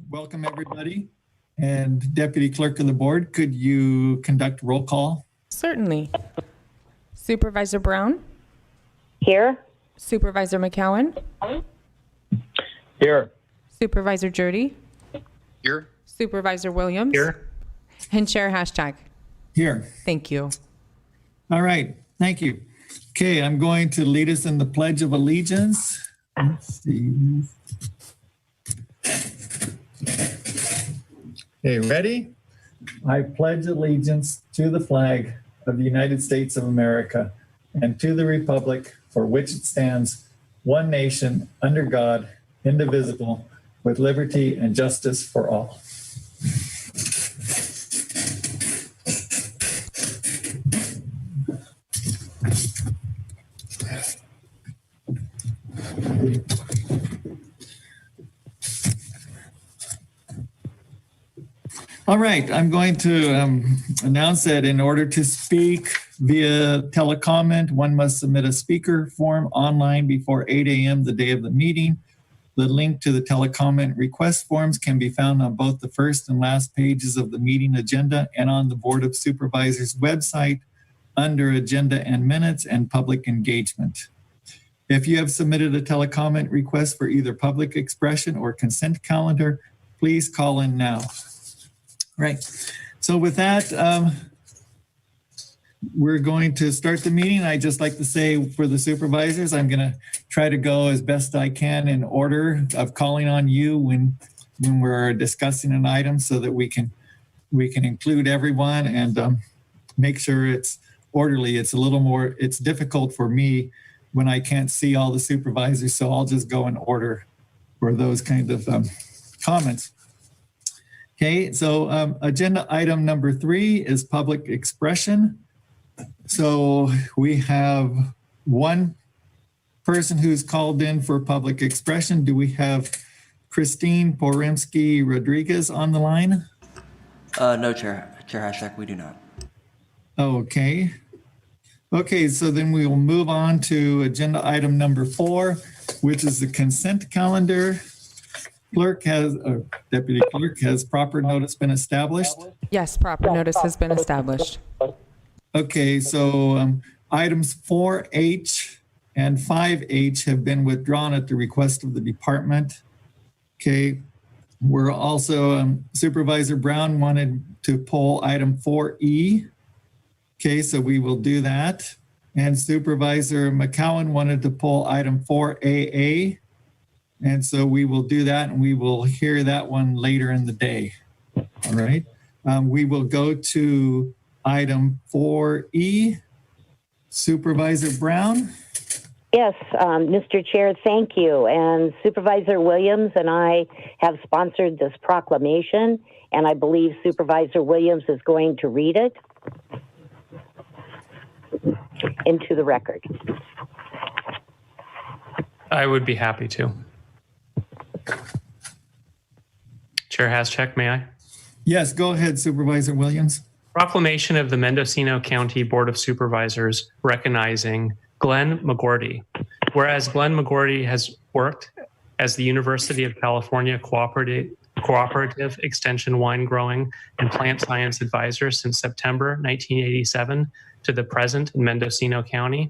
Welcome, everybody. And Deputy Clerk of the Board, could you conduct roll call? Certainly. Supervisor Brown? Here. Supervisor McCowan? Here. Supervisor Jurdy? Here. Supervisor Williams? Here. And Chair Hashtag. Here. Thank you. All right, thank you. Okay, I'm going to lead us in the Pledge of Allegiance. Let's see. Okay, ready? I pledge allegiance to the flag of the United States of America and to the republic for which it stands, one nation, under God, indivisible, with liberty and justice for all. All right, I'm going to announce that in order to speak via telecomment, one must submit a speaker form online before 8 a.m. the day of the meeting. The link to the telecomment request forms can be found on both the first and last pages of the meeting agenda and on the Board of Supervisors website under Agenda and Minutes and Public Engagement. If you have submitted a telecomment request for either public expression or consent calendar, please call in now. Right. So with that, we're going to start the meeting. I just like to say for the supervisors, I'm going to try to go as best I can in order of calling on you when we're discussing an item so that we can include everyone and make sure it's orderly. It's a little more, it's difficult for me when I can't see all the supervisors, so I'll just go in order for those kind of comments. Okay, so agenda item number 3 is public expression. So we have one person who's called in for public expression. Do we have Christine Poremski Rodriguez on the line? No, Chair Hashtag, we do not. Okay. Okay, so then we will move on to agenda item number 4, which is the consent calendar. Deputy Clerk, has proper notice been established? Yes, proper notice has been established. Okay, so items 4H and 5H have been withdrawn at the request of the department. Okay, we're also, Supervisor Brown wanted to pull item 4E. Okay, so we will do that. And Supervisor McCowan wanted to pull item 4AA. And so we will do that, and we will hear that one later in the day. All right. We will go to item 4E. Supervisor Brown. Yes, Mr. Chair, thank you. And Supervisor Williams and I have sponsored this proclamation, and I believe Supervisor Williams is going to read it into the record. I would be happy to. Chair Hashtag, may I? Yes, go ahead, Supervisor Williams. Proclamation of the Mendocino County Board of Supervisors recognizing Glenn McGorty. Whereas Glenn McGorty has worked as the University of California Cooperative Extension Wine Growing and Plant Science Advisor since September 1987 to the present in Mendocino County.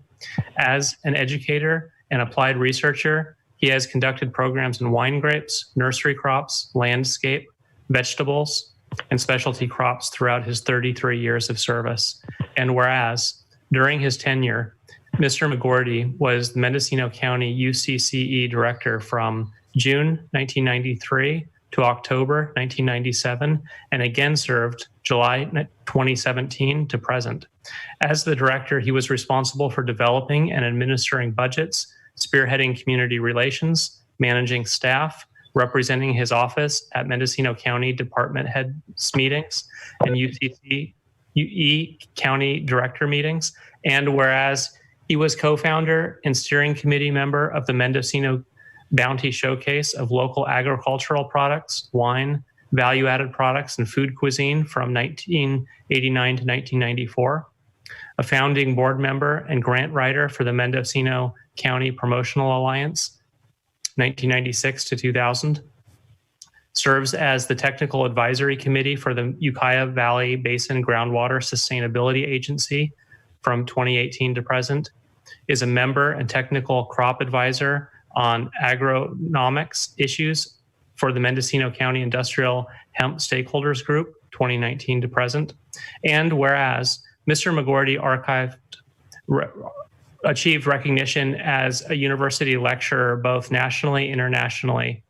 As an educator and applied researcher, he has conducted programs in wine grapes, nursery crops, landscape, vegetables, and specialty crops throughout his 33 years of service. And whereas during his tenure, Mr. McGorty was the Mendocino County UCCE Director from June 1993 to October 1997, and again served July 2017 to present. As the director, he was responsible for developing and administering budgets, spearheading community relations, managing staff, representing his office at Mendocino County Department Heads meetings and UCCE County Director meetings. And whereas he was co-founder and steering committee member of the Mendocino Bounty Showcase of local agricultural products, wine, value-added products, and food cuisine from 1989 to 1994. A founding board member and grant writer for the Mendocino County Promotional Alliance, 1996 to 2000. serves as the Technical Advisory Committee for the Ukiah Valley Basin Groundwater Sustainability Agency from 2018 to present, is a member and technical crop advisor on agronomics issues for the Mendocino County Industrial Hemp Stakeholders Group, 2019 to present. And whereas Mr. McGordy achieved recognition as a university lecturer both nationally and internationally,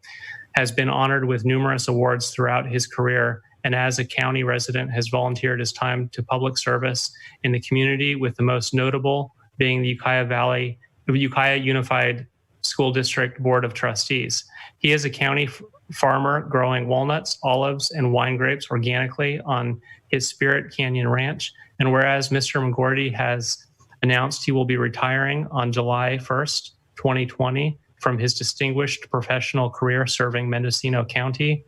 has been honored with numerous awards throughout his career, and as a county resident has volunteered his time to public service in the community, with the most notable being the Ukiah Unified School District Board of Trustees. He is a county farmer growing walnuts, olives, and wine grapes organically on his Spirit Canyon Ranch. And whereas Mr. McGordy has announced he will be retiring on July 1st, 2020, from his distinguished professional career serving Mendocino County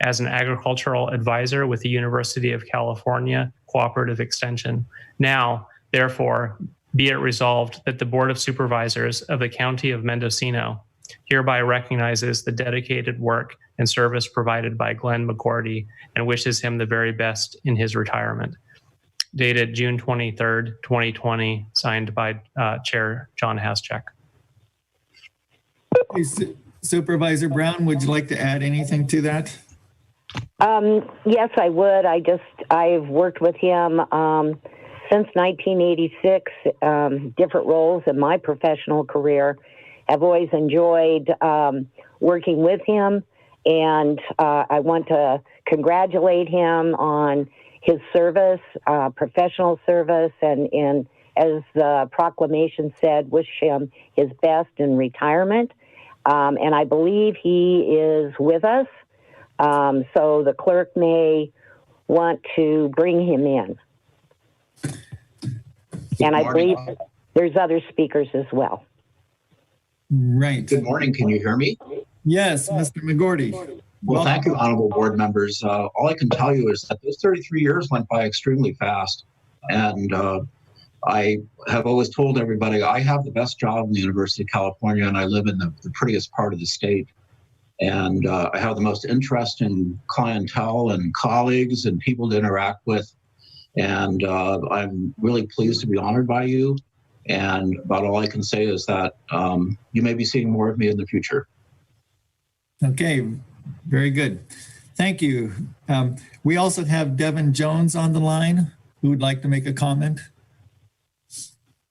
as an agricultural advisor with the University of California Cooperative Extension. Now, therefore, be it resolved that the Board of Supervisors of the County of Mendocino hereby recognizes the dedicated work and service provided by Glenn McGordy and wishes him the very best in his retirement. Dated June 23rd, 2020, signed by Chair John Haschak. Supervisor Brown, would you like to add anything to that? Yes, I would. I've worked with him since 1986, different roles in my professional career. I've always enjoyed working with him, and I want to congratulate him on his service, professional service, and as the proclamation said, wish him his best in retirement. And I believe he is with us, so the clerk may want to bring him in. And I believe there's other speakers as well. Right. Good morning. Can you hear me? Yes, Mr. McGordy. Well, thank you, honorable board members. All I can tell you is that those 33 years went by extremely fast. And I have always told everybody I have the best job in the University of California, and I live in the prettiest part of the state. And I have the most interesting clientele and colleagues and people to interact with. And I'm really pleased to be honored by you. And about all I can say is that you may be seeing more of me in the future. Okay, very good. Thank you. We also have Devin Jones on the line who would like to make a comment.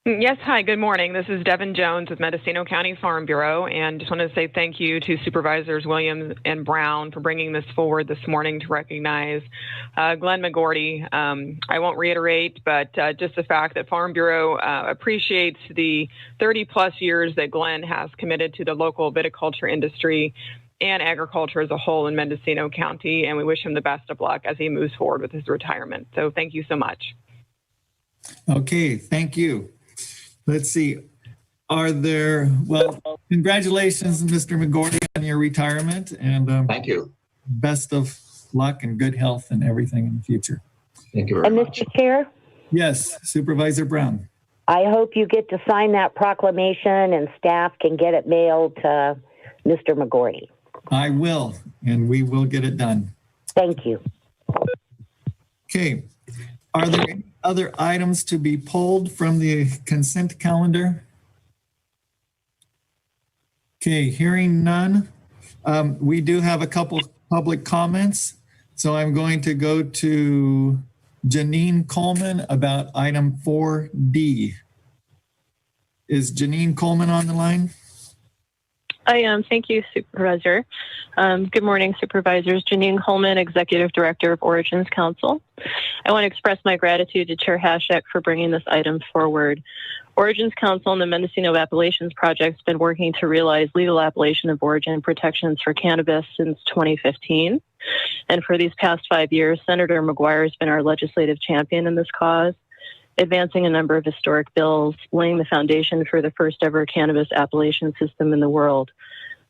Yes, hi, good morning. This is Devin Jones with Mendocino County Farm Bureau, and just wanted to say thank you to Supervisors Williams and Brown for bringing this forward this morning to recognize Glenn McGordy. I won't reiterate, but just the fact that Farm Bureau appreciates the 30 plus years that Glenn has committed to the local viticulture industry and agriculture as a whole in Mendocino County, and we wish him the best of luck as he moves forward with his retirement. So thank you so much. Okay, thank you. Let's see. Congratulations, Mr. McGordy, on your retirement, and Thank you. best of luck and good health and everything in the future. Thank you very And much. Mr. Chair, Yes, Supervisor Brown. I hope you get to sign that proclamation and staff can get it mailed to Mr. McGordy. I will, and we will get it done. Thank you. Okay. Are there any other items to be pulled from the consent calendar? Okay, hearing none. We do have a couple public comments. So I'm going to go to Janine Coleman about item 4D. Is Janine Coleman on the line? I am. Thank you, Supervisor. Good morning, Supervisors. Janine Coleman, Executive Director of Origins Council. I want to express my gratitude to Chair Haschak for bringing this item forward. Origins Council and the Mendocino Appellations Project has been working to realize legal appellation of origin protections for cannabis since 2015. And for these past 5 years, Senator McGuire has been our legislative champion in this cause, advancing a number of historic bills, laying the foundation for the first ever cannabis appellation system in the world.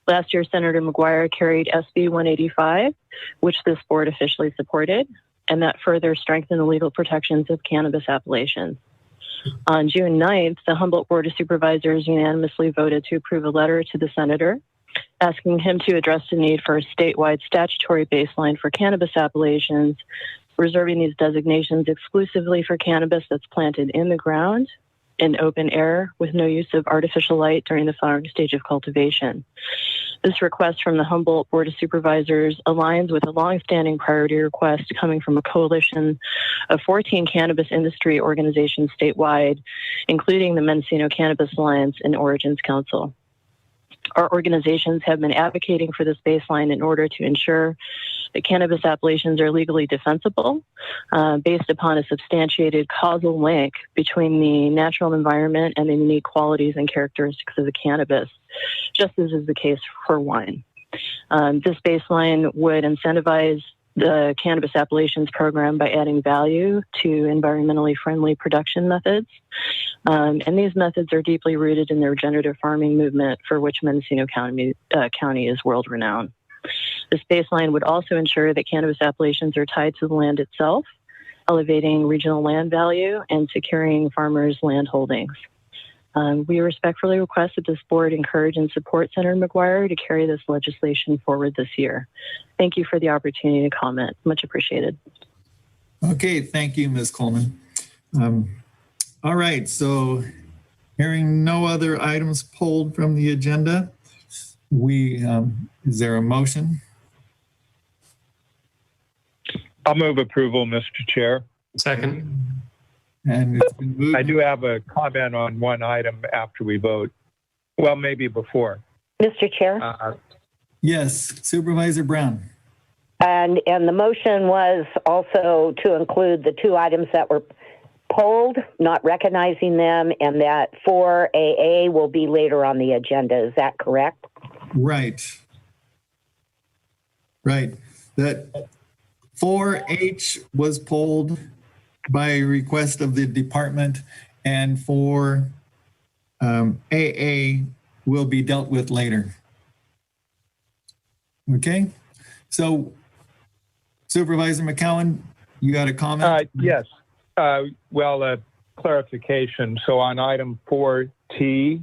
Last year, Senator McGuire carried SB 185, which this board officially supported, and that further strengthened the legal protections of cannabis appellations. On June 9th, the Humboldt Board of Supervisors unanimously voted to approve a letter to the senator asking him to address the need for a statewide statutory baseline for cannabis appellations, reserving these designations exclusively for cannabis that's planted in the ground in open air with no use of artificial light during the flowering stage of cultivation. This request from the Humboldt Board of Supervisors aligns with a longstanding priority request coming from a coalition of 14 cannabis industry organizations statewide, including the Mendocino Cannabis Alliance and Origins Council. Our organizations have been advocating for this baseline in order to ensure that cannabis appellations are legally defensible based upon a substantiated causal link between the natural environment and the unique qualities and characteristics of the cannabis, just as is the case for wine. This baseline would incentivize the cannabis appellations program by adding value to environmentally friendly production methods. And these methods are deeply rooted in the regenerative farming movement, for which Mendocino County is world renowned. This baseline would also ensure that cannabis appellations are tied to the land itself, elevating regional land value and securing farmers' land holdings. We respectfully request that this board encourage and support Senator McGuire to carry this legislation forward this year. Thank you for the opportunity to comment. Much appreciated. Okay, thank you, Ms. Coleman. All right, so hearing no other items pulled from the agenda, is there a motion? I'll move approval, Mr. Chair. Second. And it's been moved. I do have a comment on one item after we vote. Well, maybe before. Mr. Chair? Yes, Supervisor Brown. And the motion was also to include the two items that were polled, not recognizing them, and that 4AA will be later on the agenda. Is that correct? Right. Right. That 4H was pulled by request of the department, and for AA will be dealt with later. Okay, so Supervisor McCowan, you got a comment? Yes. Well, clarification. So on item 4T,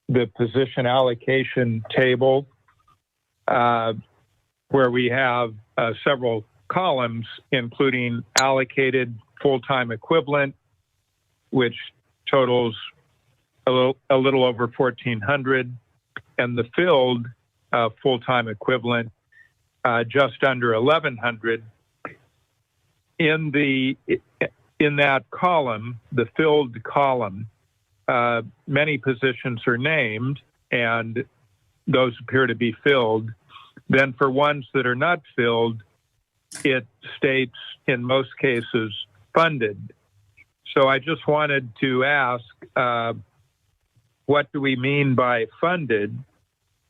the position allocation table, where we have several columns, including allocated full-time equivalent, which totals a little over 1,400, and the filled full-time equivalent just under 1,100. In that column, the filled column, many positions are named, and those appear to be filled. Then for ones that are not filled, it states in most cases funded. So I just wanted to ask, what do we mean by funded?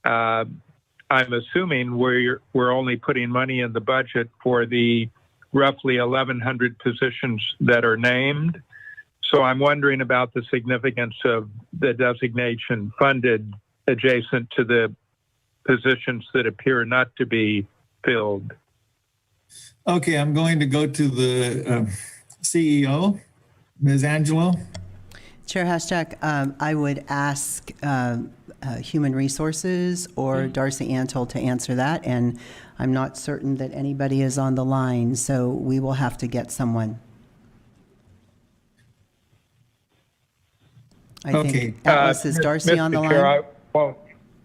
I'm assuming we're only putting money in the budget for the roughly 1,100 positions that are named. So I'm wondering about the significance of the designation funded adjacent to the positions that appear not to be filled. Okay, I'm going to go to the CEO, Ms. Angelo. Chair Hashtag, I would ask Human Resources or Darcy Antle to answer that, and I'm not certain that anybody is on the line, so we will have to get someone. I think Atlas, is Darcy on the line? Chair,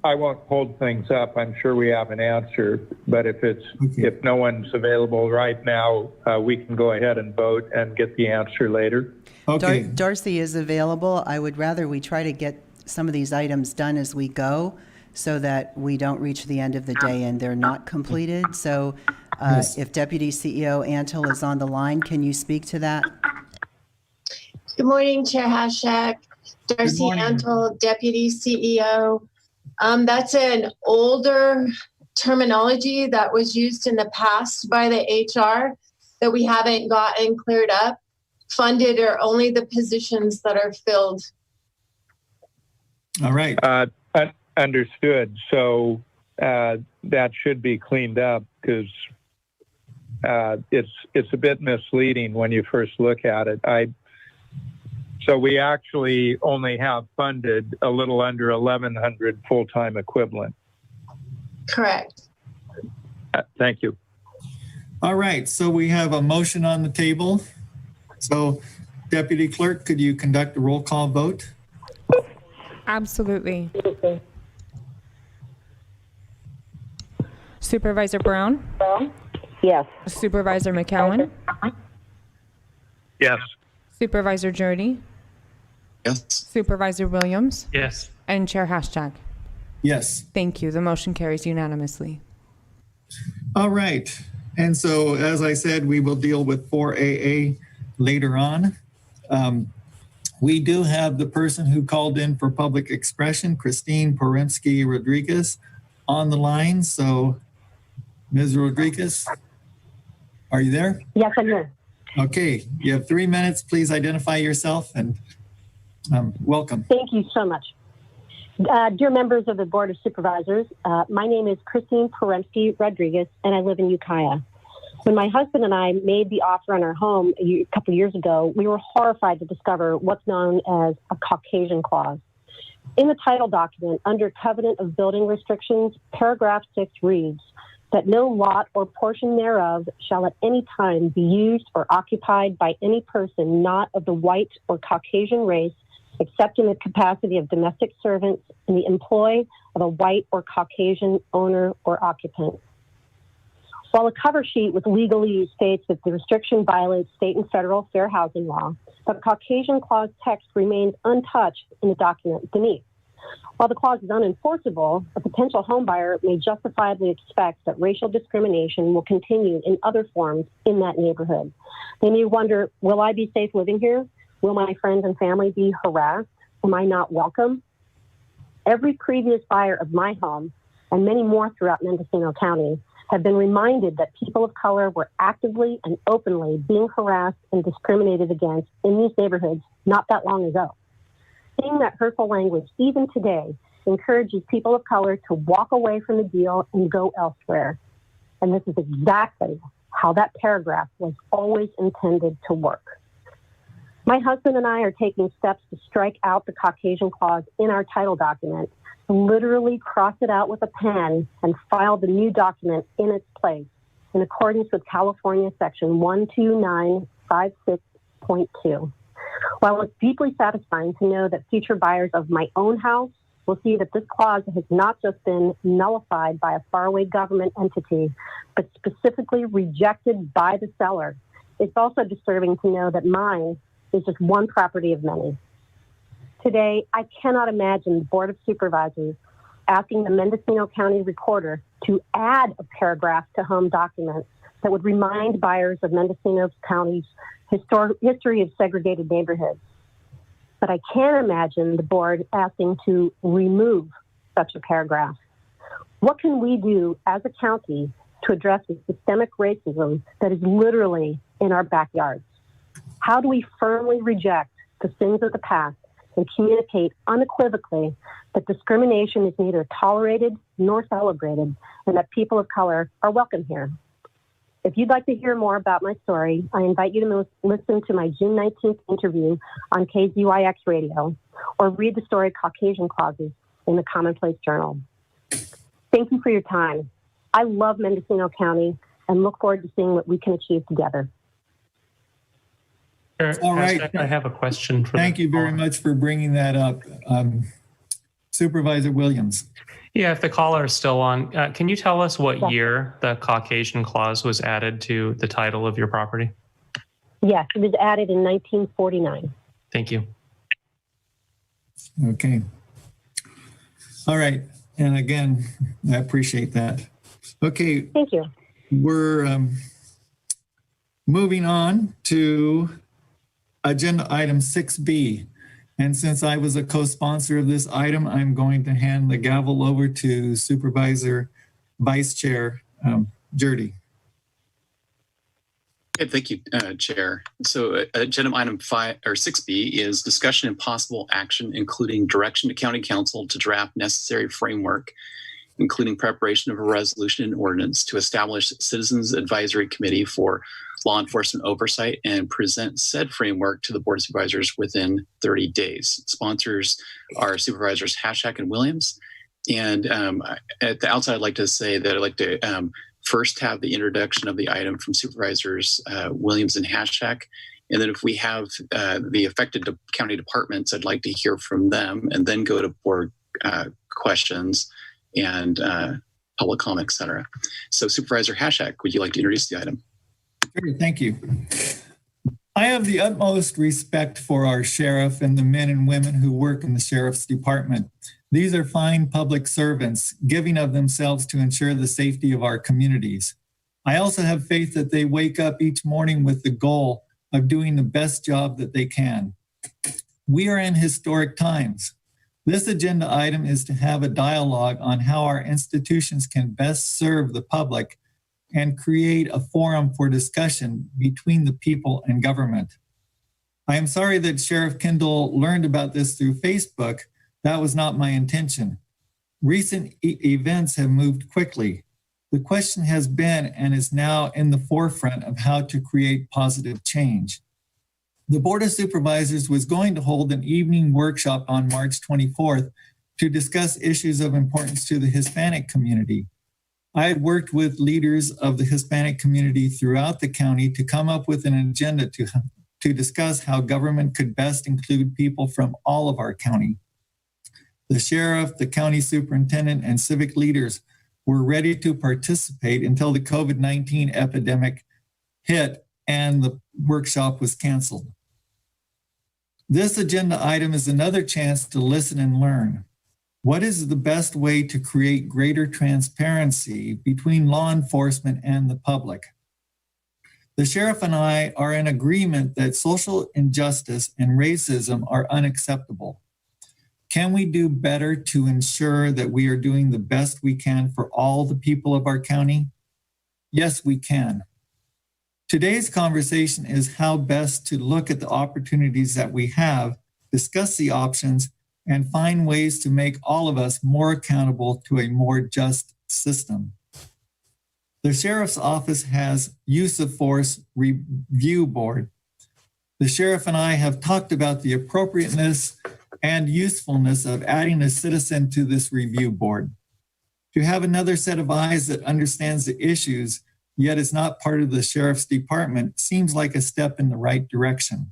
I won't hold things up. I'm sure we have an answer, but if no one's available right now, we can go ahead and vote and get the answer later. Okay. Darcy is available. I would rather we try to get some of these items done as we go so that we don't reach the end of the day and they're not completed. So Yes. If Deputy CEO Antle is on the line, can you speak to that? Good morning, Chair Hashak, Darcy Antle, Deputy CEO. That's an older terminology that was used in the past by the HR that we haven't gotten cleared up. Funded are only the positions that are filled. All right. Understood. So that should be cleaned up because it's a bit misleading when you first look at it. So we actually only have funded a little under 1,100 full-time equivalent. Correct. Thank you. All right, so we have a motion on the table. So Deputy Clerk, could you conduct a roll call vote? Absolutely. Supervisor Brown? Yes. Supervisor McCowan? Yes. Supervisor Jurdy? Yes. Supervisor Williams? Yes. And Chair Hashtag? Yes. Thank you. The motion carries unanimously. All right. And so, as I said, we will deal with 4AA later on. We do have the person who called in for public expression, Christine Poremsky Rodriguez, on the line. So, Ms. Rodriguez, are you there? Yes, I'm here. Okay. You have 3 minutes. Please identify yourself and welcome. Thank you so much. Dear members of the Board of Supervisors, my name is Christine Poremsky Rodriguez, and I live in Ukiah. When my husband and I made the offer on our home a couple years ago, we were horrified to discover what's known as a Caucasian clause. In the title document, under Covenant of Building Restrictions, paragraph 6 reads that no lot or portion thereof shall at any time be used or occupied by any person not of the white or Caucasian race, except in the capacity of domestic servants in the employ of a white or Caucasian owner or occupant. While a cover sheet with legalese states that the restriction violates state and federal fair housing law, the Caucasian clause text remains untouched in the document beneath. While the clause is unenforceable, a potential homebuyer may justifiably expect that racial discrimination will continue in other forms in that neighborhood. They may wonder, will I be safe living here? Will my friends and family be harassed? Am I not welcome? Every previous buyer of my home, and many more throughout Mendocino County, have been reminded that people of color were actively and openly being harassed and discriminated against in these neighborhoods not that long ago. Seeing that hurtful language even today encourages people of color to walk away from the deal and go elsewhere. And this is exactly how that paragraph was always intended to work. My husband and I are taking steps to strike out the Caucasian clause in our title document, literally cross it out with a pen and file the new document in its place in accordance with California section 12956.2. While it's deeply satisfying to know that future buyers of my own house will see that this clause has not just been nullified by a faraway government entity, but specifically rejected by the seller, it's also disturbing to know that mine is just one property of many. Today, I cannot imagine the Board of Supervisors asking the Mendocino County Recorder to add a paragraph to home documents that would remind buyers of Mendocino County's history of segregated neighborhoods. But I can imagine the board asking to remove such a paragraph. What can we do as a county to address the systemic racism that is literally in our backyards? How do we firmly reject the sins of the past and communicate unequivocally that discrimination is neither tolerated nor celebrated, and that people of color are welcome here? If you'd like to hear more about my story, I invite you to listen to my June 19th interview on KZYX Radio, or read the story Caucasian Clauses in the Commonplace Journal. Thank you for your time. I love Mendocino County and look forward to seeing what we can achieve together. All right. I have a question. Thank you very much for bringing that up. Supervisor Williams. Yeah, if the caller is still on, can you tell us what year the Caucasian clause was added to the title of your property? Yes, it was added in 1949. Thank you. Okay. All right. And again, I appreciate that. Okay. Thank you. We're moving on to agenda item 6B. And since I was a co-sponsor of this item, I'm going to hand the gavel over to Supervisor Vice Chair Jurdy. Okay, thank you, Chair. So agenda item 6B is discussion and possible action, including direction to County Council to draft necessary framework, including preparation of a resolution and ordinance to establish Citizens Advisory Committee for law enforcement oversight and present said framework to the Board of Supervisors within 30 days. Sponsors are Supervisors Hashak and Williams, And at the outset, I'd like to say that I'd like to first have the introduction of the item from Supervisors Williams and Hashak. And then if we have the affected county departments, I'd like to hear from them and then go to board questions and public comment, et cetera. So Supervisor Hashak, would you like to introduce the item? Sure, thank you. I have the utmost respect for our sheriff and the men and women who work in the sheriff's department. These are fine public servants, giving of themselves to ensure the safety of our communities. I also have faith that they wake up each morning with the goal of doing the best job that they can. We are in historic times. This agenda item is to have a dialogue on how our institutions can best serve the public and create a forum for discussion between the people and government. I am sorry that Sheriff Kendall learned about this through Facebook. That was not my intention. Recent events have moved quickly. The question has been and is now in the forefront of how to create positive change. The Board of Supervisors was going to hold an evening workshop on March 24th to discuss issues of importance to the Hispanic community. I had worked with leaders of the Hispanic community throughout the county to come up with an agenda to discuss how government could best include people from all of our county. The sheriff, the county superintendent, and civic leaders were ready to participate until the COVID-19 epidemic hit and the workshop was canceled. This agenda item is another chance to listen and learn. What is the best way to create greater transparency between law enforcement and the public? The sheriff and I are in agreement that social injustice and racism are unacceptable. Can we do better to ensure that we are doing the best we can for all the people of our county? Yes, we can. Today's conversation is how best to look at the opportunities that we have, discuss the options, and find ways to make all of us more accountable to a more just system. The Sheriff's Office has Use of Force Review Board. The Sheriff and I have talked about the appropriateness and usefulness of adding a citizen to this review board. To have another set of eyes that understands the issues, yet is not part of the Sheriff's Department, seems like a step in the right direction.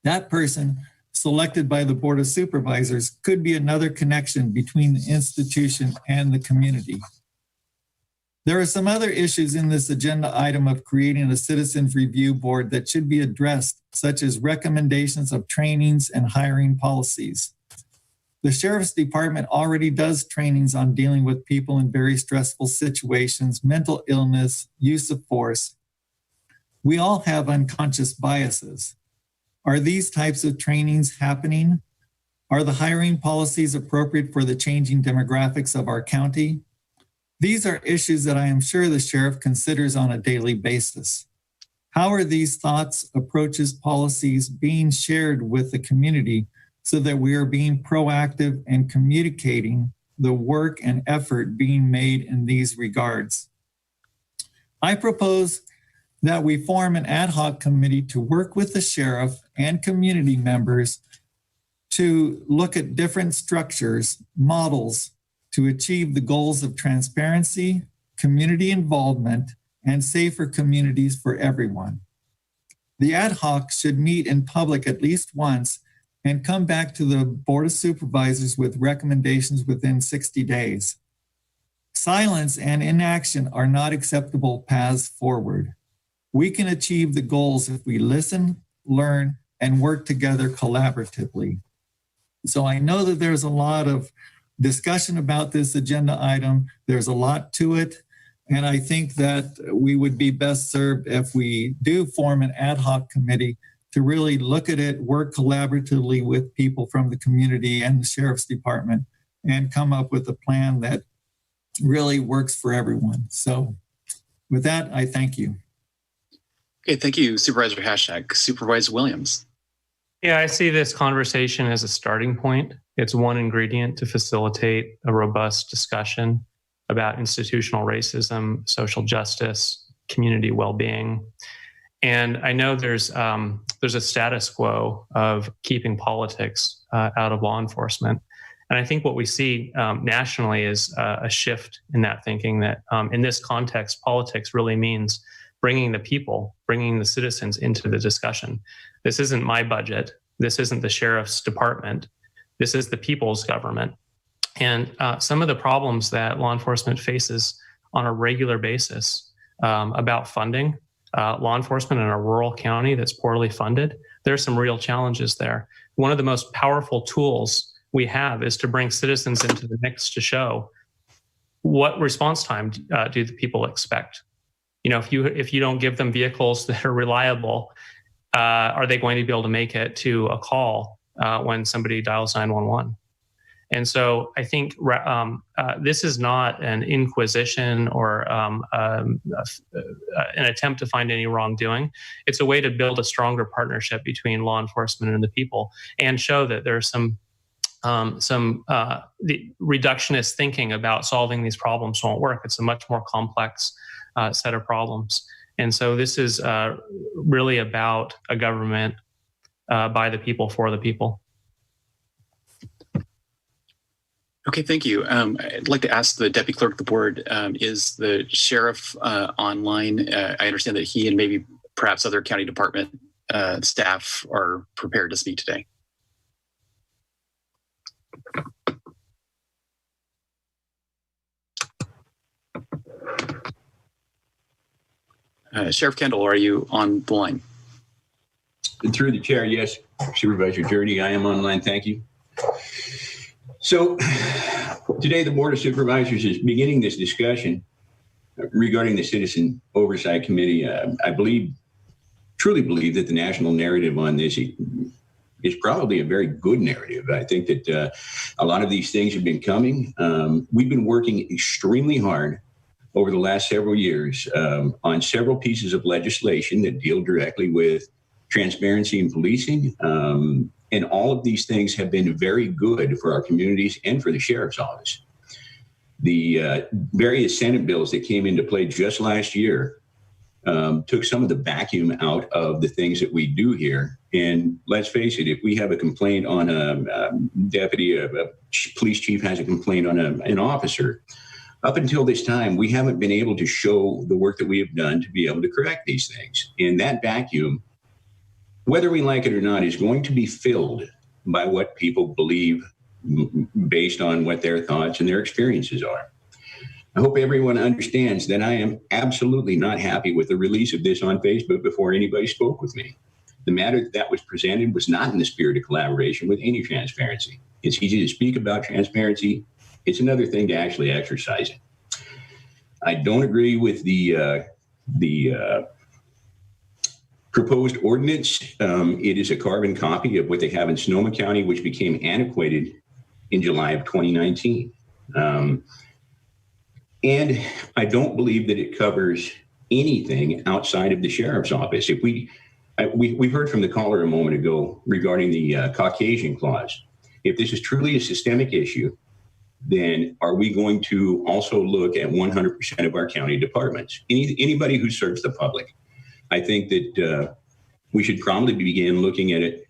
That person, selected by the Board of Supervisors, could be another connection between the institution and the community. There are some other issues in this agenda item of creating a citizens review board that should be addressed, such as recommendations of trainings and hiring policies. The Sheriff's Department already does trainings on dealing with people in very stressful situations, mental illness, use of force. We all have unconscious biases. Are these types of trainings happening? Are the hiring policies appropriate for the changing demographics of our county? These are issues that I am sure the sheriff considers on a daily basis. How are these thoughts, approaches, policies being shared with the community so that we are being proactive and communicating the work and effort being made in these regards? I propose that we form an ad hoc committee to work with the sheriff and community members to look at different structures, models, to achieve the goals of transparency, community involvement, and safer communities for everyone. The ad hoc should meet in public at least once and come back to the Board of Supervisors with recommendations within 60 days. Silence and inaction are not acceptable paths forward. We can achieve the goals if we listen, learn, and work together collaboratively. So I know that there's a lot of discussion about this agenda item. There's a lot to it. And I think that we would be best served if we do form an ad hoc committee to really look at it, work collaboratively with people from the community and the Sheriff's Department, and come up with a plan that really works for everyone. So with that, I thank you. Okay, thank you, Supervisor Hashak. Supervisor Williams. Yeah, I see this conversation as a starting point. It's one ingredient to facilitate a robust discussion about institutional racism, social justice, community well-being. And I know there's a status quo of keeping politics out of law enforcement. And I think what we see nationally is a shift in that thinking that in this context, politics really means bringing the people, bringing the citizens into the discussion. This isn't my budget. This isn't the sheriff's department. This is the people's government. And some of the problems that law enforcement faces on a regular basis about funding, law enforcement in a rural county that's poorly funded, there are some real challenges there. One of the most powerful tools we have is to bring citizens into the mix to show what response time do the people expect. You know, if you don't give them vehicles that are reliable, are they going to be able to make it to a call when somebody dials 911? And so I think this is not an inquisition or an attempt to find any wrongdoing. It's a way to build a stronger partnership between law enforcement and the people and show that there's some the reductionist thinking about solving these problems won't work. It's a much more complex set of problems. And so this is really about a government by the people, for the people. Okay, thank you. I'd like to ask the Deputy Clerk of the Board, is the Sheriff online? I understand that he and maybe perhaps other county department staff are prepared to speak today. Sheriff Kendall, are you on the line? Through the chair, yes. Supervisor Journey, I am online. Thank you. So today the Board of Supervisors is beginning this discussion regarding the Citizen Oversight Committee. I truly believe that the national narrative on this is probably a very good narrative. I think that a lot of these things have been coming. We've been working extremely hard over the last several years on several pieces of legislation that deal directly with transparency in policing. And all of these things have been very good for our communities and for the Sheriff's Office. The various Senate bills that came into play just last year took some of the vacuum out of the things that we do here. And let's face it, if we have a complaint on a deputy, a police chief has a complaint on an officer, up until this time, we haven't been able to show the work that we have done to be able to correct these things. And that vacuum, whether we like it or not, is going to be filled by what people believe based on what their thoughts and their experiences are. I hope everyone understands that I am absolutely not happy with the release of this on Facebook before anybody spoke with me. The matter that was presented was not in the spirit of collaboration with any transparency. It's easy to speak about transparency. It's another thing to actually exercise it. I don't agree with the proposed ordinance. It is a carbon copy of what they have in Sonoma County, which became antiquated in July of 2019. And I don't believe that it covers anything outside of the Sheriff's Office. If we heard from the caller a moment ago regarding the Caucasian clause. If this is truly a systemic issue, then are we going to also look at 100% of our county departments? Anybody who serves the public. I think that we should probably begin looking at it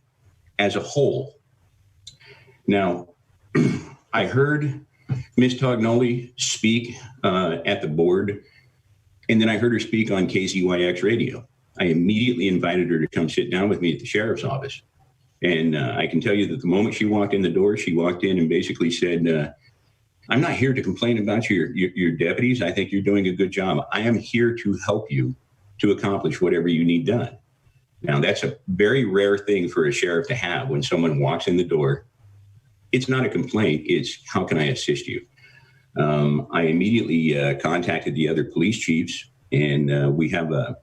as a whole. Now, I heard Ms. Tognoli speak at the board, and then I heard her speak on KZYX radio. I immediately invited her to come sit down with me at the Sheriff's Office. And I can tell you that the moment she walked in the door, she walked in and basically said, I'm not here to complain about your deputies. I think you're doing a good job. I am here to help you to accomplish whatever you need done. Now, that's a very rare thing for a sheriff to have when someone walks in the door. It's not a complaint. It's how can I assist you? I immediately contacted the other police chiefs, and we have a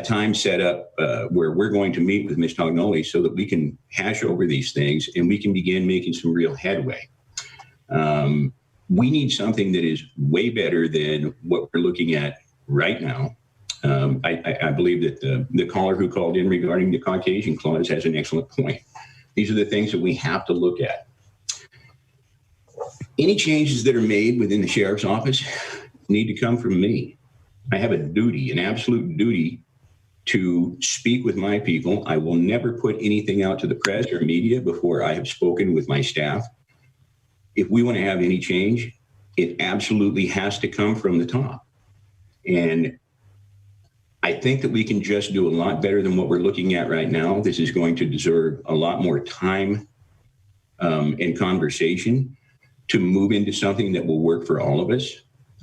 time set up where we're going to meet with Ms. Tognoli so that we can hash over these things and we can begin making some real headway. We need something that is way better than what we're looking at right now. I believe that the caller who called in regarding the Caucasian clause has an excellent point. These are the things that we have to look at. Any changes that are made within the Sheriff's Office need to come from me. I have a duty, an absolute duty to speak with my people. I will never put anything out to the press or media before I have spoken with my staff. if we want to have any change, it absolutely has to come from the top. And I think that we can just do a lot better than what we're looking at right now. This is going to deserve a lot more time and conversation to move into something that will work for all of us.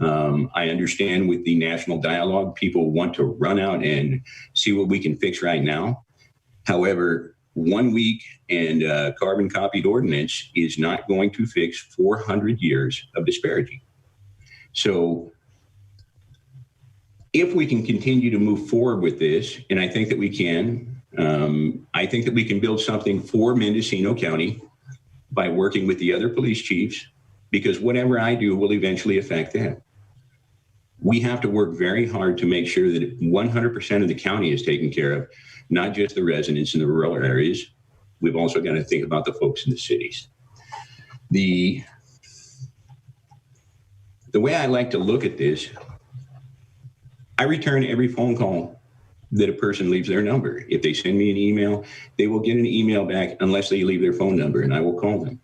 I understand with the national dialogue, people want to run out and see what we can fix right now. However, 1 week and carbon copied ordinance is not going to fix 400 years of disparity. So if we can continue to move forward with this, and I think that we can, I think that we can build something for Mendocino County by working with the other police chiefs, because whatever I do will eventually affect them. We have to work very hard to make sure that 100% of the county is taken care of, not just the residents in the rural areas. We've also got to think about the folks in the cities. The way I like to look at this, I return every phone call that a person leaves their number. If they send me an email, they will get an email back unless they leave their phone number, and I will call them.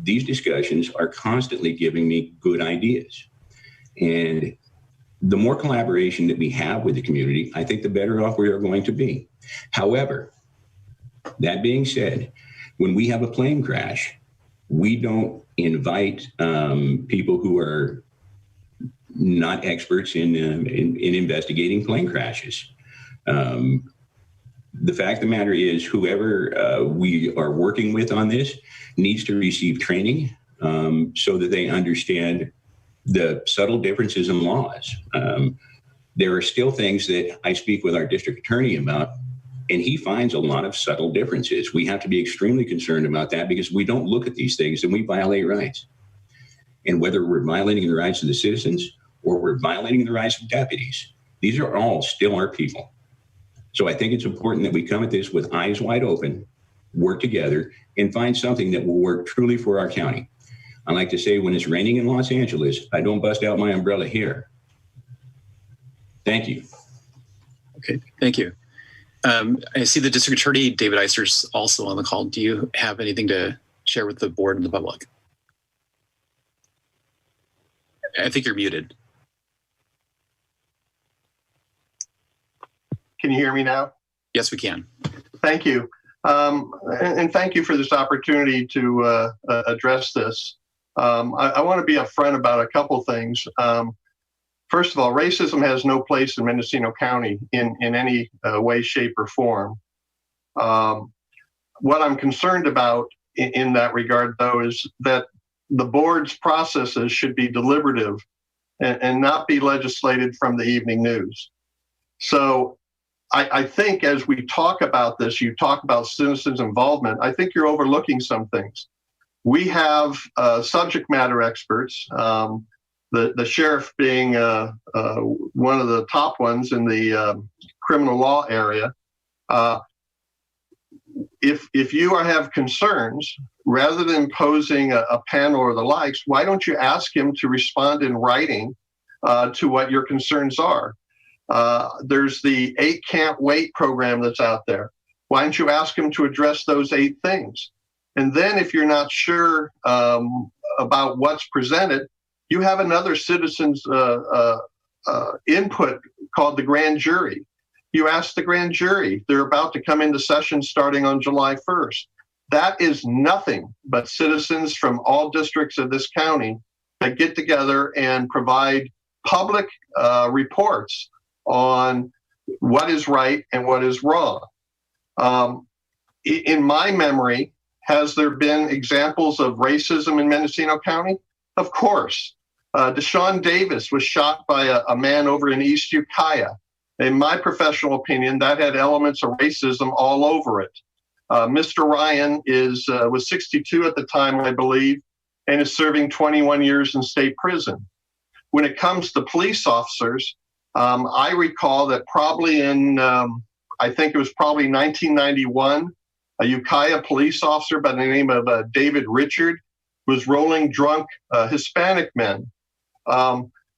These discussions are constantly giving me good ideas. And the more collaboration that we have with the community, I think the better off we are going to be. However, that being said, when we have a plane crash, we don't invite people who are not experts in investigating plane crashes. The fact of the matter is, whoever we are working with on this needs to receive training so that they understand the subtle differences in laws. There are still things that I speak with our district attorney about, and he finds a lot of subtle differences. We have to be extremely concerned about that, because we don't look at these things and we violate rights. And whether we're violating the rights of the citizens or we're violating the rights of deputies, these are all still our people. So I think it's important that we come at this with eyes wide open, work together, and find something that will work truly for our county. I like to say, when it's raining in Los Angeles, I don't bust out my umbrella here. Thank you. Okay, thank you. I see the district attorney, David Eiser's also on the call. Do you have anything to share with the board and the public? I think you're muted. Can you hear me now? Yes, we can. Thank you. And thank you for this opportunity to address this. I want to be upfront about a couple things. First of all, racism has no place in Mendocino County in any way, shape, or form. What I'm concerned about in that regard, though, is that the board's processes should be deliberative and not be legislated from the evening news. So I think as we talk about this, you talk about citizens' involvement, I think you're overlooking some things. We have subject matter experts, the sheriff being one of the top ones in the criminal law area. If you have concerns, rather than posing a panel or the likes, why don't you ask him to respond in writing to what your concerns are? There's the 8 Can't Wait program that's out there. Why don't you ask him to address those 8 things? And then if you're not sure about what's presented, you have another citizen's input called the grand jury. You ask the grand jury. They're about to come into session starting on July 1st. That is nothing but citizens from all districts of this county that get together and provide public reports on what is right and what is wrong. In my memory, has there been examples of racism in Mendocino County? Of course. Deshaun Davis was shot by a man over in East Ukiah. In my professional opinion, that had elements of racism all over it. Mr. Ryan was 62 at the time, I believe, and is serving 21 years in state prison. When it comes to police officers, I recall that probably I think it was probably 1991, a Ukiah police officer by the name of David Richard was rolling drunk Hispanic men.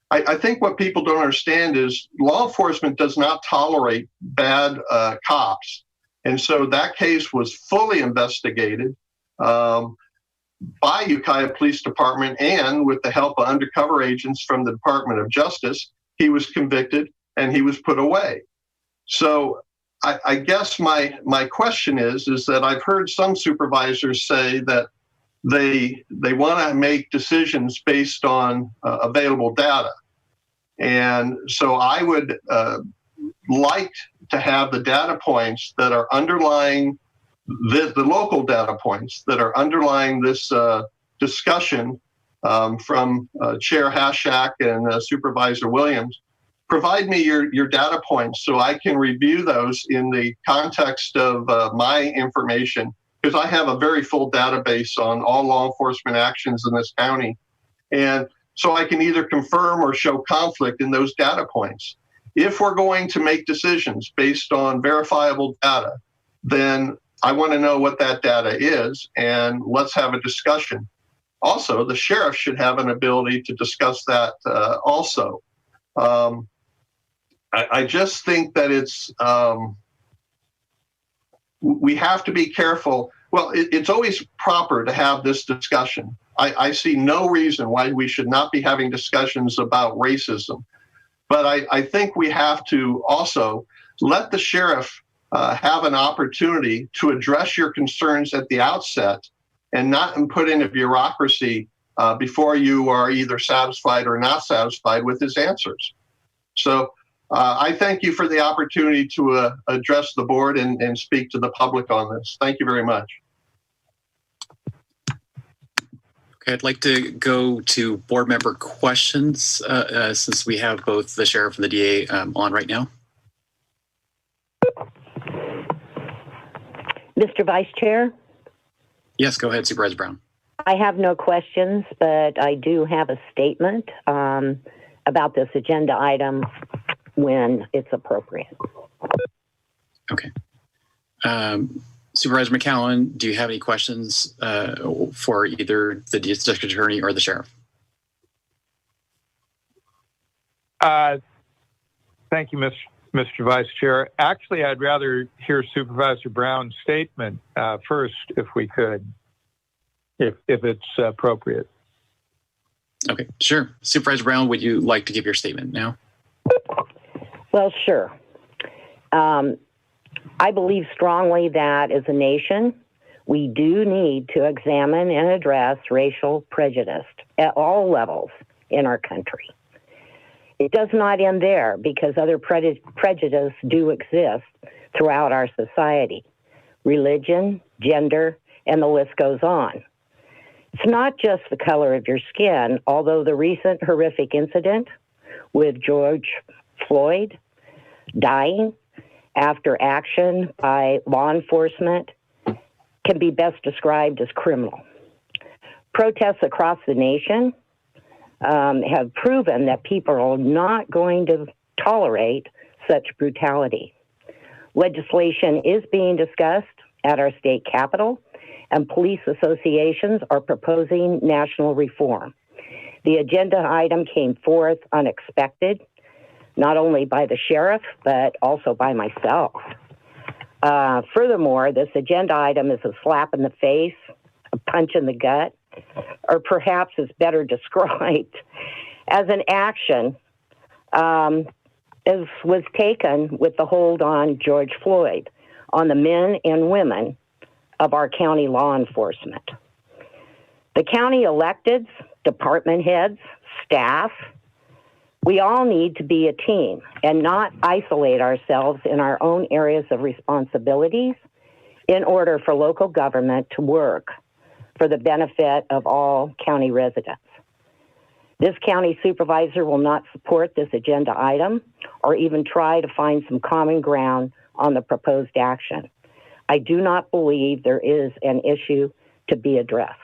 I think what people don't understand is law enforcement does not tolerate bad cops. And so that case was fully investigated. by Ukiah Police Department, and with the help of undercover agents from the Department of Justice, he was convicted and he was put away. So I guess my question is that I've heard some supervisors say that they want to make decisions based on available data. And so I would like to have the data points that are underlying the local data points that are underlying this discussion from Chair Hashak and Supervisor Williams. Provide me your data points so I can review those in the context of my information, because I have a very full database on all law enforcement actions in this county. And so I can either confirm or show conflict in those data points. If we're going to make decisions based on verifiable data, then I want to know what that data is, and let's have a discussion. Also, the sheriff should have an ability to discuss that also. I just think that it's, we have to be careful. Well, it's always proper to have this discussion. I see no reason why we should not be having discussions about racism. But I think we have to also let the sheriff have an opportunity to address your concerns at the outset and not put in a bureaucracy before you are either satisfied or not satisfied with his answers. So I thank you for the opportunity to address the board and speak to the public on this. Thank you very much. Okay, I'd like to go to board member questions since we have both the sheriff and the DA on right now. Mr. Vice Chair? Yes, go ahead, Supervisor Brown. I have no questions, but I do have a statement about this agenda item when it's appropriate. Okay. Supervisor McCowan, do you have any questions for either the district attorney or the sheriff? Thank you, Mr. Vice Chair. Actually, I'd rather hear Supervisor Brown's statement first, if we could, if it's appropriate. Okay, sure. Supervisor Brown, would you like to give your statement now? Well, sure. I believe strongly that as a nation, we do need to examine and address racial prejudice at all levels in our country. It does not end there, because other prejudice do exist throughout our society. Religion, gender, and the list goes on. It's not just the color of your skin, although the recent horrific incident with George Floyd dying after action by law enforcement can be best described as criminal. Protests across the nation have proven that people are not going to tolerate such brutality. Legislation is being discussed at our state capitol, and police associations are proposing national reform. The agenda item came forth unexpected, not only by the sheriff, but also by myself. Furthermore, this agenda item is a slap in the face, a punch in the gut, or perhaps is better described as an action as was taken with the hold on George Floyd on the men and women of our county law enforcement. The county electeds, department heads, staff, we all need to be a team and not isolate ourselves in our own areas of responsibilities in order for local government to work for the benefit of all county residents. This county supervisor will not support this agenda item or even try to find some common ground on the proposed action. I do not believe there is an issue to be addressed.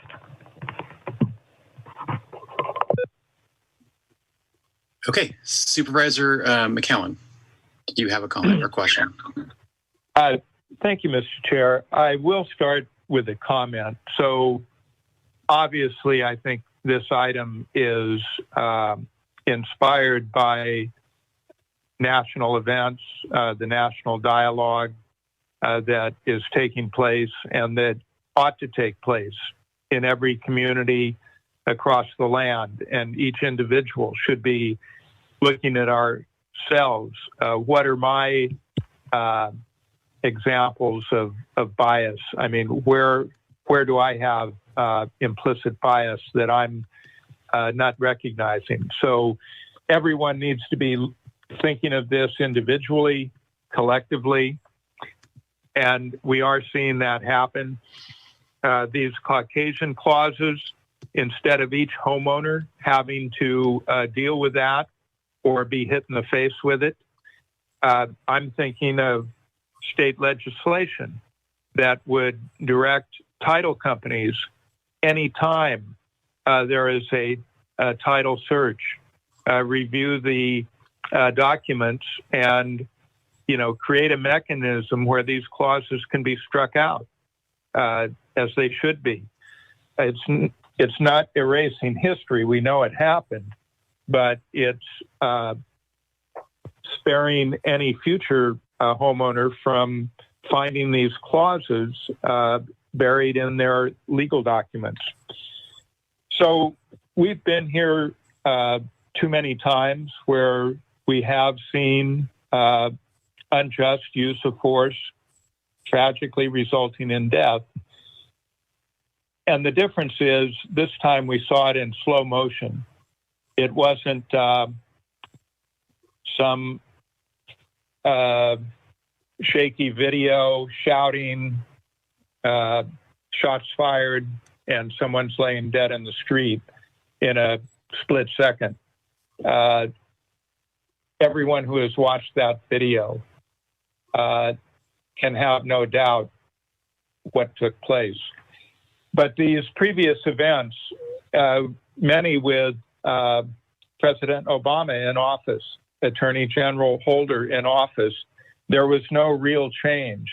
Okay, Supervisor McCowan, do you have a comment or question? Thank you, Mr. Chair. I will start with a comment. So obviously, I think this item is inspired by national events, the national dialogue that is taking place and that ought to take place in every community across the land, and each individual should be looking at ourselves. What are my examples of bias? I mean, where do I have implicit bias that I'm not recognizing? So everyone needs to be thinking of this individually, collectively, and we are seeing that happen. These Caucasian clauses, instead of each homeowner having to deal with that or be hit in the face with it, I'm thinking of state legislation that would direct title companies anytime there is a title search, review the documents and, create a mechanism where these clauses can be struck out as they should be. It's not erasing history. We know it happened, but it's sparing any future homeowner from finding these clauses buried in their legal documents. So we've been here too many times where we have seen unjust use of force, tragically resulting in death. And the difference is this time we saw it in slow motion. It wasn't some shaky video shouting, shots fired, and someone's laying dead in the street in a split second. Everyone who has watched that video can have no doubt what took place. But these previous events, many with President Obama in office, Attorney General Holder in office, there was no real change.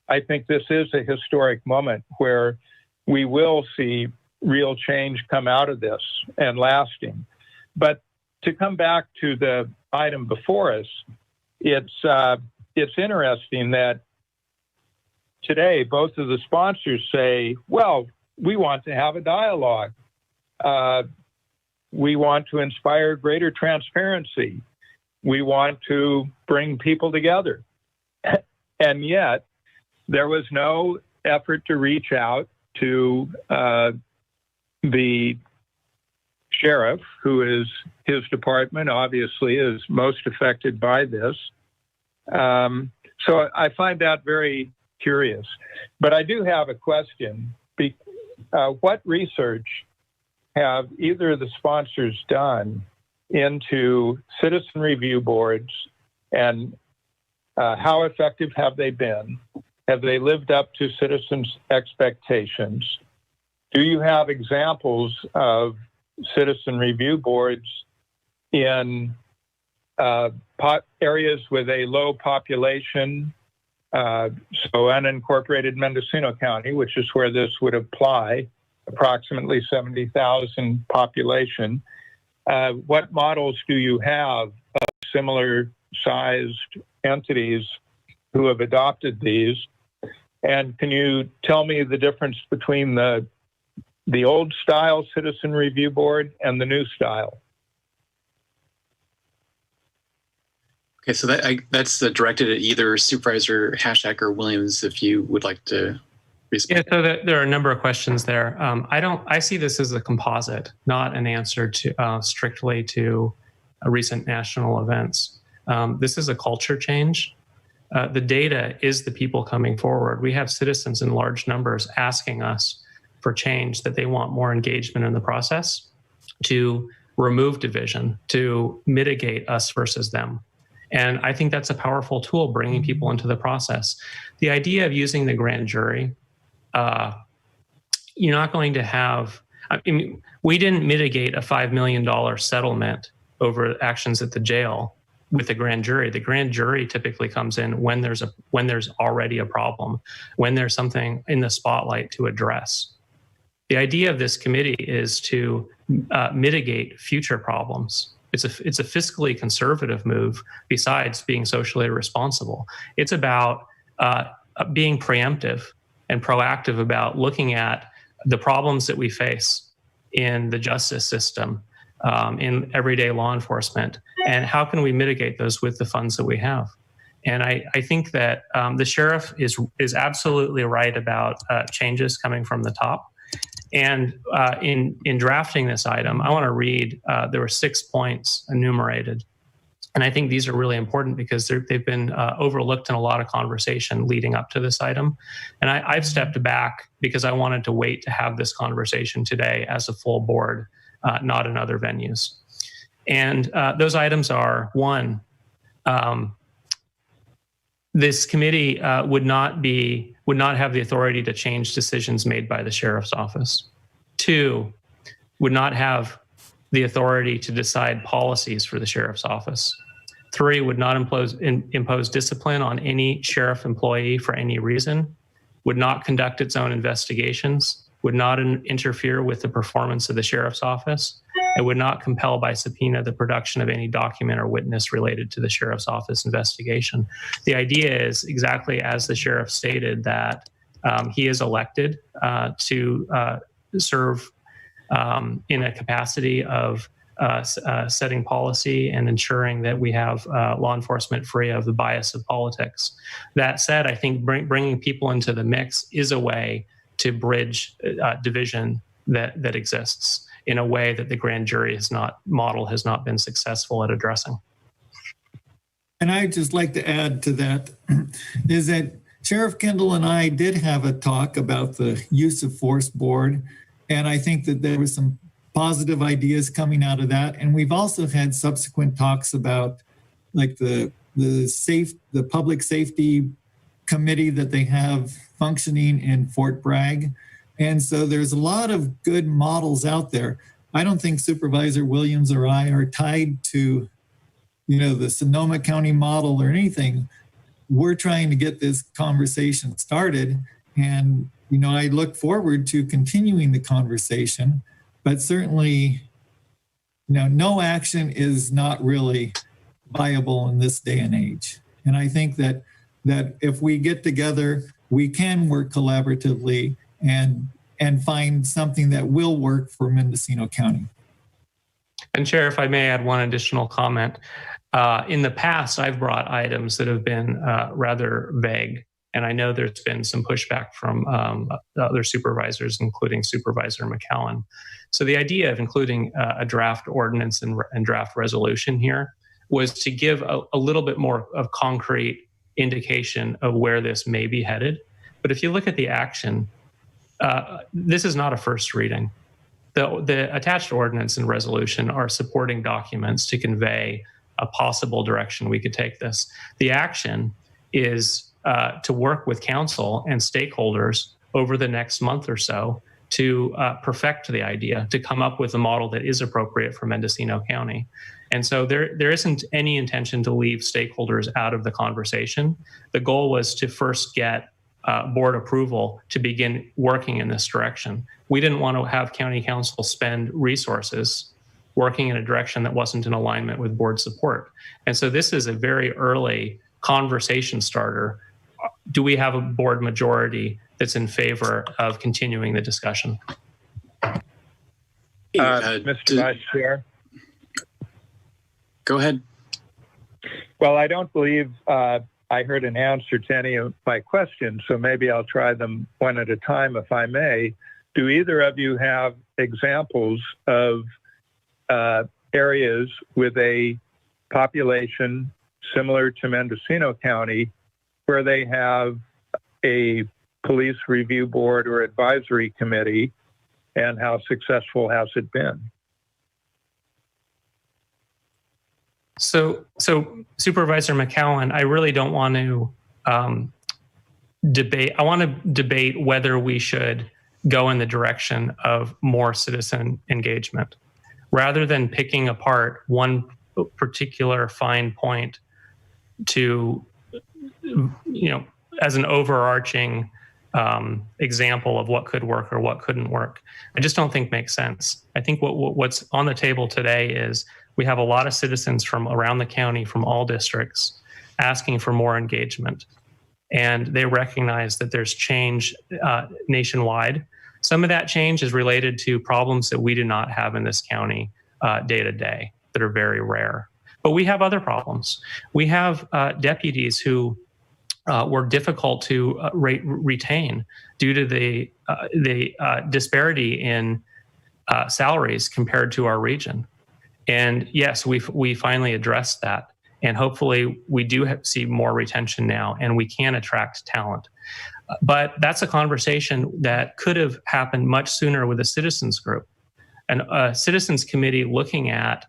I think this is a historic moment where we will see real change come out of this and lasting. But to come back to the item before us, it's interesting that today both of the sponsors say, well, we want to have a dialogue. We want to inspire greater transparency. We want to bring people together. And yet, there was no effort to reach out to the sheriff, who is his department, obviously, is most affected by this. So I find that very curious. But I do have a question. What research have either of the sponsors done into citizen review boards, and how effective have they been? Have they lived up to citizens' expectations? Do you have examples of citizen review boards in areas with a low population, so unincorporated Mendocino County, which is where this would apply, approximately 70,000 population? What models do you have of similar sized entities who have adopted these? And can you tell me the difference between the old style citizen review board and the new style? Okay, so that's directed at either Supervisor Hashak or Williams, if you would like to respond. Yeah, so there are a number of questions there. I see this as a composite, not an answer to strictly to recent national events. This is a culture change. The data is the people coming forward. We have citizens in large numbers asking us for change, that they want more engagement in the process, to remove division, to mitigate us versus them. And I think that's a powerful tool, bringing people into the process. The idea of using the grand jury, you're not going to have, I mean, we didn't mitigate a $5 million settlement over actions at the jail with the grand jury. The grand jury typically comes in when there's already a problem, when there's something in the spotlight to address. The idea of this committee is to mitigate future problems. It's a fiscally conservative move besides being socially responsible. It's about being preemptive and proactive about looking at the problems that we face in the justice system, in everyday law enforcement, and how can we mitigate those with the funds that we have. And I think that the sheriff is absolutely right about changes coming from the top. And in drafting this item, I want to read, there were 6 points enumerated. And I think these are really important because they've been overlooked in a lot of conversation leading up to this item. And I've stepped back because I wanted to wait to have this conversation today as a full board, not in other venues. And those items are: 1, this committee would not have the authority to change decisions made by the sheriff's office. 2, would not have the authority to decide policies for the sheriff's office. 3, would not impose discipline on any sheriff employee for any reason, would not conduct its own investigations, would not interfere with the performance of the sheriff's office, and would not compel by subpoena the production of any document or witness related to the sheriff's office investigation. The idea is exactly as the sheriff stated, that he is elected to serve in a capacity of setting policy and ensuring that we have law enforcement free of the bias of politics. That said, I think bringing people into the mix is a way to bridge division that exists in a way that the grand jury has not been successful at addressing. And I'd just like to add to that is that Sheriff Kendall and I did have a talk about the use of force board. And I think that there was some positive ideas coming out of that. And we've also had subsequent talks about like the public safety committee that they have functioning in Fort Bragg. And so there's a lot of good models out there. I don't think Supervisor Williams or I are tied to, the Sonoma County model or anything. We're trying to get this conversation started. And, I look forward to continuing the conversation, but certainly, no action is not really viable in this day and age. And I think that if we get together, we can work collaboratively and find something that will work for Mendocino County. And Chair, if I may add one additional comment. In the past, I've brought items that have been rather vague. And I know there's been some pushback from other supervisors, including Supervisor McCowan. So the idea of including a draft ordinance and draft resolution here was to give a little bit more of concrete indication of where this may be headed. But if you look at the action, this is not a first reading. The attached ordinance and resolution are supporting documents to convey a possible direction we could take this. The action is to work with council and stakeholders over the next month or so to perfect the idea, to come up with a model that is appropriate for Mendocino County. And so there isn't any intention to leave stakeholders out of the conversation. The goal was to first get board approval to begin working in this direction. We didn't want to have county council spend resources working in a direction that wasn't in alignment with board support. And so this is a very early conversation starter. Do we have a board majority that's in favor of continuing the discussion? Mr. Vice Chair. Go ahead. Well, I don't believe I heard an answer to any of my questions, so maybe I'll try them one at a time if I may. Do either of you have examples of areas with a population similar to Mendocino County where they have a police review board or advisory committee, and how successful has it been? So Supervisor McCowan, I really don't want to debate. I want to debate whether we should go in the direction of more citizen engagement rather than picking apart one particular fine point to, as an overarching example of what could work or what couldn't work. I just don't think makes sense. I think what's on the table today is we have a lot of citizens from around the county, from all districts, asking for more engagement. And they recognize that there's change nationwide. Some of that change is related to problems that we do not have in this county day to day that are very rare. But we have other problems. We have deputies who were difficult to retain due to the disparity in salaries compared to our region. And yes, we finally addressed that. And hopefully we do see more retention now and we can attract talent. But that's a conversation that could have happened much sooner with a citizens group. And a citizens committee looking at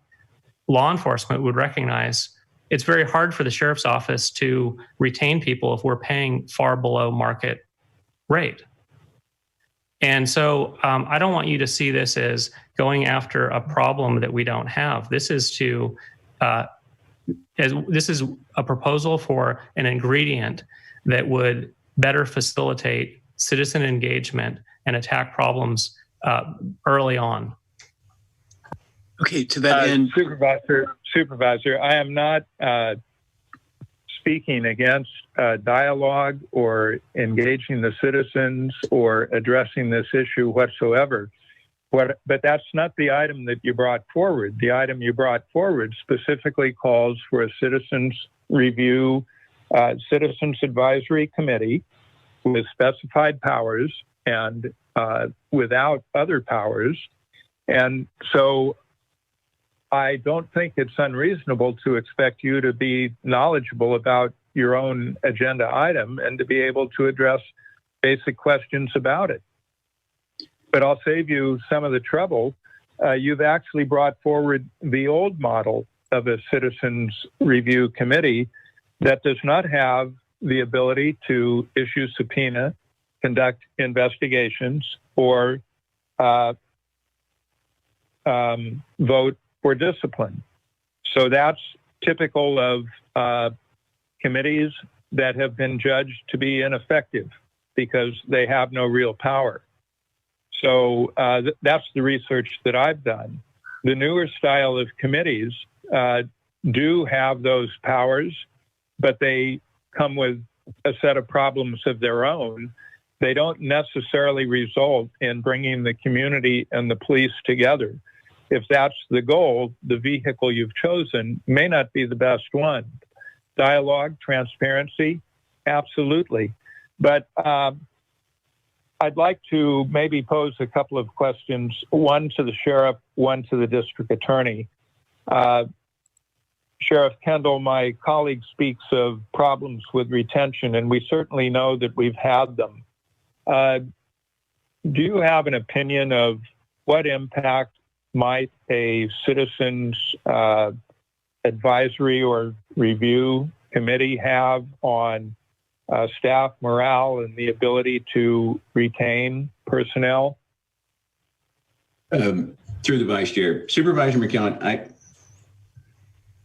law enforcement would recognize it's very hard for the sheriff's office to retain people if we're paying far below market rate. And so I don't want you to see this as going after a problem that we don't have. This is this is a proposal for an ingredient that would better facilitate citizen engagement and attack problems early on. Okay, to that end, Supervisor, I am not speaking against dialogue or engaging the citizens or addressing this issue whatsoever. But that's not the item that you brought forward. The item you brought forward specifically calls for a citizens review, citizens advisory committee with specified powers and without other powers. And so I don't think it's unreasonable to expect you to be knowledgeable about your own agenda item and to be able to address basic questions about it. But I'll save you some of the trouble. You've actually brought forward the old model of a citizens review committee that does not have the ability to issue subpoena, conduct investigations, or vote for discipline. So that's typical of committees that have been judged to be ineffective because they have no real power. So that's the research that I've done. The newer style of committees do have those powers, but they come with a set of problems of their own. They don't necessarily result in bringing the community and the police together. If that's the goal, the vehicle you've chosen may not be the best one. Dialogue, transparency, absolutely. But I'd like to maybe pose a couple of questions, one to the sheriff, one to the district attorney. Sheriff Kendall, my colleague speaks of problems with retention, and we certainly know that we've had them. Do you have an opinion of what impact might a citizens advisory or review committee have on staff morale and the ability to retain personnel? Through the Vice Chair. Supervisor McKeown,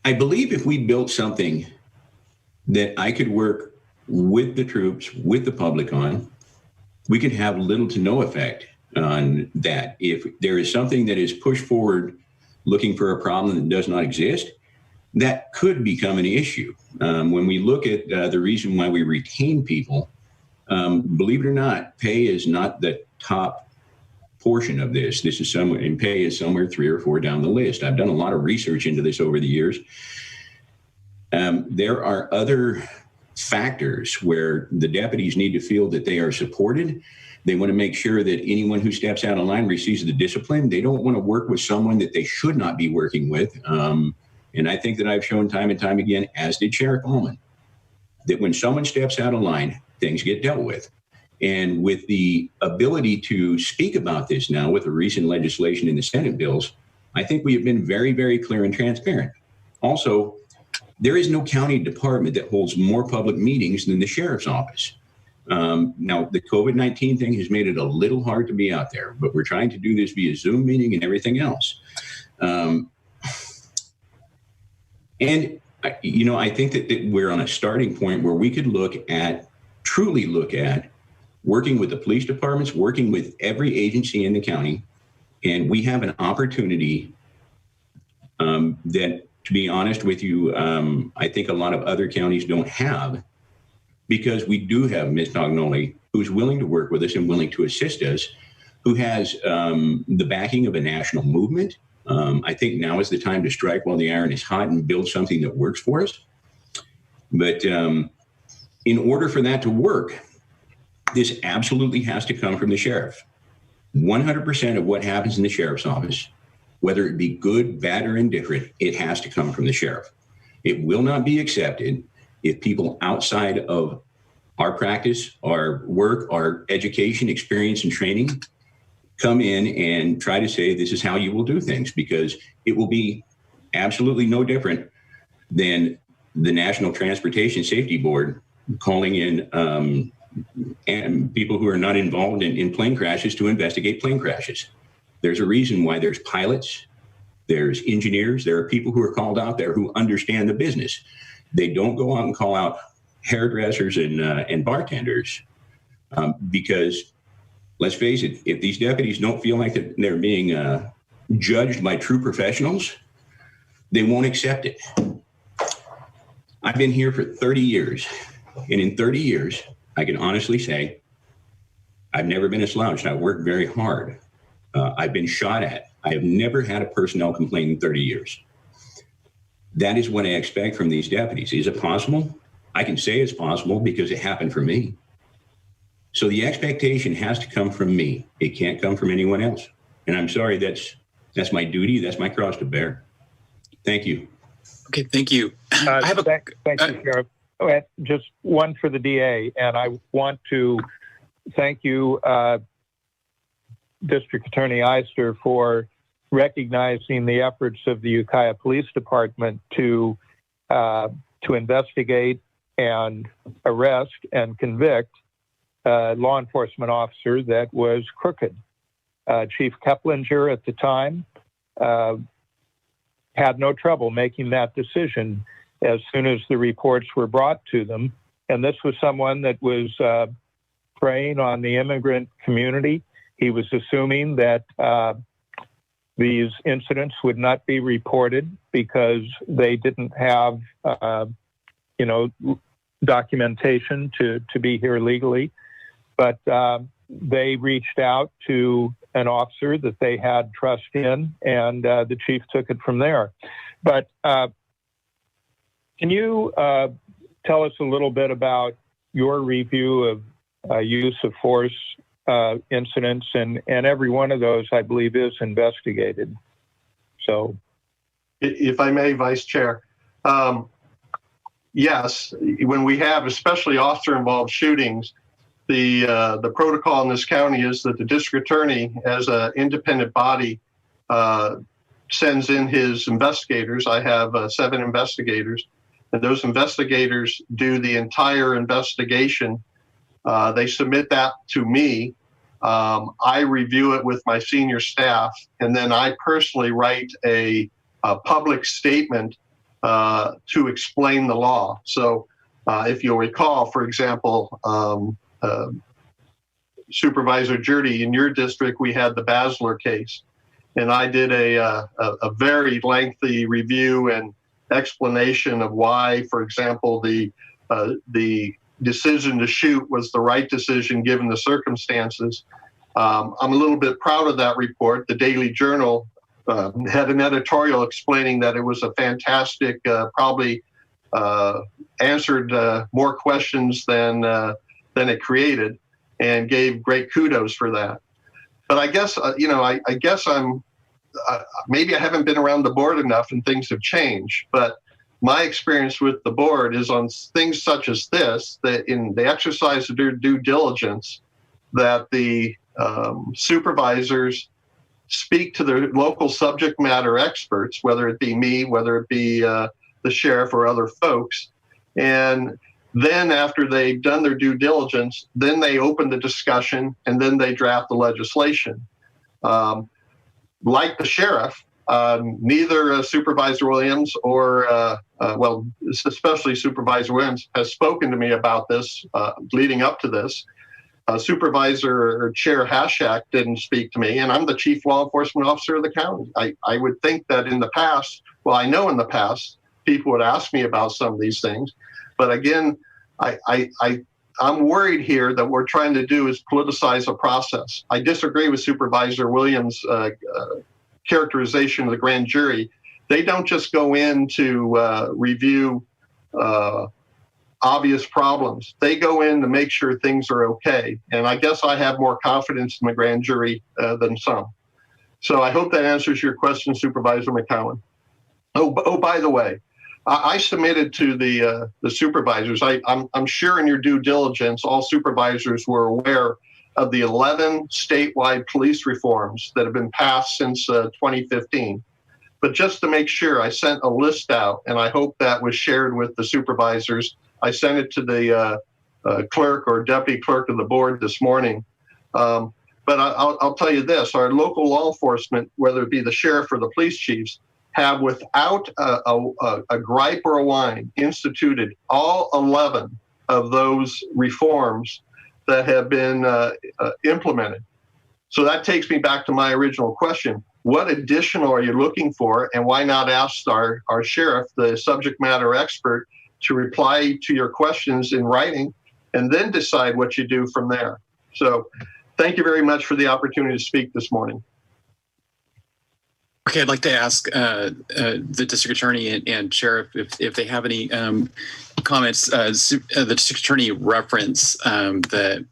I believe if we built something that I could work with the troops, with the public on, we could have little to no effect on that. If there is something that is pushed forward looking for a problem that does not exist, that could become an issue. When we look at the reason why we retain people, believe it or not, pay is not the top portion of this. This is somewhere, and pay is somewhere 3 or 4 down the list. I've done a lot of research into this over the years. There are other factors where the deputies need to feel that they are supported. They want to make sure that anyone who steps out of line receives the discipline. They don't want to work with someone that they should not be working with. And I think that I've shown time and time again, as did Sheriff Ullman, that when someone steps out of line, things get dealt with. And with the ability to speak about this now with the recent legislation in the Senate bills, I think we have been very, very clear and transparent. Also, there is no county department that holds more public meetings than the sheriff's office. Now, the COVID-19 thing has made it a little hard to be out there, but we're trying to do this via Zoom meeting and everything else. And, you know, I think that we're on a starting point where we could truly look at working with the police departments, working with every agency in the county. And we have an opportunity that, to be honest with you, I think a lot of other counties don't have, because we do have Ms. Tognoli, who's willing to work with us and willing to assist us who has the backing of a national movement. I think now is the time to strike while the iron is hot and build something that works for us. But in order for that to work, this absolutely has to come from the sheriff. 100% of what happens in the sheriff's office, whether it be good, bad, or indifferent, it has to come from the sheriff. It will not be accepted if people outside of our practice, our work, our education, experience, and training come in and try to say this is how you will do things, because it will be absolutely no different than the National Transportation Safety Board calling in and people who are not involved in plane crashes to investigate plane crashes. There's a reason why there's pilots, there's engineers, there are people who are called out there who understand the business. They don't go out and call out hairdressers and bartenders because, let's face it, if these deputies don't feel like they're being judged by true professionals, they won't accept it. I've been here for 30 years, and in 30 years, I can honestly say I've never been a slouch. I've worked very hard. I've been shot at. I have never had a personnel complaint in 30 years. That is what I expect from these deputies. Is it possible? I can say it's possible because it happened for me. So the expectation has to come from me. It can't come from anyone else. And I'm sorry, that's my duty. That's my cross to bear. Thank you. Okay, thank you. Thank you, Sheriff. Just one for the DA, and I want to thank you, District Attorney Eister, for recognizing the efforts of the Ukiah Police Department to investigate and arrest and convict a law enforcement officer that was crooked. Chief Keplinger at the time had no trouble making that decision as soon as the reports were brought to them. And this was someone that was preying on the immigrant community. He was assuming that these incidents would not be reported because they didn't have, documentation to be here legally. But they reached out to an officer that they had trust in, and the chief took it from there. But can you tell us a little bit about your review of use of force incidents? And every one of those, I believe, is investigated. So, if I may, Vice Chair, yes, when we have especially officer-involved shootings, the protocol in this county is that the district attorney, as an independent body, sends in his investigators. I have 7 investigators, and those investigators do the entire investigation. They submit that to me. I review it with my senior staff, and then I personally write a public statement to explain the law. So if you'll recall, for example, Supervisor Jurdy, in your district, we had the Basler case, and I did a very lengthy review and explanation of why, for example, the decision to shoot was the right decision given the circumstances. I'm a little bit proud of that report. The Daily Journal had an editorial explaining that it was a fantastic, probably answered more questions than it created, and gave great kudos for that. But I guess, I guess I'm, maybe I haven't been around the board enough and things have changed, but my experience with the board is on things such as this, that in the exercise of their due diligence, that the supervisors speak to their local subject matter experts, whether it be me, whether it be the sheriff or other folks. And then after they've done their due diligence, then they open the discussion and then they draft the legislation. Like the sheriff, neither Supervisor Williams or, especially Supervisor Williams has spoken to me about this leading up to this. Supervisor or Chair Hashak didn't speak to me, and I'm the chief law enforcement officer of the county. I would think that in the past, I know in the past, people would ask me about some of these things. But again, I I'm worried here that what we're trying to do is politicize a process. I disagree with Supervisor Williams' characterization of the grand jury. They don't just go in to review obvious problems. They go in to make sure things are okay. And I guess I have more confidence in the grand jury than some. So I hope that answers your question, Supervisor McCowan. Oh, by the way, I submitted to the supervisors. I'm sure in your due diligence, all supervisors were aware of the 11 statewide police reforms that have been passed since 2015. But just to make sure, I sent a list out, and I hope that was shared with the supervisors. I sent it to the clerk or deputy clerk of the board this morning. But I'll tell you this, our local law enforcement, whether it be the sheriff or the police chiefs, have without a gripe or a whine instituted all 11 of those reforms that have been implemented. So that takes me back to my original question. What additional are you looking for, and why not ask our sheriff, the subject matter expert, to reply to your questions in writing and then decide what you do from there? So thank you very much for the opportunity to speak this morning. Okay, I'd like to ask the district attorney and sheriff if they have any comments. The district attorney referenced the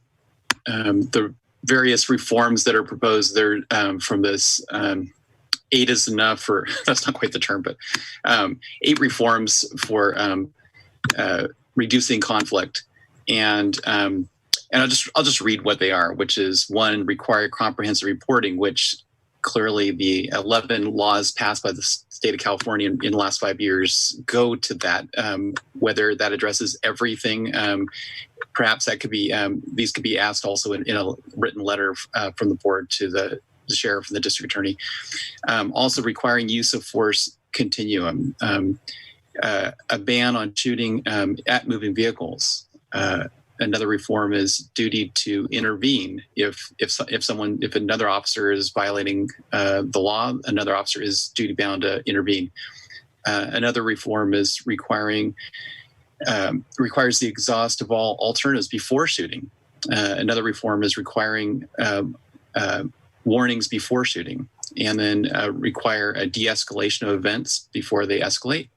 various reforms that are proposed there from this 8 is enough for, that's not quite the term, but 8 reforms for reducing conflict. And I'll just read what they are, which is 1, require comprehensive reporting, which clearly the 11 laws passed by the state of California in the last 5 years go to that. Whether that addresses everything, perhaps that could be, these could be asked also in a written letter from the board to the sheriff and the district attorney. Also requiring use of force continuum, a ban on shooting at moving vehicles. Another reform is duty to intervene if another officer is violating the law, another officer is duty bound to intervene. Another reform is requires the exhaust of all alternatives before shooting. Another reform is requiring warnings before shooting, and then require a de-escalation of events before they escalate.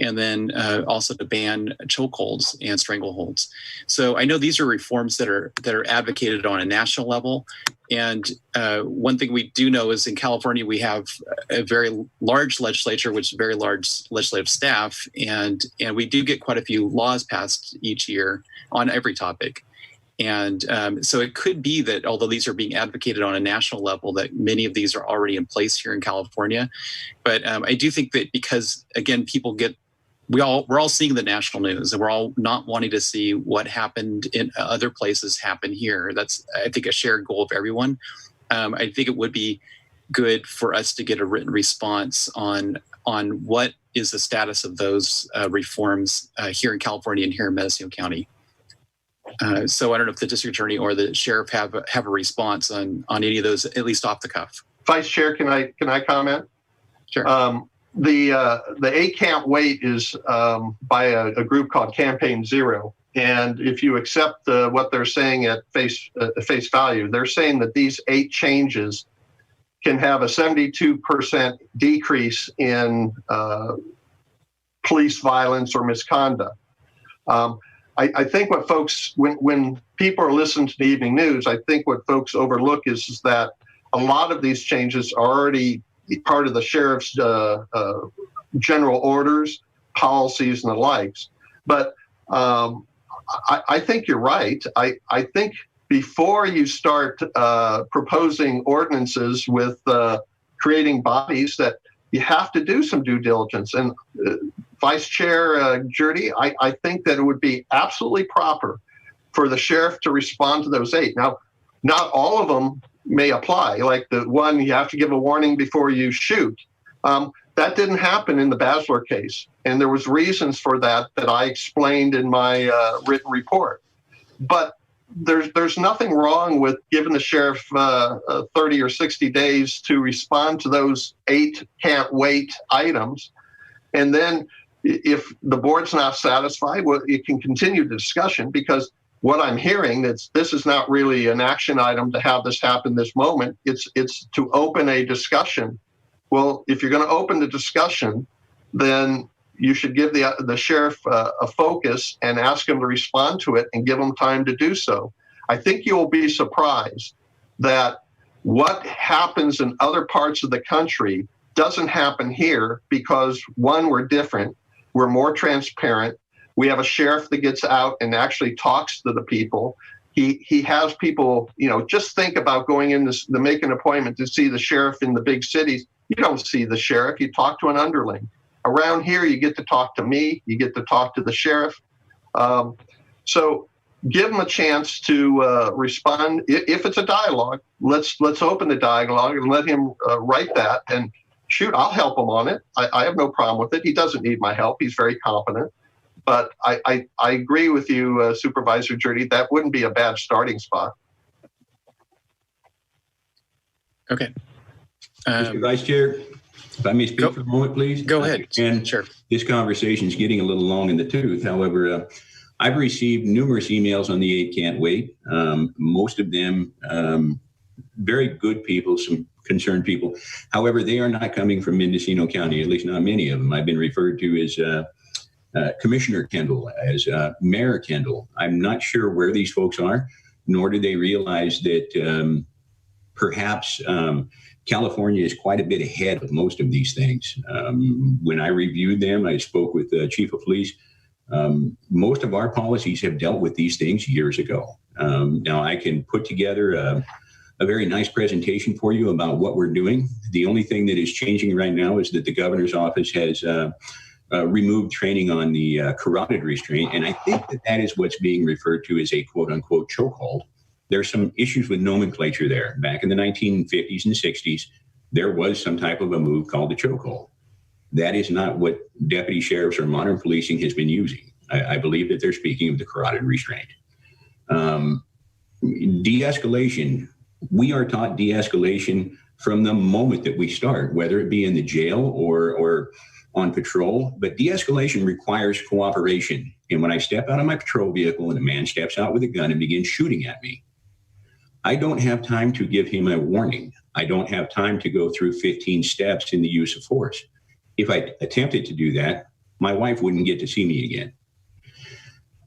And then also to ban chokeholds and strangleholds. So I know these are reforms that are advocated on a national level. And one thing we do know is in California, we have a very large legislature, which is very large legislative staff. And we do get quite a few laws passed each year on every topic. And so it could be that although these are being advocated on a national level, that many of these are already in place here in California. But I do think that because, again, we're all seeing the national news, and we're all not wanting to see what happened in other places happen here. That's, I think, a shared goal of everyone. I think it would be good for us to get a written response on what is the status of those reforms here in California and here in Mendocino County. So I don't know if the district attorney or the sheriff have a response on any of those, at least off the cuff. Vice Chair, can I comment? Sure. The 8 can't wait is by a group called Campaign Zero. And if you accept what they're saying at face value, they're saying that these 8 changes can have a 72% decrease in police violence or misconduct. I think what folks, when people are listening to the evening news, I think what folks overlook is that a lot of these changes are already part of the sheriff's general orders, policies, and the likes. But I think you're right. I think before you start proposing ordinances with creating bodies, that you have to do some due diligence. And Vice Chair Jurdy, I think that it would be absolutely proper for the sheriff to respond to those 8. Now, not all of them may apply, like the one you have to give a warning before you shoot. That didn't happen in the Basler case, and there was reasons for that I explained in my written report. But there's nothing wrong with giving the sheriff 30 or 60 days to respond to those 8 can't wait items, and then if the board's not satisfied, well, you can continue the discussion, because what I'm hearing, this is not really an action item to have this happen this moment. It's to open a discussion. Well, if you're going to open the discussion, then you should give the sheriff a focus and ask him to respond to it and give him time to do so. I think you'll be surprised that what happens in other parts of the country doesn't happen here because, one, we're different, we're more transparent. We have a sheriff that gets out and actually talks to the people. He has people, just think about going in to make an appointment to see the sheriff in the big cities. You don't see the sheriff, you talk to an underling. Around here, you get to talk to me, you get to talk to the sheriff. So give him a chance to respond. If it's a dialogue, let's open the dialogue and let him write that. And shoot, I'll help him on it. I have no problem with it. He doesn't need my help. He's very competent. But I agree with you, Supervisor Jurdy, that wouldn't be a bad starting spot. Okay. Mr. Vice Chair, if I may speak for a moment, please. Go ahead. And sure. This conversation is getting a little long in the tooth. However, I've received numerous emails on the 8 Can't Wait. Most of them very good people, some concerned people. However, they are not coming from Mendocino County, at least not many of them. I've been referred to as Commissioner Kendall, as Mayor Kendall. I'm not sure where these folks are, nor do they realize that perhaps California is quite a bit ahead of most of these things. When I reviewed them, I spoke with the Chief of Police. Most of our policies have dealt with these things years ago. Now, I can put together a very nice presentation for you about what we're doing. The only thing that is changing right now is that the governor's office has removed training on the carotid restraint. And I think that is what's being referred to as a quote unquote chokehold. There's some issues with nomenclature there. Back in the 1950s and 60s, there was some type of a move called the chokehold. That is not what deputy sheriffs or modern policing has been using. I believe that they're speaking of the carotid restraint. De-escalation, we are taught de-escalation from the moment that we start, whether it be in the jail or on patrol, but de-escalation requires cooperation. And when I step out of my patrol vehicle and a man steps out with a gun and begins shooting at me, I don't have time to give him a warning. I don't have time to go through 15 steps in the use of force. If I attempted to do that, my wife wouldn't get to see me again.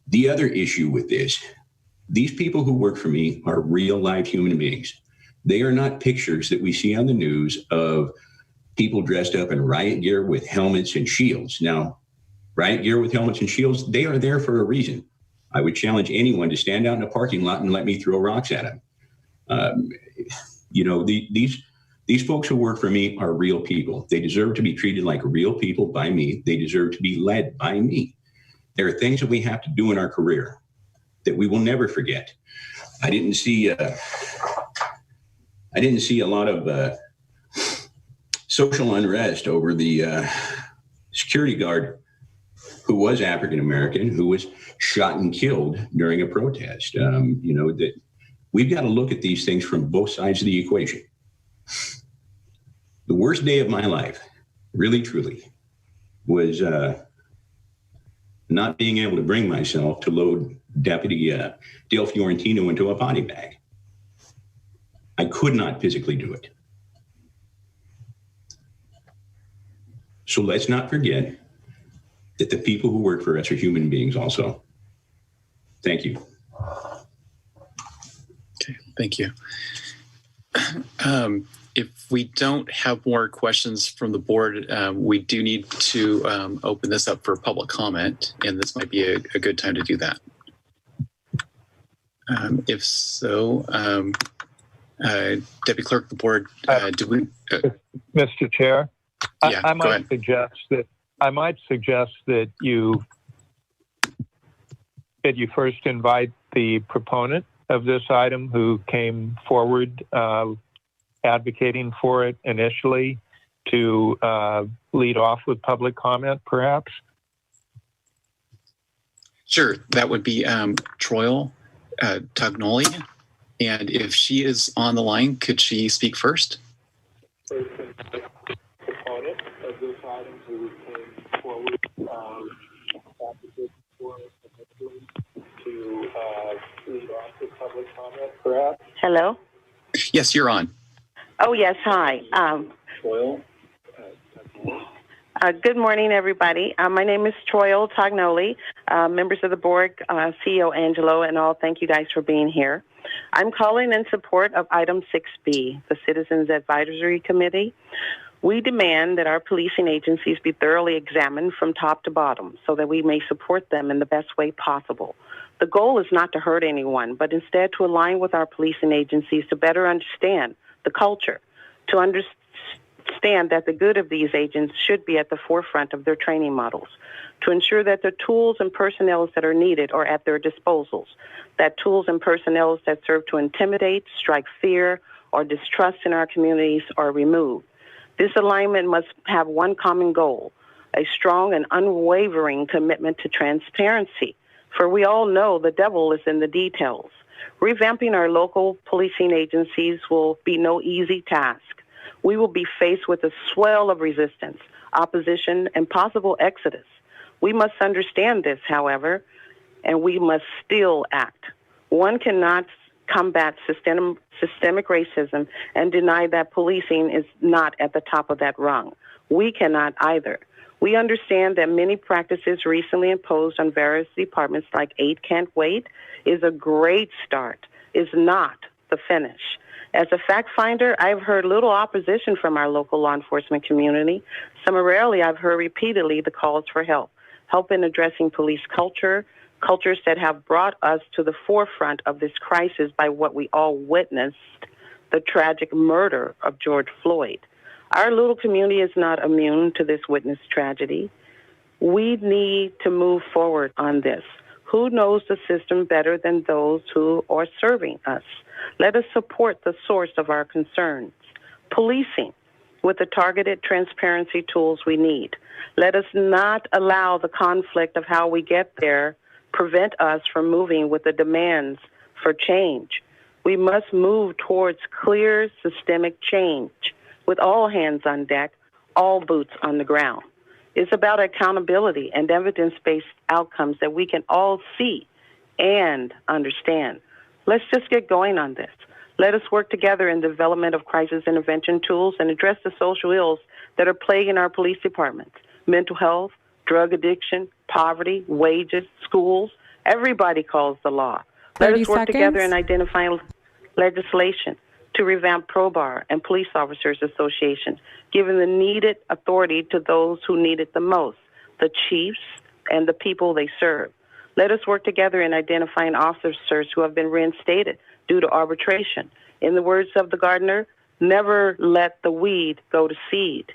The other issue with this, these people who work for me are real live human beings. They are not pictures that we see on the news of people dressed up in riot gear with helmets and shields. Now, riot gear with helmets and shields, they are there for a reason. I would challenge anyone to stand out in a parking lot and let me throw rocks at them. These folks who work for me are real people. They deserve to be treated like real people by me. They deserve to be led by me. There are things that we have to do in our career that we will never forget. I didn't see a lot of social unrest over the security guard who was African American, who was shot and killed during a protest. That we've got to look at these things from both sides of the equation. The worst day of my life, really, truly, was not being able to bring myself to load Deputy Dale Fiorentino into a body bag. I could not physically do it. So let's not forget that the people who work for us are human beings also. Thank you. Okay, thank you. If we don't have more questions from the board, we do need to open this up for public comment, and this might be a good time to do that. If so, Deputy Clerk of the board, do we? Mr. Chair, Yeah, I go might ahead. suggest that you first invite the proponent of this item who came forward advocating for it initially to lead off with public comment, perhaps? Sure, that would be Troil Tagnoli. And if she is on the line, could she speak first? Proponent of this item who came forward advocating for it initially to Hello? Yes, you're on. Oh, yes. Hi. Good morning, everybody. My name is Troy Tagnoli, members of the board, CEO Angelo, and all. Thank you guys for being here. I'm calling in support of item 6B, the Citizens Advisory Committee. We demand that our policing agencies be thoroughly examined from top to bottom so that we may support them in the best way possible. The goal is not to hurt anyone, but instead to align with our policing agencies to better understand the culture, to understand that the good of these agents should be at the forefront of their training models, to ensure that the tools and personnel that are needed are at their disposals, that tools and personnel that serve to intimidate, strike fear, or distrust in our communities are removed. This alignment must have one common goal, a strong and unwavering commitment to transparency, for we all know the devil is in the details. Revamping our local policing agencies will be no easy task. We will be faced with a swell of resistance, opposition, and possible exodus. We must understand this, however, and we must still act. One cannot combat systemic racism and deny that policing is not at the top of that rung. We cannot either. We understand that many practices recently imposed on various departments like 8 Can't Wait is a great start, is not the finish. As a fact finder, I've heard little opposition from our local law enforcement community. Summarily, I've heard repeatedly the calls for help in addressing police cultures that have brought us to the forefront of this crisis by what we all witnessed, the tragic murder of George Floyd. Our little community is not immune to this witness tragedy. We need to move forward on this. Who knows the system better than those who are serving us? Let us support the source of our concerns, policing, with the targeted transparency tools we need. Let us not allow the conflict of how we get there prevent us from moving with the demands for change. We must move towards clear systemic change with all hands on deck, all boots on the ground. It's about accountability and evidence-based outcomes that we can all see and understand. Let's just get going on this. Let us work together in the development of crisis intervention tools and address the social ills that are plaguing our police departments. Mental health, drug addiction, poverty, wages, schools. Everybody calls the law. Let us work together in identifying legislation to revamp ProBar and Police Officers Association, giving the needed authority to those who need it the most, the chiefs and the people they serve. Let us work together in identifying officers who have been reinstated due to arbitration. In the words of the gardener, never let the weed go to seed.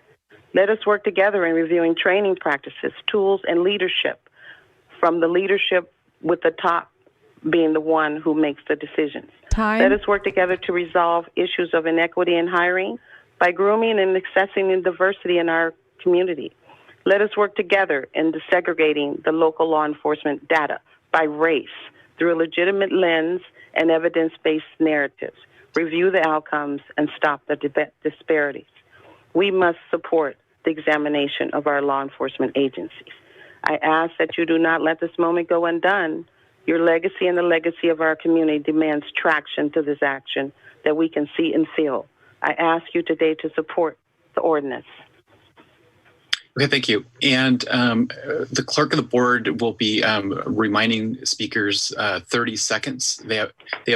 Let us work together in reviewing training practices, tools, and leadership, from the leadership with the top being the one who makes the decisions. Let us work together to resolve issues of inequity in hiring by grooming and accessing the diversity in our community. Let us work together in desegregating the local law enforcement data by race through a legitimate lens and evidence-based narratives. Review the outcomes and stop the disparities. We must support the examination of our law enforcement agencies. I ask that you do not let this moment go undone. Your legacy and the legacy of our community demands traction to this action that we can see and feel. I ask you today to support the ordinance. Okay, thank you. And the clerk of the board will be reminding speakers 30 seconds. They have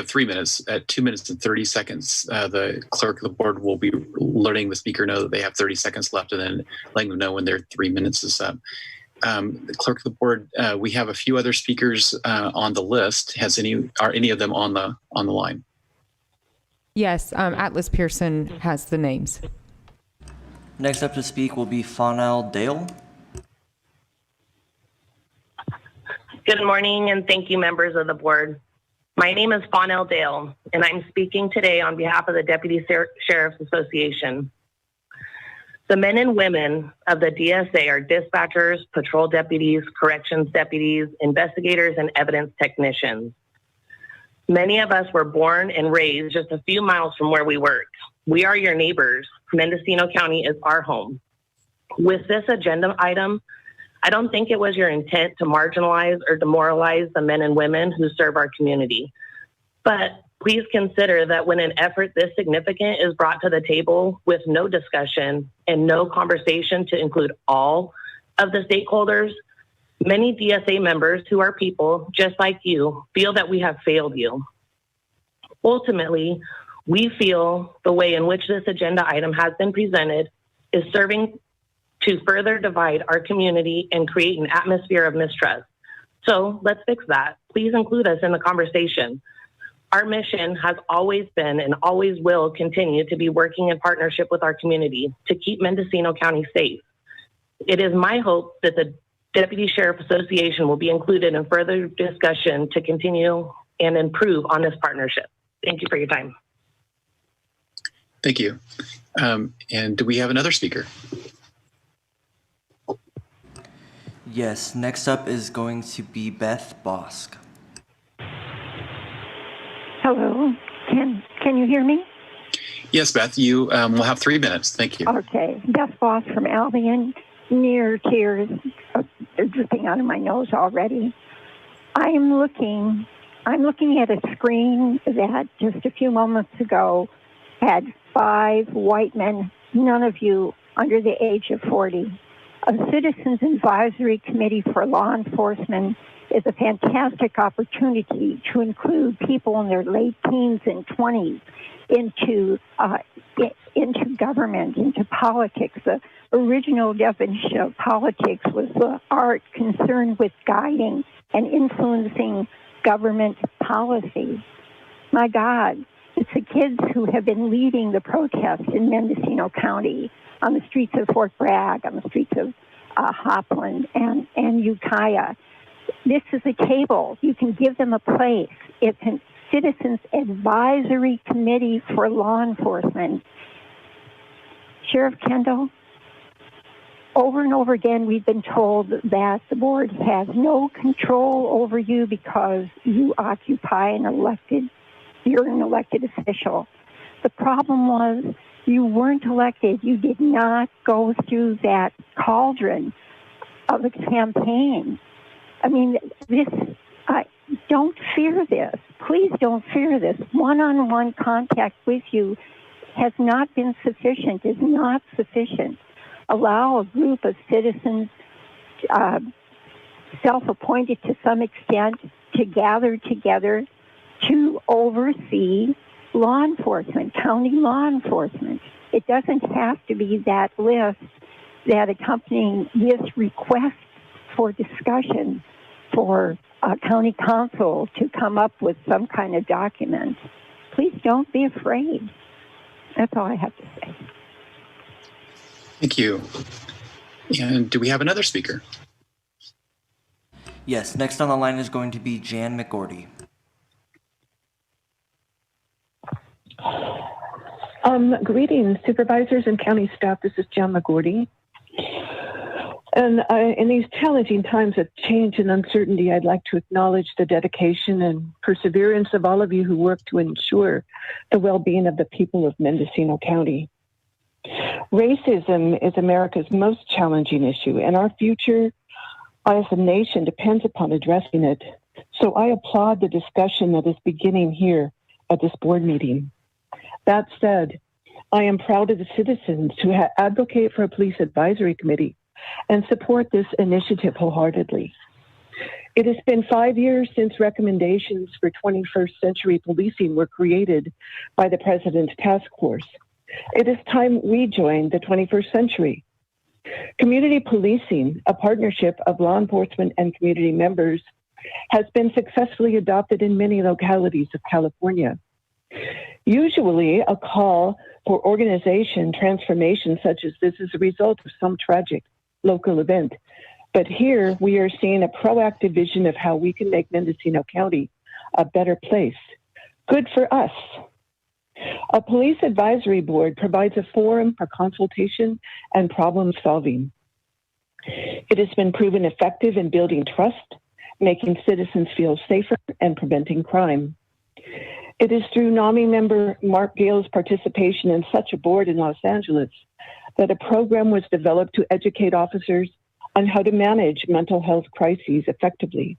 3 minutes. At 2 minutes and 30 seconds, the clerk of the board will be letting the speaker know that they have 30 seconds left, and then letting them know when their 3 minutes is up. The clerk of the board, we have a few other speakers on the list. Are any of them on the line? Yes, Atlas Pearson has the names. Next up to speak will be Fawnell Dale. Good morning, and thank you, members of the board. My name is Fawnell Dale, and I'm speaking today on behalf of the Deputy Sheriff's Association. The men and women of the DSA are dispatchers, patrol deputies, corrections deputies, investigators, and evidence technicians. Many of us were born and raised just a few miles from where we work. We are your neighbors. Mendocino County is our home. With this agenda item, I don't think it was your intent to marginalize or demoralize the men and women who serve our community. But Please consider that when an effort this significant is brought to the table with no discussion and no conversation to include all of the stakeholders, many DSA members who are people just like you feel that we have failed you. Ultimately, we feel the way in which this agenda item has been presented is serving to further divide our community and create an atmosphere of mistrust. So let's fix that. Please include us in the conversation. Our mission has always been and always will continue to be working in partnership with our community to keep Mendocino County safe. It is my hope that the Deputy Sheriff Association will be included in further discussion to continue and improve on this partnership. Thank you for your time. Thank you. And do we have another speaker? Yes, next up is going to be Beth Bosk. Hello, can you hear me? Yes, Beth, you will have 3 minutes. Thank you. Okay, Beth Boss from Albion, near tears, they're dripping out of my nose already. I'm looking at a screen that just a few moments ago had 5 white men, none of you under the age of 40. A Citizens Advisory Committee for Law Enforcement is a fantastic opportunity to include people in their late teens and 20s into government, into politics. The original definition of politics was the art concerned with guiding and influencing government policy. My God, it's the kids who have been leading the protests in Mendocino County, on the streets of Fort Bragg, on the streets of Hopland and Ukiah. This is a table. You can give them a place. It's a Citizens Advisory Committee for Law Enforcement. Sheriff Kendall, over and over again, we've been told that the board has no control over you because you occupy you're an elected official. The problem was you weren't elected. You did not go through that cauldron of a campaign. I mean, don't fear this. Please don't fear this. One-on-one contact with you has not been sufficient, is not sufficient. Allow a group of citizens, self-appointed to some extent, to gather together to oversee law enforcement, county law enforcement. It doesn't have to be that list that accompanying this request for discussion for county council to come up with some kind of document. Please don't be afraid. That's all I have to say. Thank you. And do we have another speaker? Yes, next on the line is going to be Jan McGordy. Greetings, supervisors and county staff. This is Jan McGordy. And in these challenging times of change and uncertainty, I'd like to acknowledge the dedication and perseverance of all of you who work to ensure the well-being of the people of Mendocino County. Racism is America's most challenging issue, and our future as a nation depends upon addressing it. So I applaud the discussion that is beginning here at this board meeting. That said, I am proud of the citizens who advocate for a police advisory committee and support this initiative wholeheartedly. It has been 5 years since recommendations for 21st century policing were created by the President's Task Force. It is time we join the 21st century. Community policing, a partnership of law enforcement and community members, has been successfully adopted in many localities of California. Usually, a call for organization transformation such as this is a result of some tragic local event. But here we are seeing a proactive vision of how we can make Mendocino County a better place. Good for us. A police advisory board provides a forum for consultation and problem solving. It has been proven effective in building trust, making citizens feel safer, and preventing crime. It is through NAMI member Mark Gale's participation in such a board in Los Angeles that a program was developed to educate officers on how to manage mental health crises effectively.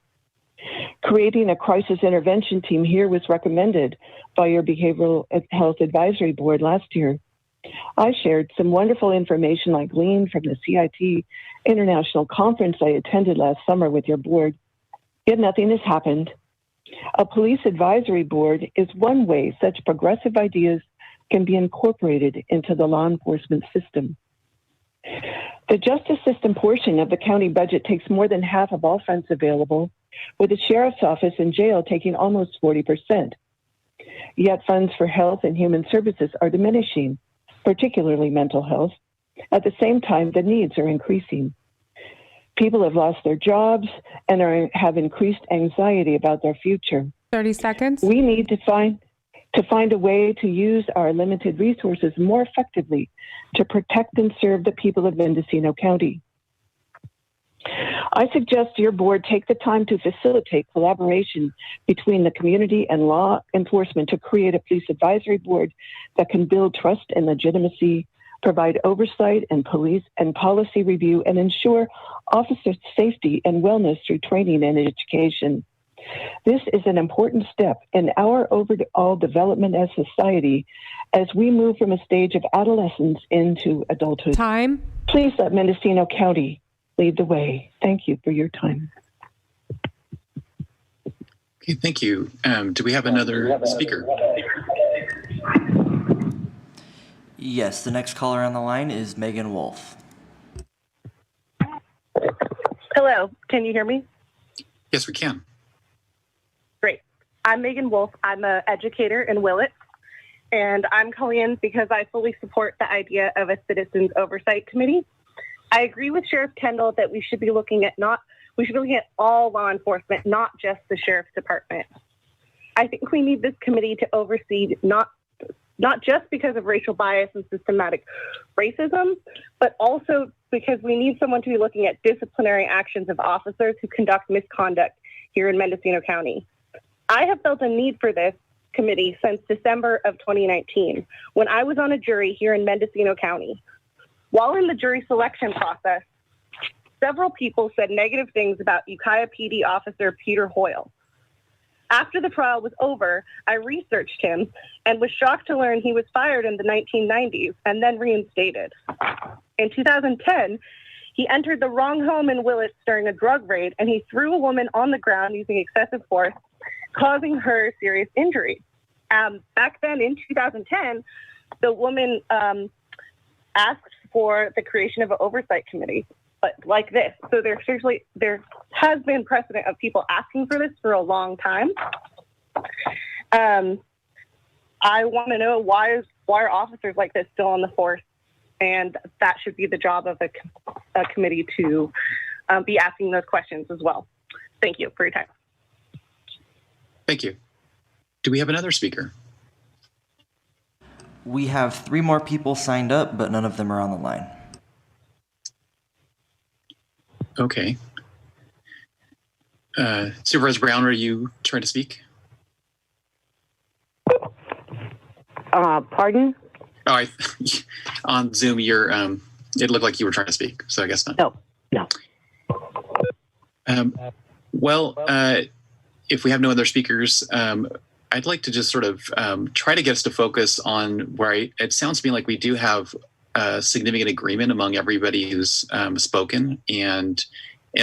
Creating a crisis intervention team here was recommended by your Behavioral Health Advisory Board last year. I shared some wonderful information I gleaned from the CIT International Conference I attended last summer with your board, yet nothing has happened. A police advisory board is one way such progressive ideas can be incorporated into the law enforcement system. The justice system portion of the county budget takes more than half of all funds available, with the sheriff's office and jail taking almost 40%. Yet funds for health and human services are diminishing, particularly mental health. At the same time, the needs are increasing. People have lost their jobs and have increased anxiety about their future. 30 seconds. We need to find a way to use our limited resources more effectively to protect and serve the people of Mendocino County. I suggest your board take the time to facilitate collaboration between the community and law enforcement to create a police advisory board that can build trust and legitimacy, provide oversight and police and policy review, and ensure officer safety and wellness through training and education. This is an important step in our overall development as society as we move from a stage of adolescence into adulthood. Time. Please let Mendocino County lead the way. Thank you for your time. Okay, thank you. Do we have another speaker? Yes, the next caller on the line is Megan Wolf. Hello, can you hear me? Yes, we can. Great. I'm Megan Wolf. I'm an educator in Willits, and I'm calling in because I fully support the idea of a citizens oversight committee. I agree with Sheriff Kendall that we should be looking at all law enforcement, not just the sheriff's department. I think we need this committee to oversee not just because of racial bias and systematic racism, but also because we need someone to be looking at disciplinary actions of officers who conduct misconduct here in Mendocino County. I have felt a need for this committee since December of 2019, when I was on a jury here in Mendocino County. While in the jury selection process, several people said negative things about Ukiah PD officer Peter Hoyle. After the trial was over, I researched him and was shocked to learn he was fired in the 1990s and then reinstated. In 2010, he entered the wrong home in Willits during a drug raid, and he threw a woman on the ground using excessive force, causing her serious injury. Back then in 2010, the woman asked for the creation of an oversight committee, but like this. So there has been precedent of people asking for this for a long time. I want to know why are officers like this still on the force? And that should be the job of a committee to be asking those questions as well. Thank you for your time. Thank you. Do we have another speaker? We have 3 more people signed up, but none of them are on the line. Okay. Supervisor Brown, are you trying to speak? Pardon? Oh, on Zoom, it looked like you were trying to speak, so I guess not. No. If we have no other speakers, I'd like to just sort of try to get us to focus on where it sounds to me like we do have a significant agreement among everybody who's spoken, and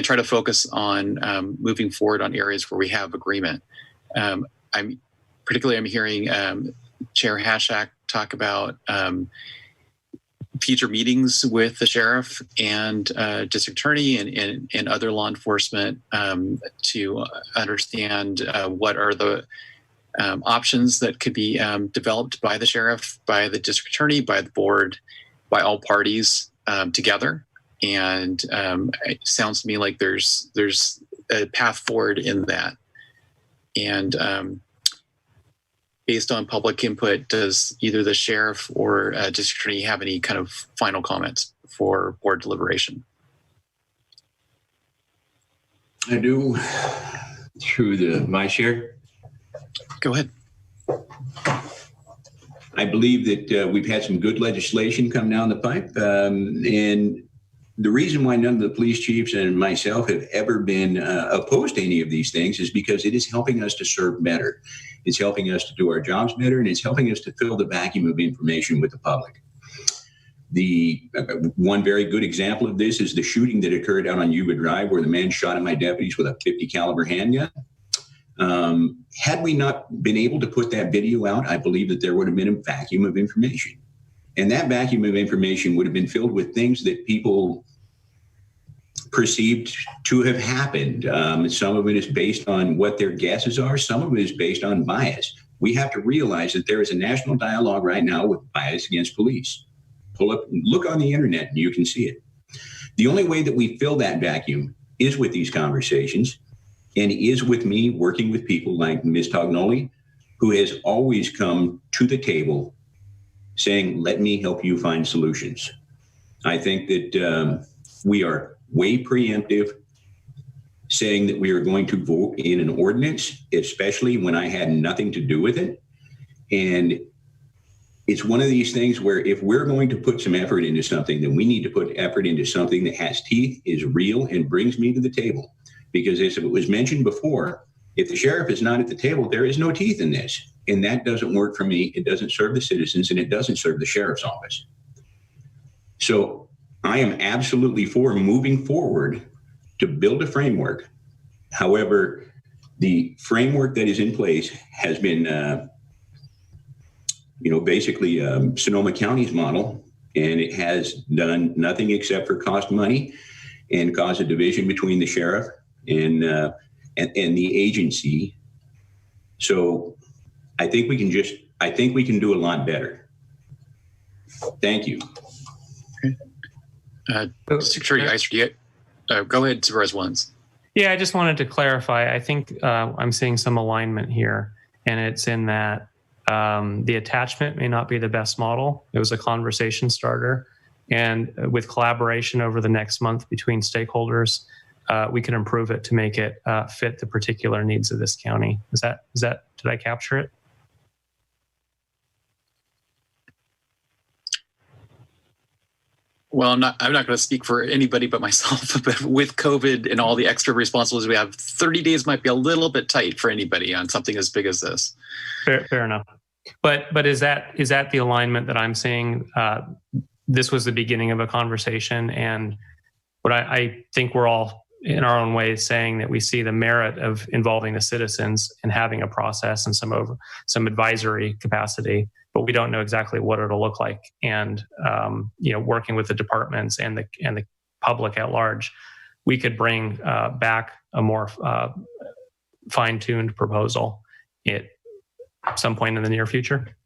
try to focus on moving forward on areas where we have agreement. I'm hearing Chair Hashak talk about future meetings with the sheriff and district attorney and other law enforcement to understand what are the options that could be developed by the sheriff, by the district attorney, by the board, by all parties together. And it sounds to me like there's a path forward in that. And based on public input, does either the sheriff or district attorney have any kind of final comments for board deliberation? I do, through my share. Go ahead. I believe that we've had some good legislation come down the pipe, and the reason why none of the police chiefs and myself have ever been opposed to any of these things is because it is helping us to serve better. It's helping us to do our jobs better, and it's helping us to fill the vacuum of information with the public. The one very good example of this is the shooting that occurred out on Yuba Drive, where the man shot at my deputies with a .50 caliber handgun. Had we not been able to put that video out, I believe that there would have been a vacuum of information. And that vacuum of information would have been filled with things that people perceived to have happened. Some of it is based on what their guesses are. Some of it is based on bias. We have to realize that there is a national dialogue right now with bias against police. Pull up, look on the internet, and you can see it. The only way that we fill that vacuum is with these conversations, and is with me working with people like Ms. Tognoli, who has always come to the table saying, let me help you find solutions. I think that we are way preemptive, saying that we are going to vote in an ordinance, especially when I had nothing to do with it. And it's one of these things where if we're going to put some effort into something, then we need to put effort into something that has teeth, is real, and brings me to the table. Because as it was mentioned before, if the sheriff is not at the table, there is no teeth in this. And that doesn't work for me. It doesn't serve the citizens, and it doesn't serve the sheriff's office. So I am absolutely for moving forward to build a framework. However, the framework that is in place has been, basically Sonoma County's model, and it has done nothing except for cost money and cause a division between the sheriff and the agency. So I think we can do a lot better. Thank you. Secretary Iser, go ahead, Supervisor Williams. Yeah, I just wanted to clarify. I think I'm seeing some alignment here, and it's in that the attachment may not be the best model. It was a conversation starter, and with collaboration over the next month between stakeholders, we can improve it to make it fit the particular needs of this county. Is that? Did I capture it? Well, I'm not going to speak for anybody but myself, but with COVID and all the extra responsibilities we have, 30 days might be a little bit tight for anybody on something as big as this. Fair enough. But is that the alignment that I'm seeing? This was the beginning of a conversation, and what I think we're all in our own ways saying that we see the merit of involving the citizens and having a process and some advisory capacity, but we don't know exactly what it'll look like. And working with the departments and the public at large, we could bring back a more fine-tuned proposal at some point in the near future.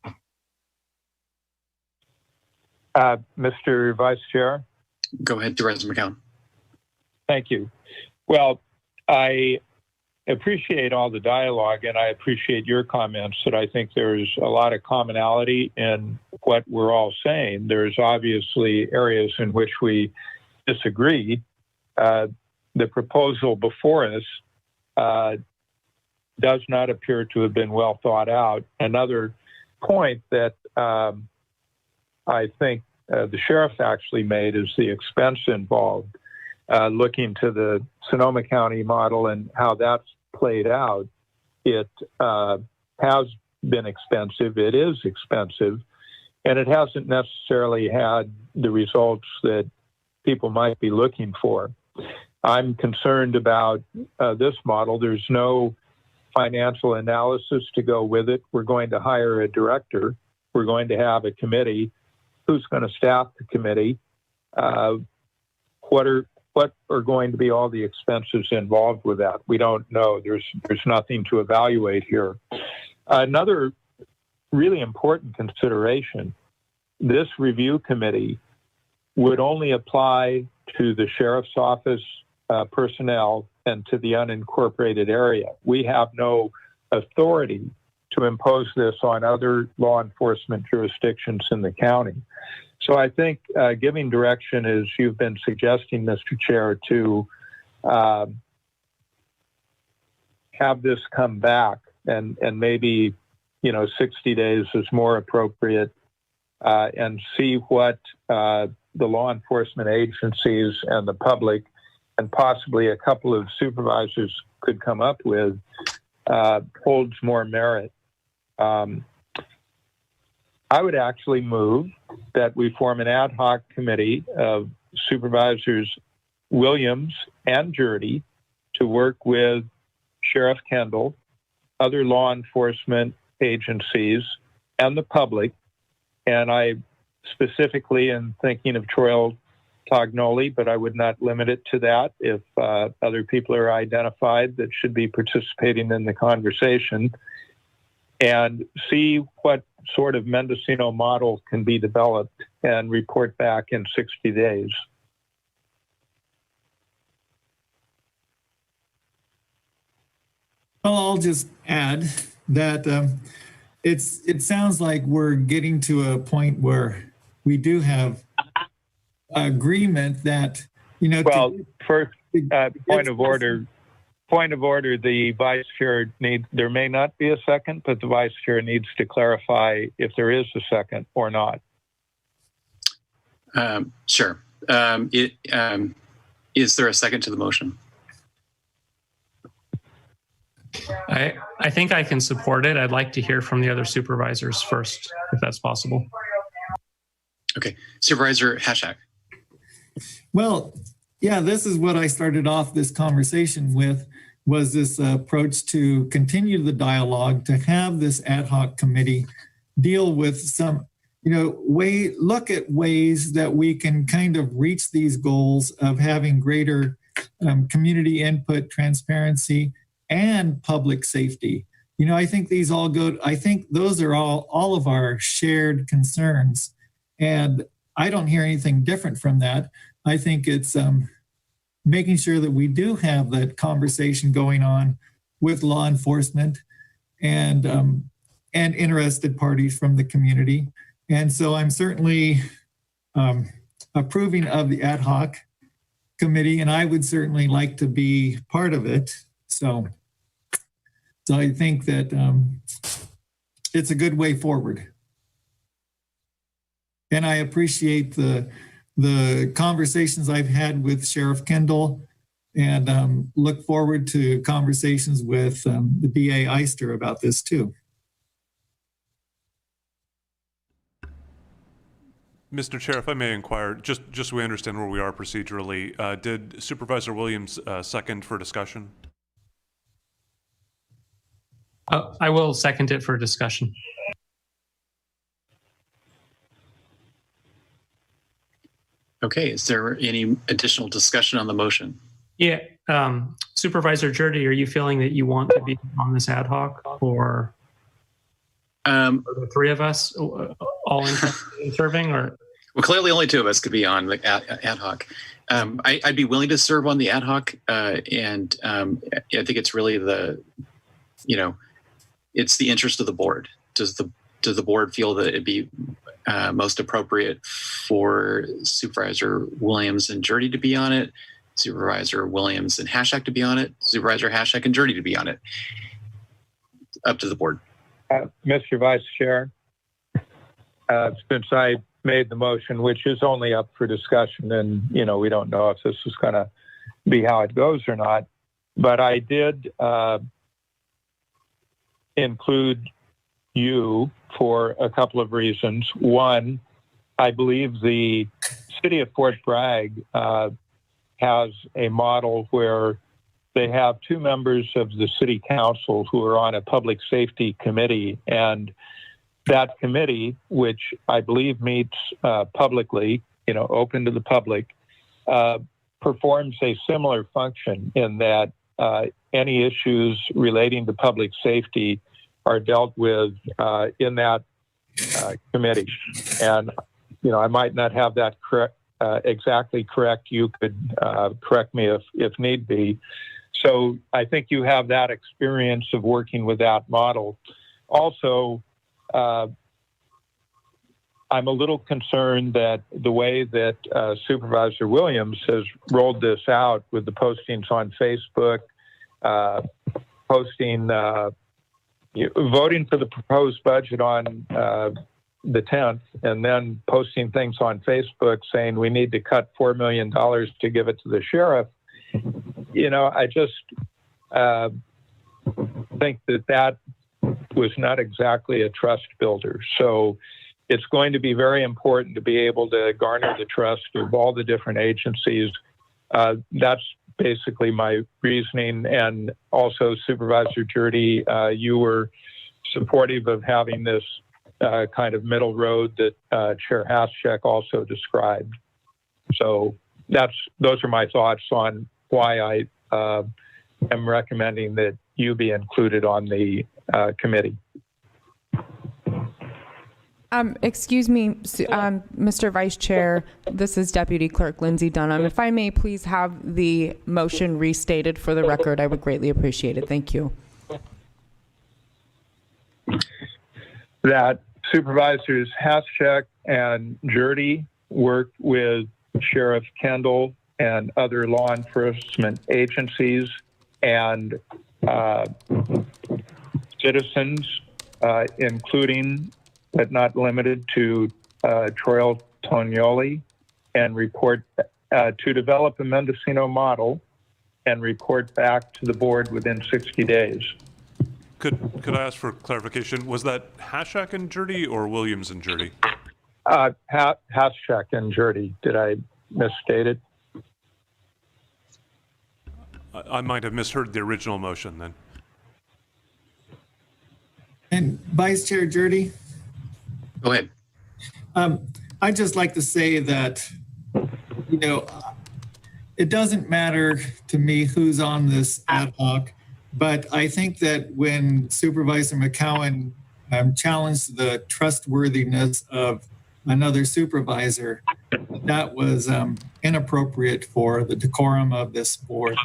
Mr. Vice Chair. Go ahead, Supervisor McCown. Thank you. Well, I appreciate all the dialogue, and I appreciate your comments that I think there's a lot of commonality in what we're all saying. There's obviously areas in which we disagree. The proposal before us does not appear to have been well thought out. Another point that I think the sheriff actually made is the expense involved. Looking to the Sonoma County model and how that's played out, it has been expensive. It is expensive, and it hasn't necessarily had the results that people might be looking for. I'm concerned about this model. There's no financial analysis to go with it. We're going to hire a director. We're going to have a committee. Who's going to staff the committee? What are going to be all the expenses involved with that? We don't know. There's nothing to evaluate here. Another really important consideration, this review committee would only apply to the sheriff's office personnel and to the unincorporated area. We have no authority to impose this on other law enforcement jurisdictions in the county. So I think giving direction, as you've been suggesting, Mr. Chair, to have this come back and maybe 60 days is more appropriate, and see what the law enforcement agencies and the public, and possibly a couple of supervisors could come up with, holds more merit. I would actually move that we form an ad hoc committee of Supervisors Williams and Jurdy to work with Sheriff Kendall, other law enforcement agencies, and the public. And I specifically am thinking of Troy Tognoli, but I would not limit it to that if other people are identified that should be participating in the conversation, and see what sort of Mendocino model can be developed and report back in 60 days. Well, I'll just add that it sounds like we're getting to a point where we do have agreement that, Well, first, point of order, the vice chair there may not be a second, but the vice chair needs to clarify if there is a second or not. Sure. Is there a second to the motion? I think I can support it. I'd like to hear from the other supervisors first, if that's possible. Okay. Supervisor Hashak. Well, yeah, this is what I started off this conversation with, was this approach to continue the dialogue, to have this ad hoc committee deal with some, look at ways that we can kind of reach these goals of having greater community input, transparency, and public safety. I think these all I think those are all of our shared concerns. And I don't hear anything different from that. I think it's making sure that we do have that conversation going on with law enforcement and interested parties from the community. And so I'm certainly approving of the ad hoc committee, and I would certainly like to be part of it. So I think that it's a good way forward. And I appreciate the conversations I've had with Sheriff Kendall, and look forward to conversations with the DA Eister about this too. Mr. Chair, if I may inquire, just so we understand where we are procedurally, did Supervisor Williams second for discussion? I will second it for discussion. Okay, is there any additional discussion on the motion? Yeah, Supervisor Jurdy, are you feeling that you want to be on this ad hoc, or are the three of us all interested in serving? Or well, clearly only two of us could be on the ad hoc. I'd be willing to serve on the ad hoc, and I think it's really it's the interest of the board. Does the board feel that it'd be most appropriate for Supervisor Williams and Jurdy to be on it, Supervisor Williams and Hashak to be on it, Supervisor Hashak and Jurdy to be on it? Up to the board. Mr. Vice Chair, since I made the motion, which is only up for discussion, and we don't know if this is going to be how it goes or not, but I did include you for a couple of reasons. One, I believe the city of Fort Bragg has a model where they have two members of the city council who are on a public safety committee, and that committee, which I believe meets publicly, open to the public, performs a similar function in that any issues relating to public safety are dealt with in that committee. And, I might not have that exactly correct. You could correct me if need be. So I think you have that experience of working with that model. Also, I'm a little concerned that the way that Supervisor Williams has rolled this out with the postings on Facebook, voting for the proposed budget on the 10th and then posting things on Facebook saying we need to cut $4 million to give it to the sheriff, I just think that was not exactly a trust builder. So it's going to be very important to be able to garner the trust of all the different agencies. That's basically my reasoning. And also, Supervisor Jurdy, you were supportive of having this kind of middle road that Chair Haschek also described. So those are my thoughts on why I am recommending that you be included on the committee. Excuse me, Mr. Vice Chair, this is Deputy Clerk Lindsay Dunham. If I may please have the motion restated for the record, I would greatly appreciate it. Thank you. That Supervisors Haschek and Jurdy worked with Sheriff Kendall and other law enforcement agencies and citizens, including but not limited to Troy Tognoli, and report to develop a Mendocino model and report back to the board within 60 days. Could I ask for clarification? Was that Haschek and Jurdy or Williams and Jurdy? Haschek and Jurdy. Did I misstate it? I might have misheard the original motion then. And Vice Chair Jurdy? Go ahead. I'd just like to say that, it doesn't matter to me who's on this ad hoc, but I think that when Supervisor McCowan challenged the trustworthiness of another supervisor, that was inappropriate for the decorum of this board.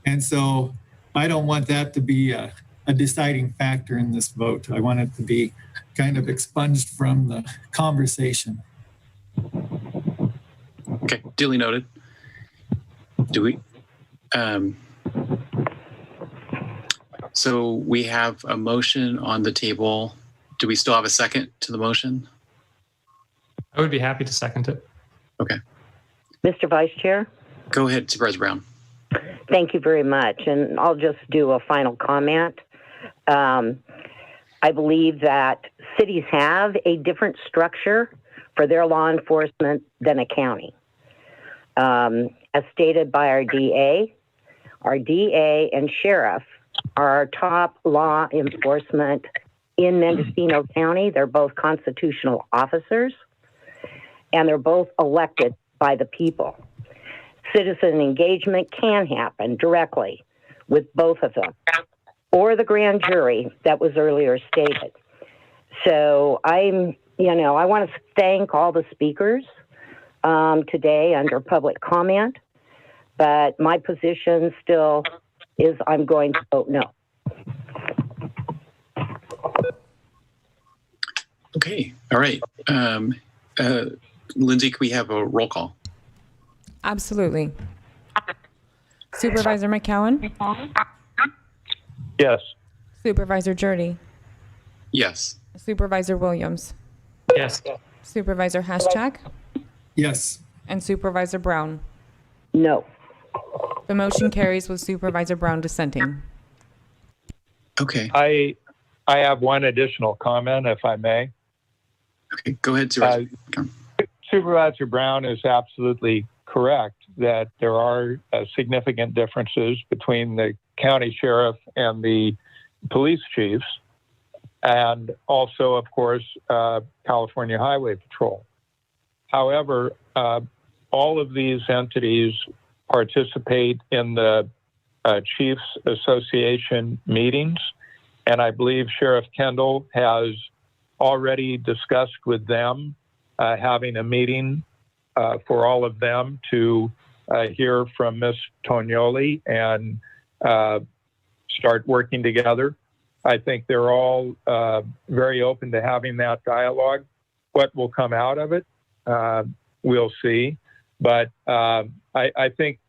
And so I don't want that to be a deciding factor in this vote. I want it to be kind of expunged from the conversation. Okay, duly noted. Do we? So we have a motion on the table. Do we still have a second to the motion? I would be happy to second it. Okay. Mr. Vice Chair? Go ahead, Supervisor Brown. Thank you very much. And I'll just do a final comment. I believe that cities have a different structure for their law enforcement than a county. As stated by our DA and sheriff are our top law enforcement in Mendocino County. They're both constitutional officers, and they're both elected by the people. Citizen engagement can happen directly with both of them, or the grand jury that was earlier stated. So I want to thank all the speakers today under public comment, but my position still is I'm going to vote no. Okay, all right. Lindsay, can we have a roll call? Absolutely. Supervisor McCowan? Yes. Supervisor Jurdy? Yes. Supervisor Williams? Yes. Supervisor Haschek? Yes. And Supervisor Brown? No. The motion carries with Supervisor Brown dissenting. Okay. I have one additional comment, if I may. Okay, go ahead, Supervisor. Supervisor Brown is absolutely correct that there are significant differences between the county sheriff and the police chiefs, and also, of course, California Highway Patrol. However, all of these entities participate in the Chiefs Association meetings, and I believe Sheriff Kendall has already discussed with them having a meeting for all of them to hear from Ms. Tognoli and start working together. I think they're all very open to having that dialogue. What will come out of it, we'll see. But I think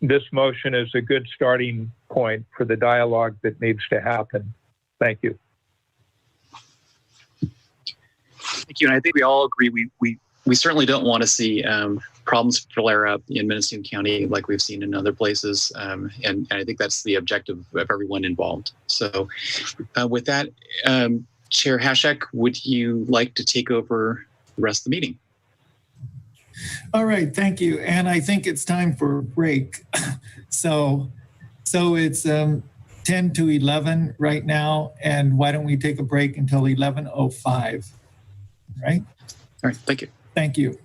this motion is a good starting point for the dialogue that needs to happen. Thank you. Thank you. And I think we all agree we certainly don't want to see problems flare up in Mendocino County like we've seen in other places. And I think that's the objective of everyone involved. So with that, Chair Hashek, would you like to take over the rest of the meeting? All right, thank you. And I think it's time for a break. So it's 10 to 11 right now. And why don't we take a break until 11:05, right? All right, thank you. Thank you.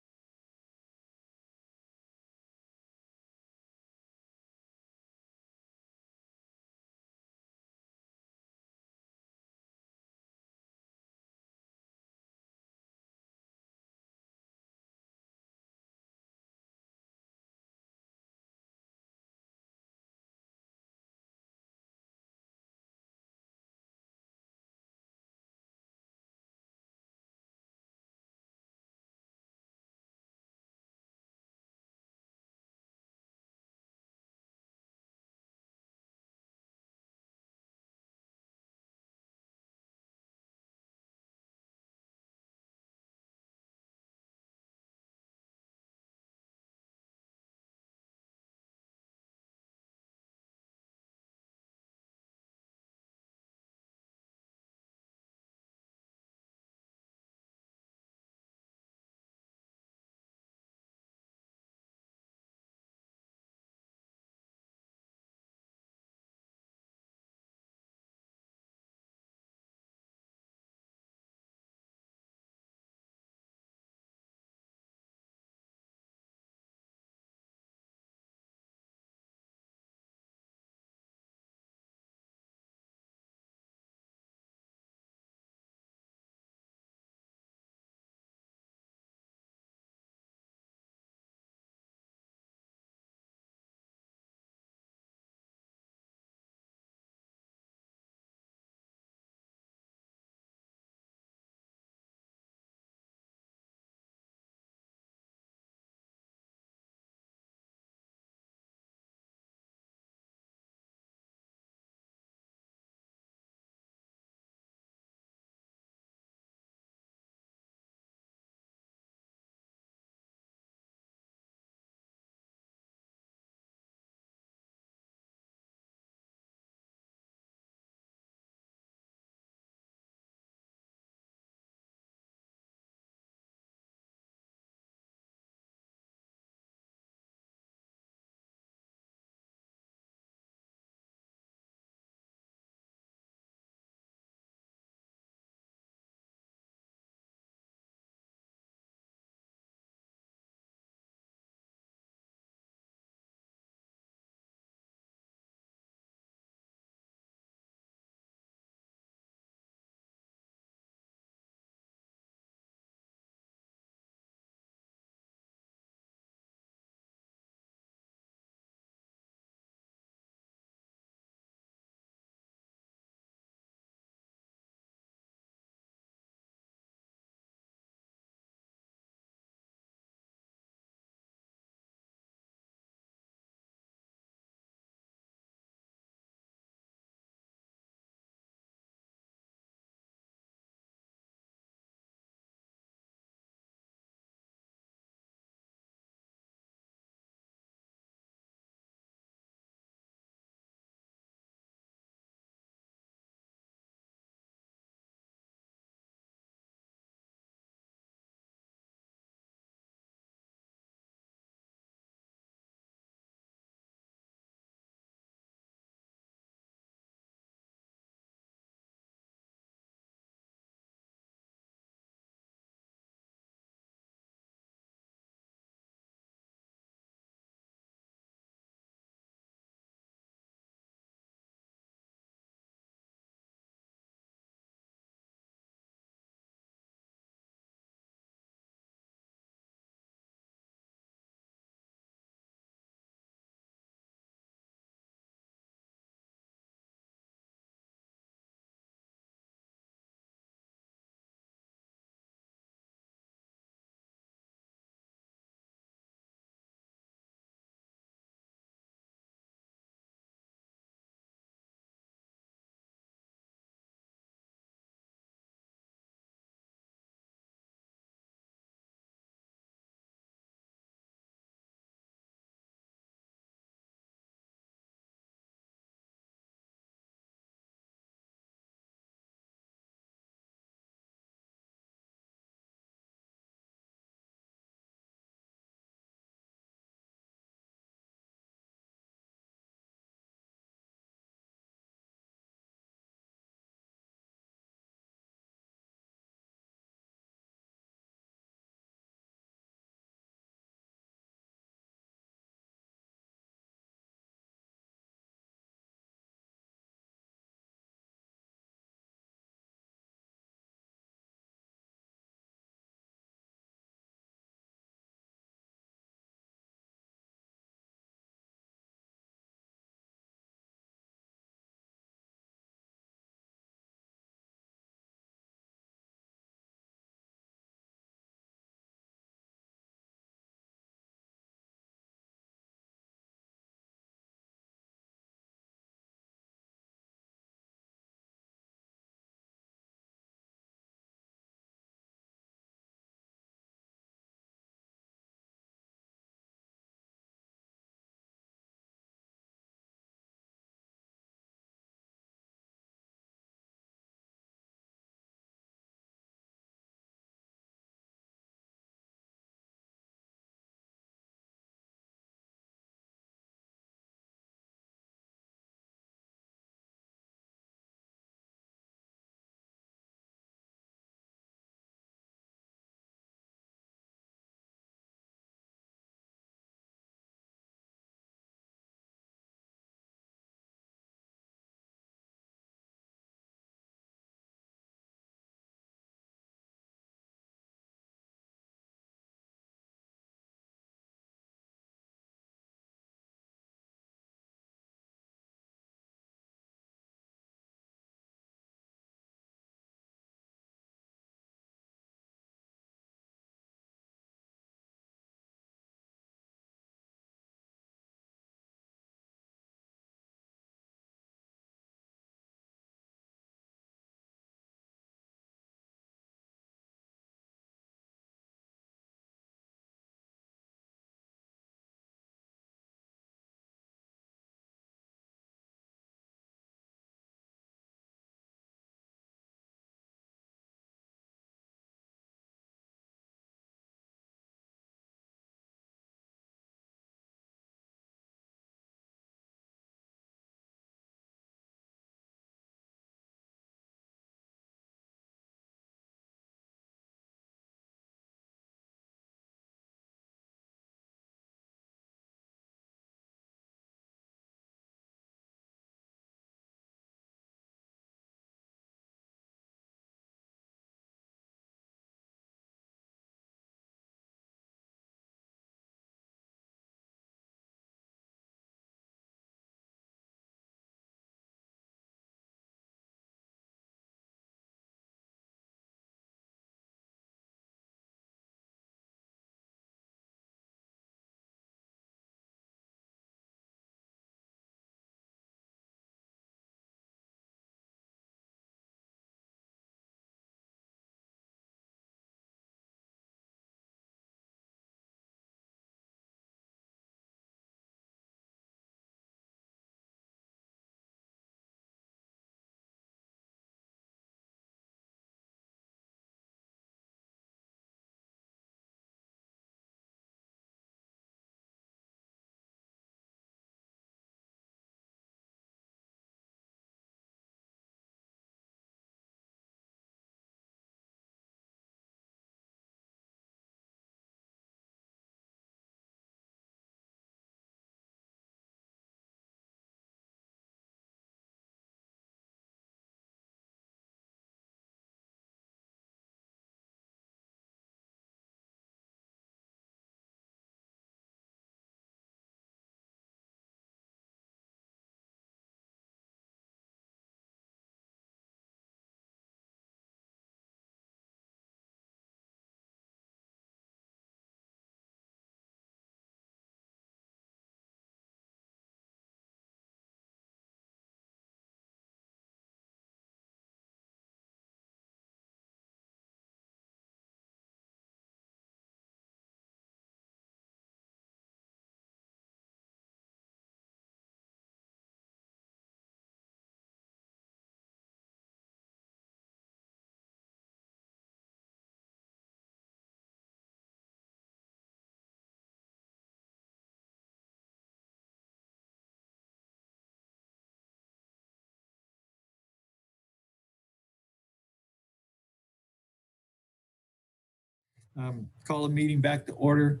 call the meeting back to order.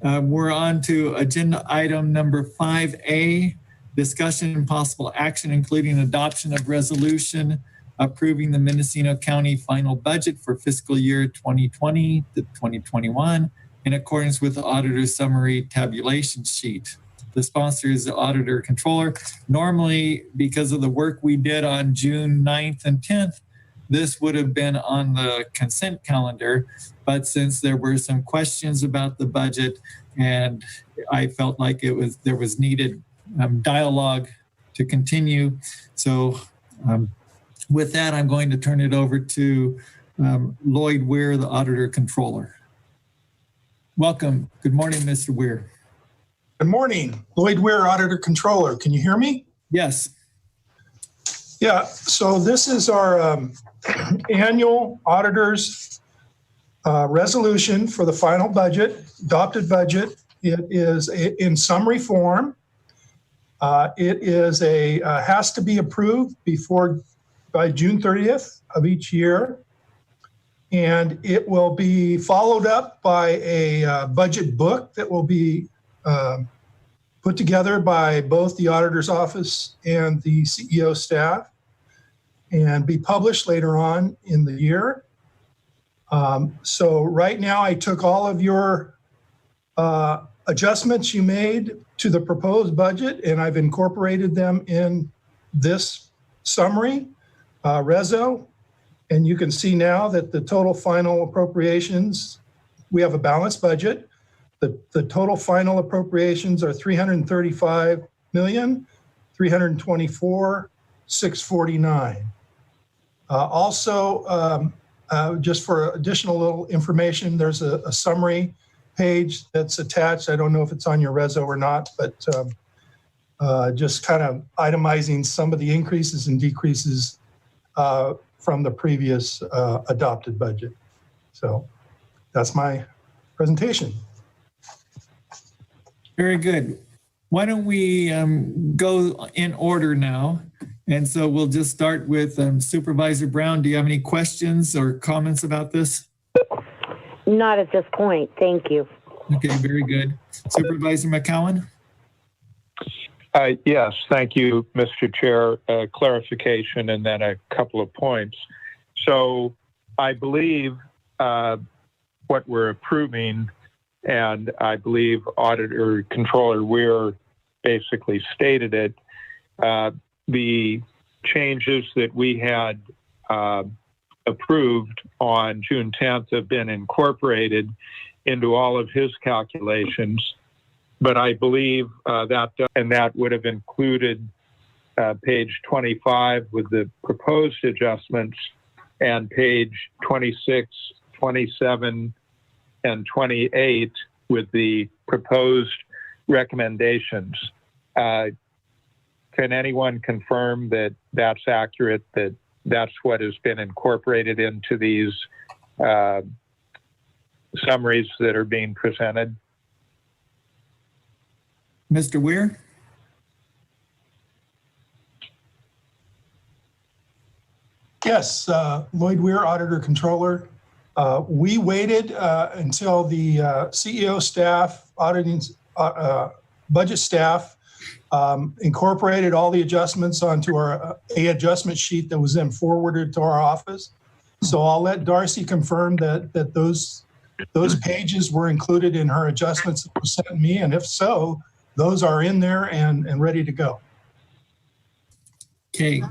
We're on to agenda item number 5A, discussion and possible action, including adoption of resolution approving the Mendocino County final budget for fiscal year 2020 to 2021 in accordance with the auditor's summary tabulation sheet. The sponsor is the auditor controller. Normally, because of the work we did on June 9th and 10th, this would have been on the consent calendar, but since there were some questions about the budget and I felt like there was needed dialogue to continue. So with that, I'm going to turn it over to Lloyd Weir, the auditor controller. Welcome. Good morning, Mr. Weir. Good morning. Lloyd Weir, auditor controller. Can you hear me? Yes. Yeah, so this is our annual auditor's resolution for the final budget, adopted budget. It is in summary form. It is has to be approved by June 30th of each year. And it will be followed up by a budget book that will be put together by both the auditor's office and the CEO staff and be published later on in the year. So right now I took all of your adjustments you made to the proposed budget and I've incorporated them in this summary, reso. And you can see now that the total final appropriations, we have a balanced budget. The total final appropriations are $335,324,649. Also, just for additional little information, there's a summary page that's attached. I don't know if it's on your reso or not, but just kind of itemizing some of the increases and decreases from the previous adopted budget. So that's my presentation. Very good. Why don't we go in order now? And so we'll just start with Supervisor Brown. Do you have any questions or comments about this? Not at this point. Thank you. Okay, very good. Supervisor McCowan? Yes, thank you, Mr. Chair. Clarification and then a couple of points. So I believe what we're approving, and I believe Auditor Controller Weir basically stated it, the changes that we had approved on June 10th have been incorporated into all of his calculations. But I believe that would have included page 25 with the proposed adjustments and page 26, 27, and 28 with the proposed recommendations. Can anyone confirm that that's accurate, that that's what has been incorporated into these summaries that are being presented? Mr. Weir? Yes, Lloyd Weir, auditor controller. We waited until the CEO staff, auditing budget staff, incorporated all the adjustments onto our adjustment sheet that was then forwarded to our office. So I'll let Darcy confirm that those pages were included in her adjustments that were sent to me, and if so, those are in there and ready to go. Okay.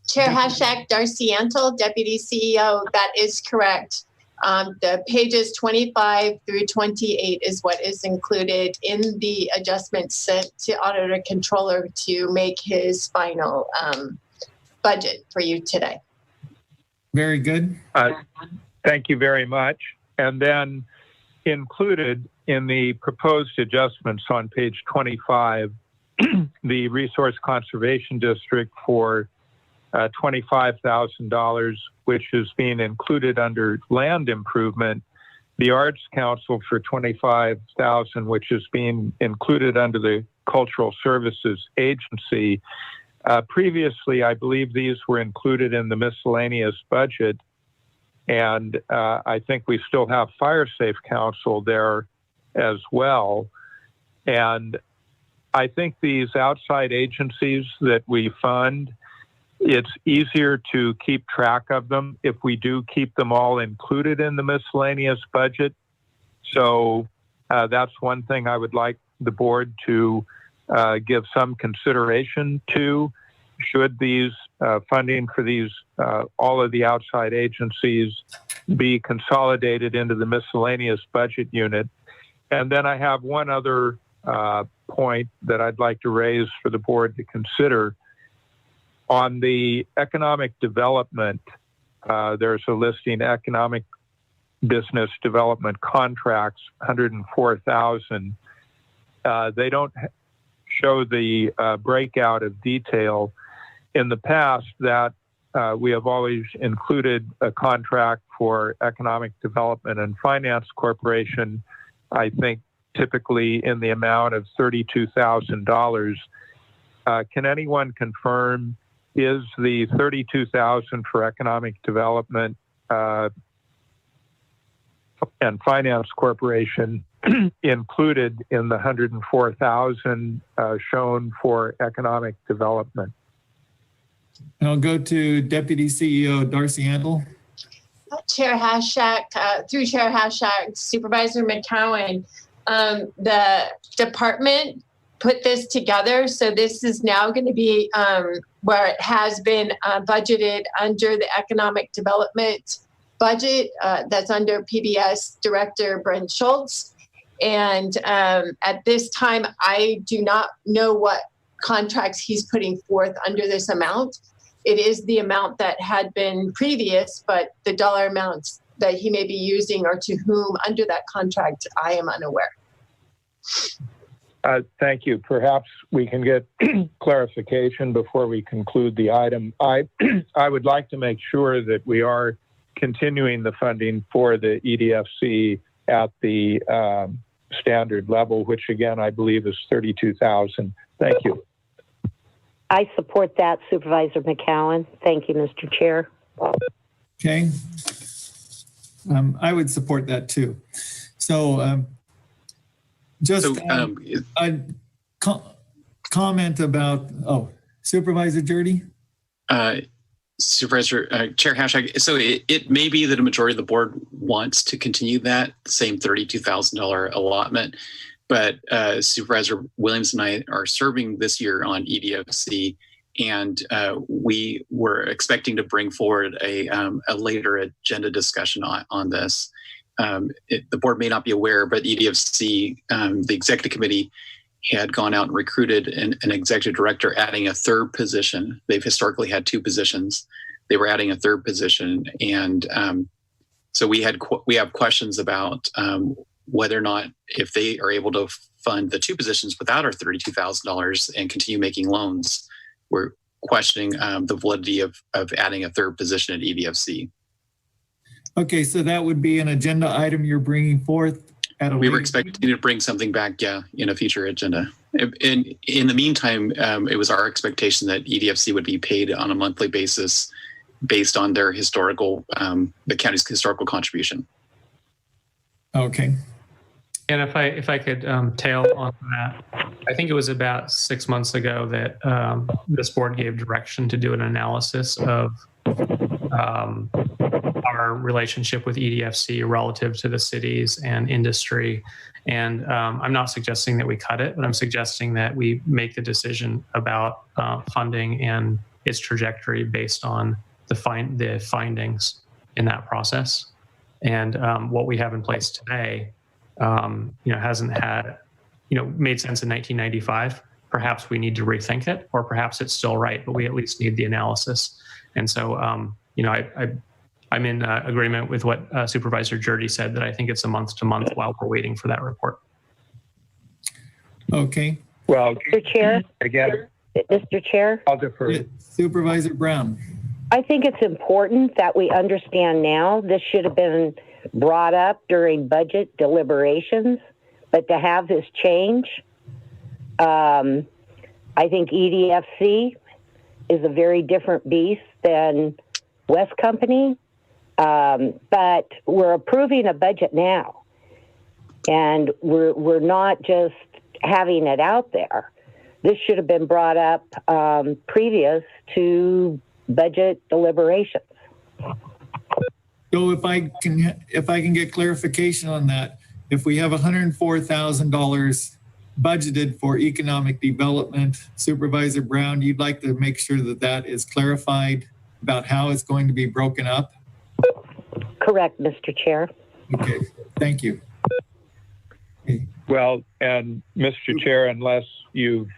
Chair Hashak, Darcy Antle, Deputy CEO, that is correct. The pages 25 through 28 is what is included in the adjustments sent to Auditor Controller to make his final budget for you today. Very good. Thank you very much. And then included in the proposed adjustments on page 25, the Resource Conservation District for $25,000, which is being included under land improvement, the Arts Council for $25,000, which is being included under the Cultural Services Agency. Previously, I believe these were included in the miscellaneous budget, And I think we still have Fire Safe Council there as well. And I think these outside agencies that we fund, it's easier to keep track of them if we do keep them all included in the miscellaneous budget. So that's one thing I would like the board to give some consideration to. Should these funding for these all of the outside agencies be consolidated into the miscellaneous budget unit? And then I have one other point that I'd like to raise for the board to consider. On the economic development, there's a listing, economic business development contracts, 104,000. They don't show the breakout of detail. In the past, that we have always included a contract for Economic Development and Finance Corporation, I think typically in the amount of $32,000. Can anyone confirm, is the $32,000 for Economic Development and Finance Corporation included in the $104,000 shown for economic development? And I'll go to Deputy CEO Darcy Handel. Chair Hashak, through Chair Hashak, Supervisor McCowan, the department put this together. So this is now going to be where it has been budgeted under the economic development budget that's under PBS Director Brent Schultz. And at this time, I do not know what contracts he's putting forth under this amount. It is the amount that had been previous, but the dollar amounts that he may be using or to whom under that contract, I am unaware. Thank you. Perhaps we can get clarification before we conclude the item. I would like to make sure that we are continuing the funding for the EDFC at the standard level, which again, I believe is $32,000. Thank you. I support that, Supervisor McCowan. Thank you, Mr. Chair. Okay. I would support that too. So a comment about, Supervisor Jurdy? Supervisor Chair Hashak, so it may be that a majority of the board wants to continue that same $32,000 allotment, but Supervisor Williams and I are serving this year on EDFC, and we were expecting to bring forward a later agenda discussion on this. The board may not be aware, but EDFC, the executive committee, had gone out and recruited an executive director, adding a third position. They've historically had two positions. They were adding a third position, and so we have questions about whether or not, if they are able to fund the two positions without our $32,000 and continue making loans, we're questioning the validity of adding a third position at EDFC. Okay, so that would be an agenda item you're bringing forth. We were expecting to bring something back, in a future agenda. In the meantime, it was our expectation that EDFC would be paid on a monthly basis based on their historical, the county's historical contribution. Okay. And if I could tail on that, I think it was about 6 months ago that this board gave direction to do an analysis of our relationship with EDFC relative to the cities and industry. And I'm not suggesting that we cut it, but I'm suggesting that we make the decision about funding and its trajectory based on the findings in that process. And what we have in place today, hasn't had, made sense in 1995. Perhaps we need to rethink it, or perhaps it's still right, but we at least need the analysis. And so, I'm in agreement with what Supervisor Jurdy said, that I think it's a month to month while we're waiting for that report. Okay. Well, Mr. Chair. Again, Mr. Chair. I'll defer. Supervisor Brown. I think it's important that we understand now this should have been brought up during budget deliberations, but to have this change, I think EDFC is a very different beast than West Company. But we're approving a budget now, and we're not just having it out there. This should have been brought up previous to budget deliberations. So if I can get clarification on that, if we have $104,000 budgeted for economic development, Supervisor Brown, you'd like to make sure that that is clarified about how it's going to be broken up? Correct, Mr. Chair. Okay, thank you. Well, and Mr. Chair, unless you've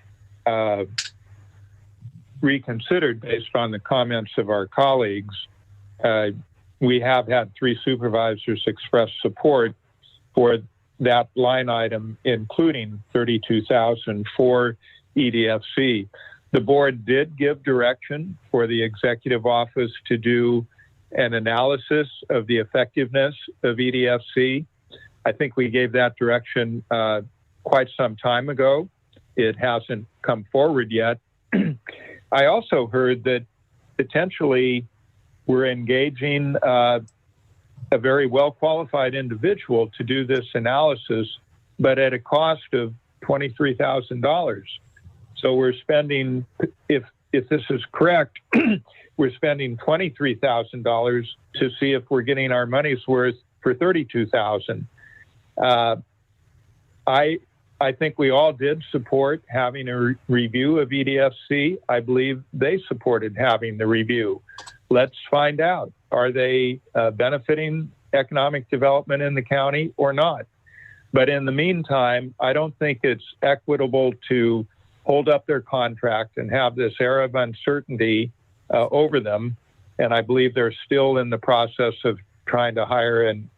reconsidered based on the comments of our colleagues, we have had 3 supervisors express support for that line item, including $32,000 for EDFC. The board did give direction for the executive office to do an analysis of the effectiveness of EDFC. I think we gave that direction quite some time ago. It hasn't come forward yet. I also heard that potentially we're engaging a very well-qualified individual to do this analysis, but at a cost of $23,000. So we're spending, if this is correct, we're spending $23,000 to see if we're getting our money's worth for $32,000. I think we all did support having a review of EDFC. I believe they supported having the review. Let's find out. Are they benefiting economic development in the county or not? But in the meantime, I don't think it's equitable to hold up their contract and have this air of uncertainty over them. And I believe they're still in the process of trying to hire an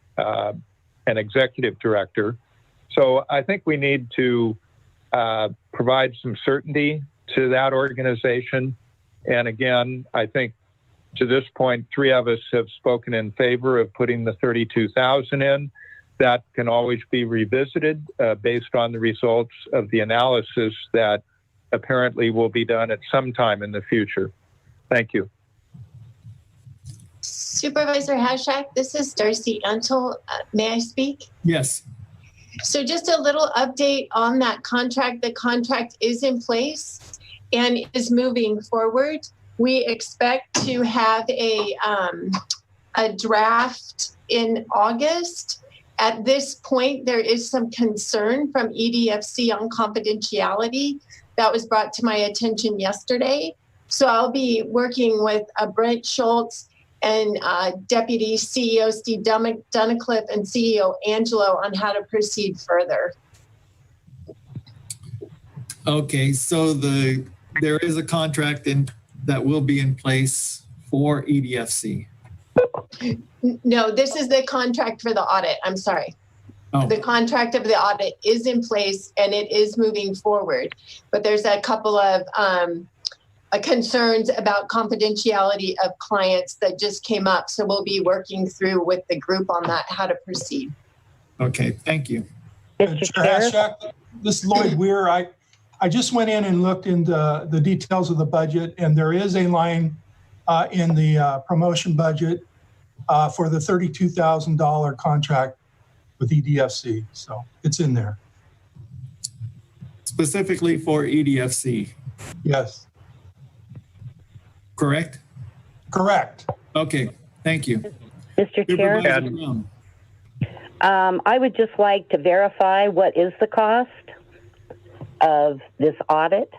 executive director. So I think we need to provide some certainty to that organization. And again, I think to this point, 3 of us have spoken in favor of putting the $32,000 in. That can always be revisited based on the results of the analysis that apparently will be done at some time in the future. Thank you. Supervisor Hashak, this is Darcy Antle. May I speak? Yes. So just a little update on that contract. The contract is in place and is moving forward. We expect to have a draft in August. At this point, there is some concern from EDFC on confidentiality that was brought to my attention yesterday. So I'll be working with Brent Schultz and Deputy CEO Steve Dunnicliffe and CEO Angelo on how to proceed further. Okay, so there is a contract that will be in place for EDFC. No, this is the contract for the audit. I'm sorry. Oh. The contract of the audit is in place and it is moving forward, but there's a couple of concerns about confidentiality of clients that just came up. So we'll be working through with the group on that, how to proceed. Okay, thank you. Chair Hashak, this is Lloyd Weir. I just went in and looked into the details of the budget, and there is a line in the promotion budget for the $32,000 contract with EDFC. So it's in there. Specifically for EDFC? Yes. Correct? Correct. Okay, thank you. Mr. Chair, I would just like to verify what is the cost of this audit.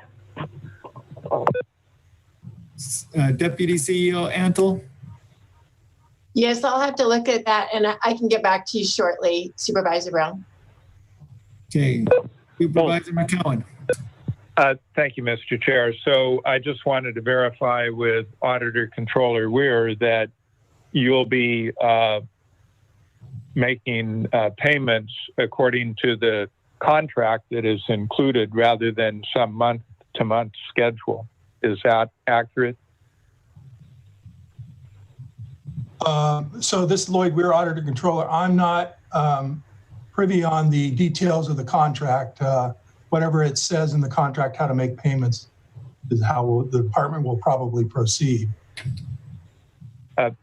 Deputy CEO Antle? Yes, I'll have to look at that and I can get back to you shortly, Supervisor Brown. Okay, Supervisor McCowan. Thank you, Mr. Chair. So I just wanted to verify with Auditor Controller Weir that you'll be making payments according to the contract that is included rather than some month-to-month schedule. Is that accurate? So this is Lloyd Weir, Auditor Controller. I'm not privy on the details of the contract. Whatever it says in the contract, how to make payments is how the department will probably proceed.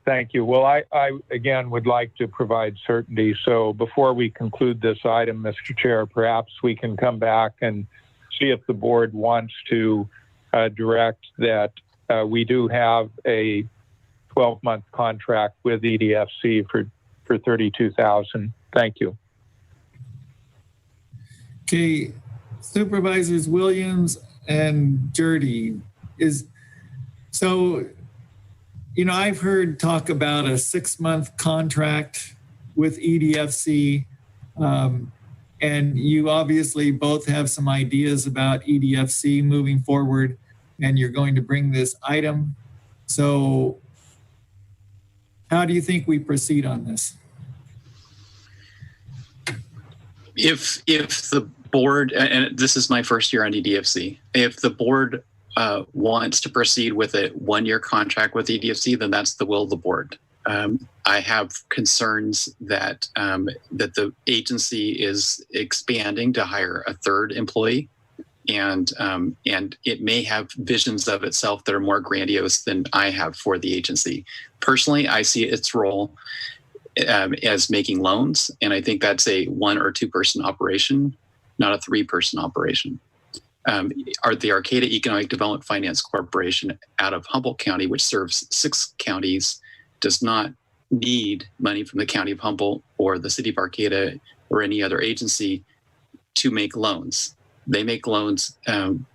Thank you. Well, I again would like to provide certainty. So before we conclude this item, Mr. Chair, perhaps we can come back and see if the board wants to direct that we do have a 12-month contract with EDFC for $32,000. Thank you. Okay, Supervisors Williams and Jurdy I've heard talk about a 6-month contract with EDFC, and you obviously both have some ideas about EDFC moving forward, and you're going to bring this item. So how do you think we proceed on this? If the board, and this is my first year on EDFC, if the board wants to proceed with a 1-year contract with EDFC, then that's the will of the board. I have concerns that that the agency is expanding to hire a 3rd employee, and it may have visions of itself that are more grandiose than I have for the agency. Personally, I see its role as making loans, and I think that's a 1 or 2 person operation, not a 3-person operation. The Arcata Economic Development Finance Corporation out of Humboldt County, which serves 6 counties, does not need money from the County of Humboldt or the City of Arcata or any other agency to make loans. They make loans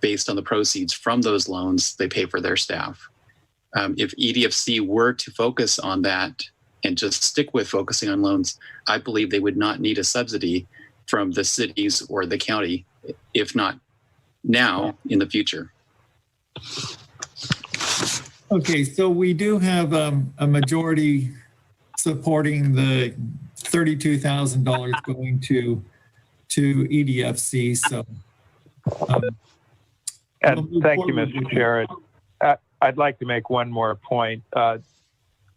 based on the proceeds from those loans they pay for their staff. If EDFC were to focus on that and just stick with focusing on loans, I believe they would not need a subsidy from the cities or the county, if not now, in the future. Okay, so we do have a majority supporting the $32,000 going to EDFC. So, and thank you, Mr. Chair. I'd like to make one more point.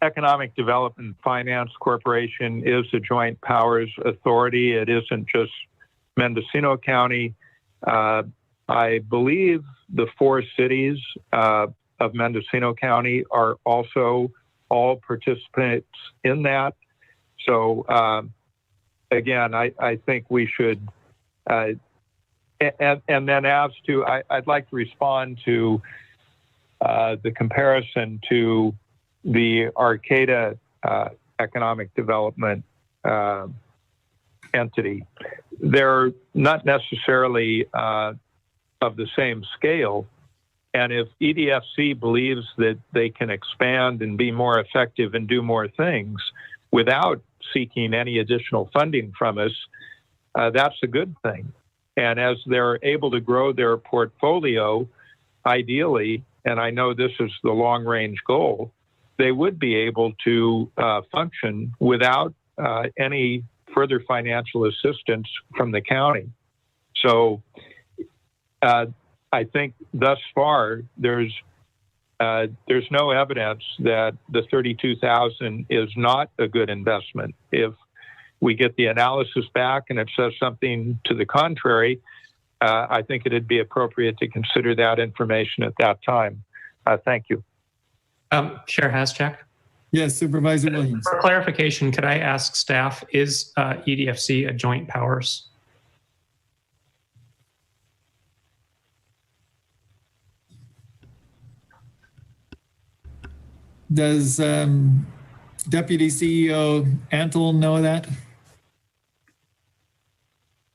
Economic Development Finance Corporation is a joint powers authority. It isn't just Mendocino County. I believe the 4 cities of Mendocino County are also all participants in that. So again, I think we should, and then as to, I'd like to respond to the comparison to the Arcata Economic Development entity. They're not necessarily of the same scale. And if EDFC believes that they can expand and be more effective and do more things without seeking any additional funding from us, that's a good thing. And as they're able to grow their portfolio, ideally, and I know this is the long-range goal, they would be able to function without any further financial assistance from the county. So I think thus far there's no evidence that the $32,000 is not a good investment. If we get the analysis back and it says something to the contrary, I think it'd be appropriate to consider that information at that time. Thank you. Chair Haschak? Yes, Supervisor Williams. For clarification, could I ask staff, is EDFC a joint powers? Does Deputy CEO Antle know that?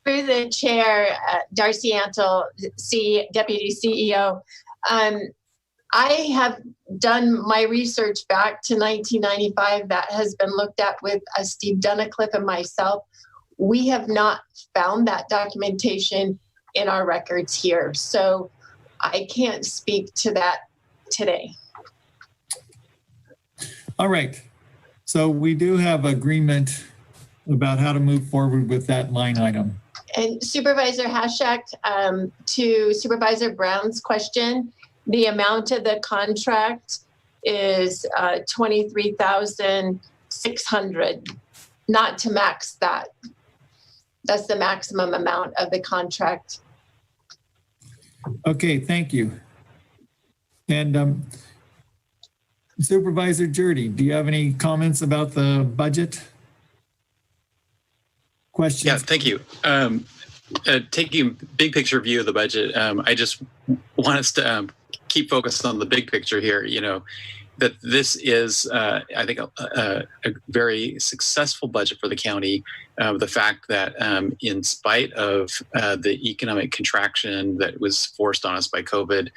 Through the chair, Darcy Antle, Deputy CEO. I have done my research back to 1995 that has been looked at with Steve Dunnicliffe and myself. We have not found that documentation in our records here. So I can't speak to that today. All right. So we do have agreement about how to move forward with that line item. And Supervisor Haschak, to Supervisor Brown's question, the amount of the contract is $23,600, not to max that. That's the maximum amount of the contract. Okay, thank you. And Supervisor Jurdy, do you have any comments about the budget? Questions? Yeah, thank you. Taking a big picture view of the budget, I just want us to keep focused on the big picture here. You know, that this is, I think, a very successful budget for the county. The fact that in spite of the economic contraction that was forced on us by COVID,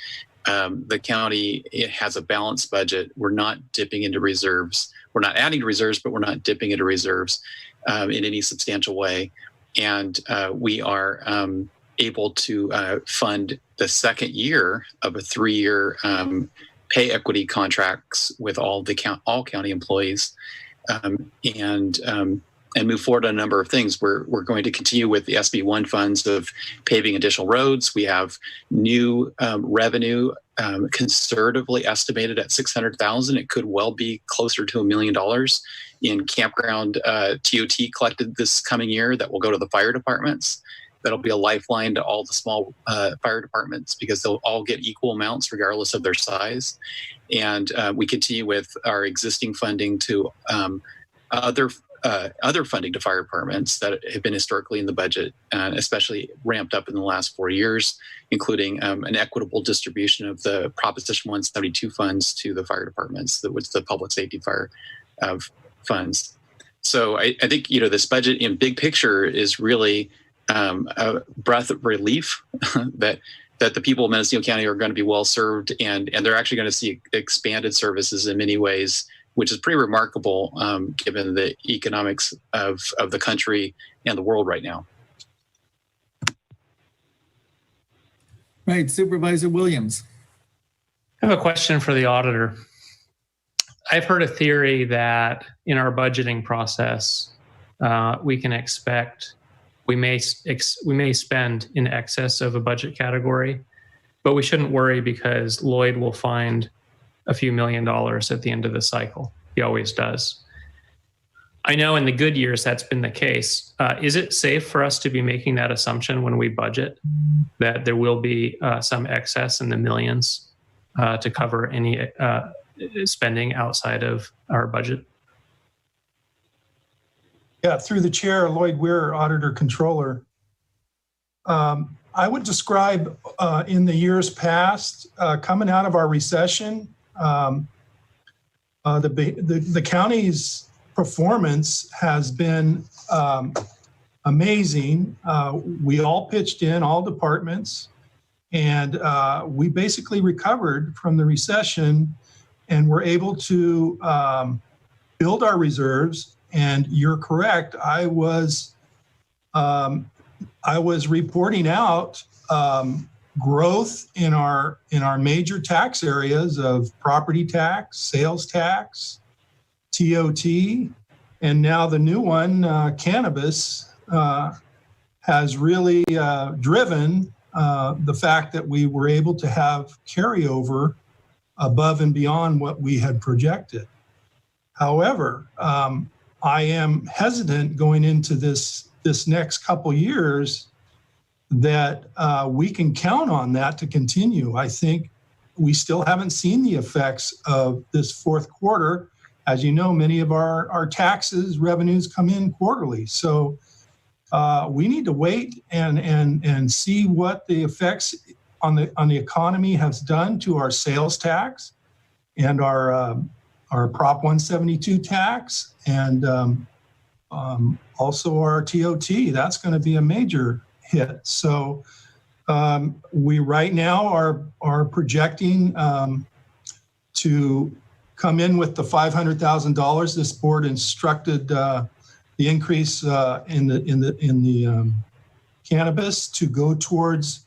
the county, it has a balanced budget. We're not dipping into reserves. We're not adding to reserves, but we're not dipping into reserves in any substantial way. And we are able to fund the second year of a 3-year pay equity contracts with all county employees, and move forward on a number of things. We're going to continue with the SB1 funds of paving additional roads. We have new revenue conservatively estimated at $600,000. It could well be closer to $1 million in campground TOT collected this coming year that will go to the fire departments. That'll be a lifeline to all the small fire departments because they'll all get equal amounts regardless of their size. And we continue with our existing funding to other funding to fire departments that have been historically in the budget, and especially ramped up in the last 4 years, including an equitable distribution of the Proposition 172 funds to the fire departments, which the public safety fire funds. So I think, you know, this budget in big picture is really a breath of relief that the people of Mendocino County are going to be well served, and they're actually going to see expanded services in many ways, which is pretty remarkable given the economics of the country and the world right now. Right, Supervisor Williams. I have a question for the auditor. I've heard a theory that in our budgeting process, we can expect we may spend in excess of a budget category, but we shouldn't worry because Lloyd will find a few $1 million at the end of the cycle. He always does. I know in the good years that's been the case. Is it safe for us to be making that assumption when we budget, that there will be some excess in the millions to cover any spending outside of our budget? Yeah, through the chair, Lloyd Weir, Auditor Controller. I would describe in the years past, coming out of our recession, the county's performance has been amazing. We all pitched in, all departments, and we basically recovered from the recession and were able to build our reserves. And you're correct. I was reporting out growth in our major tax areas of property tax, sales tax, TOT, and now the new one, cannabis, has really driven the fact that we were able to have carryover above and beyond what we had projected. However, I am hesitant going into this next couple years that we can count on that to continue. I think we still haven't seen the effects of this fourth quarter. As you know, many of our taxes revenues come in quarterly. So we need to wait and see what the effects on the economy has done to our sales tax and our Prop 172 tax, and also our TOT. That's going to be a major hit. So we right now are projecting to come in with the $500,000. This board instructed the increase in the cannabis to go towards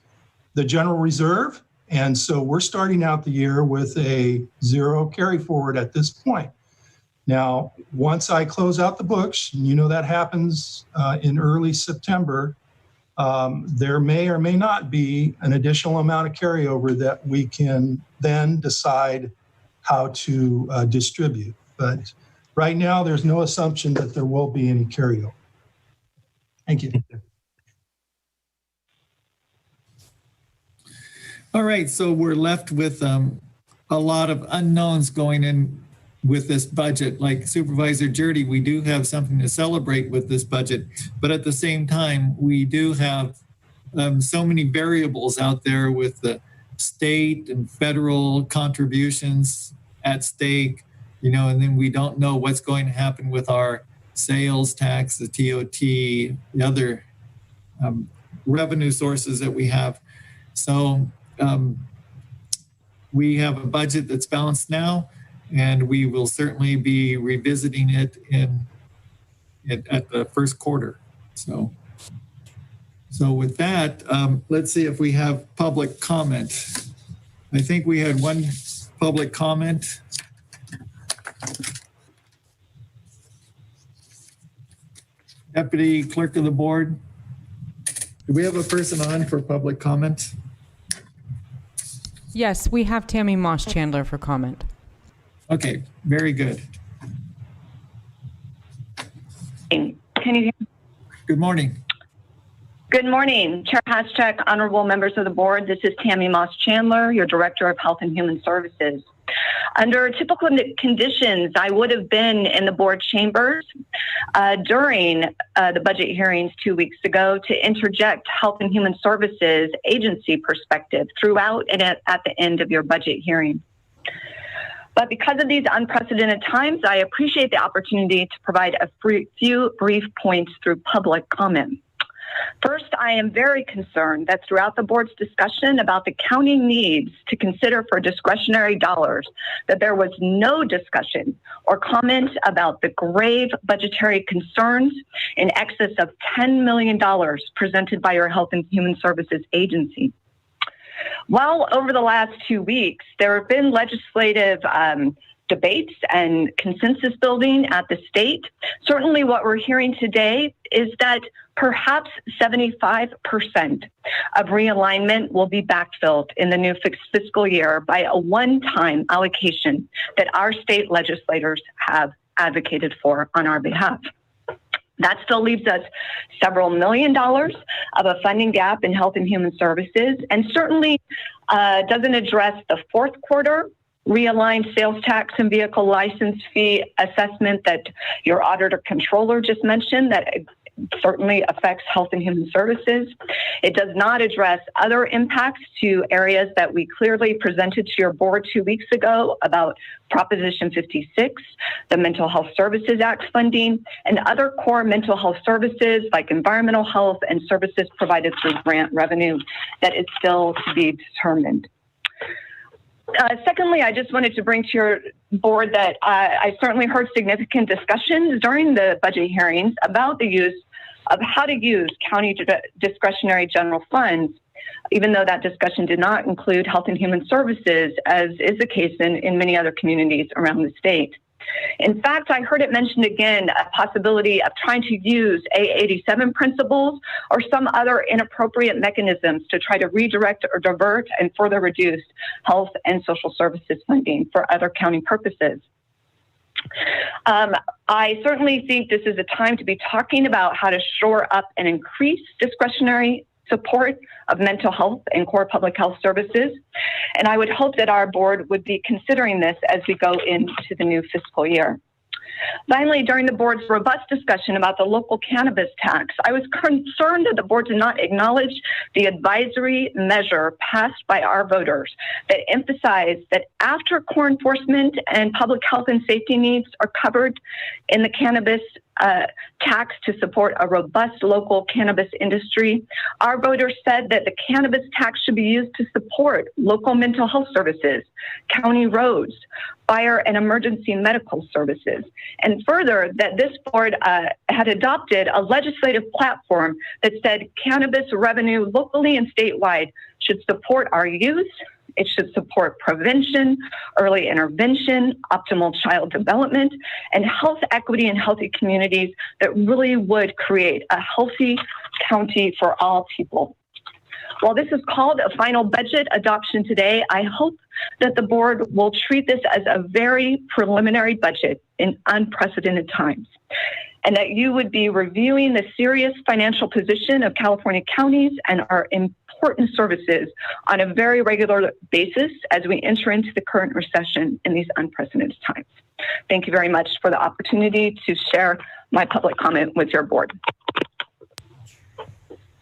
the general reserve. And so we're starting out the year with a zero carry forward at this point. Now, once I close out the books, and you know that happens in early September, there may or may not be an additional amount of carryover that we can then decide how to distribute. But right now, there's no assumption that there will be any carryover. Thank you. All right, so we're left with a lot of unknowns going in with this budget. Like Supervisor Jurdy, we do have something to celebrate with this budget, but at the same time, we do have so many variables out there with the state and federal contributions at stake, and then we don't know what's going to happen with our sales tax, the TOT, the other revenue sources that we have. So we have a budget that's balanced now, and we will certainly be revisiting it at the first quarter. So with that, let's see if we have public comment. I think we had one public comment. Deputy Clerk of the Board, do we have a person on for public comment? Yes, we have Tammy Moss Chandler for comment. Okay, very good. Can you hear me? Good morning. Good morning, Chair Haschak, honorable members of the board. This is Tammy Moss Chandler, your Director of Health and Human Services. Under typical conditions, I would have been in the board chambers during the budget hearings 2 weeks ago to interject Health and Human Services agency perspective throughout and at the end of your budget hearing. But because of these unprecedented times, I appreciate the opportunity to provide a few brief points through public comment. First, I am very concerned that throughout the board's discussion about the county needs to consider for discretionary dollars, that there was no discussion or comment about the grave budgetary concerns in excess of $10 million presented by your Health and Human Services agency. Well, over the last 2 weeks, there have been legislative debates and consensus building at the state. Certainly what we're hearing today is that perhaps 75% of realignment will be backfilled in the new fiscal year by a one-time allocation that our state legislators have advocated for on our behalf. That still leaves us several $1 million of a funding gap in Health and Human Services, and certainly doesn't address the fourth quarter realigned sales tax and vehicle license fee assessment that your auditor controller just mentioned that certainly affects Health and Human Services. It does not address other impacts to areas that we clearly presented to your board 2 weeks ago about Proposition 56, the Mental Health Services Act funding, and other core mental health services like environmental health and services provided through grant revenue that is still to be determined. Secondly, I just wanted to bring to your board that I certainly heard significant discussions during the budget hearings about the use of how to use county discretionary general funds, even though that discussion did not include Health and Human Services, as is the case in many other communities around the state. In fact, I heard it mentioned again, a possibility of trying to use A87 principles or some other inappropriate mechanisms to try to redirect or divert and further reduce health and social services funding for other county purposes. I certainly think this is a time to be talking about how to shore up and increase discretionary support of mental health and core public health services. And I would hope that our board would be considering this as we go into the new fiscal year. Finally, during the board's robust discussion about the local cannabis tax, I was concerned that the board did not acknowledge the advisory measure passed by our voters that emphasized that after core enforcement and public health and safety needs are covered in the cannabis tax to support a robust local cannabis industry, our voters said that the cannabis tax should be used to support local mental health services, county roads, fire and emergency medical services. And further, that this board had adopted a legislative platform that said cannabis revenue locally and statewide should support our youth. It should support prevention, early intervention, optimal child development, and health equity in healthy communities that really would create a healthy county for all people. While this is called a final budget adoption today, I hope that the board will treat this as a very preliminary budget in unprecedented times, and that you would be reviewing the serious financial position of California counties and our important services on a very regular basis as we enter into the current recession in these unprecedented times. Thank you very much for the opportunity to share my public comment with your board.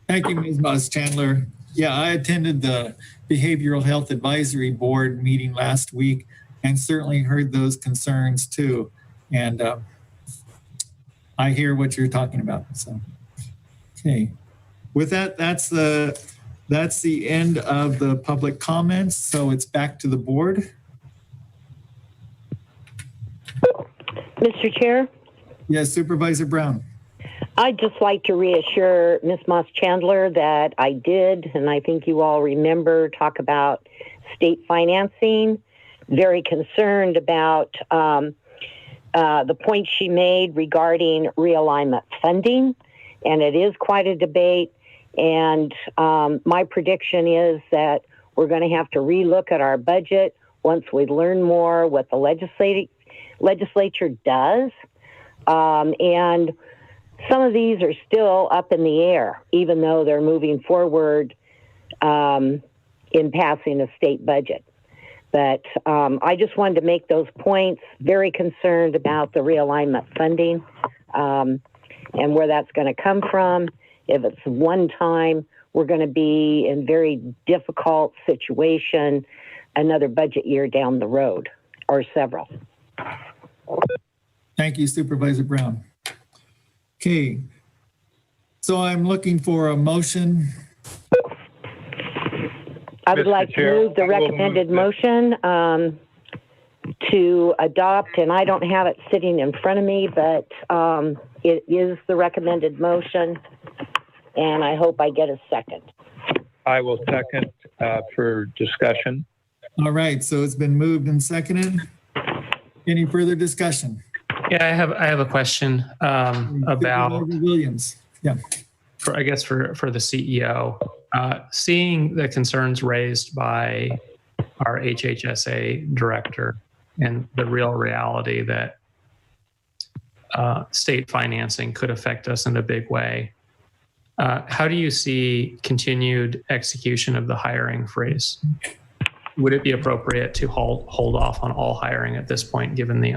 Thank you, Ms. Moss-Chandler. Yeah, I attended the Behavioral Health Advisory Board meeting last week and certainly heard those concerns too. And I hear what you're talking about. So, okay. With that, that's the end of the public comments. So it's back to the board. Mr. Chair? Yes, Supervisor Brown. I'd just like to reassure Ms. Moss-Chandler that I did, and I think you all remember, talk about state financing. Very concerned about the point she made regarding realignment funding, and it is quite a debate. And my prediction is that we're going to have to relook at our budget once we learn more what the legislature does. And some of these are still up in the air, even though they're moving forward in passing a state budget. But I just wanted to make those points. Very concerned about the realignment funding and where that's going to come from. If it's one time, we're going to be in very difficult situation another budget year down the road, or several. Thank you, Supervisor Brown. Okay, so I'm looking for a motion. I would like to move the recommended motion to adopt, and I don't have it sitting in front of me, but it is the recommended motion, and I hope I get a second. I will second for discussion. All right, so it's been moved and seconded. Any further discussion? Yeah, I have a question about Williams. Yeah, for the CEO. Seeing the concerns raised by our HHSA director and the real reality that state financing could affect us in a big way, how do you see continued execution of the hiring freeze? Would it be appropriate to hold off on all hiring at this point, given the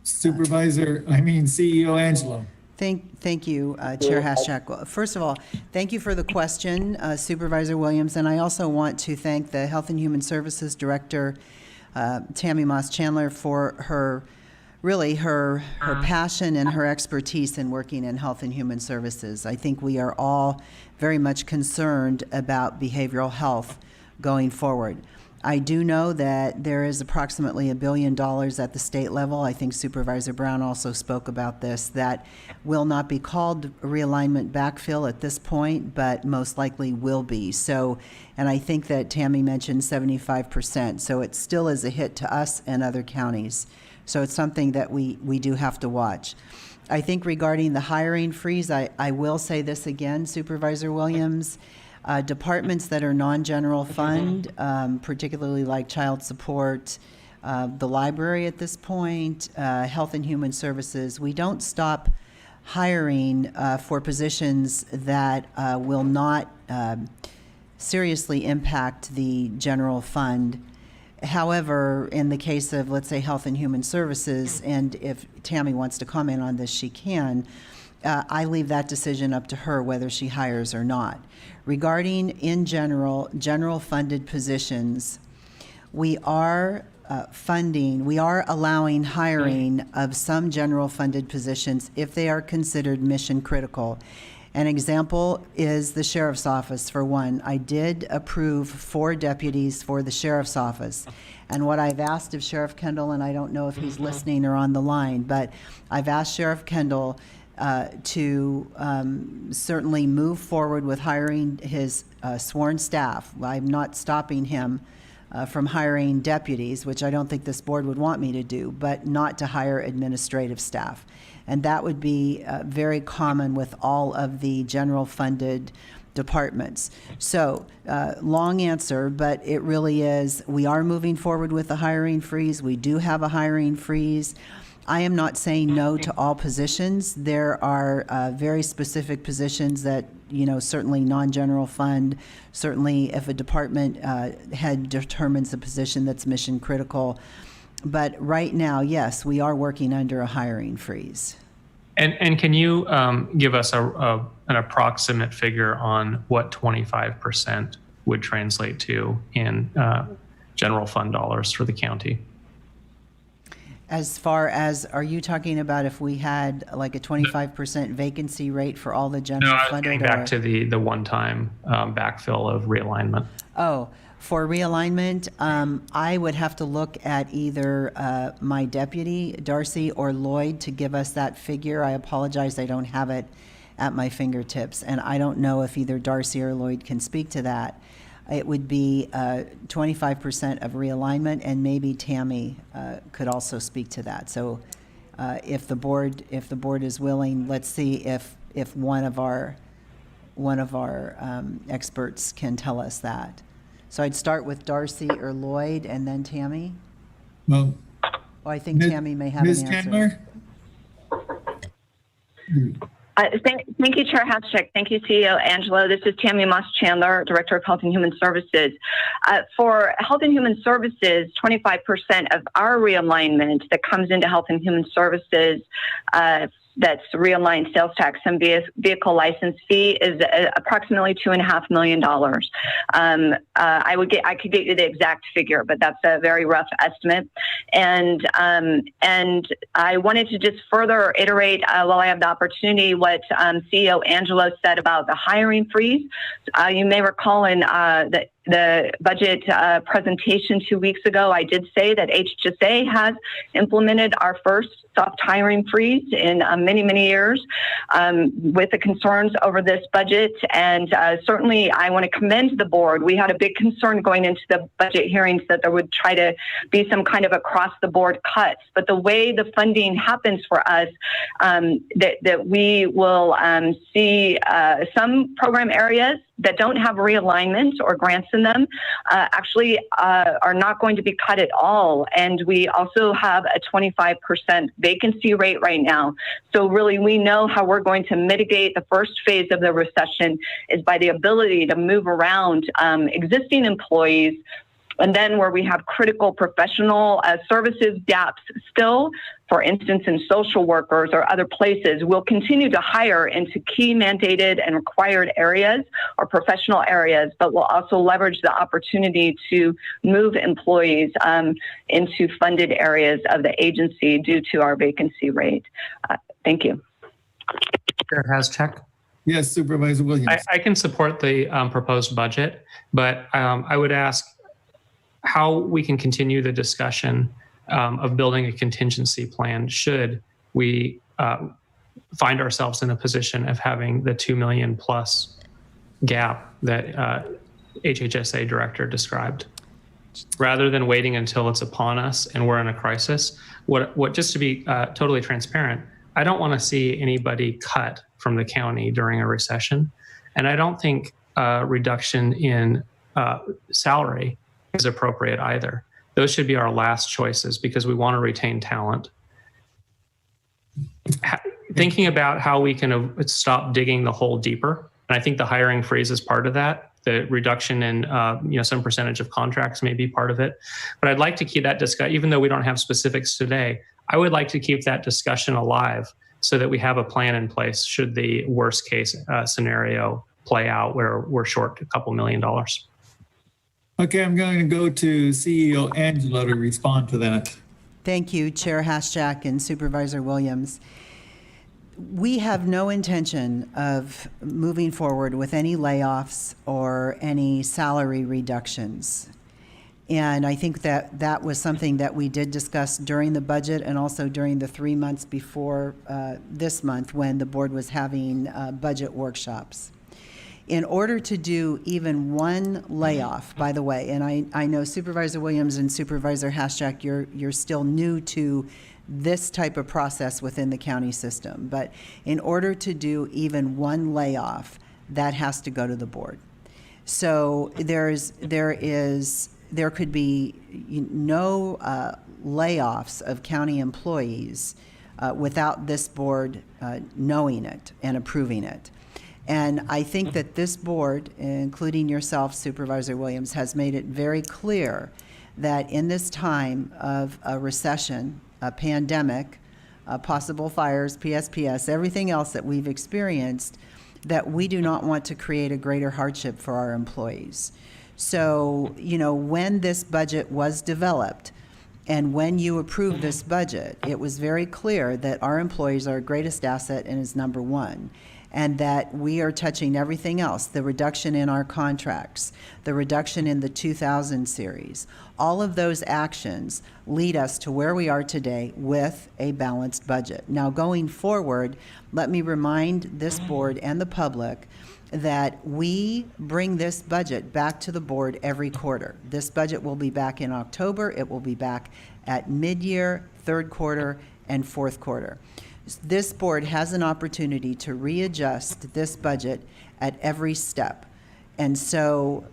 CEO Angelo. Thank you, Chair Haschak. Well, first of all, thank you for the question, Supervisor Williams, and I also want to thank the Health and Human Services Director, Tammy Moss-Chandler, for her passion and her expertise in working in health and human services. I think we are all very much concerned about behavioral health going forward. I do know that there is approximately $1 billion at the state level. I think Supervisor Brown also spoke about this, that will not be called realignment backfill at this point, but most likely will be. So, and I think that Tammy mentioned 75%. So it still is a hit to us and other counties. So it's something that we do have to watch. I think regarding the hiring freeze, I will say this again, Supervisor Williams. Departments that are non-general fund, particularly like child support, the library at this point, health and human services, we don't stop hiring for positions that will not seriously impact the general fund. However, in the case of, let's say, health and human services, and if Tammy wants to comment on this, she can, I leave that decision up to her whether she hires or not. Regarding, in general funded positions, we are allowing hiring of some general funded positions if they are considered mission critical. An example is the sheriff's office, for one. I did approve 4 deputies for the sheriff's office. And what I've asked of Sheriff Kendall, and I don't know if he's listening or on the line, but I've asked Sheriff Kendall to certainly move forward with hiring his sworn staff. I'm not stopping him from hiring deputies, which I don't think this board would want me to do, but not to hire administrative staff. And that would be very common with all of the general funded departments. So long answer, but it really is, we are moving forward with the hiring freeze. We do have a hiring freeze. I am not saying no to all positions. There are very specific positions that, certainly non-general fund, certainly if a department head determines a position that's mission critical. But right now, yes, we are working under a hiring freeze. And can you give us an approximate figure on what 25% would translate to in general fund dollars for the county? As far as, are you talking about if we had like a 25% vacancy rate for all the general No, I was funded? getting back to the one-time backfill of realignment. Oh, for realignment, I would have to look at either my deputy, Darcy, or Lloyd to give us that figure. I apologize, I don't have it at my fingertips, and I don't know if either Darcy or Lloyd can speak to that. It would be 25% of realignment, and maybe Tammy could also speak to that. So if the board is willing, let's see if one of our experts can tell us that. So I'd start with Darcy or Lloyd, and then Tammy. Well, I think Tammy may have Ms. an answer. Chandler? Thank you, Chair Haschek. Thank you, CEO Angelo. This is Tammy Moss-Chandler, Director of Health and Human Services. For Health and Human Services, 25% of our realignment that comes into Health and Human Services, that's realigned sales tax and vehicle license fee, is approximately $2.5 million. I could get you the exact figure, but that's a very rough estimate. And I wanted to just further iterate, while I have the opportunity, what CEO Angelo said about the hiring freeze. You may recall in the budget presentation 2 weeks ago, I did say that HHSA has implemented our first soft hiring freeze in many, many years with the concerns over this budget. And certainly I want to commend the board. We had a big concern going into the budget hearings that there would try to be some kind of across the board cuts. But the way the funding happens for us, that we will see some program areas that don't have realignment or grants in them actually are not going to be cut at all. And we also have a 25% vacancy rate right now. So really, we know how we're going to mitigate the first phase of the recession is by the ability to move around existing employees. And then where we have critical professional services gaps still, for instance, in social workers or other places, we'll continue to hire into key mandated and required areas or professional areas, but we'll also leverage the opportunity to move employees into funded areas of the agency due to our vacancy rate. Thank you. Chair Haschek. Yes, Supervisor Williams. I can support the proposed budget, but I would ask how we can continue the discussion of building a contingency plan should we find ourselves in a position of having the 2 million plus gap that HHSA director described. Rather than waiting until it's upon us and we're in a crisis, what just to be totally transparent, I don't want to see anybody cut from the county during a recession. And I don't think reduction in salary is appropriate either. Those should be our last choices because we want to retain talent. Thinking about how we can stop digging the hole deeper, and I think the hiring freeze is part of that. The reduction in some percentage of contracts may be part of it. But I'd like to keep that discussion, even though we don't have specifics today, I would like to keep that discussion alive so that we have a plan in place should the worst case scenario play out where we're short a couple $1 million. Okay, I'm going to go to CEO Angelo to respond to that. Thank you, Chair Haschak and Supervisor Williams. We have no intention of moving forward with any layoffs or any salary reductions. And I think that that was something that we did discuss during the budget and also during the 3 months before this month when the board was having budget workshops. In order to do even one layoff, by the way, and I know Supervisor Williams and Supervisor Haschak, you're still new to this type of process within the county system, but in order to do even one layoff, that has to go to the board. So there could be no layoffs of county employees without this board knowing it and approving it. And I think that this board, including yourself, Supervisor Williams, has made it very clear that in this time of a recession, a pandemic, possible fires, PSPS, everything else that we've experienced, that we do not want to create a greater hardship for our employees. So, when this budget was developed and when you approved this budget, it was very clear that our employees are our greatest asset and is number one, and that we are touching everything else, the reduction in our contracts, the reduction in the 2000 series. All of those actions lead us to where we are today with a balanced budget. Now, going forward, let me remind this board and the public that we bring this budget back to the board every quarter. This budget will be back in October. It will be back at mid-year, third quarter, and fourth quarter. This board has an opportunity to readjust this budget at every step. And so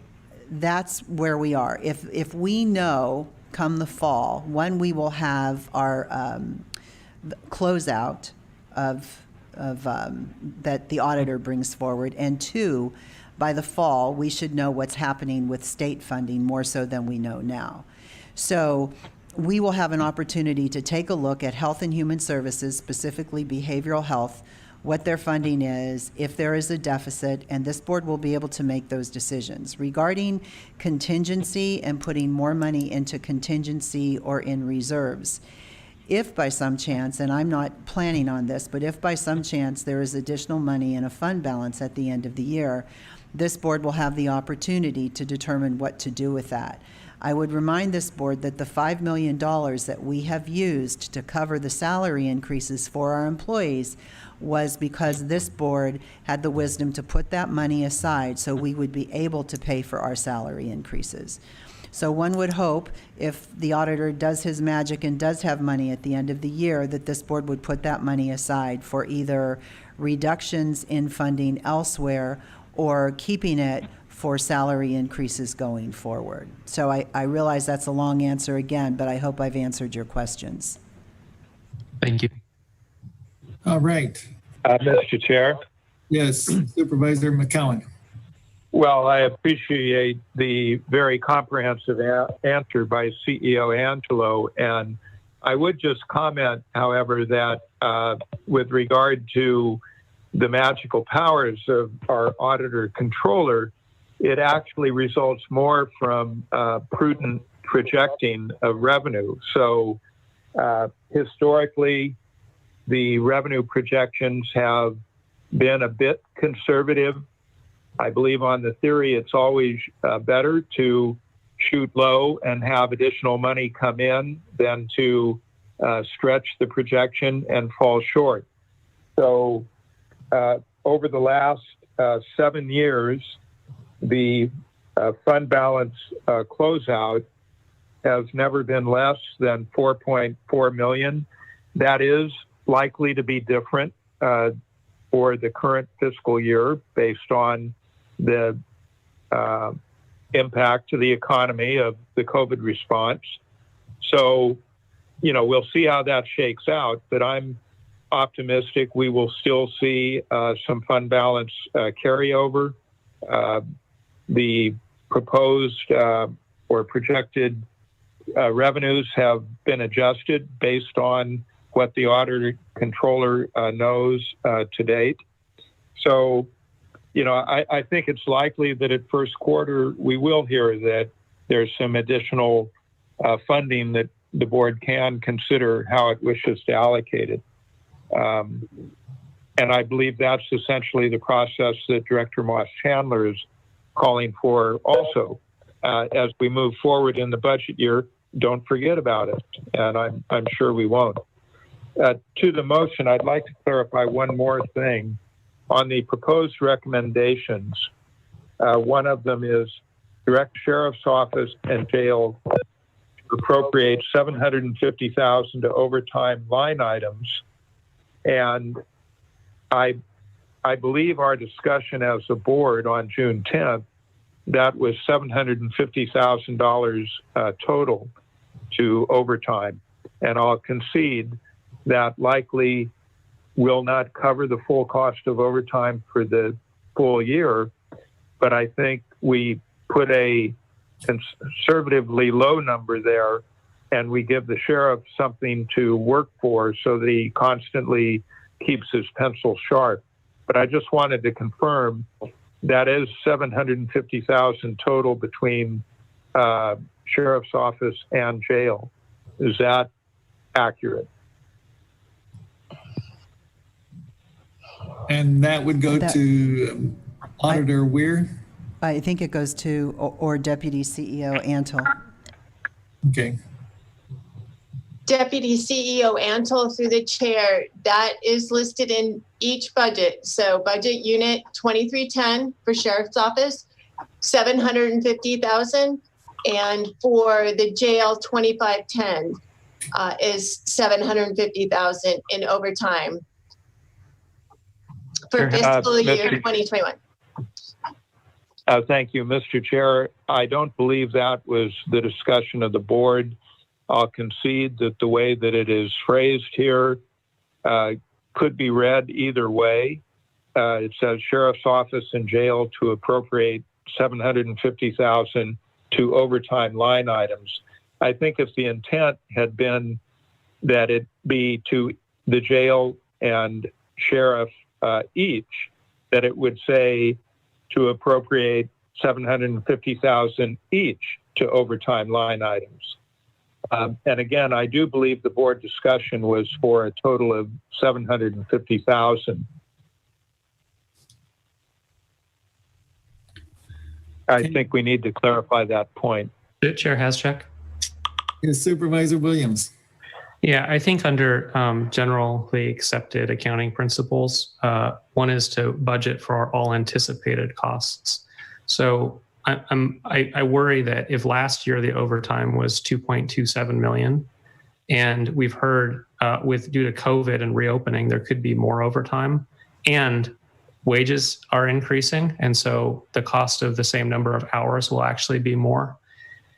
that's where we are. If we know come the fall, one, we will have our closeout of that the auditor brings forward, and two, by the fall, we should know what's happening with state funding more so than we know now. So we will have an opportunity to take a look at Health and Human Services, specifically behavioral health, what their funding is, if there is a deficit, and this board will be able to make those decisions. Regarding contingency and putting more money into contingency or in reserves, if by some chance, and I'm not planning on this, but if by some chance there is additional money in a fund balance at the end of the year, this board will have the opportunity to determine what to do with that. I would remind this board that the $5 million that we have used to cover the salary increases for our employees was because this board had the wisdom to put that money aside so we would be able to pay for our salary increases. So one would hope, if the auditor does his magic and does have money at the end of the year, that this board would put that money aside for either reductions in funding elsewhere or keeping it for salary increases going forward. So I realize that's a long answer again, but I hope I've answered your questions. Thank you. All right. Mr. Chair. Yes, Supervisor McCowan. Well, I appreciate the very comprehensive answer by CEO Angelo. And I would just comment, however, that with regard to the magical powers of our auditor controller, it actually results more from prudent projecting of revenue. So historically, the revenue projections have been a bit conservative. I believe on the theory, it's always better to shoot low and have additional money come in than to stretch the projection and fall short. So over the last 7 years, the fund balance closeout has never been less than $4.4 million. That is likely to be different for the current fiscal year based on the impact to the economy of the COVID response. So, we'll see how that shakes out, but I'm optimistic we will still see some fund balance carryover. The proposed or projected revenues have been adjusted based on what the auditor controller knows to date. So, I think it's likely that at first quarter we will hear that there's some additional funding that the board can consider how it wishes to allocate it. And I believe that's essentially the process that Director Moss-Chandler is calling for also. As we move forward in the budget year, don't forget about it, and I'm sure we won't. To the motion, I'd like to clarify one more thing. On the proposed recommendations, one of them is direct Sheriff's Office and jail to appropriate $750,000 to overtime line items. And I believe our discussion as a board on June 10th, that was $750,000 total. to overtime. And I'll concede that likely will not cover the full cost of overtime for the full year, but I think we put a conservatively low number there, and we give the sheriff something to work for so that he constantly keeps his pencil sharp. But I just wanted to confirm that is $750,000 total between sheriff's office and jail. Is that accurate? And that would go to Auditor Weir? I think it goes to, or Deputy CEO Antle. Okay. Deputy CEO Antle, through the chair, that is listed in each budget. So budget unit 2310 for Sheriff's Office, 750,000, and for the jail 2510 is 750,000 in overtime for fiscal year 2021. Thank you, Mr. Chair. I don't believe that was the discussion of the board. I'll concede that the way that it is phrased here could be read either way. It says sheriff's office and jail to appropriate $750,000 to overtime line items. I think if the intent had been that it be to the jail and sheriff each, that it would say to appropriate $750,000 each to overtime line items. And again, I do believe the board discussion was for a total of $750,000. I think we need to clarify that point. Chair Haschak. Yes, Supervisor Williams. Yeah, I think under generally accepted accounting principles, one is to budget for all anticipated costs. So I worry that if last year the overtime was 2.27 million, and we've heard due to COVID and reopening, there could be more overtime, and wages are increasing, and so the cost of the same number of hours will actually be more.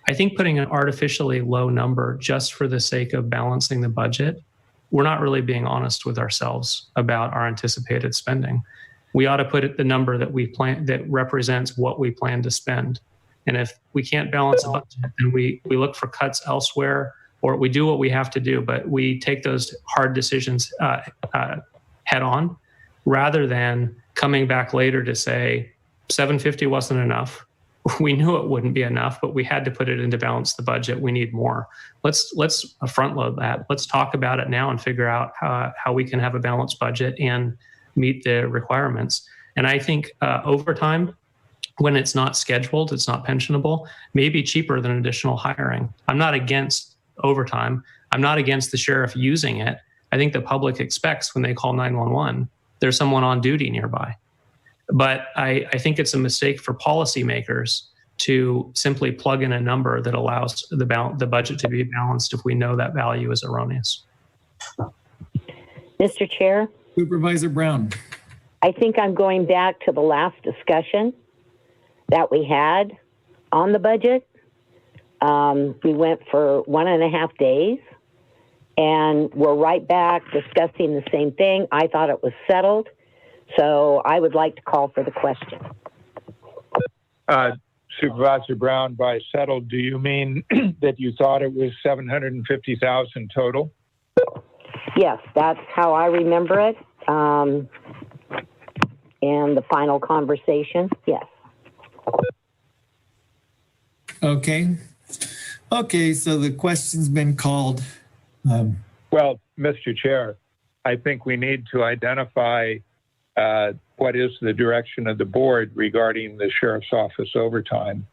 I think putting an artificially low number just for the sake of balancing the budget, we're not really being honest with ourselves about our anticipated spending. We ought to put it the number that we plan that represents what we plan to spend. And if we can't balance a budget, then we look for cuts elsewhere, or we do what we have to do, but we take those hard decisions head on, rather than coming back later to say 750 wasn't enough. We knew it wouldn't be enough, but we had to put it in to balance the budget. We need more. Let's front load that. Let's talk about it now and figure out how we can have a balanced budget and meet the requirements. And I think overtime, when it's not scheduled, it's not pensionable, may be cheaper than additional hiring. I'm not against overtime. I'm not against the sheriff using it. I think the public expects when they call 911, there's someone on duty nearby. But I think it's a mistake for policymakers to simply plug in a number that allows the budget to be balanced if we know that value is erroneous. Mr. Chair? Supervisor Brown. I think I'm going back to the last discussion that we had on the budget. We went for 1.5 days, and we're right back discussing the same thing. I thought it was settled. So I would like to call for the question. Supervisor Brown, by settled, do you mean that you thought it was 750,000 total? Yes, that's how I remember it. And the final conversation, yes. Okay. Okay, so the question's been called. Well, Mr. Chair, I think we need to identify what is the direction of the board regarding the sheriff's office overtime.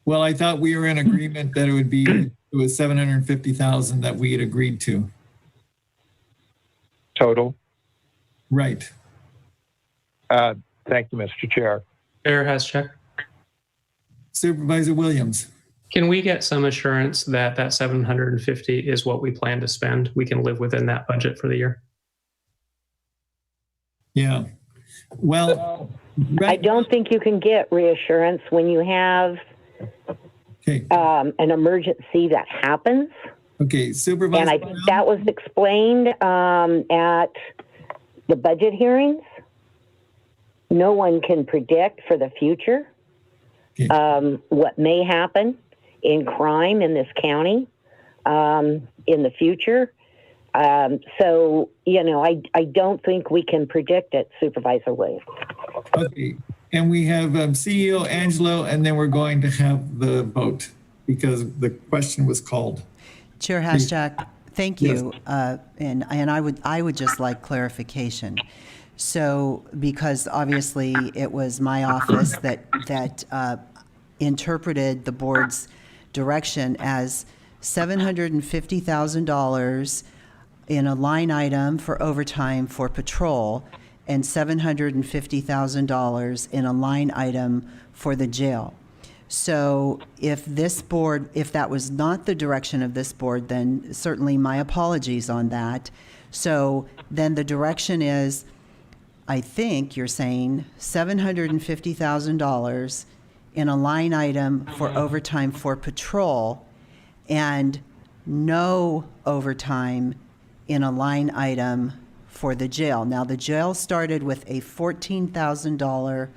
Well, I thought we were in agreement that it was 750,000 that we had agreed to. Total? Right. Thank you, Mr. Chair. Chair Haschak. Supervisor Williams. Can we get some assurance that that 750 is what we plan to spend? We can live within that budget for the year. Yeah. Well, I don't think you can get reassurance when you have an emergency that happens. Okay, Supervisor. And I think that was explained at the budget hearings. No one can predict for the future what may happen in crime in this county in the future. So, I don't think we can predict it, Supervisor Williams. Okay, and we have CEO Angelo, and then we're going to have the vote because the question was called. Chair Hashtack, thank you. And I would just like clarification. So, because obviously it was my office that interpreted the board's direction as $750,000 in a line item for overtime for patrol and $750,000 in a line item for the jail. So if that was not the direction of this board, then certainly my apologies on that. So then the direction is, I think you're saying $750,000 in a line item for overtime for patrol and no overtime in a line item for the jail. Now, the jail started with a $14,000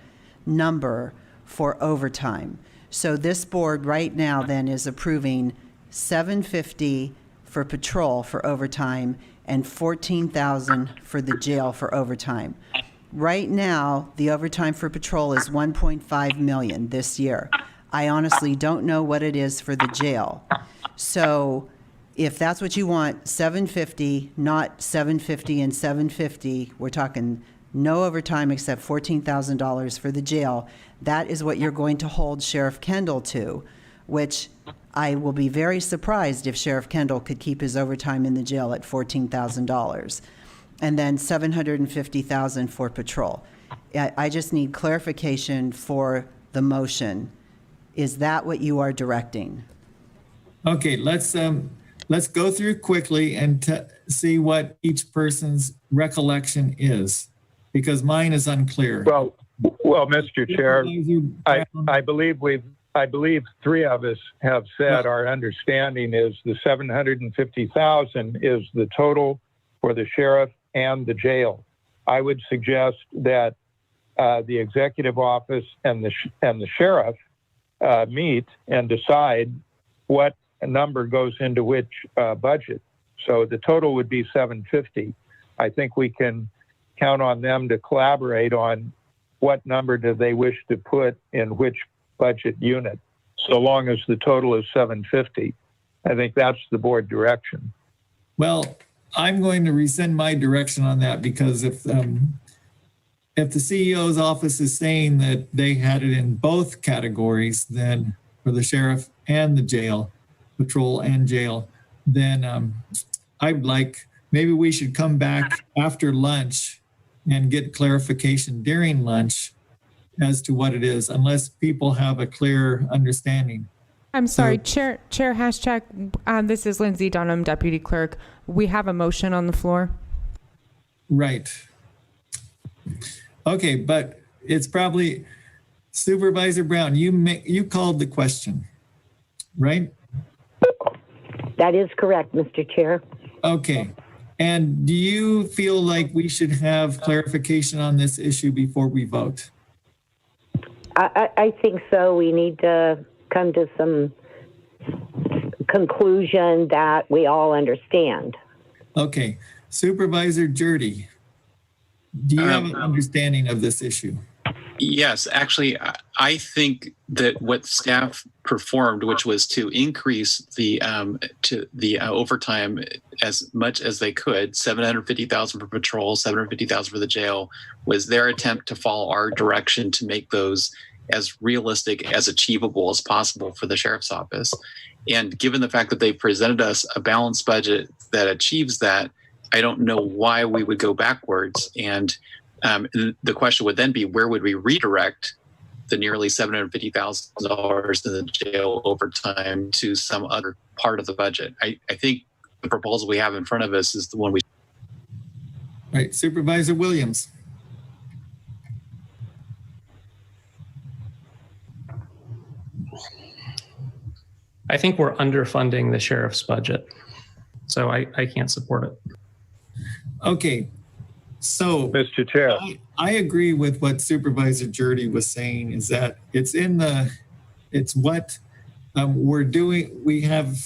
number for overtime. So this board right now then is approving $750,000 for patrol for overtime and $14,000 for the jail for overtime. Right now, the overtime for patrol is $1.5 million this year. I honestly don't know what it is for the jail. So if that's what you want, $750,000, not $750,000 and $750,000, we're talking no overtime except $14,000 for the jail. That is what you're going to hold Sheriff Kendall to, which I will be very surprised if Sheriff Kendall could keep his overtime in the jail at $14,000. And then $750,000 for patrol. I just need clarification for the motion. Is that what you are directing? Okay, let's go through quickly and see what each person's recollection is, because mine is unclear. Well, Mr. Chair, I believe three of us have said our understanding is the $750,000 is the total for the sheriff and the jail. I would suggest that the executive office and the sheriff meet and decide what number goes into which budget. So the total would be $750,000. I think we can count on them to collaborate on what number do they wish to put in which budget unit, so long as the total is $750,000. I think that's the board direction. Well, I'm going to rescind my direction on that, because if the CEO's office is saying that they had it in both categories, then for the sheriff and the jail, patrol and jail, then I'd like, maybe we should come back after lunch and get clarification during lunch as to what it is, unless people have a clear understanding. I'm sorry, Chair Hashtack, this is Lindsay Dunham, Deputy Clerk. We have a motion on the floor. Right. Okay, but it's probably Supervisor Brown, you called the question, right? That is correct, Mr. Chair. Okay. And do you feel like we should have clarification on this issue before we vote? I think so. We need to come to some conclusion that we all understand. Okay. Supervisor Jurdy, do you have an understanding of this issue? Yes, actually, I think that what staff performed, which was to increase the overtime as much as they could, $750,000 for patrol, $750,000 for the jail, was their attempt to follow our direction to make those as realistic, as achievable as possible for the sheriff's office. And given the fact that they presented us a balanced budget that achieves that, I don't know why we would go backwards. And the question would then be, where would we redirect the nearly $750,000 in the jail overtime to some other part of the budget? I think the proposal we have in front of us is the one we. Right, Supervisor Williams. I think we're underfunding the sheriff's budget. So I can't support it. Okay. So, Mr. Chair, I agree with what Supervisor Jurdy was saying, is that it's what we're doing. We have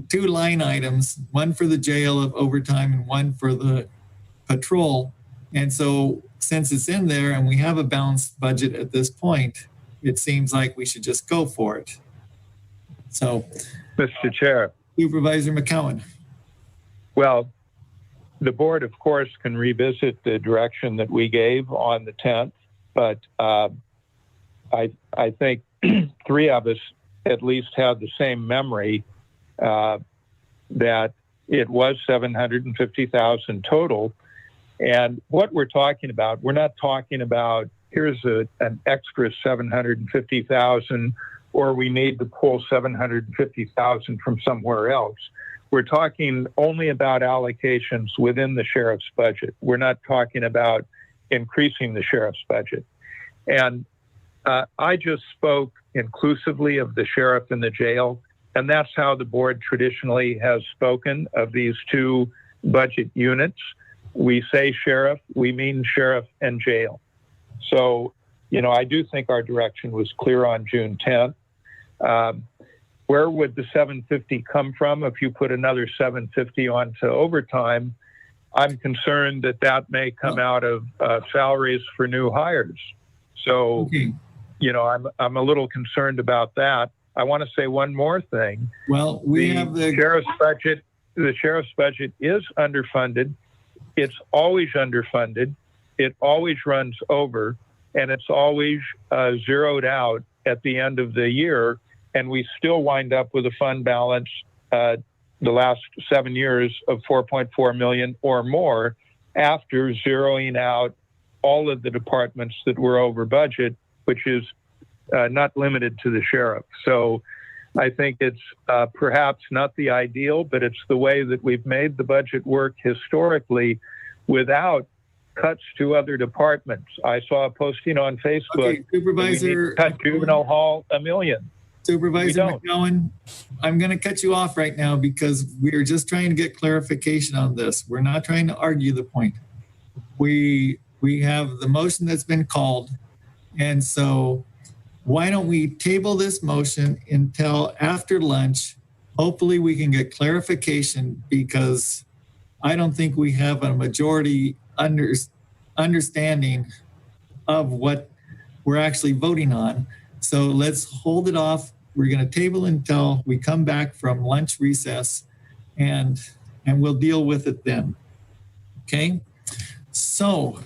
2 line items, one for the jail of overtime and one for the patrol. And so since it's in there and we have a balanced budget at this point, it seems like we should just go for it. So, Mr. Chair. Supervisor McCowan. Well, the board, of course, can revisit the direction that we gave on the 10th, but I think 3 of us at least had the same memory that it was 750,000 total. And what we're talking about, we're not talking about here's an extra 750,000 or we need to pull 750,000 from somewhere else. We're talking only about allocations within the sheriff's budget. We're not talking about increasing the sheriff's budget. And I just spoke inclusively of the sheriff and the jail, and that's how the board traditionally has spoken of these 2 budget units. We say sheriff, we mean sheriff and jail. So, I do think our direction was clear on June 10th. Where would the 750 come from if you put another 750 onto overtime? I'm concerned that may come out of salaries for new hires. So, okay. I'm a little concerned about that. I want to say one more thing. Well, we have the sheriff's budget. The sheriff's budget is underfunded. It's always underfunded. It always runs over, and it's always zeroed out at the end of the year. And we still wind up with a fund balance the last 7 years of 4.4 million or more after zeroing out all of the departments that were over budget, which is not limited to the sheriff. So I think it's perhaps not the ideal, but it's the way that we've made the budget work historically without cuts to other departments. I saw a posting on Facebook. Okay, Supervisor, cut juvenile hall $1 million. Supervisor McGowan, I'm going to cut you off right now because we're just trying to get clarification on this. We're not trying to argue the point. We have the motion that's been called, and so why don't we table this motion until after lunch? Hopefully we can get clarification because I don't think we have a majority understanding of what we're actually voting on. So let's hold it off. We're going to table until we come back from lunch recess and we'll deal with it then. Okay? So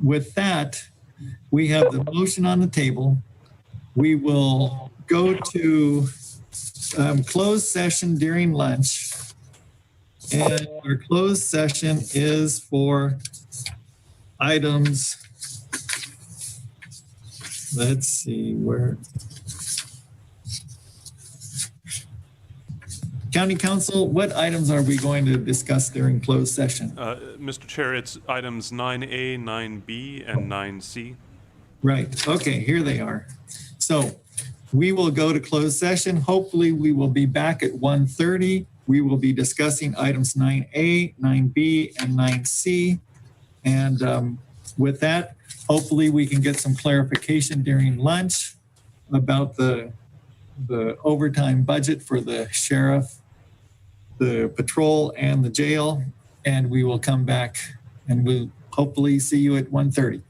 with that, we have the motion on the table. We will go to closed session during lunch. And our closed session is for items, let's see where. County Council, what items are we going to discuss during closed session? Mr. Chair, it's items 9A, 9B, and 9C. Right. Okay, here they are. So we will go to closed session. Hopefully we will be back at 1:30. We will be discussing items 9A, 9B, and 9C. And with that, hopefully we can get some clarification during lunch about the overtime budget for the sheriff, the patrol, and the jail. And we will come back and we'll hopefully see you at 1:30.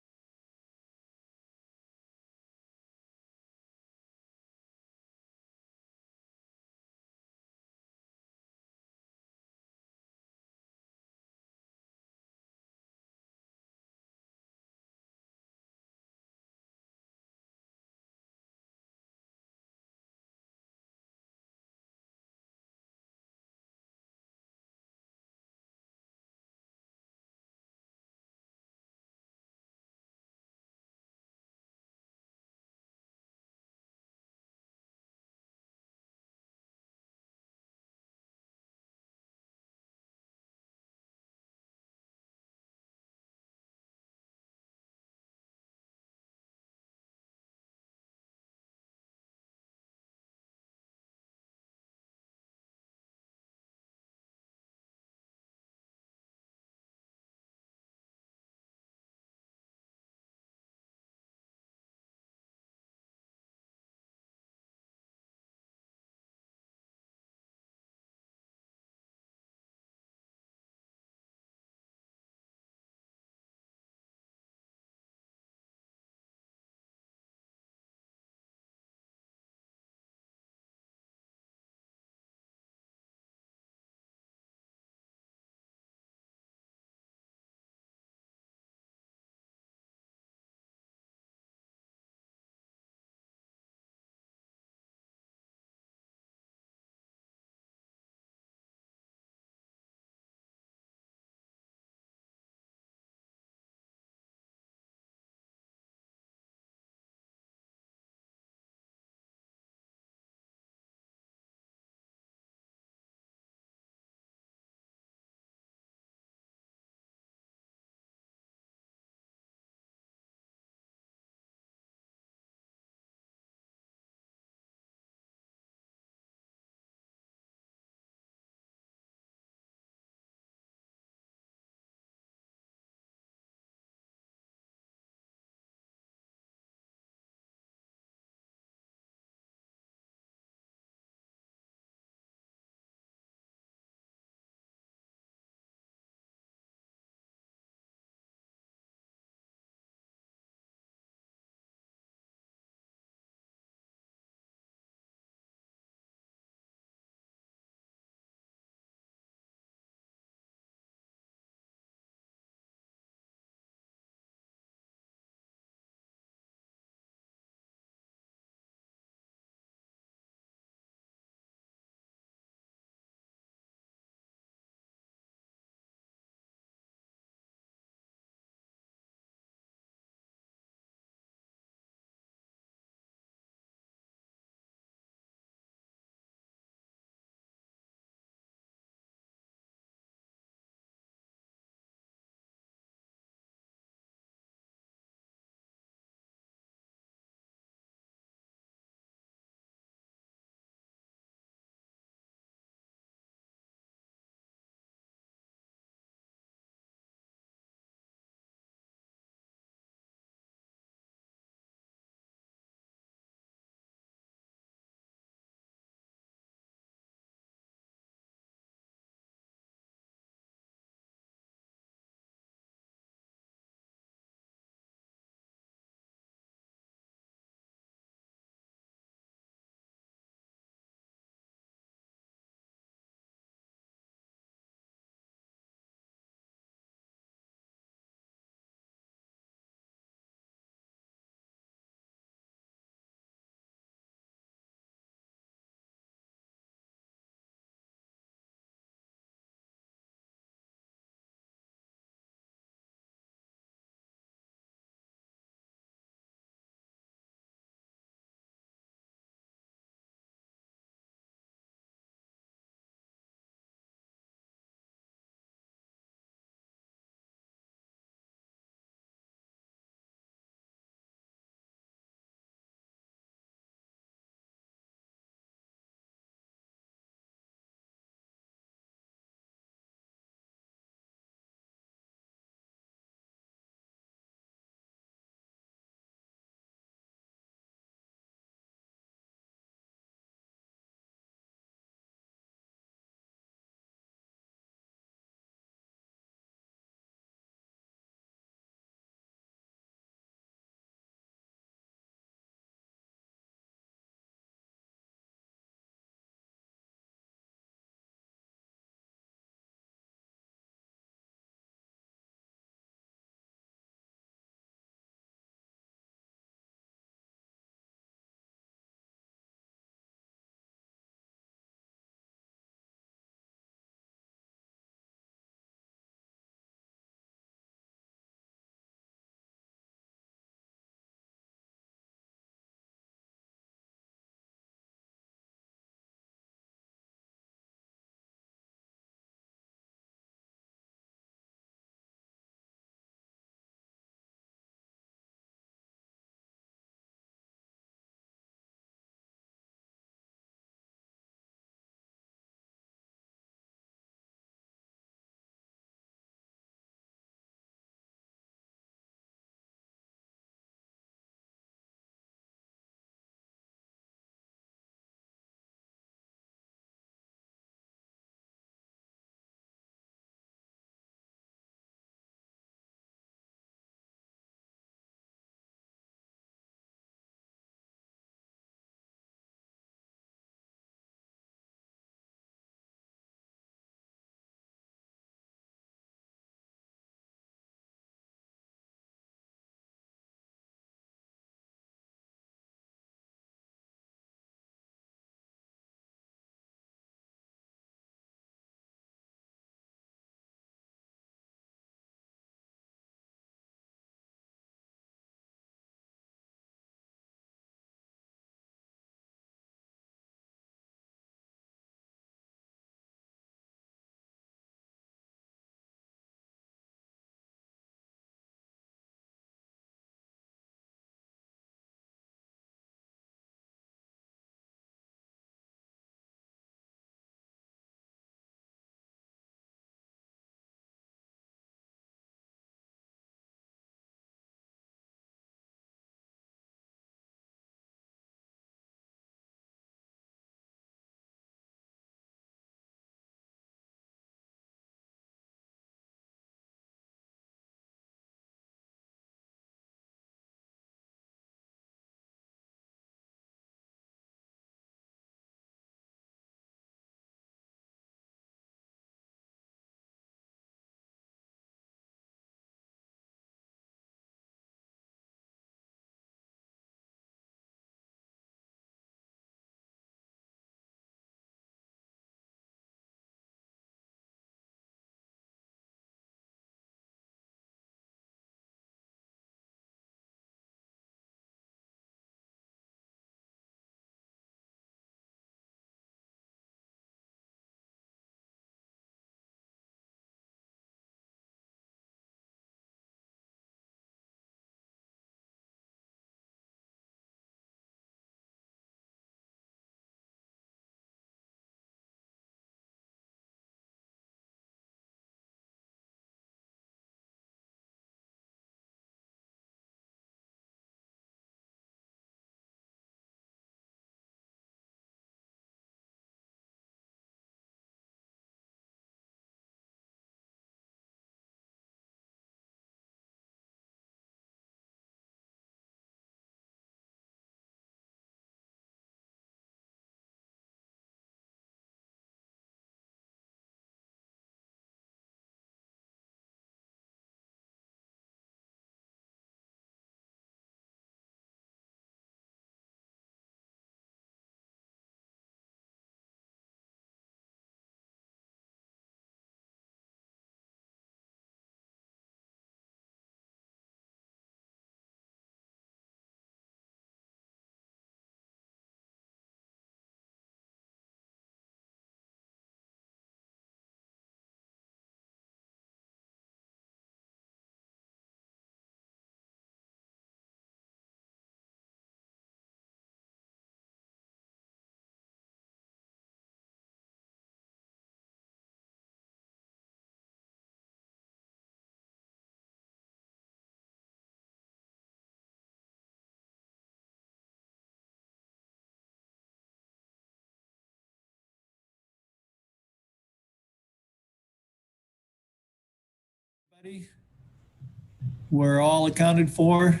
We're all accounted for.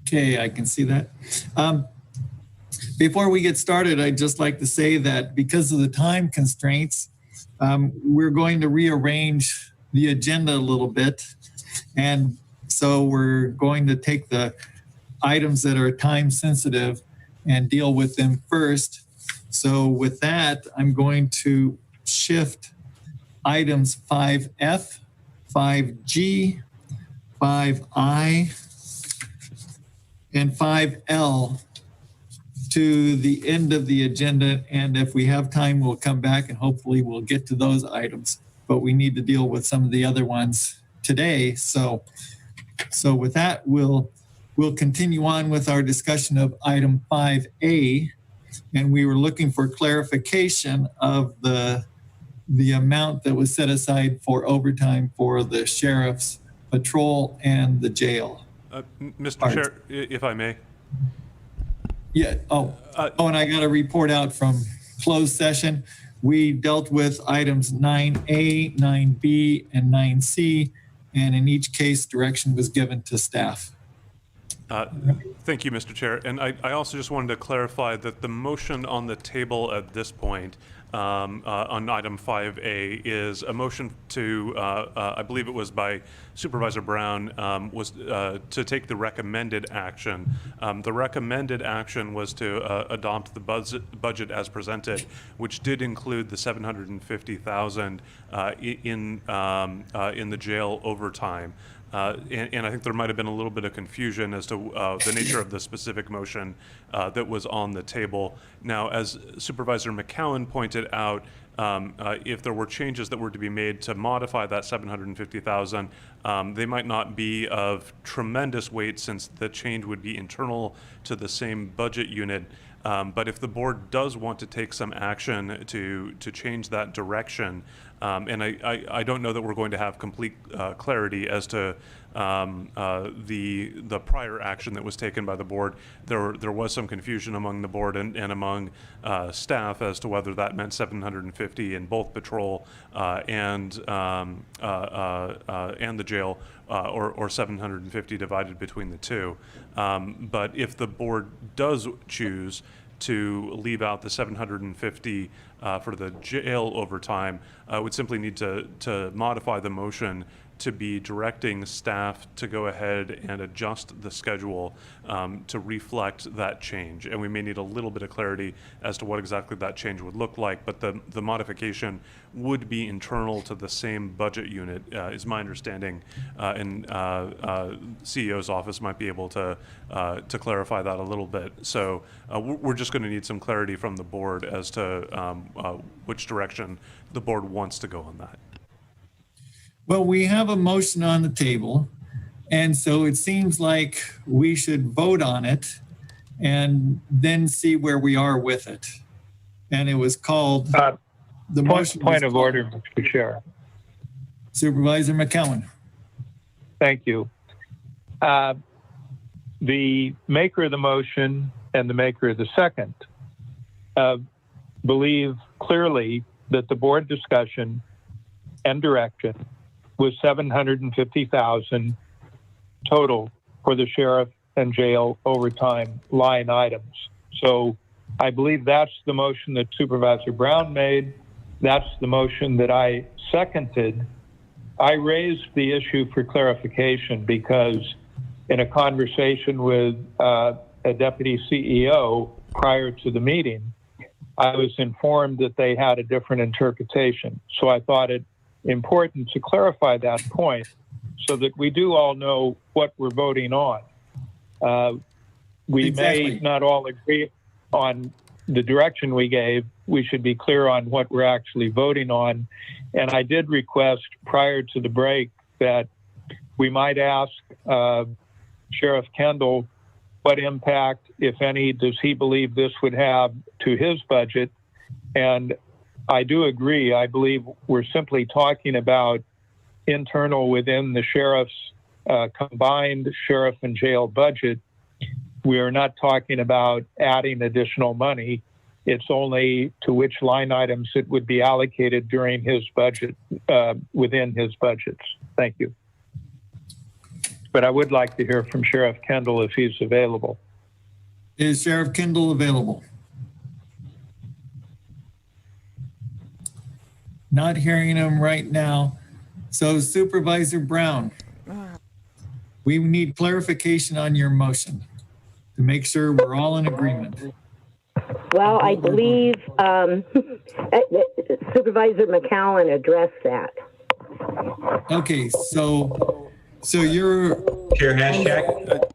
Okay, I can see that. Before we get started, I'd just like to say that because of the time constraints, we're going to rearrange the agenda a little bit. And so we're going to take the items that are time sensitive and deal with them first. So with that, I'm going to shift items 5F, 5G, 5I, and 5L to the end of the agenda. And if we have time, we'll come back and hopefully we'll get to those items. But we need to deal with some of the other ones today. So with that, we'll continue on with our discussion of item 5A. And we were looking for clarification of the amount that was set aside for overtime for the sheriff's patrol and the jail. Mr. Chair, if I may. Yeah. And I got a report out from closed session. We dealt with items 9A, 9B, and 9C, and in each case, direction was given to staff. Thank you, Mr. Chair. And I also just wanted to clarify that the motion on the table at this point on item 5A is a motion to, I believe it was by Supervisor Brown, was to take the recommended action. The recommended action was to adopt the budget as presented, which did include the $750,000 in the jail overtime. And I think there might have been a little bit of confusion as to the nature of the specific motion that was on the table. Now, as Supervisor McCowan pointed out, if there were changes that were to be made to modify that $750,000, they might not be of tremendous weight since the change would be internal to the same budget unit. But if the board does want to take some action to change that direction, and I don't know that we're going to have complete clarity as to the prior action that was taken by the board. There was some confusion among the board and among staff as to whether that meant 750 in both patrol and the jail, or 750 divided between the two. But if the board does choose to leave out the 750 for the jail overtime, would simply need to modify the motion to be directing staff to go ahead and adjust the schedule to reflect that change. And we may need a little bit of clarity as to what exactly that change would look like, but the modification would be internal to the same budget unit, is my understanding, and CEO's office might be able to clarify that a little bit. So we're just going to need some clarity from the board as to which direction the board wants to go on that. Well, we have a motion on the table, and so it seems like we should vote on it and then see where we are with it. And it was called the motion. Point of order, Mr. Chair. Supervisor McCowan. Thank you. The maker of the motion and the maker of the second believe clearly that the board discussion and direction was $750,000 total for the sheriff and jail overtime line items. So I believe that's the motion that Supervisor Brown made. That's the motion that I seconded. I raised the issue for clarification because in a conversation with a deputy CEO prior to the meeting, I was informed that they had a different interpretation. So I thought it important to clarify that point so that we do all know what we're voting on. We may not all agree on the direction we gave. We should be clear on what we're actually voting on. And I did request prior to the break that we might ask Sheriff Kendall what impact, if any, does he believe this would have to his budget. And I do agree. I believe we're simply talking about internal within the sheriff's combined sheriff and jail budget. We are not talking about adding additional money. It's only to which line items it would be allocated during his budget, within his budgets. Thank you. But I would like to hear from Sheriff Kendall if he's available. Is Sheriff Kendall available? Not hearing him right now. So Supervisor Brown, we need clarification on your motion to make sure we're all in agreement. Well, I believe Supervisor McCowan addressed that. Okay, so you're Chair Hashtag.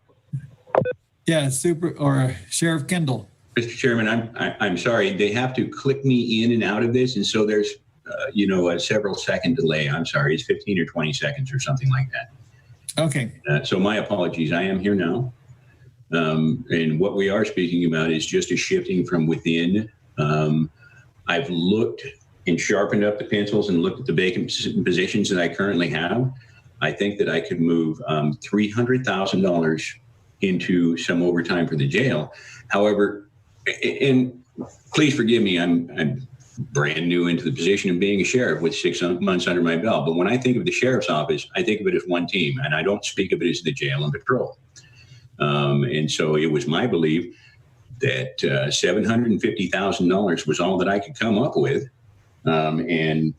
Yeah, Sheriff Kendall. Mr. Chairman, I'm sorry. They have to click me in and out of this, and so there's a several second delay. I'm sorry. It's 15 or 20 seconds or something like that. Okay. So my apologies. I am here now. And what we are speaking about is just a shifting from within. I've looked and sharpened up the pencils and looked at the vacant positions that I currently have. I think that I could move $300,000 into some overtime for the jail. However, and please forgive me, I'm brand new into the position of being a sheriff with 6 months under my belt. But when I think of the sheriff's office, I think of it as one team, and I don't speak of it as the jail and patrol. And so it was my belief that $750,000 was all that I could come up with. It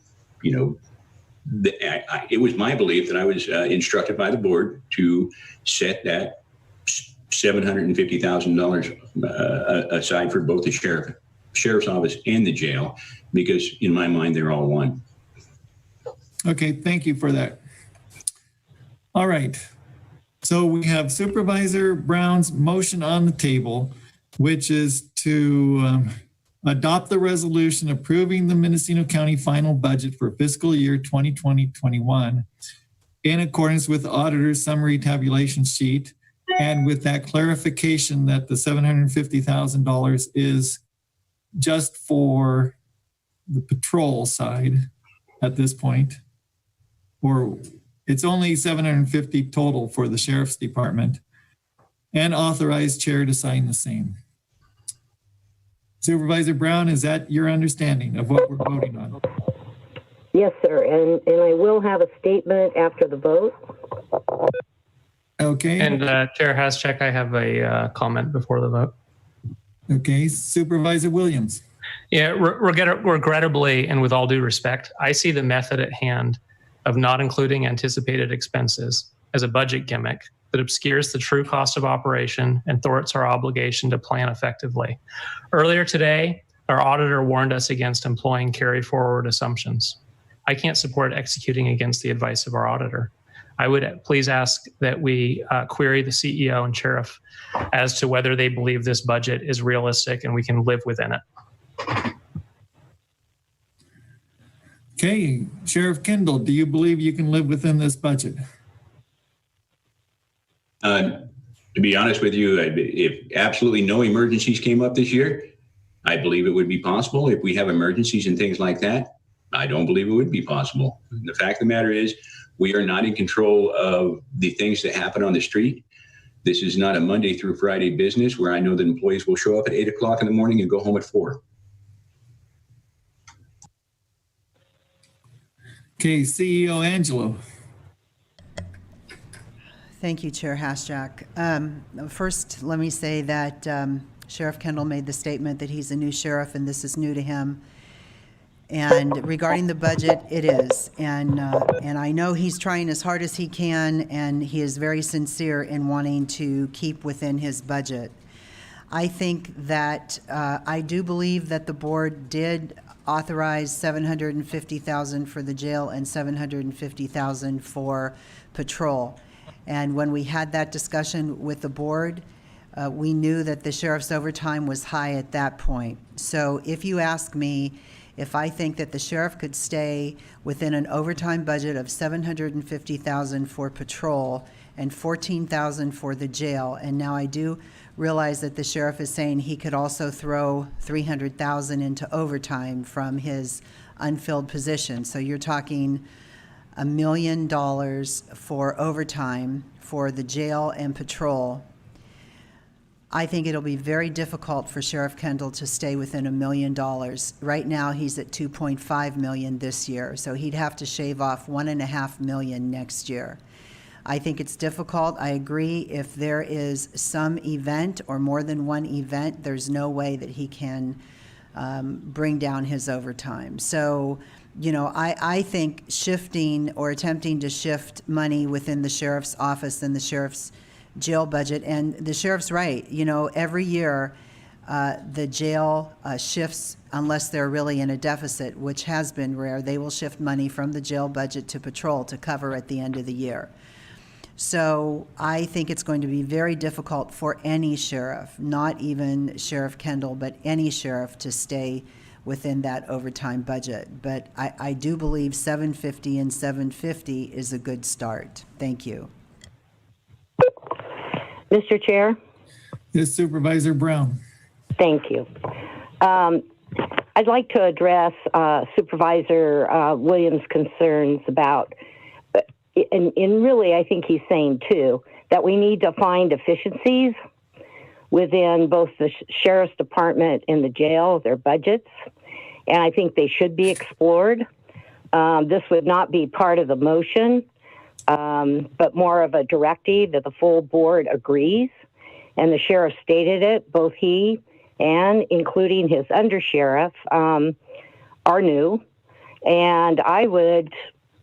was my belief that I was instructed by the board to set that $750,000 aside for both the sheriff's office and the jail, because in my mind, they're all one. Okay, thank you for that. All right. So we have Supervisor Brown's motion on the table, which is to adopt the resolution approving the Mendocino County final budget for fiscal year 2020-21 in accordance with the auditor's summary tabulation sheet, and with that clarification that the $750,000 is just for the patrol side at this point, or it's only 750 total for the sheriff's department, and authorize chair to sign the same. Supervisor Brown, is that your understanding of what we're voting on? Yes, sir. And I will have a statement after the vote. Okay. And Chair Hascheck, I have a comment before the vote. Okay, Supervisor Williams. Yeah, regrettably, and with all due respect, I see the method at hand of not including anticipated expenses as a budget gimmick that obscures the true cost of operation and thwarts our obligation to plan effectively. Earlier today, our auditor warned us against employing carry-forward assumptions. I can't support executing against the advice of our auditor. I would please ask that we query the CEO and sheriff as to whether they believe this budget is realistic and we can live within it. Okay, Sheriff Kendall, do you believe you can live within this budget? To be honest with you, if absolutely no emergencies came up this year, I believe it would be possible. If we have emergencies and things like that, I don't believe it would be possible. The fact of the matter is, we are not in control of the things that happen on the street. This is not a Monday through Friday business where I know that employees will show up at 8 o'clock in the morning and go home at 4. Okay, CEO Angelo. Thank you, Chair Hashtag. First, let me say that Sheriff Kendall made the statement that he's a new sheriff and this is new to him. And regarding the budget, it is. And I know he's trying as hard as he can, and he is very sincere in wanting to keep within his budget. I think that I do believe that the board did authorize $750,000 for the jail and $750,000 for patrol. And when we had that discussion with the board, we knew that the sheriff's overtime was high at that point. So if you ask me if I think that the sheriff could stay within an overtime budget of $750,000 for patrol and $14,000 for the jail, and now I do realize that the sheriff is saying he could also throw $300,000 into overtime from his unfilled position. So you're talking $1 million for overtime for the jail and patrol. I think it'll be very difficult for Sheriff Kendall to stay within $1 million. Right now, he's at 2.5 million this year, so he'd have to shave off 1.5 million next year. I think it's difficult. I agree. If there is some event or more than one event, there's no way that he can bring down his overtime. So, you know, I think shifting or attempting to shift money within the sheriff's office and the sheriff's jail budget, and the sheriff's right, you know, every year the jail shifts, unless they're really in a deficit, which has been rare, they will shift money from the jail budget to patrol to cover at the end of the year. So I think it's going to be very difficult for any sheriff, not even Sheriff Kendall, but any sheriff, to stay within that overtime budget. But I do believe $750 and $750 is a good start. Thank you. Mr. Chair? Yes, Supervisor Brown. Thank you. I'd like to address Supervisor Williams' concerns about, and really I think he's saying too, that we need to find efficiencies within both the Sheriff's Department and the jail, their budgets, and I think they should be explored. This would not be part of the motion, but more of a directive that the full board agrees. And the sheriff stated it, both he and including his undersheriff are new. And I would,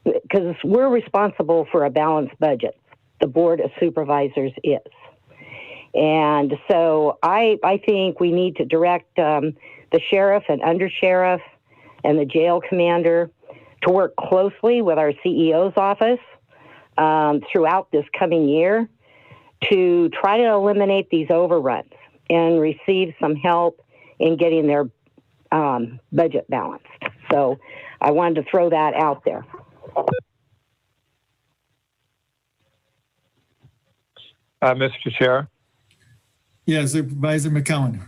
because we're responsible for a balanced budget, the Board of Supervisors is. And so I think we need to direct the sheriff and undersheriff and the jail commander to work closely with our CEO's office throughout this coming year to try to eliminate these overruns and receive some help in getting their budget balanced. So I wanted to throw that out there. Mr. Chair. Yeah, Supervisor McCowan.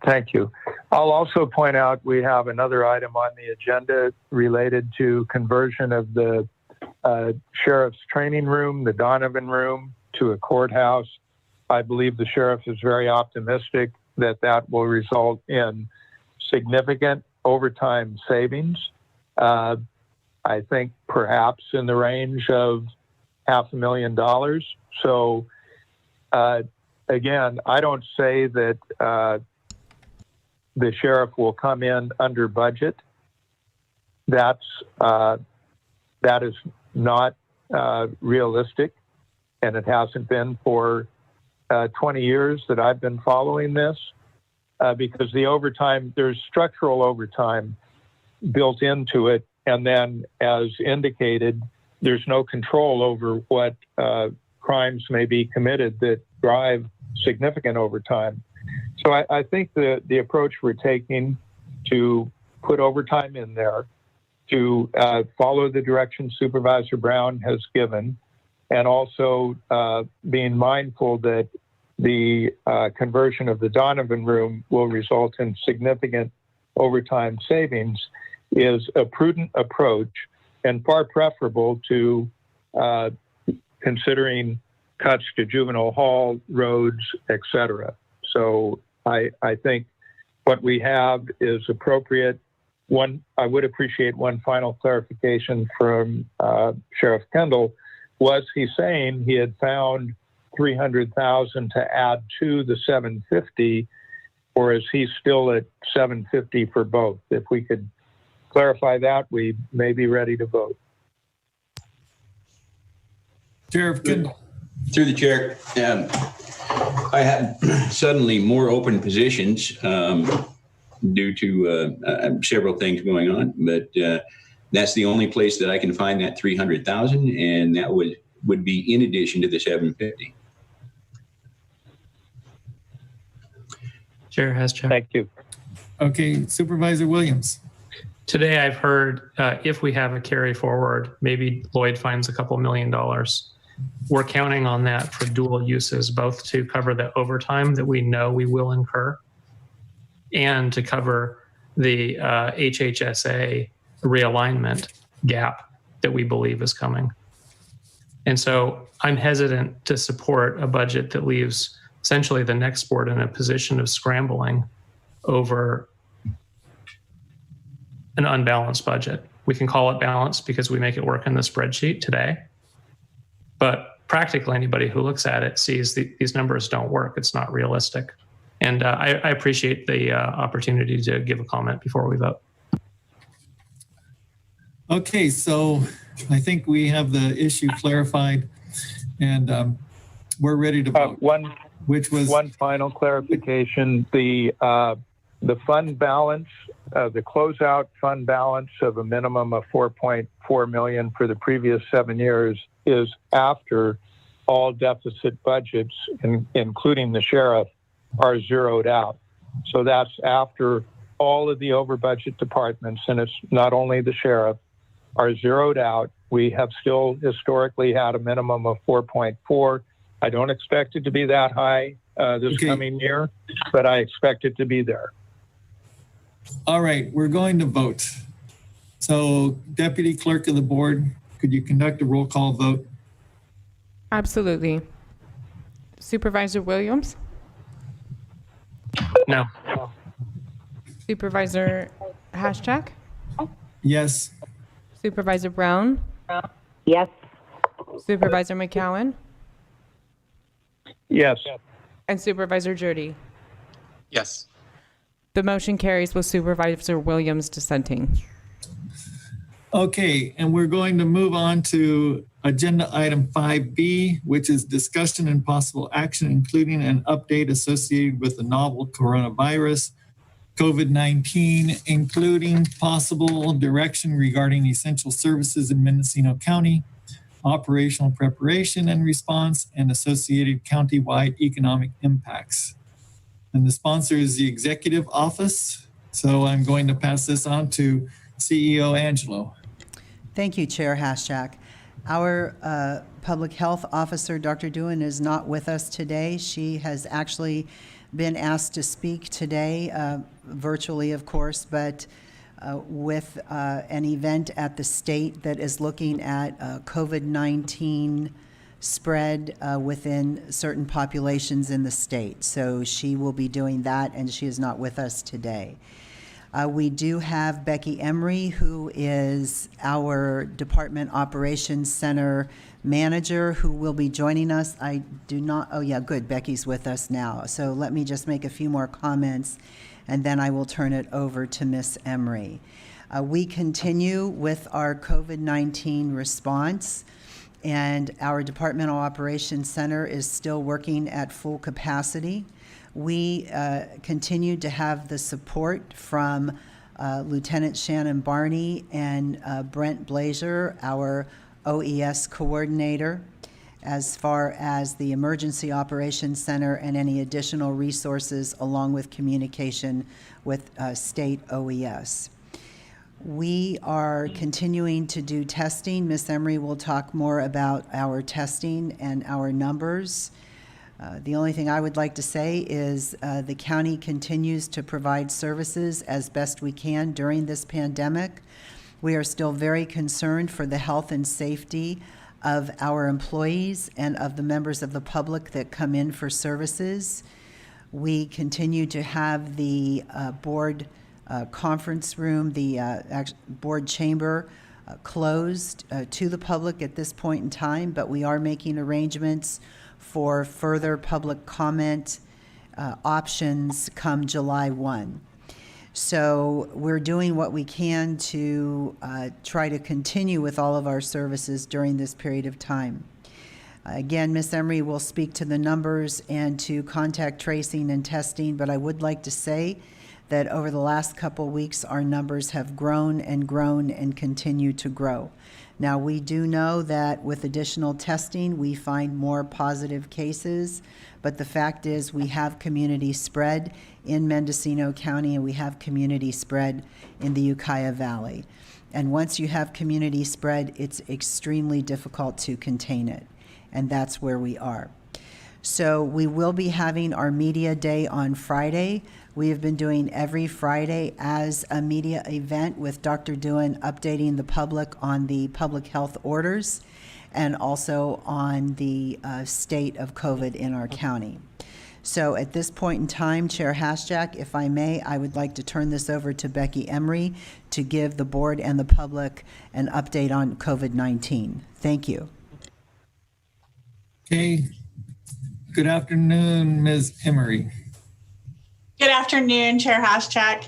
Thank you. I'll also point out we have another item on the agenda related to conversion of the sheriff's training room, the Donovan room, to a courthouse. I believe the sheriff is very optimistic that that will result in significant overtime savings. I think perhaps in the range of $500,000. So again, I don't say that the sheriff will come in under budget. That is not realistic, and it hasn't been for 20 years that I've been following this, because the overtime, there's structural overtime built into it, and then as indicated, there's no control over what crimes may be committed that drive significant overtime. So I think the approach we're taking to put overtime in there, to follow the direction Supervisor Brown has given, and also being mindful that the conversion of the Donovan room will result in significant overtime savings, is a prudent approach and far preferable to considering cuts to juvenile hall, roads, etc. So I think what we have is appropriate. I would appreciate one final clarification from Sheriff Kendall. Was he saying he had found $300,000 to add to the $750, or is he still at $750 for both? If we could clarify that, we may be ready to vote. Sheriff Kendall. Through the chair, I had suddenly more open positions due to several things going on, but that's the only place that I can find that $300,000, and that would be in addition to the $750. Chair Haschak. Thank you. Okay, Supervisor Williams. Today I've heard if we have a carry forward, maybe Lloyd finds a couple $1 million. We're counting on that for dual uses, both to cover the overtime that we know we will incur and to cover the HHSA realignment gap that we believe is coming. And so I'm hesitant to support a budget that leaves essentially the next board in a position of scrambling over an unbalanced budget. We can call it balanced because we make it work in the spreadsheet today. But practically anybody who looks at it sees these numbers don't work. It's not realistic. And I appreciate the opportunity to give a comment before we vote. Okay, so I think we have the issue clarified, and we're ready to vote. One final clarification: the fund balance, the closeout fund balance of a minimum of 4.4 million for the previous 7 years is after all deficit budgets, including the sheriff, are zeroed out. So that's after all of the over budget departments, and it's not only the sheriff, are zeroed out. We have still historically had a minimum of 4.4. I don't expect it to be that high this coming year, but I expect it to be there. All right, we're going to vote. So, Deputy Clerk of the Board, could you conduct a roll call vote? Absolutely. Supervisor Williams? No. Supervisor Hashchak? Yes. Supervisor Brown? Yes. Supervisor McCowan? Yes. And Supervisor Jurdy? Yes. The motion carries with Supervisor Williams dissenting. Okay, and we're going to move on to agenda item 5B, which is discussion and possible action, including an update associated with the novel coronavirus, COVID-19, including possible direction regarding essential services in Mendocino County, operational preparation and response, and associated county-wide economic impacts. And the sponsor is the Executive Office. So I'm going to pass this on to CEO Angelo. Thank you, Chair Hashchak. Our Public Health Officer, Dr. Dewan, is not with us today. She has actually been asked to speak today, virtually, of course, but with an event at the state that is looking at COVID-19 spread within certain populations in the state. So she will be doing that, and she is not with us today. We do have Becky Emery, who is our Department Operations Center manager, who will be joining us. I do not, oh yeah, good, Becky's with us now. So let me just make a few more comments, and then I will turn it over to Miss Emery. We continue with our COVID-19 response, and our Departmental Operations Center is still working at full capacity. We continue to have the support from Lieutenant Shannon Barney and Brent Blazer, our OES coordinator, as far as the Emergency Operations Center and any additional resources, along with communication with state OES. We are continuing to do testing. Ms. Emery will talk more about our testing and our numbers. The only thing I would like to say is the county continues to provide services as best we can during this pandemic. We are still very concerned for the health and safety of our employees and of the members of the public that come in for services. We continue to have the board conference room, the board chamber closed to the public at this point in time, but we are making arrangements for further public comment options come July 1. So we're doing what we can to try to continue with all of our services during this period of time. Again, Ms. Emery will speak to the numbers and to contact tracing and testing, but I would like to say that over the last couple weeks, our numbers have grown and grown and continue to grow. Now, we do know that with additional testing, we find more positive cases, but the fact is we have community spread in Mendocino County, and we have community spread in the Ukiah Valley. And once you have community spread, it's extremely difficult to contain it, and that's where we are. So we will be having our media day on Friday. We have been doing every Friday as a media event with Dr. Dewan updating the public on the public health orders and also on the state of COVID in our county. So at this point in time, Chair Hashtag, if I may, I would like to turn this over to Becky Emery to give the board and the public an update on COVID-19. Thank you. Okay. Good afternoon, Ms. Emery. Good afternoon, Chair Hashtag.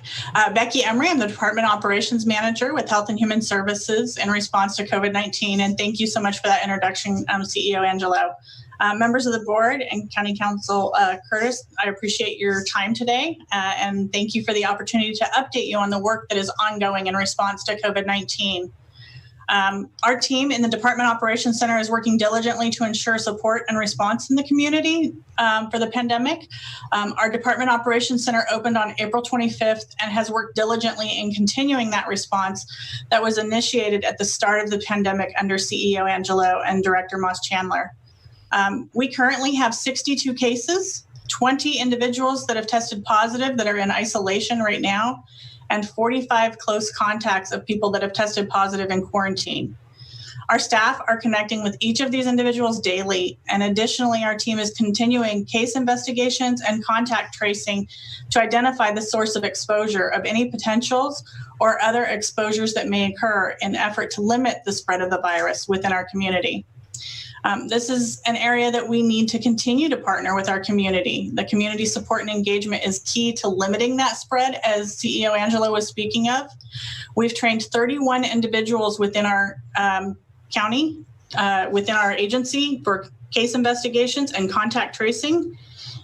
Becky Emery, I'm the Department Operations Manager with Health and Human Services in response to COVID-19. And thank you so much for that introduction, CEO Angelo. Members of the board and County Council Curtis, I appreciate your time today. And thank you for the opportunity to update you on the work that is ongoing in response to COVID-19. Our team in the Department Operations Center is working diligently to ensure support and response in the community for the pandemic. Our Department Operations Center opened on April 25th and has worked diligently in continuing that response that was initiated at the start of the pandemic under CEO Angelo and Director Moss Chandler. We currently have 62 cases, 20 individuals that have tested positive that are in isolation right now, and 45 close contacts of people that have tested positive in quarantine. Our staff are connecting with each of these individuals daily, and additionally, our team is continuing case investigations and contact tracing to identify the source of exposure of any potentials or other exposures that may occur in effort to limit the spread of the virus within our community. This is an area that we need to continue to partner with our community. The community support and engagement is key to limiting that spread, as CEO Angelo was speaking of. We've trained 31 individuals within our county, within our agency for case investigations and contact tracing.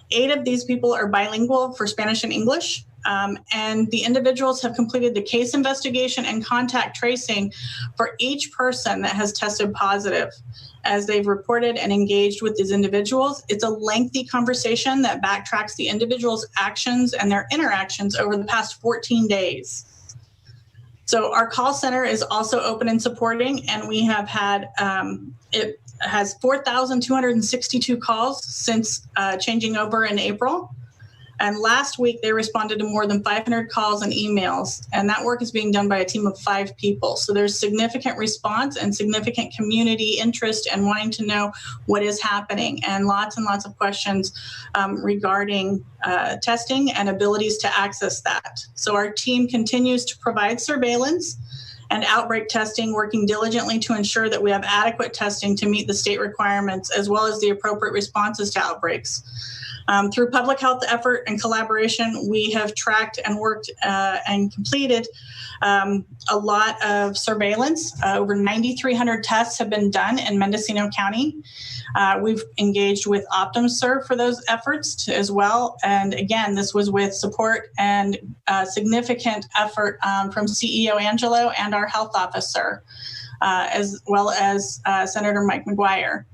8 of these people are bilingual for Spanish and English. And the individuals have completed the case investigation and contact tracing for each person that has tested positive. As they've reported and engaged with these individuals, it's a lengthy conversation that backtracks the individual's actions and their interactions over the past 14 days. So our call center is also open and supporting, and we have had, it has 4,262 calls since changing over in April. And last week, they responded to more than 500 calls and emails, and that work is being done by a team of 5 people. So there's significant response and significant community interest and wanting to know what is happening, and lots of questions regarding testing and abilities to access that. So our team continues to provide surveillance and outbreak testing, working diligently to ensure that we have adequate testing to meet the state requirements, as well as the appropriate responses to outbreaks. Through public health effort and collaboration, we have tracked and worked and completed a lot of surveillance. Over 9,300 tests have been done in Mendocino County. We've engaged with OptumServe for those efforts as well. And again, this was with support and significant effort from CEO Angelo and our health officer, as well as Senator Mike McGuire.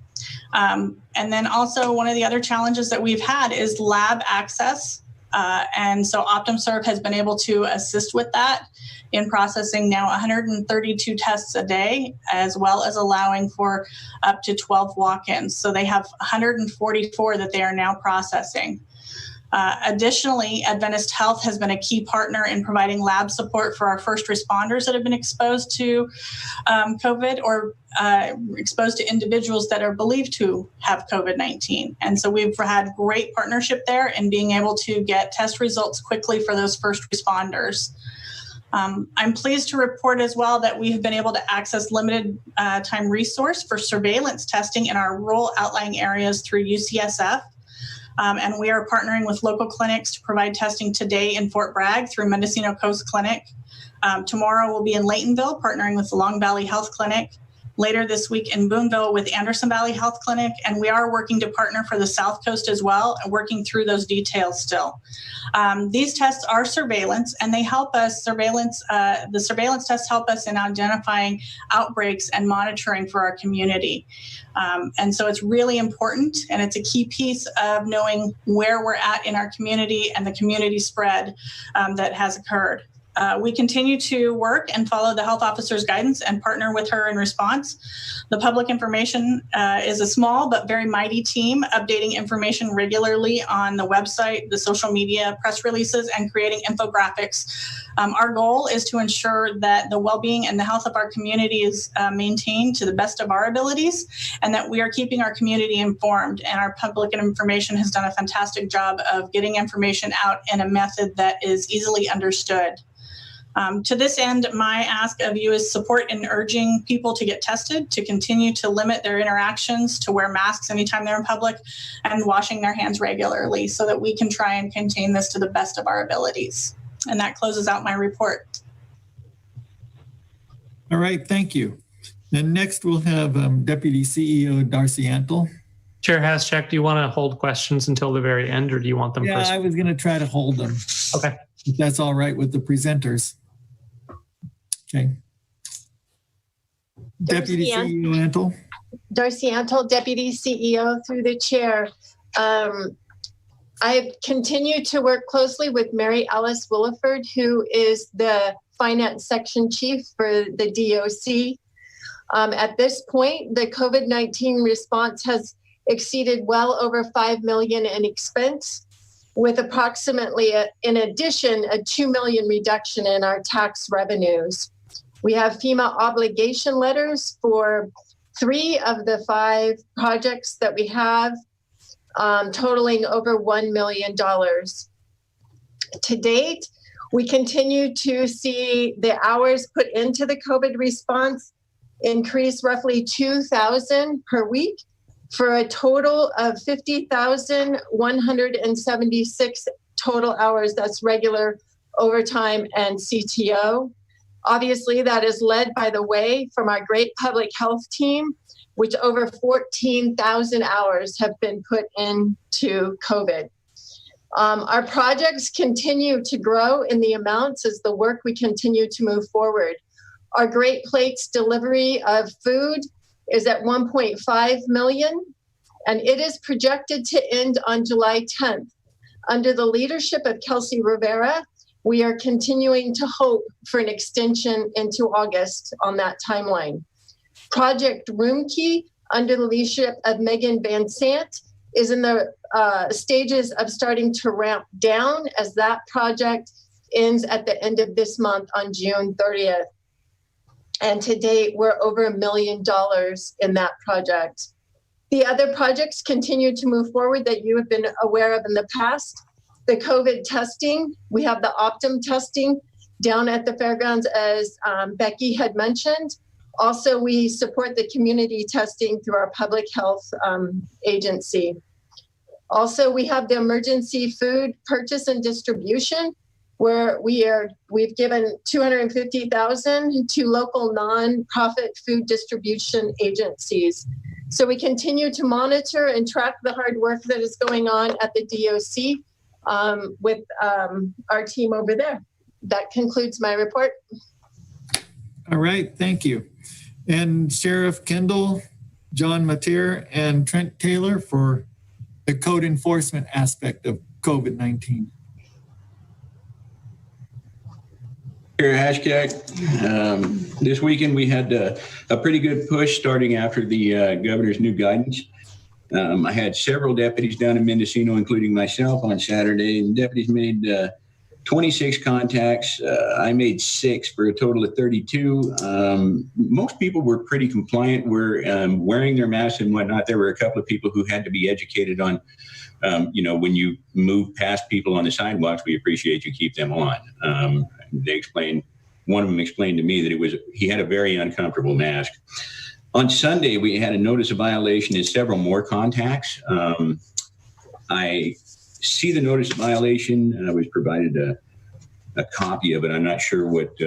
And then also one of the other challenges that we've had is lab access. And so OptumServe has been able to assist with that in processing now 132 tests a day, as well as allowing for up to 12 walk-ins. So they have 144 that they are now processing. Additionally, Adventist Health has been a key partner in providing lab support for our first responders that have been exposed to COVID or exposed to individuals that are believed to have COVID-19. And so we've had great partnership there in being able to get test results quickly for those first responders. I'm pleased to report as well that we have been able to access limited time resource for surveillance testing in our rural outlying areas through UCSF. And we are partnering with local clinics to provide testing today in Fort Bragg through Mendocino Coast Clinic. Tomorrow we'll be in Laytonville, partnering with the Long Valley Health Clinic. Later this week in Boonville with Anderson Valley Health Clinic. And we are working to partner for the South Coast as well, and working through those details still. These tests are surveillance, and they help us the surveillance tests help us in identifying outbreaks and monitoring for our community. And so it's really important, and it's a key piece of knowing where we're at in our community and the community spread that has occurred. We continue to work and follow the health officer's guidance and partner with her in response. The public information is a small but very mighty team, updating information regularly on the website, the social media, press releases, and creating infographics. Our goal is to ensure that the well-being and the health of our community is maintained to the best of our abilities, and that we are keeping our community informed. And our public information has done a fantastic job of getting information out in a method that is easily understood. To this end, my ask of you is support in urging people to get tested, to continue to limit their interactions, to wear masks anytime they're in public, and washing their hands regularly so that we can try and contain this to the best of our abilities. And that closes out my report. All right, thank you. Then next we'll have Deputy CEO Darcy Antle. Chair Haschak, do you want to hold questions until the very end, or do you want them first? Yeah, I was going to try to hold them. Okay. If that's all right with the presenters. Okay. Deputy CEO Antle. Darcy Antle, Deputy CEO, through the chair. I've continued to work closely with Mary Alice Williford, who is the Finance Section Chief for the DOC. At this point, the COVID-19 response has exceeded well over $5 million in expense, with approximately, in addition, a $2 million reduction in our tax revenues. We have FEMA obligation letters for 3 of the 5 projects that we have, totaling over $1 million. To date, we continue to see the hours put into the COVID response increase roughly 2,000 per week, for a total of 50,176 total hours. That's regular overtime and CTO. Obviously, that is led by the way from our great public health team, which over 14,000 hours have been put into COVID. Our projects continue to grow in the amounts as the work we continue to move forward. Our Great Plates delivery of food is at 1.5 million, and it is projected to end on July 10th. Under the leadership of Kelsey Rivera, we are continuing to hope for an extension into August on that timeline. Project Room Key, under the leadership of Megan Van Sant, is in the stages of starting to ramp down as that project ends at the end of this month on June 30th. And to date, we're over $1 million in that project. The other projects continue to move forward that you have been aware of in the past. The COVID testing, we have the Optum testing down at the fairgrounds, as Becky had mentioned. Also, we support the community testing through our public health agency. Also, we have the emergency food purchase and distribution, where we've given $250,000 to local nonprofit food distribution agencies. So we continue to monitor and track the hard work that is going on at the DOC with our team over there. That concludes my report. All right, thank you. And Sheriff Kendall, John Mateer, and Trent Taylor for the code enforcement aspect of COVID-19. Chair Haschak, this weekend we had a pretty good push starting after the governor's new guidance. I had several deputies down in Mendocino, including myself, on Saturday, and deputies made 26 contacts. I made 6 for a total of 32. Most people were pretty compliant, were wearing their masks and whatnot. There were a couple of people who had to be educated on, when you move past people on the sidewalks, we appreciate you keep them on. One of them explained to me that he had a very uncomfortable mask. On Sunday, we had a notice of violation and several more contacts. I see the notice of violation, and I was provided a copy of it. I'm not sure what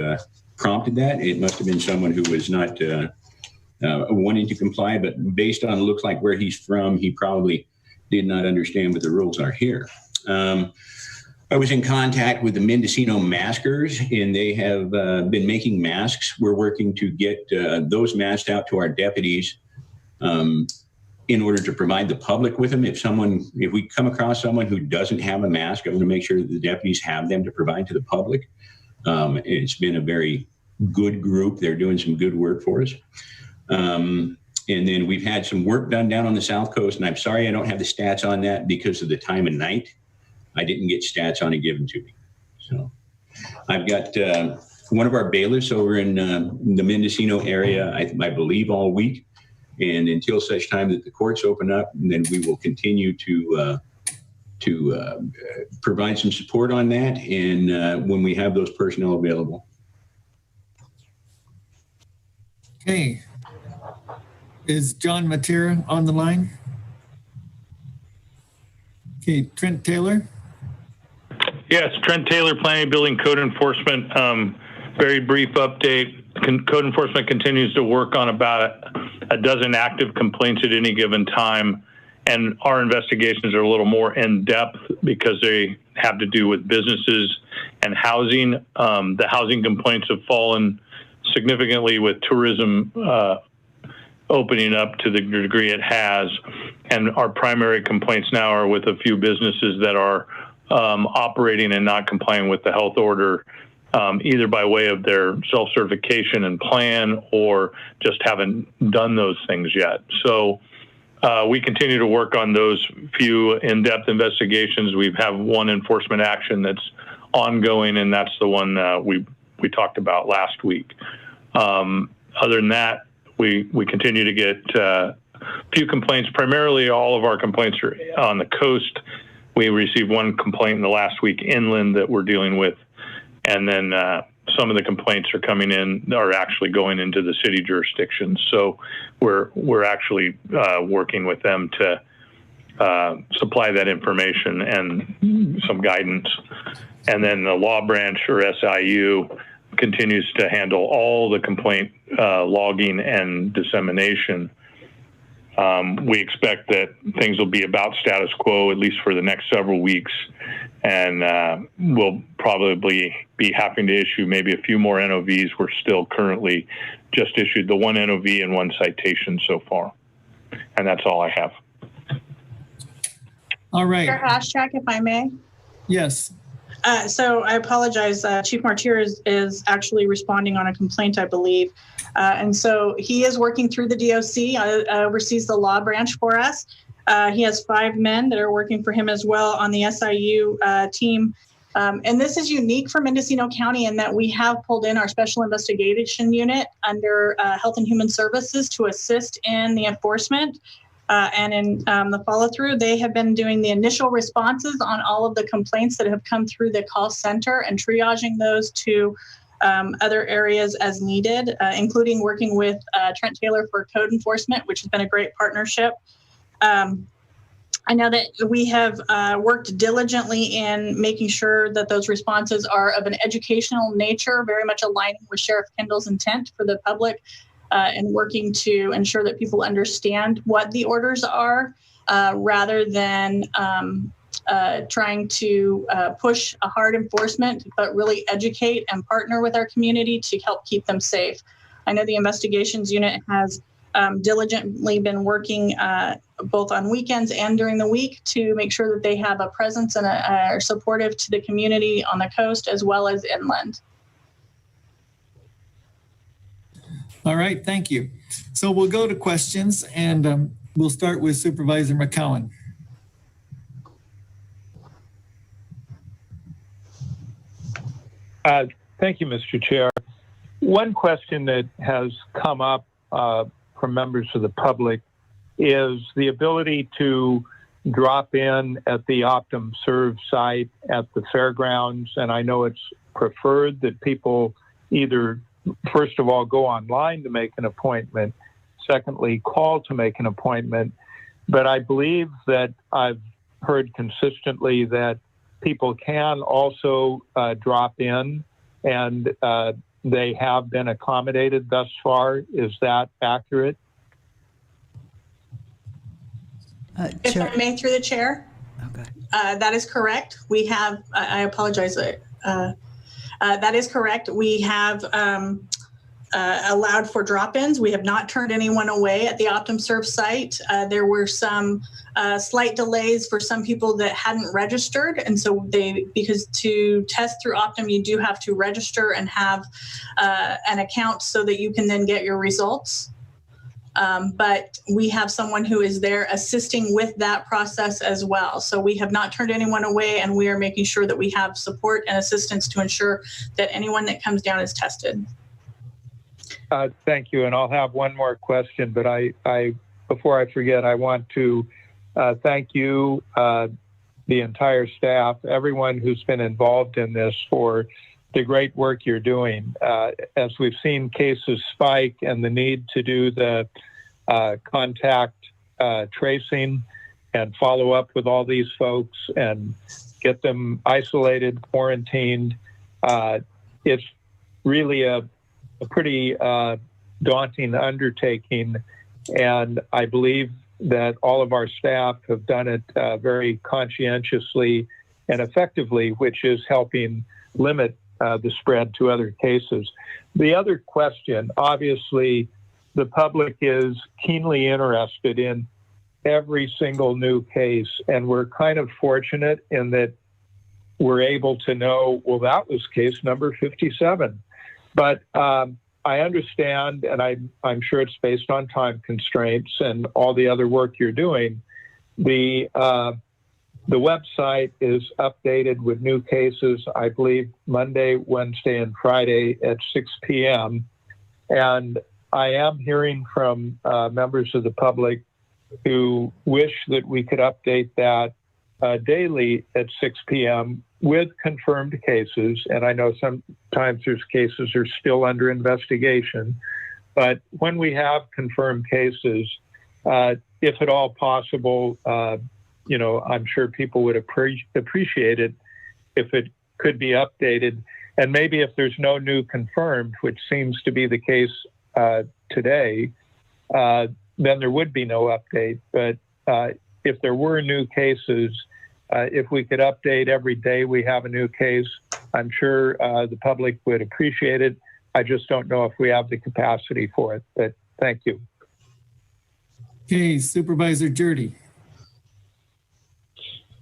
prompted that. It must have been someone who was not wanting to comply, but based on looks like where he's from, he probably did not understand what the rules are here. I was in contact with the Mendocino maskers, and they have been making masks. We're working to get those masks out to our deputies in order to provide the public with them. If we come across someone who doesn't have a mask, I want to make sure that the deputies have them to provide to the public. It's been a very good group. They're doing some good work for us. And then we've had some work done down on the South Coast, and I'm sorry I don't have the stats on that because of the time of night. I didn't get stats on it given to me. So I've got one of our bailiffs over in the Mendocino area, I believe all week. And until such time that the courts open up, then we will continue to provide some support on that. And when we have those personnel available. Okay. Is John Matera on the line? Okay, Trent Taylor. Yes, Trent Taylor, Planning, Building, Code Enforcement. Very brief update. Code Enforcement continues to work on about a dozen active complaints at any given time. And our investigations are a little more in depth because they have to do with businesses and housing. The housing complaints have fallen significantly with tourism opening up to the degree it has. And our primary complaints now are with a few businesses that are operating and not complying with the health order, either by way of their self-certification and plan or just haven't done those things yet. So we continue to work on those few in-depth investigations. We have one enforcement action that's ongoing, and that's the one we talked about last week. Other than that, we continue to get a few complaints. Primarily, all of our complaints are on the coast. We received one complaint in the last week inland that we're dealing with. And then some of the complaints are actually going into the city jurisdictions. So we're actually working with them to supply that information and some guidance. And then the law branch, or SIU, continues to handle all the complaint logging and dissemination. We expect that things will be about status quo, at least for the next several weeks. And we'll probably be having to issue maybe a few more NOVs. We're still currently just issued the one NOV and one citation so far. And that's all I have. All right. Chair Haschak, if I may. Yes. So I apologize. Chief Martyr is actually responding on a complaint, I believe. And so he is working through the DOC, oversees the law branch for us. He has 5 men that are working for him as well on the SIU team. And this is unique for Mendocino County in that we have pulled in our special investigation unit under Health and Human Services to assist in the enforcement. And in the follow through, they have been doing the initial responses on all of the complaints that have come through the call center and triaging those to other areas as needed, including working with Trent Taylor for code enforcement, which has been a great partnership. I know that we have worked diligently in making sure that those responses are of an educational nature, very much aligning with Sheriff Kendall's intent for the public, and working to ensure that people understand what the orders are, rather than trying to push a hard enforcement, but really educate and partner with our community to help keep them safe. I know the investigations unit has diligently been working both on weekends and during the week to make sure that they have a presence and are supportive to the community on the coast as well as inland. All right, thank you. So we'll go to questions, and we'll start with Supervisor McCowan. Thank you, Mr. Chair. One question that has come up from members of the public is the ability to drop in at the Optum Serve site at the fairgrounds. And I know it's preferred that people either, first of all, go online to make an appointment, secondly, call to make an appointment. But I believe that I've heard consistently that people can also drop in, and they have been accommodated thus far. Is that accurate? If I may, through the chair. Okay. That is correct. We have, I apologize. That is correct. We have allowed for drop-ins. We have not turned anyone away at the Optum Serve site. There were some slight delays for some people that hadn't registered. And so because to test through Optum, you do have to register and have an account so that you can then get your results. But we have someone who is there assisting with that process as well. So we have not turned anyone away, and we are making sure that we have support and assistance to ensure that anyone that comes down is tested. Thank you. And I'll have one more question, but before I forget, I want to thank you, the entire staff, everyone who's been involved in this for the great work you're doing. As we've seen cases spike and the need to do the contact tracing and follow up with all these folks and get them isolated, quarantined, it's really a pretty daunting undertaking. And I believe that all of our staff have done it very conscientiously and effectively, which is helping limit the spread to other cases. The other question, obviously, the public is keenly interested in every single new case, and we're kind of fortunate in that we're able to know, well, that was case number 57. But I understand, and I'm sure it's based on time constraints and all the other work you're doing. The website is updated with new cases, I believe, Monday, Wednesday, and Friday at 6 p.m. And I am hearing from members of the public who wish that we could update that daily at 6 p.m. with confirmed cases. And I know sometimes there's cases are still under investigation. But when we have confirmed cases, if at all possible, I'm sure people would appreciate it if it could be updated. And maybe if there's no new confirmed, which seems to be the case today, then there would be no update. But if there were new cases, if we could update every day we have a new case, I'm sure the public would appreciate it. I just don't know if we have the capacity for it, but thank you. Okay, Supervisor Jurdy.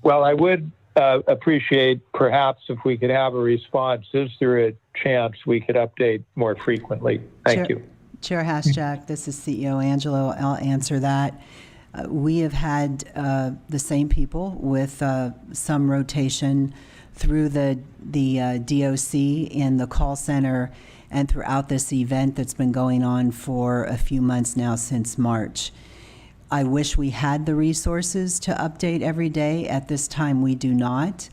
Well, I would appreciate perhaps if we could have a response. Is there a chance we could update more frequently? Thank you. Chair Haschak, this is CEO Angelo. I'll answer that. We have had the same people with some rotation through the DOC in the call center and throughout this event that's been going on for a few months now since March. I wish we had the resources to update every day. At this time, we do not.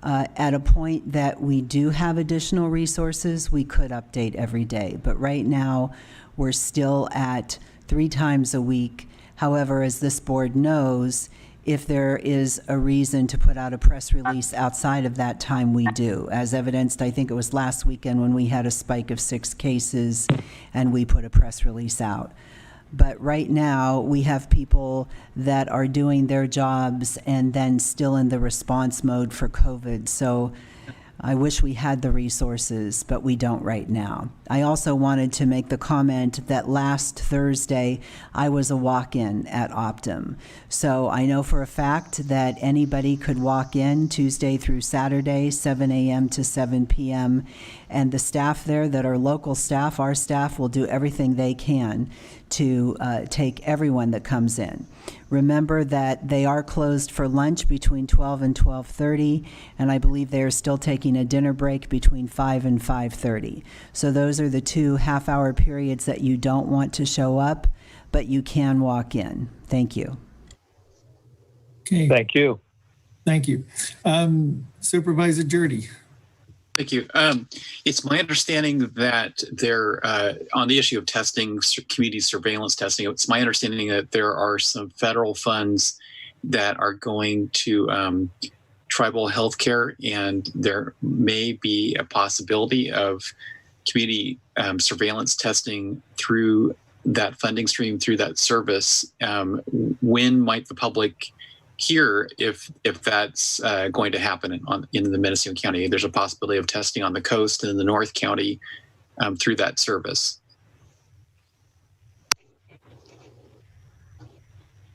At a point that we do have additional resources, we could update every day. But right now, we're still at 3 times a week. However, as this board knows, if there is a reason to put out a press release outside of that time, we do. As evidenced, I think it was last weekend when we had a spike of 6 cases and we put a press release out. But right now, we have people that are doing their jobs and then still in the response mode for COVID. So I wish we had the resources, but we don't right now. I also wanted to make the comment that last Thursday, I was a walk-in at Optum. So I know for a fact that anybody could walk in Tuesday through Saturday, 7 a.m. to 7 p.m. And the staff there that are local staff, our staff, will do everything they can to take everyone that comes in. Remember that they are closed for lunch between 12 and 12:30, and I believe they are still taking a dinner break between 5 and 5:30. So those are the 2 half-hour periods that you don't want to show up, but you can walk in. Thank you. Okay. Thank you. Thank you. Supervisor Jurdy. Thank you. It's my understanding that there, on the issue of testing, community surveillance testing, it's my understanding that there are some federal funds that are going to tribal healthcare, and there may be a possibility of community surveillance testing through that funding stream, through that service. When might the public hear if that's going to happen in the Mendocino County? There's a possibility of testing on the coast and in the North County through that service.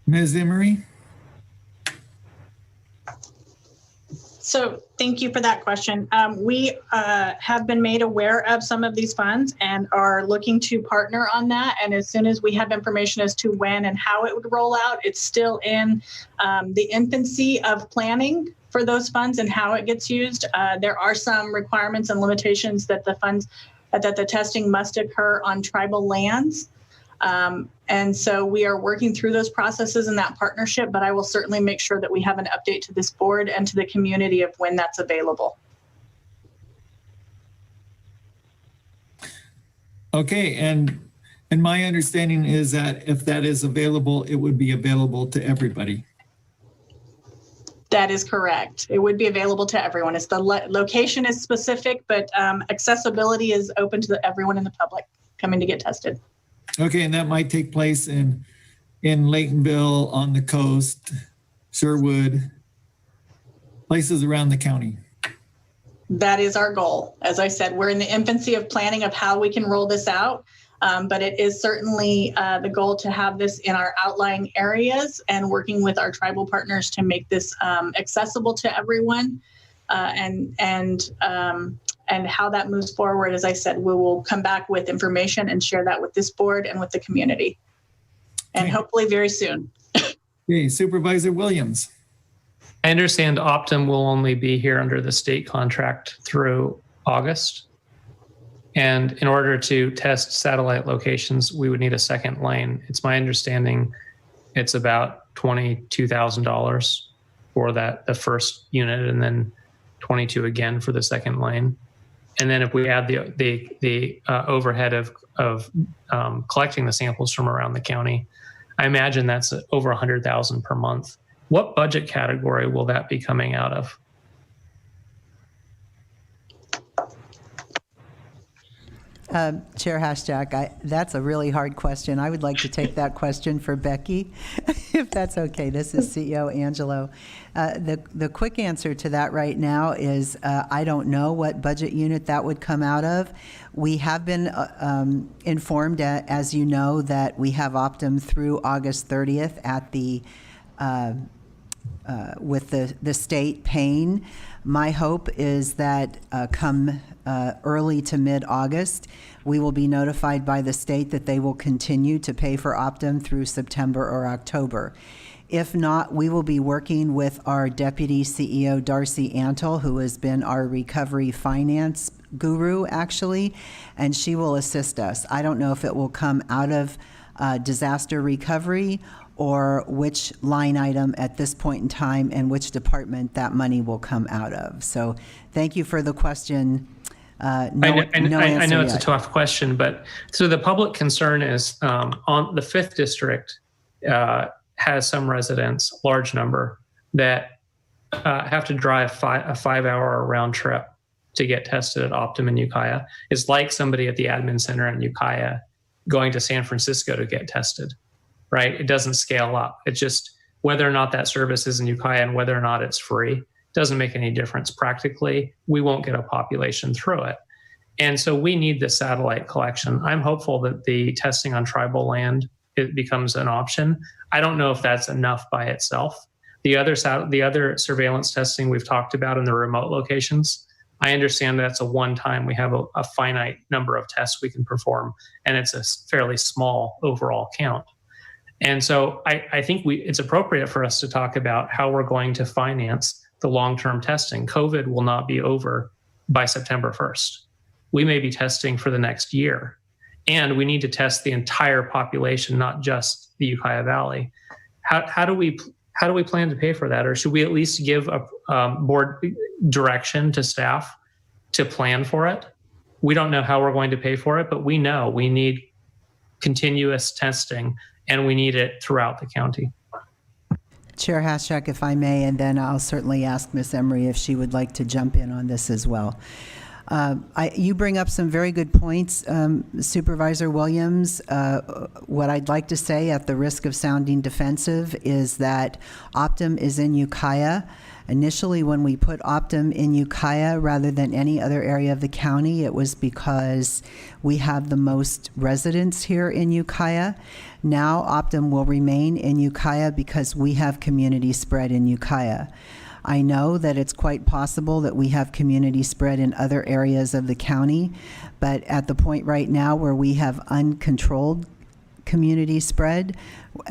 Ms. Emery? So thank you for that question. We have been made aware of some of these funds and are looking to partner on that. And as soon as we have information as to when and how it would roll out, it's still in the infancy of planning for those funds and how it gets used. There are some requirements and limitations that the funds, that the testing must occur on tribal lands. And so we are working through those processes in that partnership, but I will certainly make sure that we have an update to this board and to the community of when that's available. Okay, and my understanding is that if that is available, it would be available to everybody. That is correct. It would be available to everyone. It's the location is specific, but accessibility is open to everyone in the public coming to get tested. Okay, and that might take place in Laytonville, on the coast, Sherwood, places around the county. That is our goal. As I said, we're in the infancy of planning of how we can roll this out, but it is certainly the goal to have this in our outlying areas and working with our tribal partners to make this accessible to everyone. And how that moves forward, as I said, we will come back with information and share that with this board and with the community, and hopefully very soon. Okay, Supervisor Williams. I understand Optum will only be here under the state contract through August. And in order to test satellite locations, we would need a second lane. It's my understanding it's about $22,000 for the first unit, and then 22 again for the second lane. And then if we add the overhead of collecting the samples from around the county, I imagine that's over $100,000 per month. What budget category will that be coming out of? Chair Hashjack, that's a really hard question. I would like to take that question for Becky, if that's okay. This is CEO Angelo. The quick answer to that right now is I don't know what budget unit that would come out of. We have been informed, as you know, that we have Optum through August 30th at the with the state paying. My hope is that come early to mid-August, we will be notified by the state that they will continue to pay for Optum through September or October. If not, we will be working with our Deputy CEO, Darcy Antle, who has been our recovery finance guru, actually, and she will assist us. I don't know if it will come out of disaster recovery or which line item at this point in time and which department that money will come out of. So thank you for the question. I know it's a tough question, but so the public concern is on the 5th district has some residents, large number, that have to drive a 5-hour round trip to get tested at Optum in Ukiah. It's like somebody at the admin center in Ukiah going to San Francisco to get tested, right? It doesn't scale up. It's just whether or not that service is in Ukiah and whether or not it's free doesn't make any difference. Practically, we won't get a population through it. And so we need the satellite collection. I'm hopeful that the testing on tribal land, it becomes an option. I don't know if that's enough by itself. The other surveillance testing we've talked about in the remote locations, I understand that's a one-time. We have a finite number of tests we can perform, and it's a fairly small overall count. And so I think it's appropriate for us to talk about how we're going to finance the long-term testing. COVID will not be over by September 1st. We may be testing for the next year, and we need to test the entire population, not just the Ukiah Valley. How do we plan to pay for that? Or should we at least give a board direction to staff to plan for it? We don't know how we're going to pay for it, but we know we need continuous testing, and we need it throughout the county. Chair Hashjack, if I may, and then I'll certainly ask Ms. Emery if she would like to jump in on this as well. You bring up some very good points, Supervisor Williams. What I'd like to say, at the risk of sounding defensive, is that Optum is in Ukiah. Initially, when we put Optum in Ukiah rather than any other area of the county, it was because we have the most residents here in Ukiah. Now Optum will remain in Ukiah because we have community spread in Ukiah. I know that it's quite possible that we have community spread in other areas of the county, but at the point right now where we have uncontrolled community spread,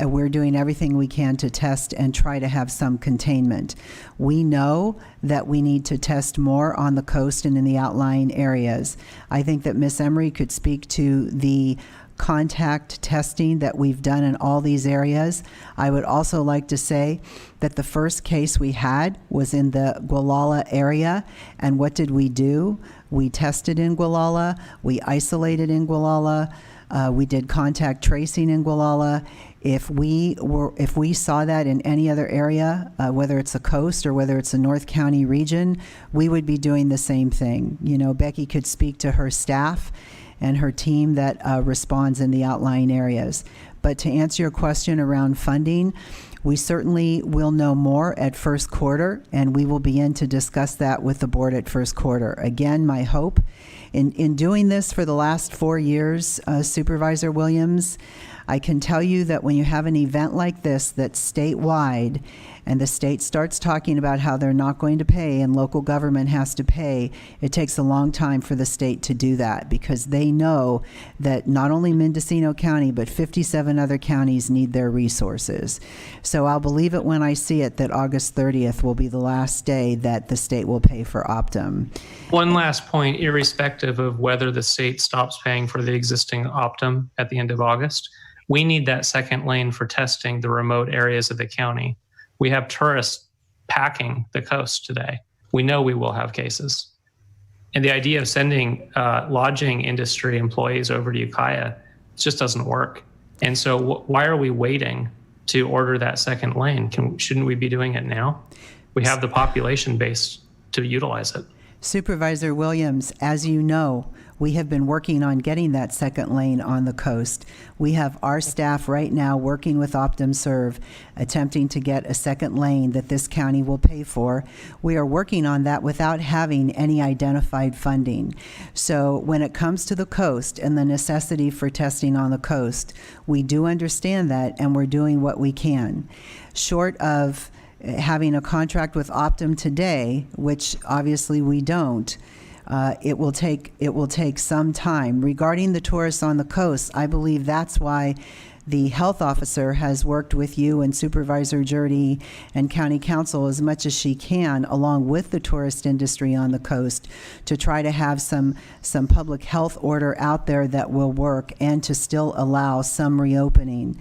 we're doing everything we can to test and try to have some containment. We know that we need to test more on the coast and in the outlying areas. I think that Ms. Emery could speak to the contact testing that we've done in all these areas. I would also like to say that the first case we had was in the Gualala area, and what did we do? We tested in Gualala, we isolated in Gualala, we did contact tracing in Gualala. If we saw that in any other area, whether it's a coast or whether it's a North County region, we would be doing the same thing. You know, Becky could speak to her staff and her team that responds in the outlying areas. But to answer your question around funding, we certainly will know more at first quarter, and we will begin to discuss that with the board at first quarter. Again, my hope in doing this for the last 4 years, Supervisor Williams, I can tell you that when you have an event like this that's statewide and the state starts talking about how they're not going to pay and local government has to pay, it takes a long time for the state to do that because they know that not only Mendocino County, but 57 other counties need their resources. So I'll believe it when I see it that August 30th will be the last day that the state will pay for Optum. One last point, irrespective of whether the state stops paying for the existing Optum at the end of August, we need that second lane for testing the remote areas of the county. We have tourists packing the coast today. We know we will have cases. And the idea of sending lodging industry employees over to Ukiah just doesn't work. And so why are we waiting to order that second lane? Shouldn't we be doing it now? We have the population base to utilize it. Supervisor Williams, as you know, we have been working on getting that second lane on the coast. We have our staff right now working with OptumServe, attempting to get a second lane that this county will pay for. We are working on that without having any identified funding. So when it comes to the coast and the necessity for testing on the coast, we do understand that, and we're doing what we can. Short of having a contract with Optum today, which obviously we don't, it will take some time. Regarding the tourists on the coast, I believe that's why the health officer has worked with you and Supervisor Jurdy and County Council as much as she can, along with the tourist industry on the coast, to try to have some public health order out there that will work and to still allow some reopening.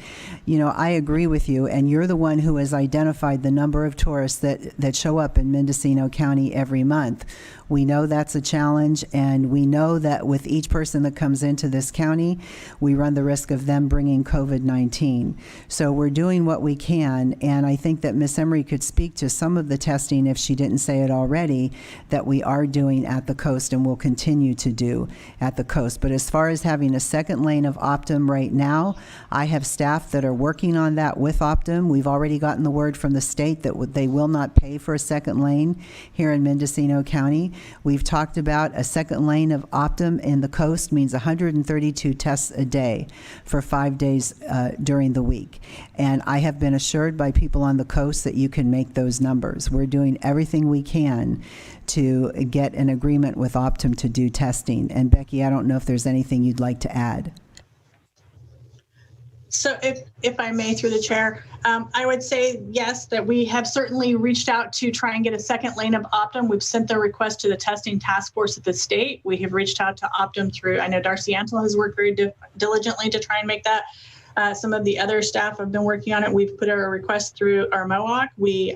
You know, I agree with you, and you're the one who has identified the number of tourists that show up in Mendocino County every month. We know that's a challenge, and we know that with each person that comes into this county, we run the risk of them bringing COVID-19. So we're doing what we can, and I think that Ms. Emery could speak to some of the testing, if she didn't say it already, that we are doing at the coast and will continue to do at the coast. But as far as having a second lane of Optum right now, I have staff that are working on that with Optum. We've already gotten the word from the state that they will not pay for a second lane here in Mendocino County. We've talked about a second lane of Optum in the coast means 132 tests a day for 5 days during the week. And I have been assured by people on the coast that you can make those numbers. We're doing everything we can to get an agreement with Optum to do testing. And Becky, I don't know if there's anything you'd like to add. So if I may, through the chair, I would say yes, that we have certainly reached out to try and get a second lane of Optum. We've sent the request to the testing task force at the state. We have reached out to Optum through, I know Darcy Antle has worked very diligently to try and make that. Some of the other staff have been working on it. We've put our request through our MOAC. We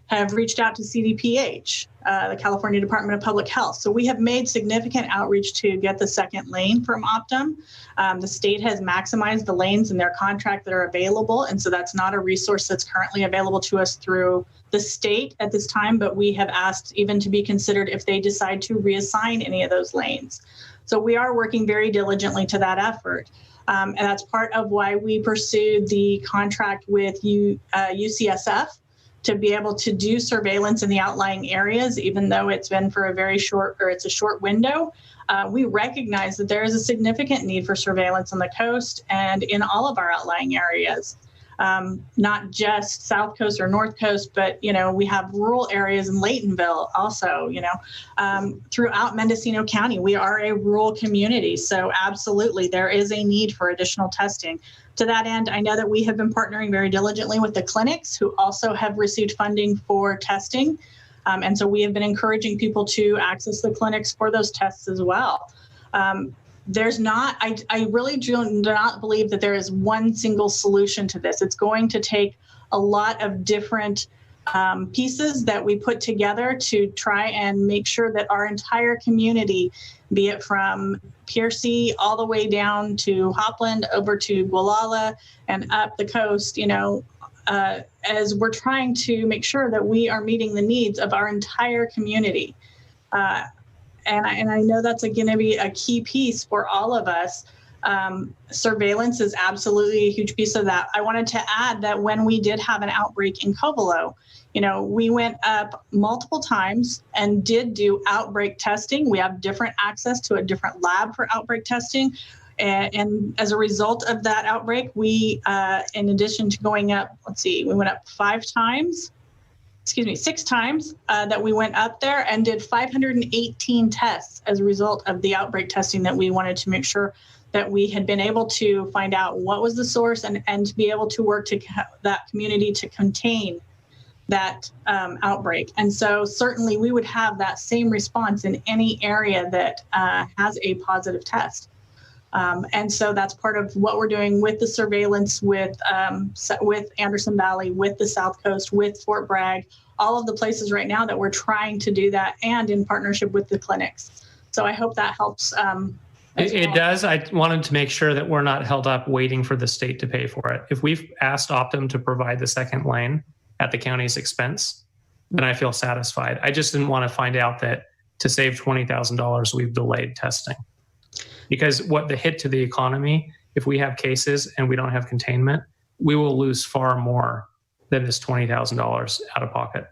have reached out to CDPH, the California Department of Public Health. So we have made significant outreach to get the second lane from Optum. The state has maximized the lanes in their contract that are available, and so that's not a resource that's currently available to us through the state at this time, but we have asked even to be considered if they decide to reassign any of those lanes. So we are working very diligently to that effort. And that's part of why we pursued the contract with UCSF to be able to do surveillance in the outlying areas, even though it's been for a very short, or it's a short window. We recognize that there is a significant need for surveillance on the coast and in all of our outlying areas. not just South Coast or North Coast, but, we have rural areas in Laytonville also, throughout Mendocino County. We are a rural community. So absolutely, there is a need for additional testing. To that end, I know that we have been partnering very diligently with the clinics who also have received funding for testing. And so we have been encouraging people to access the clinics for those tests as well. I really do not believe that there is one single solution to this. It's going to take a lot of different pieces that we put together to try and make sure that our entire community, be it from Piercy all the way down to Hopland, over to Gualala and up the coast, as we're trying to make sure that we are meeting the needs of our entire community. And I know that's going to be a key piece for all of us. Surveillance is absolutely a huge piece of that. I wanted to add that when we did have an outbreak in Covelo, we went up multiple times and did do outbreak testing. We have different access to a different lab for outbreak testing. And as a result of that outbreak, we, in addition to going up, we went up 6 times that we went up there and did 518 tests as a result of the outbreak testing that we wanted to make sure that we had been able to find out what was the source and to be able to work to that community to contain that outbreak. And so certainly we would have that same response in any area that has a positive test. And so that's part of what we're doing with the surveillance with Anderson Valley, with the South Coast, with Fort Bragg, all of the places right now that we're trying to do that, and in partnership with the clinics. So I hope that helps. It does. I wanted to make sure that we're not held up waiting for the state to pay for it. If we've asked Optum to provide the second lane at the county's expense, then I feel satisfied. I just didn't want to find out that to save $20,000, we've delayed testing. Because what the hit to the economy, if we have cases and we don't have containment, we will lose far more than this $20,000 out of pocket.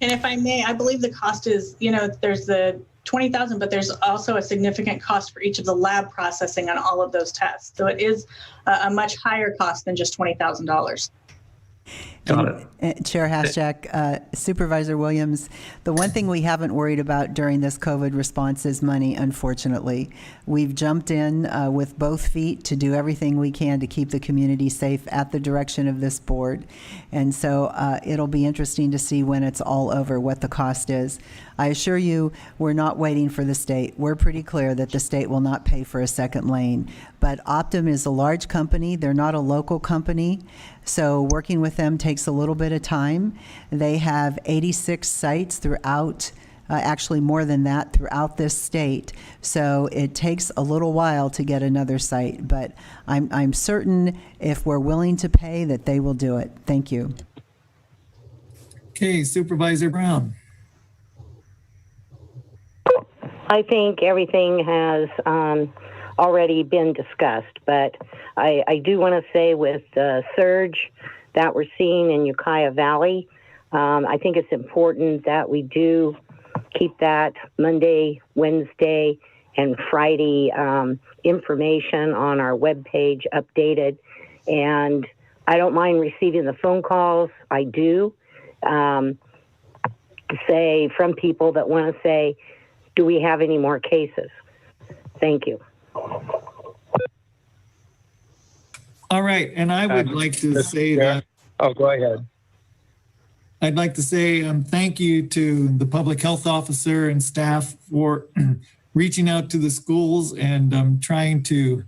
And if I may, I believe the cost is, there's the $20,000, but there's also a significant cost for each of the lab processing on all of those tests. So it is a much higher cost than just $20,000. Got it. Chair Haschak, Supervisor Williams, the one thing we haven't worried about during this COVID response is money, unfortunately. We've jumped in with both feet to do everything we can to keep the community safe at the direction of this board. And so it'll be interesting to see when it's all over what the cost is. I assure you, we're not waiting for the state. We're pretty clear that the state will not pay for a second lane. But Optum is a large company. They're not a local company. So working with them takes a little bit of time. They have 86 sites throughout, actually more than that, throughout this state. So it takes a little while to get another site. But I'm certain if we're willing to pay that they will do it. Thank you. Okay, Supervisor Brown. I think everything has already been discussed, but I do want to say with the surge that we're seeing in Ukiah Valley, I think it's important that we do keep that Monday, Wednesday, and Friday information on our webpage updated. And I don't mind receiving the phone calls. I do say from people that want to say, do we have any more cases? Thank you. All right, and I would like to say that. Oh, go ahead. I'd like to say thank you to the public health officer and staff for reaching out to the schools and trying to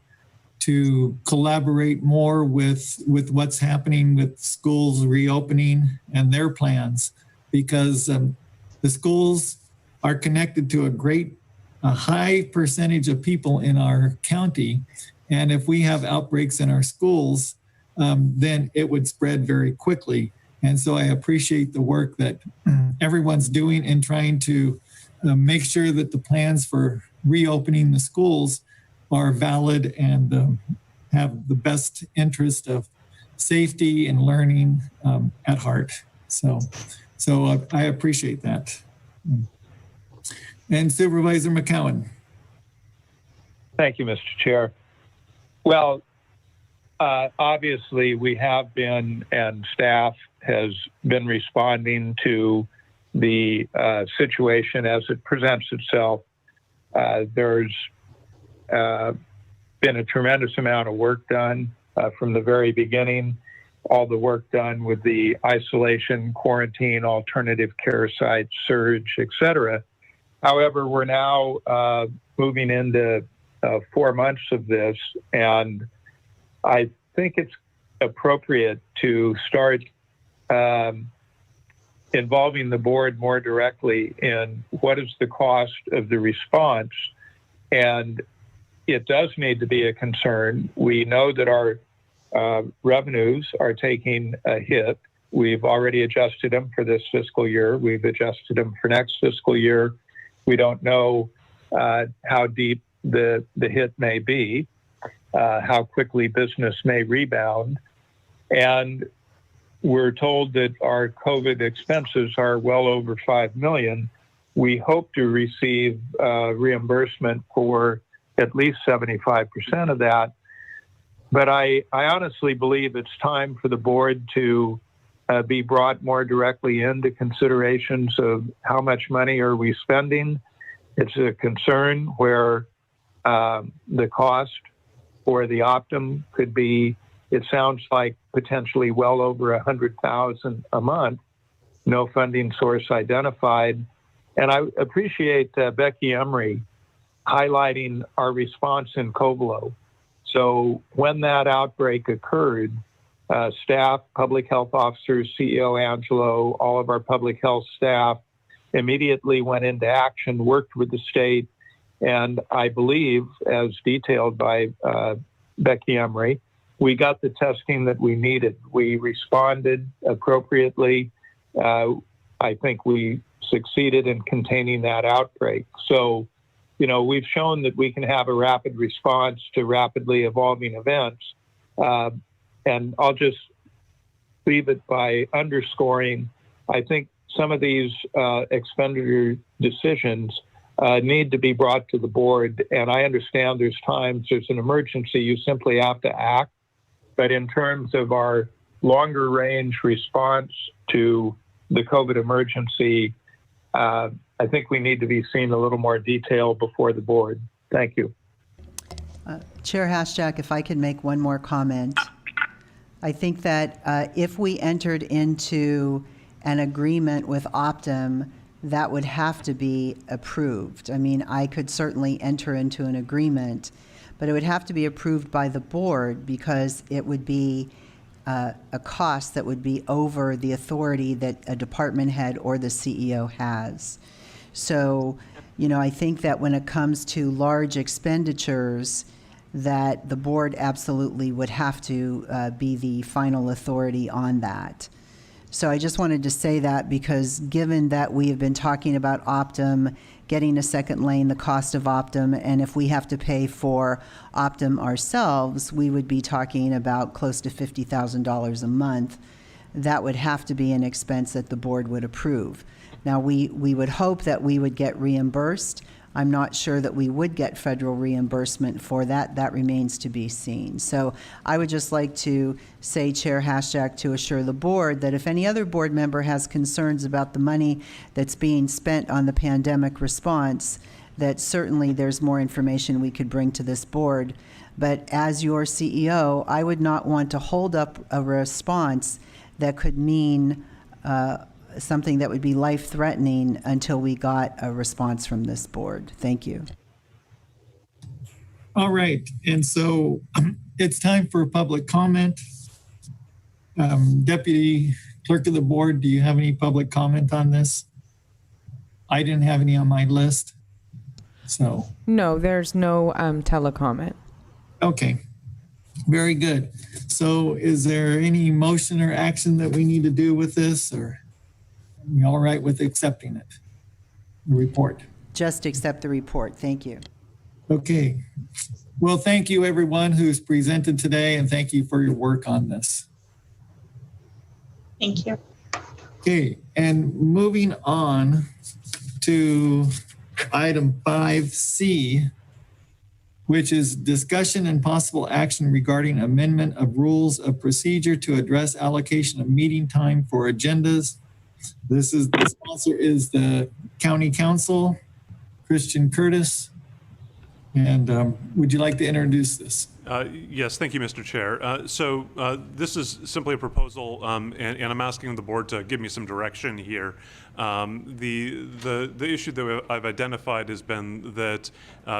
collaborate more with what's happening with schools reopening and their plans, because the schools are connected to a high percentage of people in our county. And if we have outbreaks in our schools, then it would spread very quickly. And so I appreciate the work that everyone's doing in trying to make sure that the plans for reopening the schools are valid and have the best interest of safety and learning at heart. So I appreciate that. And Supervisor McCowan. Thank you, Mr. Chair. Well, obviously we have been, and staff has been responding to the situation as it presents itself. There's been a tremendous amount of work done from the very beginning, all the work done with the isolation, quarantine, alternative care sites, surge, et cetera. However, we're now moving into 4 months of this, and I think it's appropriate to start involving the board more directly in what is the cost of the response. And it does need to be a concern. We know that our revenues are taking a hit. We've already adjusted them for this fiscal year. We've adjusted them for next fiscal year. We don't know how deep the hit may be, how quickly business may rebound. And we're told that our COVID expenses are well over $5 million. We hope to receive reimbursement for at least 75% of that. But I honestly believe it's time for the board to be brought more directly into considerations of how much money are we spending. It's a concern where the cost for the Optum could be, it sounds like, potentially well over $100,000 a month, no funding source identified. And I appreciate Becky Emery highlighting our response in Covelo. So when that outbreak occurred, staff, public health officers, CEO Angelo, all of our public health staff immediately went into action, worked with the state, and I believe, as detailed by Becky Emery, we got the testing that we needed. We responded appropriately. I think we succeeded in containing that outbreak. So, you know, we've shown that we can have a rapid response to rapidly evolving events. And I'll just leave it by underscoring, I think some of these expenditure decisions need to be brought to the board. And I understand there's times there's an emergency, you simply have to act. But in terms of our longer range response to the COVID emergency, I think we need to be seeing a little more detail before the board. Thank you. Chair Hashjack, if I can make one more comment. I think that if we entered into an agreement with Optum, that would have to be approved. I mean, I could certainly enter into an agreement, but it would have to be approved by the board because it would be a cost that would be over the authority that a department head or the CEO has. So, you know, I think that when it comes to large expenditures, that the board absolutely would have to be the final authority on that. So I just wanted to say that because given that we have been talking about Optum, getting a second lane, the cost of Optum, and if we have to pay for Optum ourselves, we would be talking about close to $50,000 a month. That would have to be an expense that the board would approve. Now, we would hope that we would get reimbursed. I'm not sure that we would get federal reimbursement for that. That remains to be seen. So I would just like to say, Chair Hashjack, to assure the board that if any other board member has concerns about the money that's being spent on the pandemic response, that certainly there's more information we could bring to this board. But as your CEO, I would not want to hold up a response that could mean something that would be life-threatening until we got a response from this board. Thank you. All right, and so it's time for public comment. Deputy Clerk of the Board, do you have any public comment on this? I didn't have any on my list, so. No, there's no telecomment. Okay, very good. So is there any motion or action that we need to do with this, or? Are we all right with accepting it, the report? Just accept the report. Thank you. Okay. Well, thank you everyone who's presented today, and thank you for your work on this. Thank you. Okay, and moving on to item 5C, which is discussion and possible action regarding amendment of rules of procedure to address allocation of meeting time for agendas. The sponsor is the County Council, Christian Curtis. And would you like to introduce this? Yes, thank you, Mr. Chair. So this is simply a proposal, and I'm asking the board to give me some direction here. The issue that I've identified has been that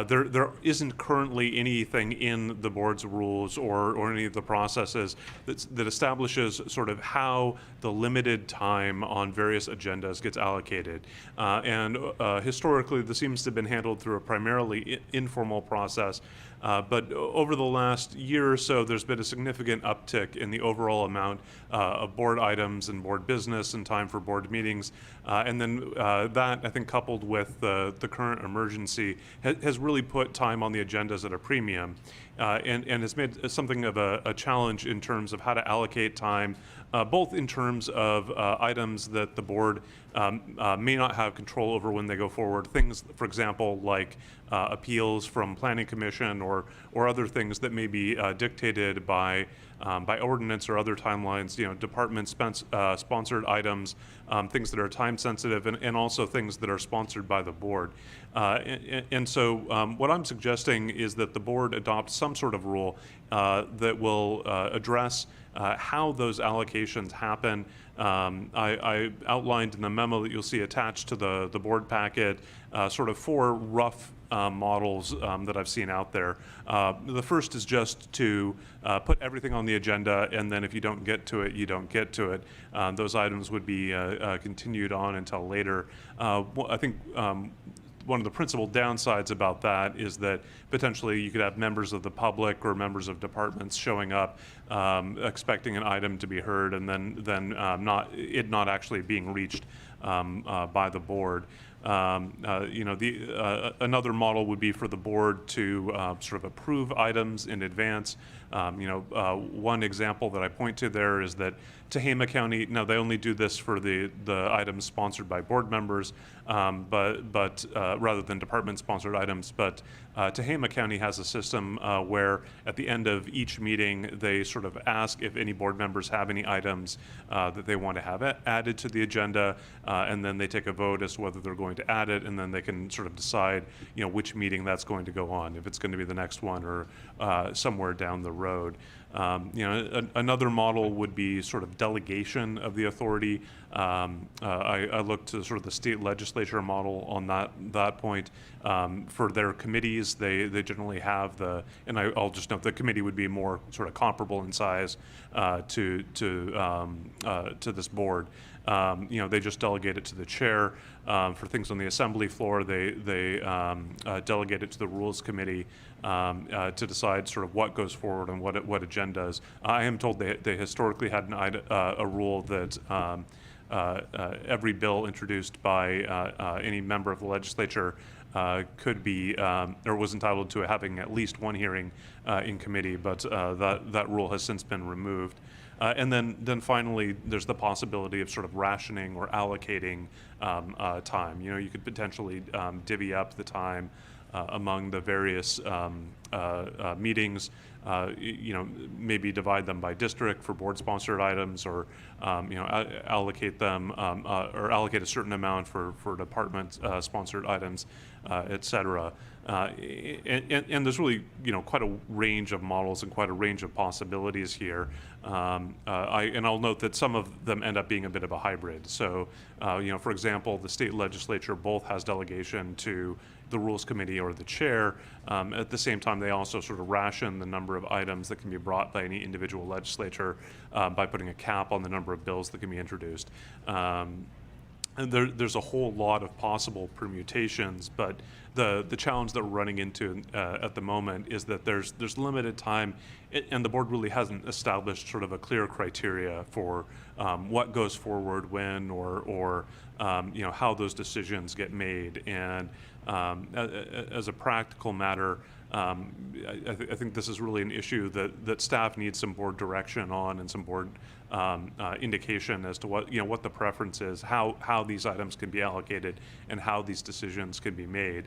there isn't currently anything in the board's rules or any of the processes that establishes sort of how the limited time on various agendas gets allocated. And historically, this seems to have been handled through a primarily informal process. But over the last year or so, there's been a significant uptick in the overall amount of board items and board business and time for board meetings. And then that, I think, coupled with the current emergency, has really put time on the agendas at a premium and has made something of a challenge in terms of how to allocate time, both in terms of items that the board may not have control over when they go forward. Things, for example, like appeals from Planning Commission or other things that may be dictated by ordinance or other timelines, department sponsored items, things that are time sensitive, and also things that are sponsored by the board. And so what I'm suggesting is that the board adopt some sort of rule that will address how those allocations happen. I outlined in the memo that you'll see attached to the board packet sort of 4 rough models that I've seen out there. The first is just to put everything on the agenda, and then if you don't get to it, you don't get to it. Those items would be continued on until later. I think one of the principal downsides about that is that potentially you could have members of the public or members of departments showing up expecting an item to be heard, and then not actually being reached by the board. Another model would be for the board to sort of approve items in advance. One example that I point to there is that Tehama County, now they only do this for the items sponsored by board members, but rather than department-sponsored items. But Tehama County has a system where at the end of each meeting, they sort of ask if any board members have any items that they want to have added to the agenda, and then they take a vote as to whether they're going to add it, and then they can sort of decide, which meeting that's going to go on, if it's going to be the next one or somewhere down the road. Another model would be sort of delegation of the authority. I looked to sort of the state legislature model on that point. For their committees, they generally have and I'll just note the committee would be more sort of comparable in size to this board. They just delegate it to the chair. For things on the assembly floor, they delegate it to the rules committee to decide sort of what goes forward and what agendas. I am told they historically had a rule that every bill introduced by any member of the legislature could be or was entitled to having at least one hearing in committee, but that rule has since been removed. And then finally, there's the possibility of sort of rationing or allocating time. You could potentially divvy up the time among the various meetings. Maybe divide them by district for board-sponsored items, or allocate them or allocate a certain amount for department-sponsored items, et cetera. And there's really, quite a range of models and quite a range of possibilities here. I'll note that some of them end up being a bit of a hybrid. So, for example, the state legislature both has delegation to the Rules Committee or the chair. At the same time, they also sort of ration the number of items that can be brought by any individual legislature by putting a cap on the number of bills that can be introduced. And there's a whole lot of possible permutations, but the challenge that we're running into at the moment is that there's limited time, and the board really hasn't established sort of a clear criteria for what goes forward when, or how those decisions get made. And as a practical matter, I think this is really an issue that staff needs some board direction on and some board indication as to what the preference is, how these items can be allocated, and how these decisions can be made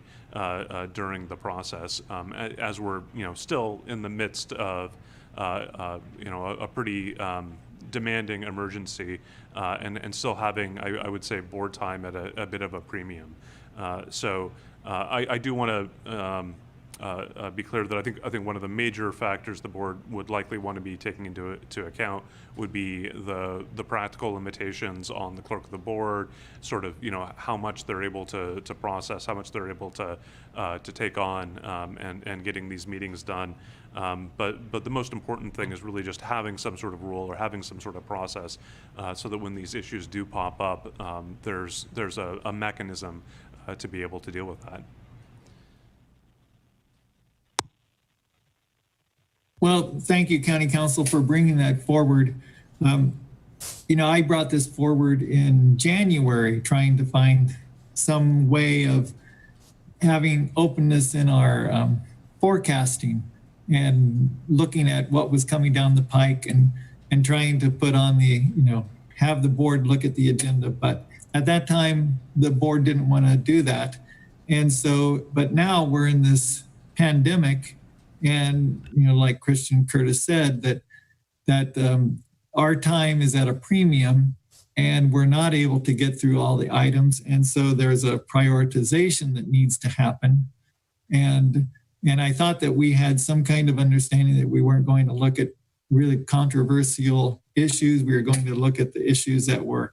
during the process, as we're still in the midst of a pretty demanding emergency, and still having, I would say, board time at a bit of a premium. So I do want to be clear that I think one of the major factors the board would likely want to be taking into account would be the practical limitations on the clerk of the board, sort of how much they're able to process, how much they're able to take on, and getting these meetings done. But the most important thing is really just having some sort of rule or having some sort of process, so that when these issues do pop up, there's a mechanism to be able to deal with that. Well, thank you, County Council, for bringing that forward. I brought this forward in January, trying to find some way of having openness in our forecasting and looking at what was coming down the pike and trying to put on have the board look at the agenda. But at that time, the board didn't want to do that. And so, but now we're in this pandemic. And, like Christian Curtis said, that our time is at a premium and we're not able to get through all the items. And so there's a prioritization that needs to happen. And I thought that we had some kind of understanding that we weren't going to look at really controversial issues. We were going to look at the issues that were,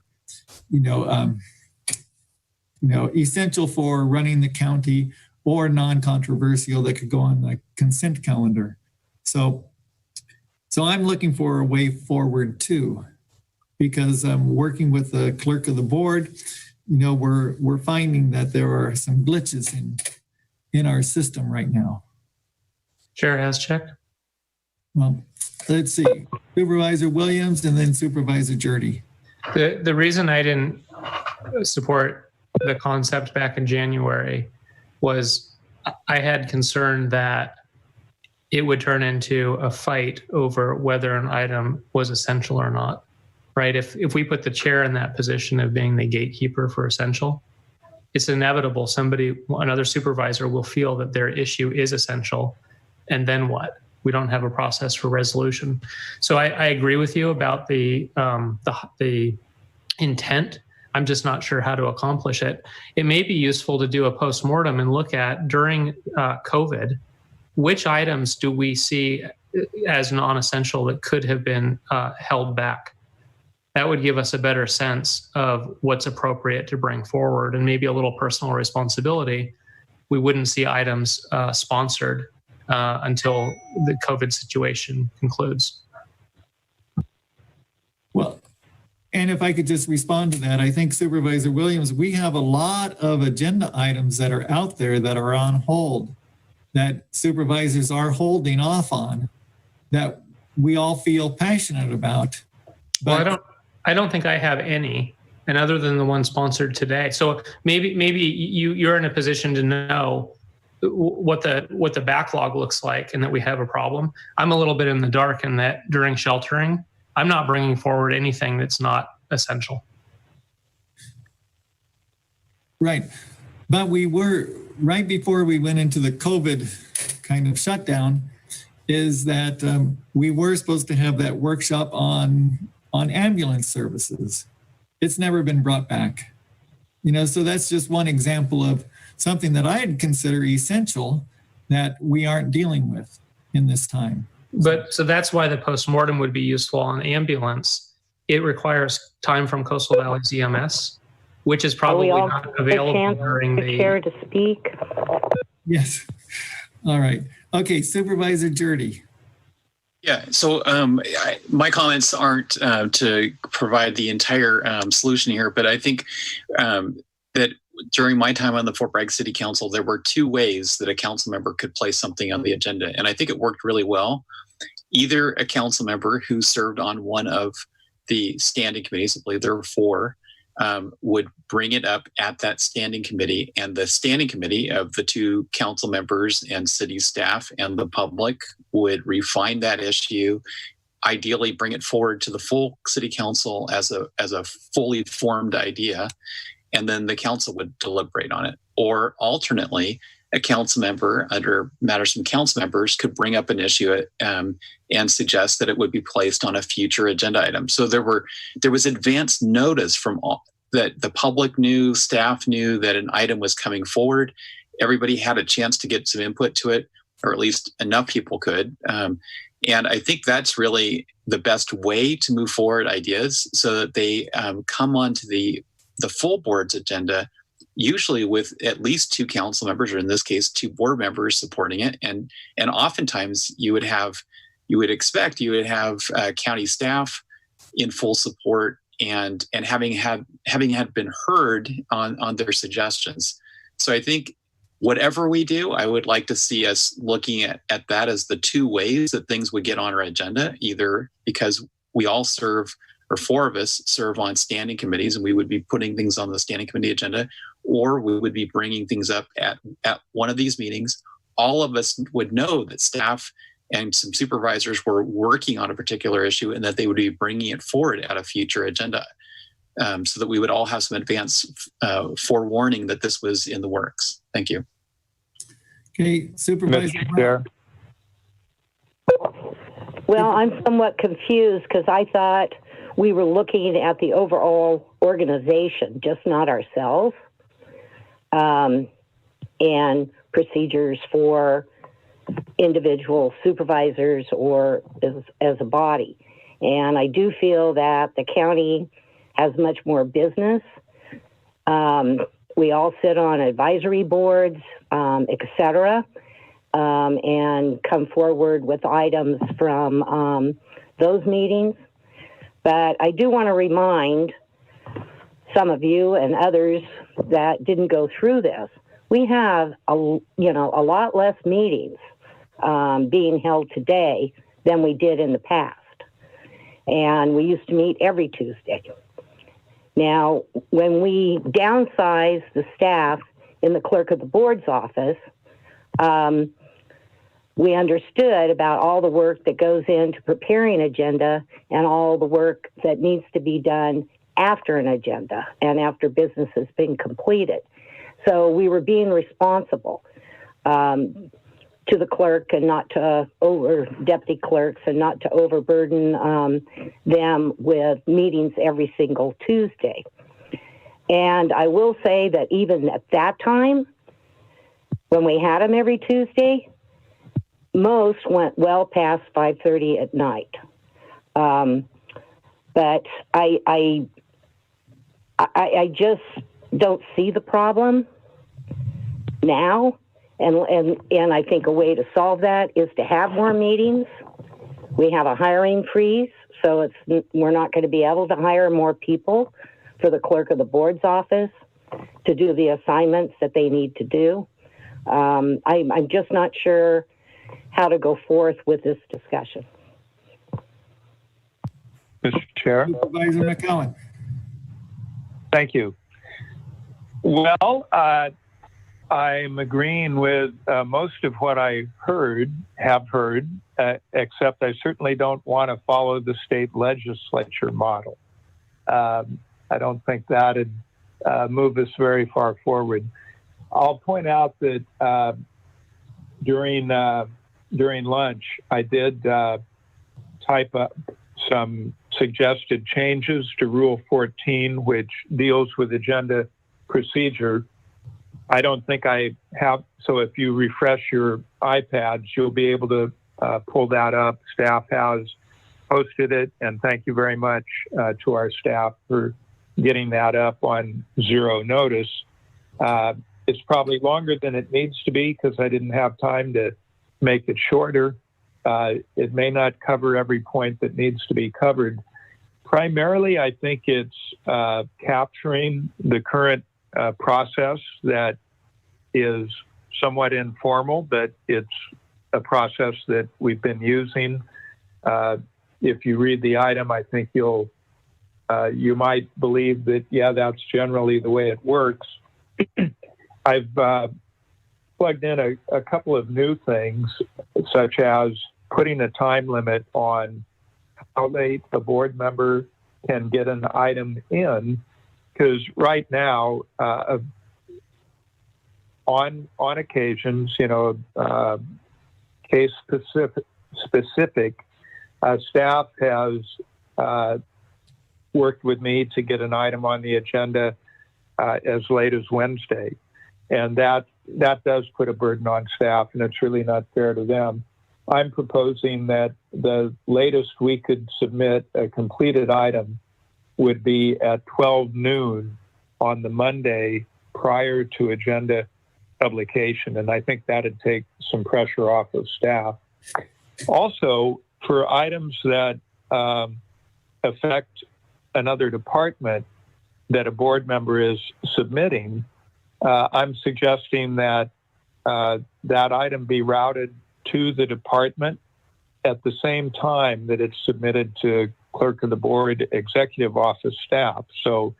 essential for running the county, or non-controversial that could go on the consent calendar. So I'm looking for a way forward too, because I'm working with the clerk of the board. We're finding that there are some glitches in our system right now. Chair Haschek. Well, let's see, Supervisor Williams and then Supervisor Jurdy. The reason I didn't support the concept back in January was I had concern that it would turn into a fight over whether an item was essential or not, right? If we put the chair in that position of being the gatekeeper for essential, it's inevitable another supervisor will feel that their issue is essential, and then what? We don't have a process for resolution. So I agree with you about the intent. I'm just not sure how to accomplish it. It may be useful to do a postmortem and look at, during COVID, which items do we see as non-essential that could have been held back? That would give us a better sense of what's appropriate to bring forward, and maybe a little personal responsibility. We wouldn't see items sponsored until the COVID situation concludes. Well, and if I could just respond to that, I think Supervisor Williams, we have a lot of agenda items that are out there that are on hold, that supervisors are holding off on, that we all feel passionate about. But well, I don't think I have any, and other than the one sponsored today. So maybe you're in a position to know what the backlog looks like and that we have a problem. I'm a little bit in the dark in that during sheltering, I'm not bringing forward anything that's not essential. Right. But we were, right before we went into the COVID kind of shutdown, is that we were supposed to have that workshop on ambulance services. It's never been brought back. So that's just one example of something that I'd consider essential that we aren't dealing with in this time. But so that's why the postmortem would be useful on ambulance. It requires time from Coastal Valley's EMS, which is probably not available during the chair to speak. Yes. All right. Okay, Supervisor Jurdy. Yeah, so my comments aren't to provide the entire solution here, but I think that during my time on the Fort Bragg City Council, there were two ways that a council member could place something on the agenda, and I think it worked really well. Either a council member who served on one of the standing committees, I believe there were 4, would bring it up at that standing committee, and the standing committee of the two council members and city staff and the public would refine that issue, ideally bring it forward to the full city council as a fully formed idea, and then the council would deliberate on it. Or alternately, a council member under matters from council members could bring up an issue and suggest that it would be placed on a future agenda item. So there was advance notice from all, that the public knew, staff knew that an item was coming forward. Everybody had a chance to get some input to it, or at least enough people could. And I think that's really the best way to move forward ideas so that they come onto the full board's agenda, usually with at least two council members, or in this case, two board members supporting it. And oftentimes you would have county staff in full support and having been heard on their suggestions. So I think whatever we do, I would like to see us looking at that as the two ways that things would get on our agenda, either because we all serve, or four of us serve on standing committees, and we would be putting things on the standing committee agenda, or we would be bringing things up at one of these meetings. All of us would know that staff and some supervisors were working on a particular issue and that they would be bringing it forward at a future agenda, so that we would all have some advance forewarning that this was in the works. Thank you. Okay, Supervisor. Mr. Chair. Well, I'm somewhat confused because I thought we were looking at the overall organization, just not ourselves, and procedures for individual supervisors or as a body. And I do feel that the county has much more business. We all sit on advisory boards, et cetera, and come forward with items from those meetings. But I do want to remind some of you and others that didn't go through this. We have a lot less meetings being held today than we did in the past. And we used to meet every Tuesday. Now, when we downsized the staff in the clerk of the board's office, we understood about all the work that goes into preparing an agenda and all the work that needs to be done after an agenda and after business has been completed. So we were being responsible to the clerk and not to deputy clerks and not to overburden them with meetings every single Tuesday. And I will say that even at that time, when we had them every Tuesday, most went well past 5:30 at night. But I just don't see the problem now. And I think a way to solve that is to have more meetings. We have a hiring freeze, so we're not going to be able to hire more people for the clerk of the board's office to do the assignments that they need to do. I'm just not sure how to go forth with this discussion. Mr. Chair. Supervisor McCowan. Thank you. Well, I'm agreeing with most of what I have heard, except I certainly don't want to follow the state legislature model. I don't think that'd move us very far forward. I'll point out that during lunch, I did type up some suggested changes to Rule 14, which deals with agenda procedure. I don't think I have, so if you refresh your iPads, you'll be able to pull that up. Staff has posted it, and thank you very much to our staff for getting that up on zero notice. It's probably longer than it needs to be because I didn't have time to make it shorter. It may not cover every point that needs to be covered. Primarily, I think it's capturing the current process that is somewhat informal, but it's a process that we've been using. If you read the item, I think you'll you might believe that, yeah, that's generally the way it works. I've plugged in a couple of new things, such as putting a time limit on how late a board member can get an item in, because right now, on occasions, case specific, staff has worked with me to get an item on the agenda as late as Wednesday. And that does put a burden on staff, and it's really not fair to them. I'm proposing that the latest we could submit a completed item would be at 12 noon on the Monday prior to agenda publication. And I think that'd take some pressure off of staff. Also, for items that affect another department that a board member is submitting, I'm suggesting that that item be routed to the department at the same time that it's submitted to clerk of the board, executive office staff. So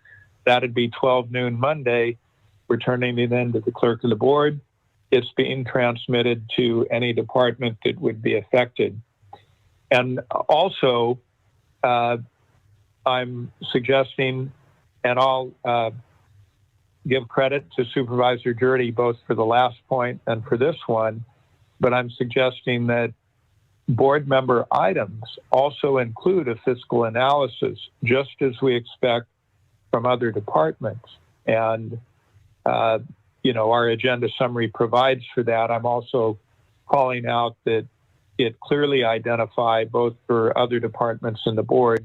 that'd be 12 noon Monday, returning it in to the clerk of the board. It's being transmitted to any department that would be affected. And also, I'm suggesting, and I'll give credit to Supervisor Jurdy both for the last point and for this one, but I'm suggesting that board member items also include a fiscal analysis, just as we expect from other departments. And, our agenda summary provides for that. I'm also calling out that it clearly identify both for other departments in the board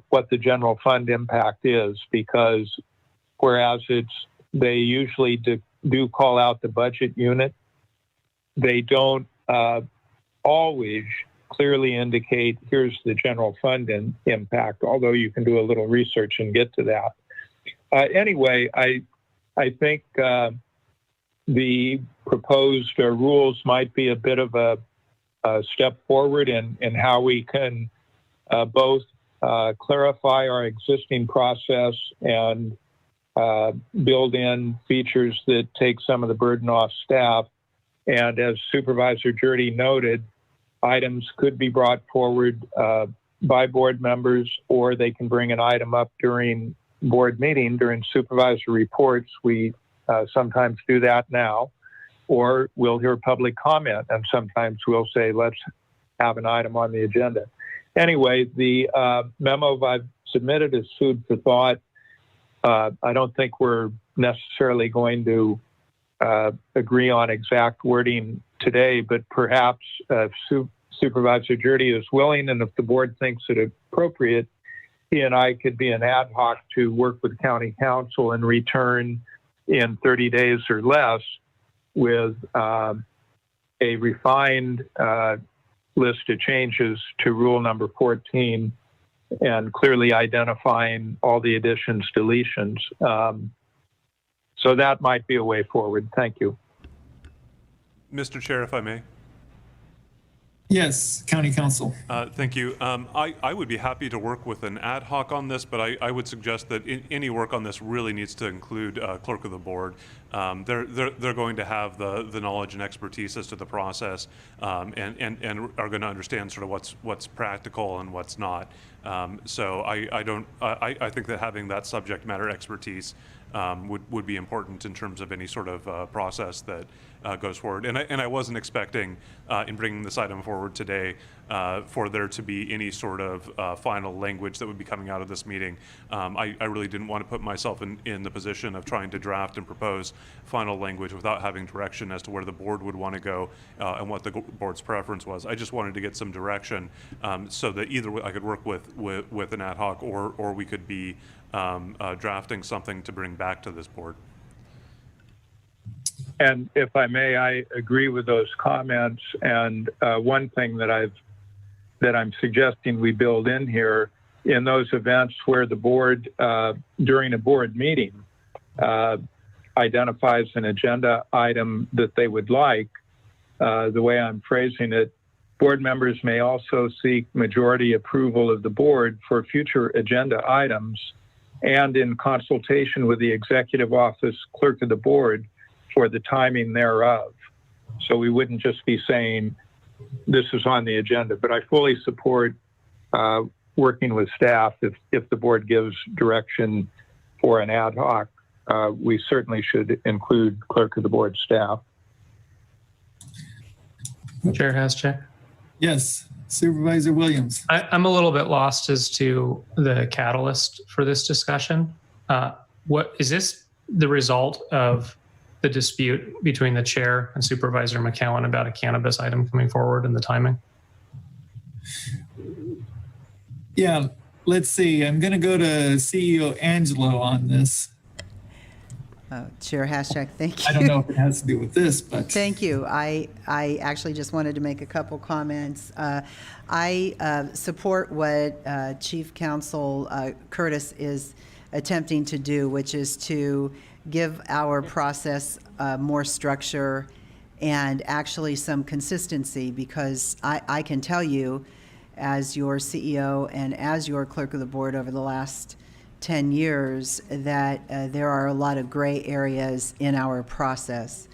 what the general fund impact is, because whereas they usually do call out the budget unit, they don't always clearly indicate here's the general fund impact, although you can do a little research and get to that. Anyway, I think the proposed rules might be a bit of a step forward in how we can both clarify our existing process and build in features that take some of the burden off staff. And as Supervisor Jurdy noted, items could be brought forward by board members, or they can bring an item up during board meeting, during supervisor reports. We sometimes do that now, or we'll hear public comment, and sometimes we'll say, let's have an item on the agenda. Anyway, the memo I've submitted is food for thought. I don't think we're necessarily going to agree on exact wording today, but perhaps Supervisor Jurdy is willing, and if the board thinks it appropriate, he and I could be an ad hoc to work with county council and return in 30 days or less with a refined list of changes to rule number 14 and clearly identifying all the additions, deletions. So that might be a way forward. Thank you. Mr. Chair, if I may. Yes, County Council. Thank you. I would be happy to work with an ad hoc on this, but I would suggest that any work on this really needs to include clerk of the board. They're going to have the knowledge and expertise as to the process, and are going to understand sort of what's practical and what's not. So I think that having that subject matter expertise would be important in terms of any sort of process that goes forward. And I wasn't expecting in bringing this item forward today for there to be any sort of final language that would be coming out of this meeting. I really didn't want to put myself in the position of trying to draft and propose final language without having direction as to where the board would want to go and what the board's preference was. I just wanted to get some direction so that either I could work with an ad hoc or we could be drafting something to bring back to this board. And if I may, I agree with those comments. And one thing that I'm suggesting we build in here, in those events where the board, during a board meeting, identifies an agenda item that they would like, the way I'm phrasing it Board members may also seek majority approval of the board for future agenda items and in consultation with the executive office clerk of the board for the timing thereof. So we wouldn't just be saying this is on the agenda, but I fully support working with staff. If the board gives direction for an ad hoc, we certainly should include clerk of the board staff. Chair Haschak. Yes, Supervisor Williams. I'm a little bit lost as to the catalyst for this discussion. What is this the result of the dispute between the chair and Supervisor McCowan about a cannabis item coming forward and the timing? Yeah, let's see. I'm going to go to CEO Angelo on this. Chair Haschak, thank you. I don't know if it has to do with this, but. Thank you. I actually just wanted to make a couple comments. I support what Chief Counsel Curtis is attempting to do, which is to give our process more structure and actually some consistency, because I can tell you, as your CEO and as your clerk of the board over the last 10 years, that there are a lot of gray areas in our process.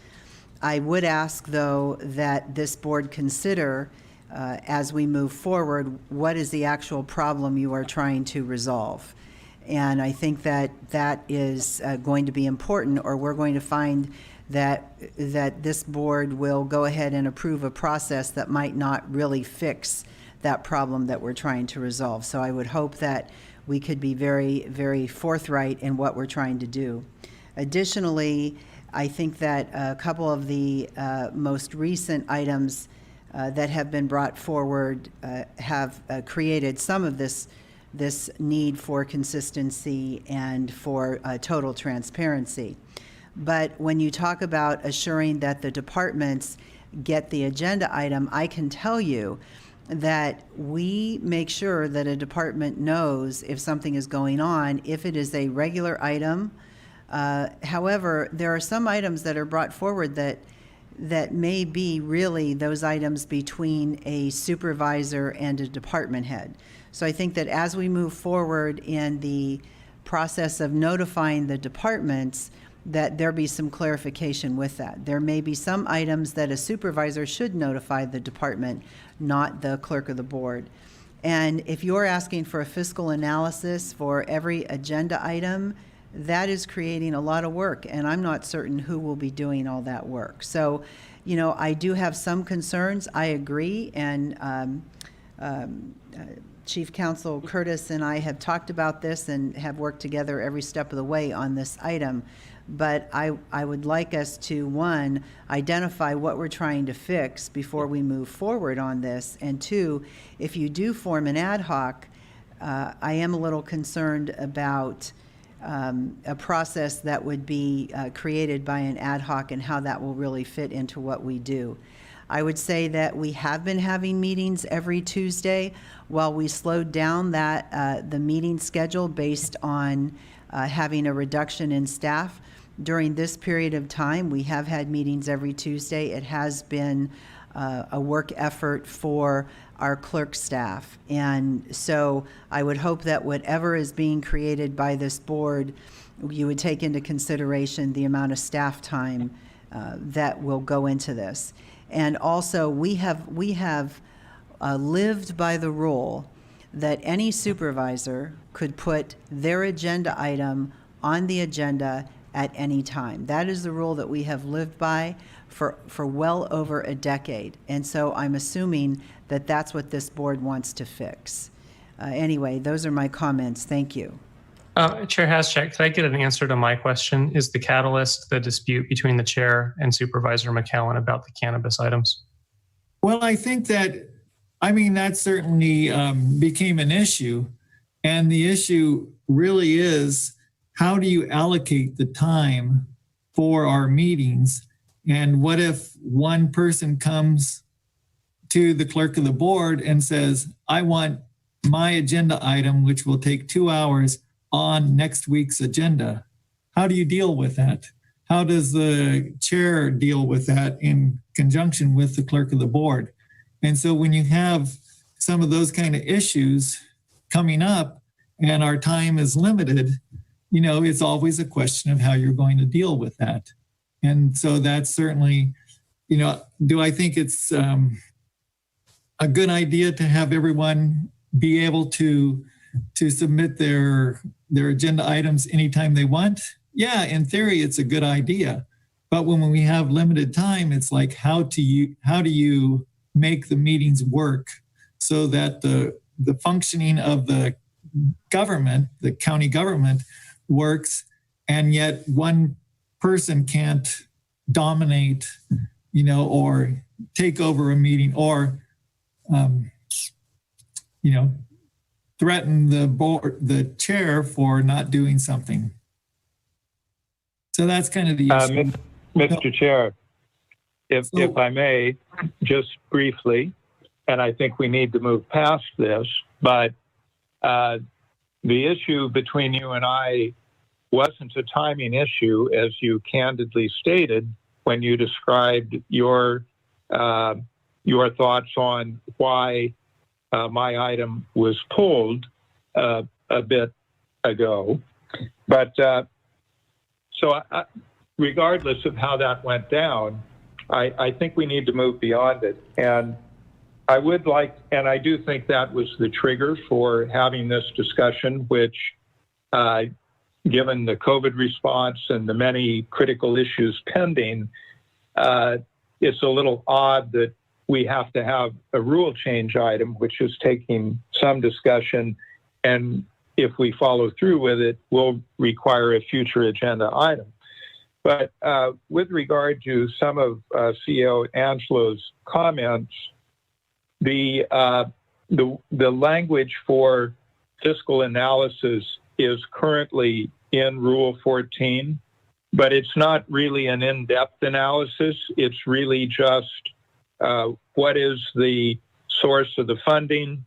I would ask, though, that this board consider, as we move forward, what is the actual problem you are trying to resolve. And I think that that is going to be important, or we're going to find that this board will go ahead and approve a process that might not really fix that problem that we're trying to resolve. So I would hope that we could be very, very forthright in what we're trying to do. Additionally, I think that a couple of the most recent items that have been brought forward have created some of this need for consistency and for total transparency. But when you talk about assuring that the departments get the agenda item, I can tell you that we make sure that a department knows if something is going on, if it is a regular item. However, there are some items that are brought forward that may be really those items between a supervisor and a department head. So I think that as we move forward in the process of notifying the departments, that there be some clarification with that. There may be some items that a supervisor should notify the department, not the clerk of the board. And if you're asking for a fiscal analysis for every agenda item, that is creating a lot of work, and I'm not certain who will be doing all that work. So, you know, I do have some concerns. I agree, and Chief Counsel Curtis and I have talked about this and have worked together every step of the way on this item. But I would like us to, one, identify what we're trying to fix before we move forward on this. And two, if you do form an ad hoc, I am a little concerned about a process that would be created by an ad hoc and how that will really fit into what we do. I would say that we have been having meetings every Tuesday. While we slowed down that the meeting schedule based on having a reduction in staff, during this period of time, we have had meetings every Tuesday. It has been a work effort for our clerk staff. And so I would hope that whatever is being created by this board, you would take into consideration the amount of staff time that will go into this. And also, we have lived by the rule that any supervisor could put their agenda item on the agenda at any time. That is the rule that we have lived by for well over a decade. And so I'm assuming that that's what this board wants to fix. Anyway, those are my comments. Thank you. Chair Haschak, can I get an answer to my question? Is the catalyst the dispute between the chair and Supervisor McCowan about the cannabis items? Well, I think that certainly became an issue. And the issue really is, how do you allocate the time for our meetings? And what if one person comes to the clerk of the board and says, I want my agenda item, which will take 2 hours, on next week's agenda? How do you deal with that? How does the chair deal with that in conjunction with the clerk of the board? And so when you have some of those kind of issues coming up and our time is limited, it's always a question of how you're going to deal with that. And so that's certainly, do I think it's a good idea to have everyone be able to submit their agenda items anytime they want? Yeah, in theory, it's a good idea. But when we have limited time, it's like, how do you make the meetings work so that the functioning of the government, the county government, works, and yet one person can't dominate, or take over a meeting, or threaten the chair for not doing something. So that's kind of the issue. Mr. Chair, if I may, just briefly, and I think we need to move past this, but the issue between you and I wasn't a timing issue, as you candidly stated when you described your thoughts on why my item was pulled a bit ago. But regardless of how that went down, I think we need to move beyond it. And I would like, and I do think that was the trigger for having this discussion, which, given the COVID response and the many critical issues pending, it's a little odd that we have to have a rule change item, which is taking some discussion, and if we follow through with it, will require a future agenda item. But with regard to some of CEO Angelo's comments, the language for fiscal analysis is currently in Rule 14, but it's not really an in-depth analysis. It's really just what is the source of the funding,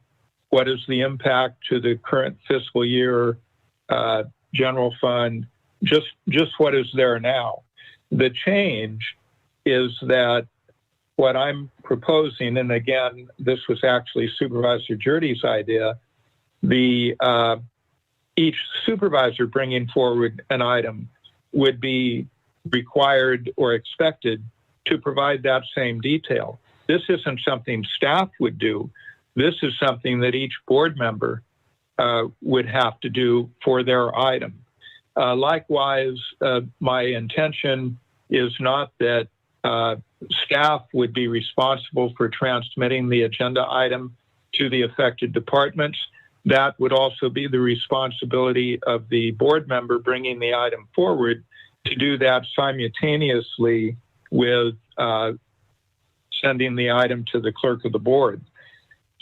what is the impact to the current fiscal year general fund, just what is there now. The change is that what I'm proposing, and again, this was actually Supervisor Jurdy's idea, each supervisor bringing forward an item would be required or expected to provide that same detail. This isn't something staff would do. This is something that each board member would have to do for their item. Likewise, my intention is not that staff would be responsible for transmitting the agenda item to the affected departments. That would also be the responsibility of the board member bringing the item forward to do that simultaneously with sending the item to the clerk of the board.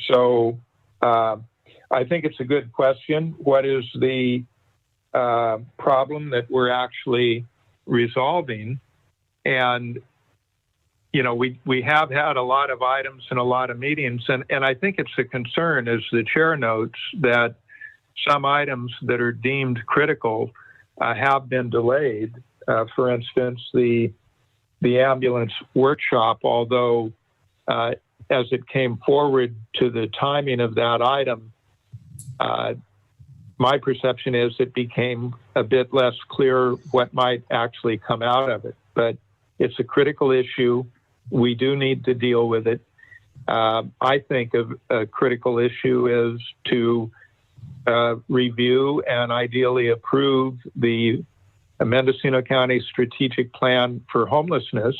So I think it's a good question. What is the problem that we're actually resolving? And we have had a lot of items and a lot of meetings, and I think it's a concern, as the chair notes, that some items that are deemed critical have been delayed. For instance, the ambulance workshop, although as it came forward to the timing of that item, my perception is it became a bit less clear what might actually come out of it. But it's a critical issue. We do need to deal with it. I think a critical issue is to review and ideally approve the Mendocino County Strategic Plan for Homelessness.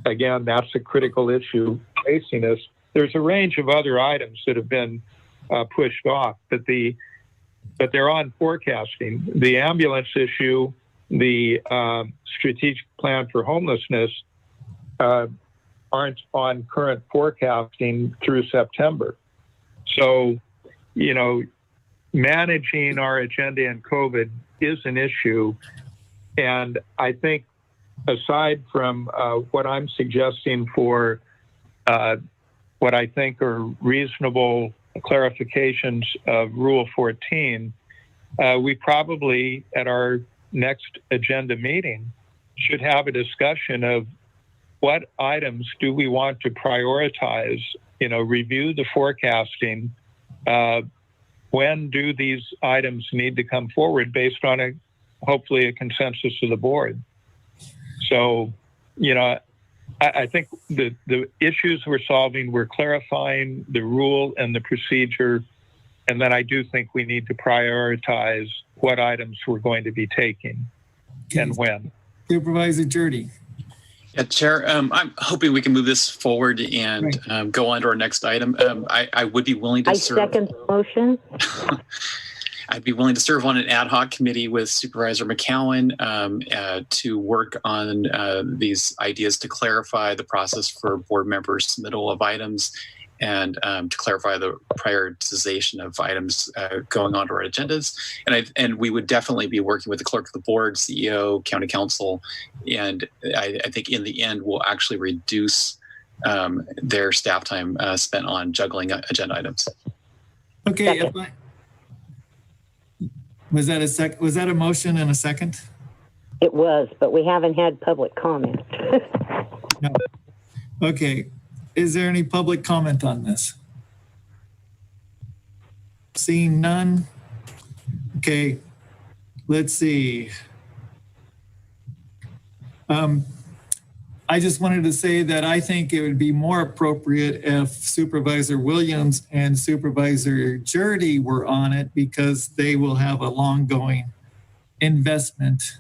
Again, that's a critical issue facing us. There's a range of other items that have been pushed off, but they're on forecasting. The ambulance issue, the Strategic Plan for Homelessness, aren't on current forecasting through September. So, managing our agenda in COVID is an issue. And I think aside from what I'm suggesting for what I think are reasonable clarifications of Rule 14, we probably at our next agenda meeting should have a discussion of what items do we want to prioritize? Review the forecasting. When do these items need to come forward based on hopefully a consensus of the board? So, I think the issues we're solving, we're clarifying the rule and the procedure. And then I do think we need to prioritize what items we're going to be taking and when. Supervisor Jurdy. Yeah, Chair, I'm hoping we can move this forward and go on to our next item. I would be willing to serve. I second the motion. I'd be willing to serve on an ad hoc committee with Supervisor McCowan to work on these ideas to clarify the process for board members' submittal of items and to clarify the prioritization of items going onto our agendas. And we would definitely be working with the clerk of the board, CEO, county council, and I think in the end we'll actually reduce their staff time spent on juggling agenda items. Okay. Was that a motion and a second? It was, but we haven't had public comment. No. Okay. Is there any public comment on this? Seeing none. Okay. Let's see. I just wanted to say that I think it would be more appropriate if Supervisor Williams and Supervisor Jurdy were on it, because they will have a long going investment,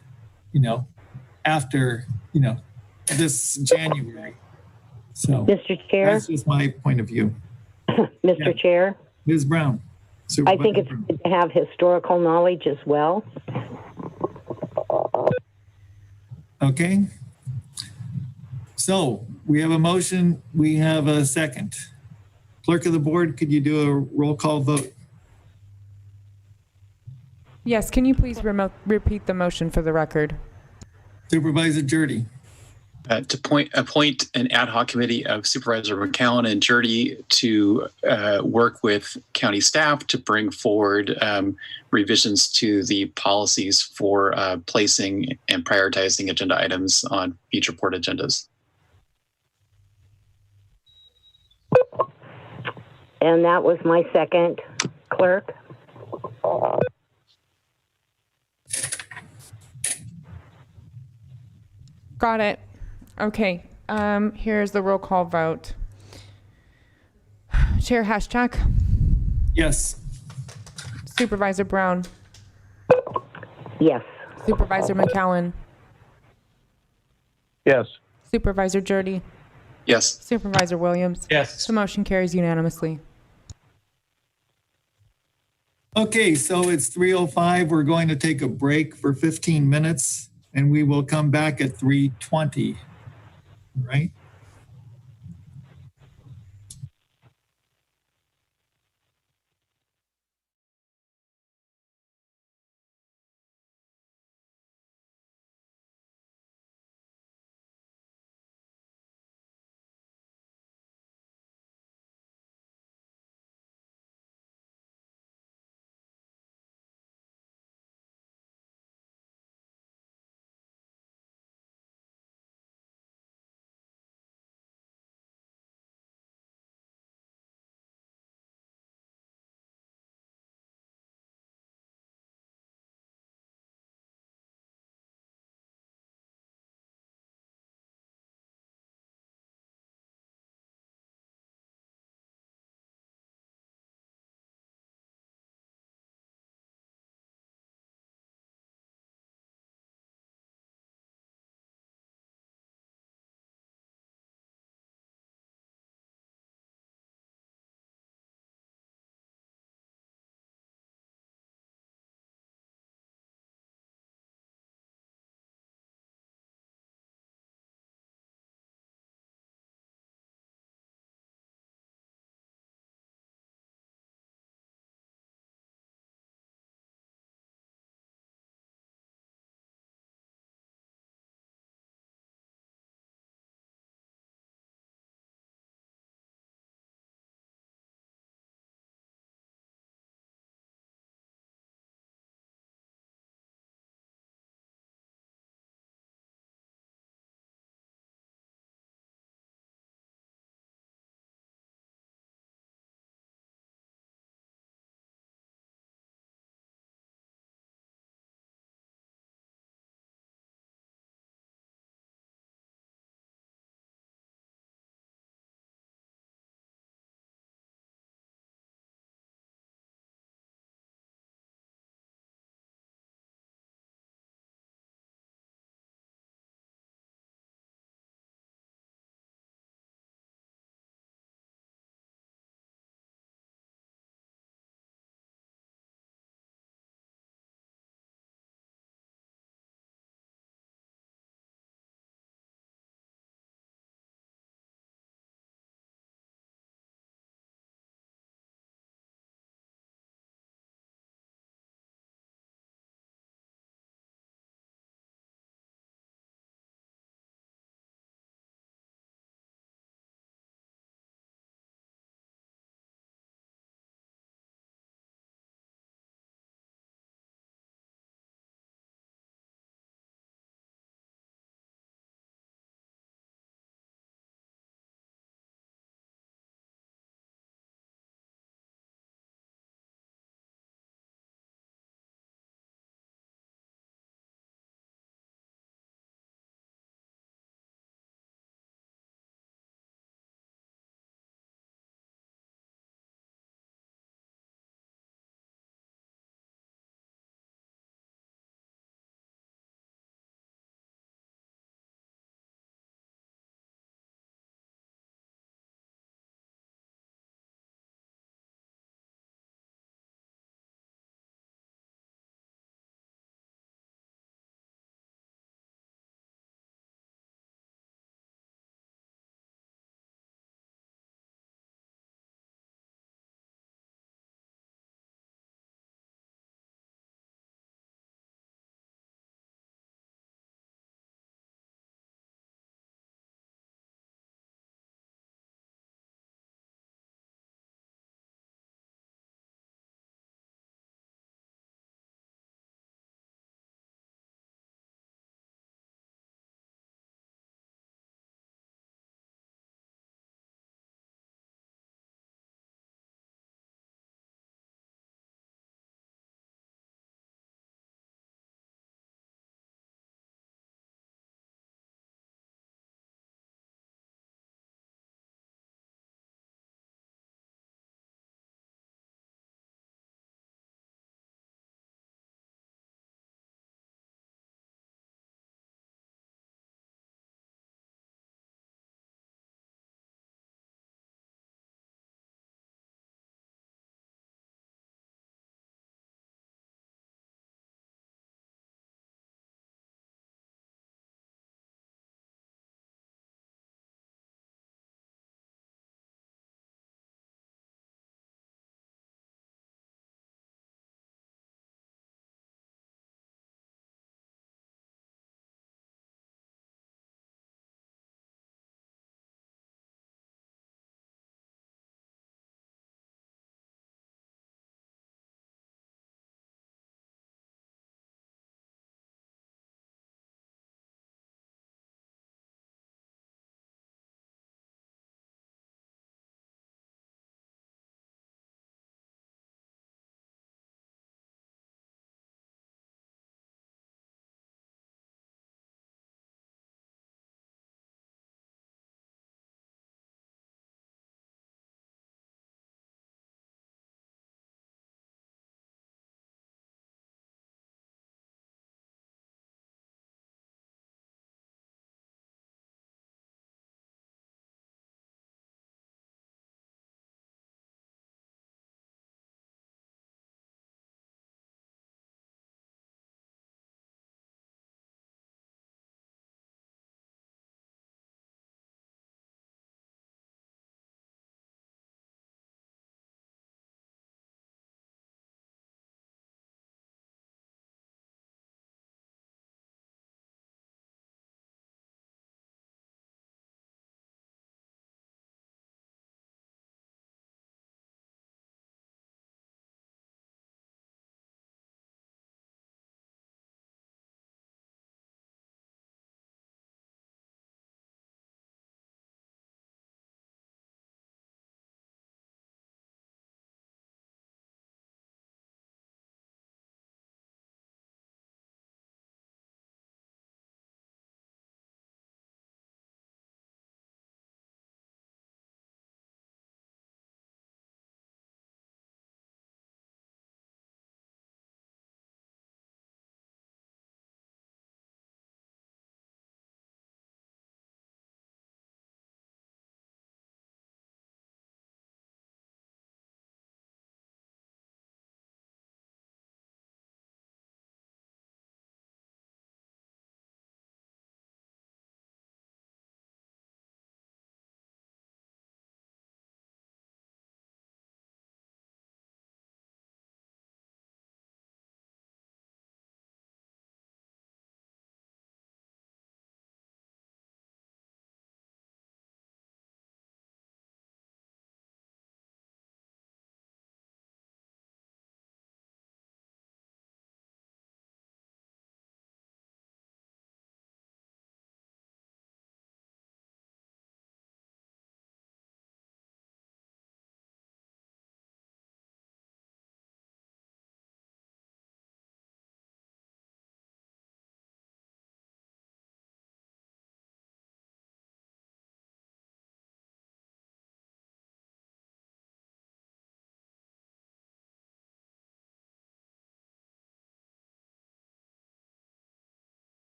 after, this January. So, Mr. Chair, that's just my point of view. Mr. Chair, Ms. Brown. I think it's good to have historical knowledge as well. Okay. So we have a motion, we have a second. Clerk of the board, could you do a roll call vote? Yes, can you please repeat the motion for the record? Supervisor Jurdy. To appoint an ad hoc committee of Supervisor McCowan and Jurdy to work with county staff to bring forward revisions to the policies for placing and prioritizing agenda items on future board agendas. And that was my second, clerk. Got it. Okay. Here's the roll call vote. Chair Haschak? Yes. Supervisor Brown? Yes. Supervisor McCowan? Yes. Supervisor Jurdy? Yes. Supervisor Williams? Yes. The motion carries unanimously. Okay, so it's 3:05. We're going to take a break for 15 minutes and we will come back at 3:20, right?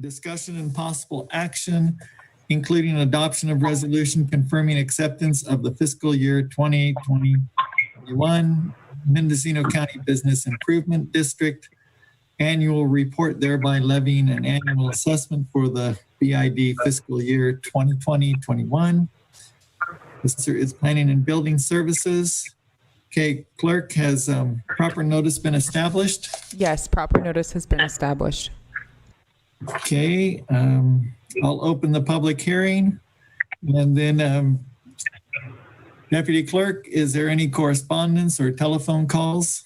Discussion and possible action, including adoption of resolution confirming acceptance of the fiscal year 2021 Mendocino County Business Improvement District annual report, thereby levying an annual assessment for the BID fiscal year 2020-21. This is planning and building services. Okay, clerk, has proper notice been established? Yes, proper notice has been established. Okay, I'll open the public hearing. And then Deputy Clerk, is there any correspondence or telephone calls?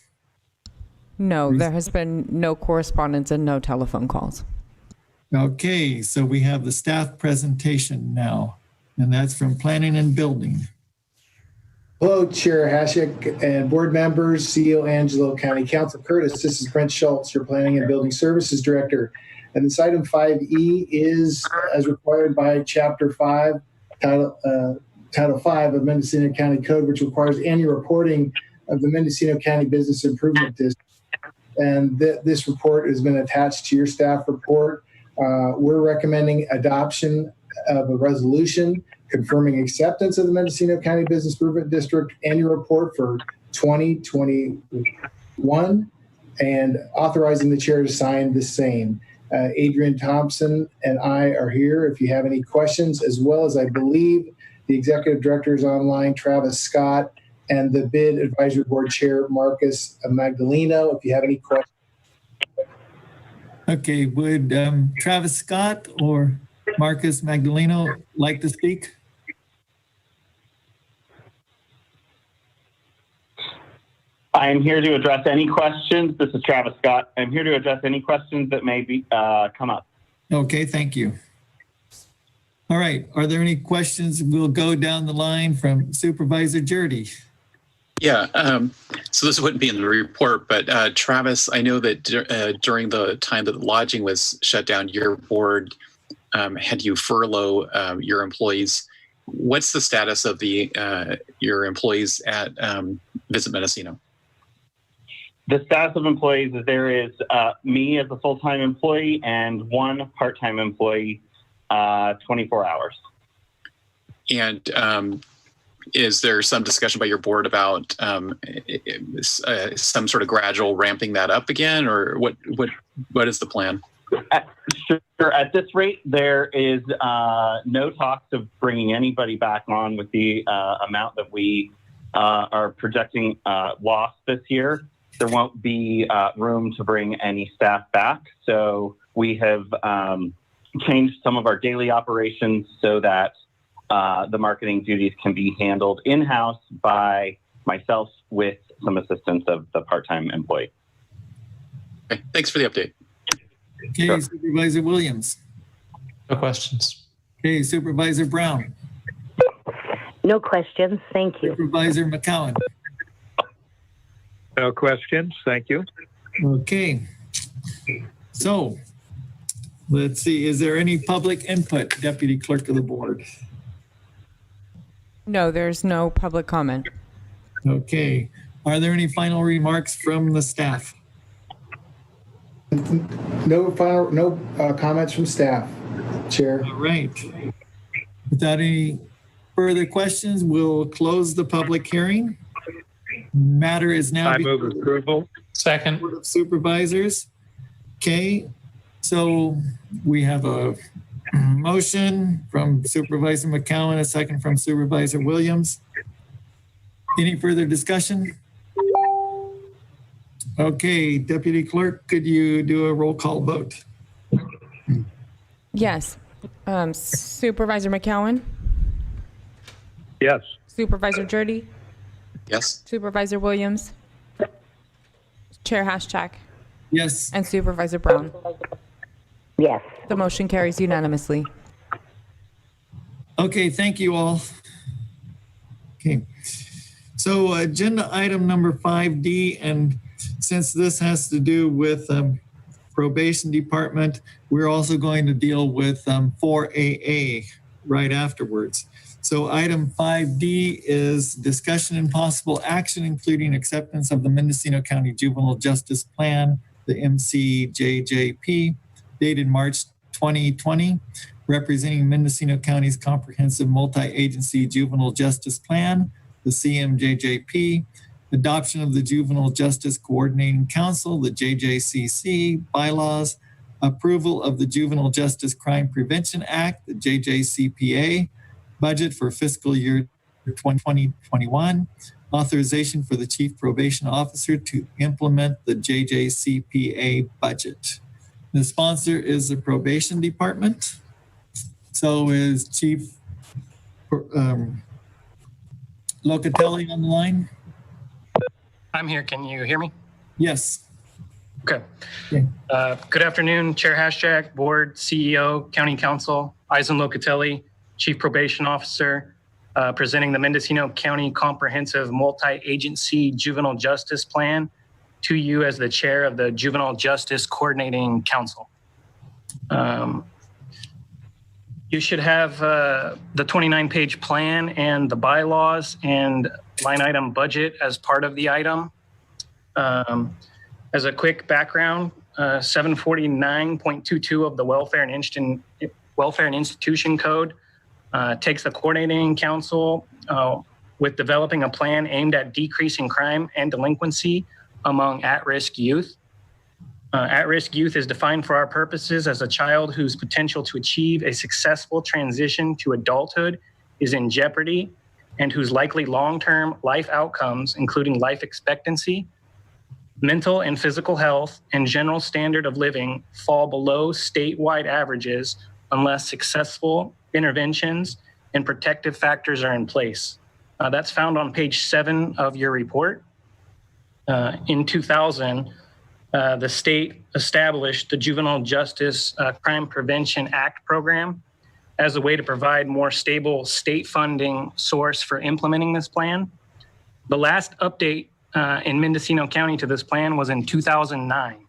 No, there has been no correspondence and no telephone calls. Okay, so we have the staff presentation now, and that's from Planning and Building. Hello, Chair Hashek and board members, CEO Angelo, County Council Curtis. This is Brent Schultz, your Planning and Building Services Director. And this item 5E is as required by Chapter 5, Title 5 of Mendocino County Code, which requires annual reporting of the Mendocino County Business Improvement District. And this report has been attached to your staff report. We're recommending adoption of a resolution confirming acceptance of the Mendocino County Business Improvement District annual report for 2021 and authorizing the chair to sign the same. Adrian Thompson and I are here if you have any questions, as well as I believe the executive director is online, Travis Scott, and the bid advisory board chair, Marcus Magdaleno, if you have any questions. Okay, would Travis Scott or Marcus Magdaleno like to speak? I'm here to address any questions. This is Travis Scott. I'm here to address any questions that may be come up. Okay, thank you. All right, are there any questions? We'll go down the line from Supervisor Jurdy. Yeah, so this wouldn't be in the report, but Travis, I know that during the time that the lodging was shut down, your board had you furlough your employees. What's the status of your employees at Visit Mendocino? The status of employees is there is me as a full-time employee and one part-time employee, 24 hours. And is there some discussion by your board about some sort of gradual ramping that up again, or what is the plan? Sure. At this rate, there is no talks of bringing anybody back on with the amount that we are projecting loss this year. There won't be room to bring any staff back. So we have changed some of our daily operations so that the marketing duties can be handled in-house by myself with some assistance of the part-time employee. Okay, thanks for the update. Okay, sure. Supervisor Williams. No questions. Okay, Supervisor Brown. No questions, thank you. Supervisor McCowan. No questions, thank you. Okay, so let's see, is there any public input, Deputy Clerk of the Board? No, there's no public comment. Okay, are there any final remarks from the staff? No comments from staff, Chair. All right. Without any further questions, we'll close the public hearing. Matter is now. I move approval. Second. Board of Supervisors. Okay, so we have a motion from Supervisor McCowan, a second from Supervisor Williams. Any further discussion? Okay, Deputy Clerk, could you do a roll call vote? Yes. Supervisor McCowan? Yes. Supervisor Jurdy? Yes. Supervisor Williams? Chair Hashchak? Yes. And Supervisor Brown? Yes. The motion carries unanimously. Okay, thank you all. Okay, so agenda item number 5D, and since this has to do with probation department, we're also going to deal with 4AA right afterwards. So item 5D is discussion and possible action, including acceptance of the Mendocino County Juvenile Justice Plan, the MCJJP, dated March 2020, representing Mendocino County's Comprehensive Multi-Agency Juvenile Justice Plan, the CMJJP, adoption of the Juvenile Justice Coordinating Council, the JJCC bylaws, approval of the Juvenile Justice Crime Prevention Act, the JJCPA, budget for fiscal year 2021, authorization for the Chief Probation Officer to implement the JJCPA budget. The sponsor is the Probation Department. So is Chief Locatelli on the line? I'm here. Can you hear me? Yes. Okay. Good afternoon, Chair Haschak, Board, CEO, County Council, Eisen Locatelli, Chief Probation Officer, presenting the Mendocino County Comprehensive Multi-Agency Juvenile Justice Plan to you as the Chair of the Juvenile Justice Coordinating Council. You should have the 29-page plan and the bylaws and line item budget as part of the item. As a quick background, 749.22 of the Welfare and Institution Code takes the Coordinating Council with developing a plan aimed at decreasing crime and delinquency among at-risk youth. At-risk youth is defined for our purposes as a child whose potential to achieve a successful transition to adulthood is in jeopardy and whose likely long-term life outcomes, including life expectancy, mental and physical health, and general standard of living fall below statewide averages unless successful interventions and protective factors are in place. That's found on page 7 of your report. In 2000, the state established the Juvenile Justice Crime Prevention Act program as a way to provide more stable state funding source for implementing this plan. The last update in Mendocino County to this plan was in 2009.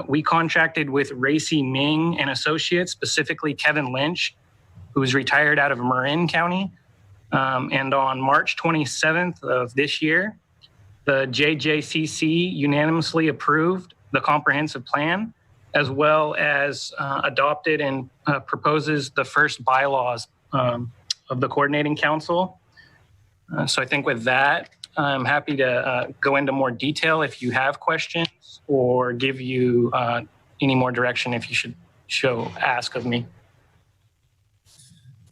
We contracted with Racy Ming and Associates, specifically Kevin Lynch, who is retired out of Marin County. And on March 27th of this year, the JJCC unanimously approved the comprehensive plan, as well as adopted and proposes the first bylaws of the Coordinating Council. So I think with that, I'm happy to go into more detail if you have questions or give you any more direction if you should ask of me.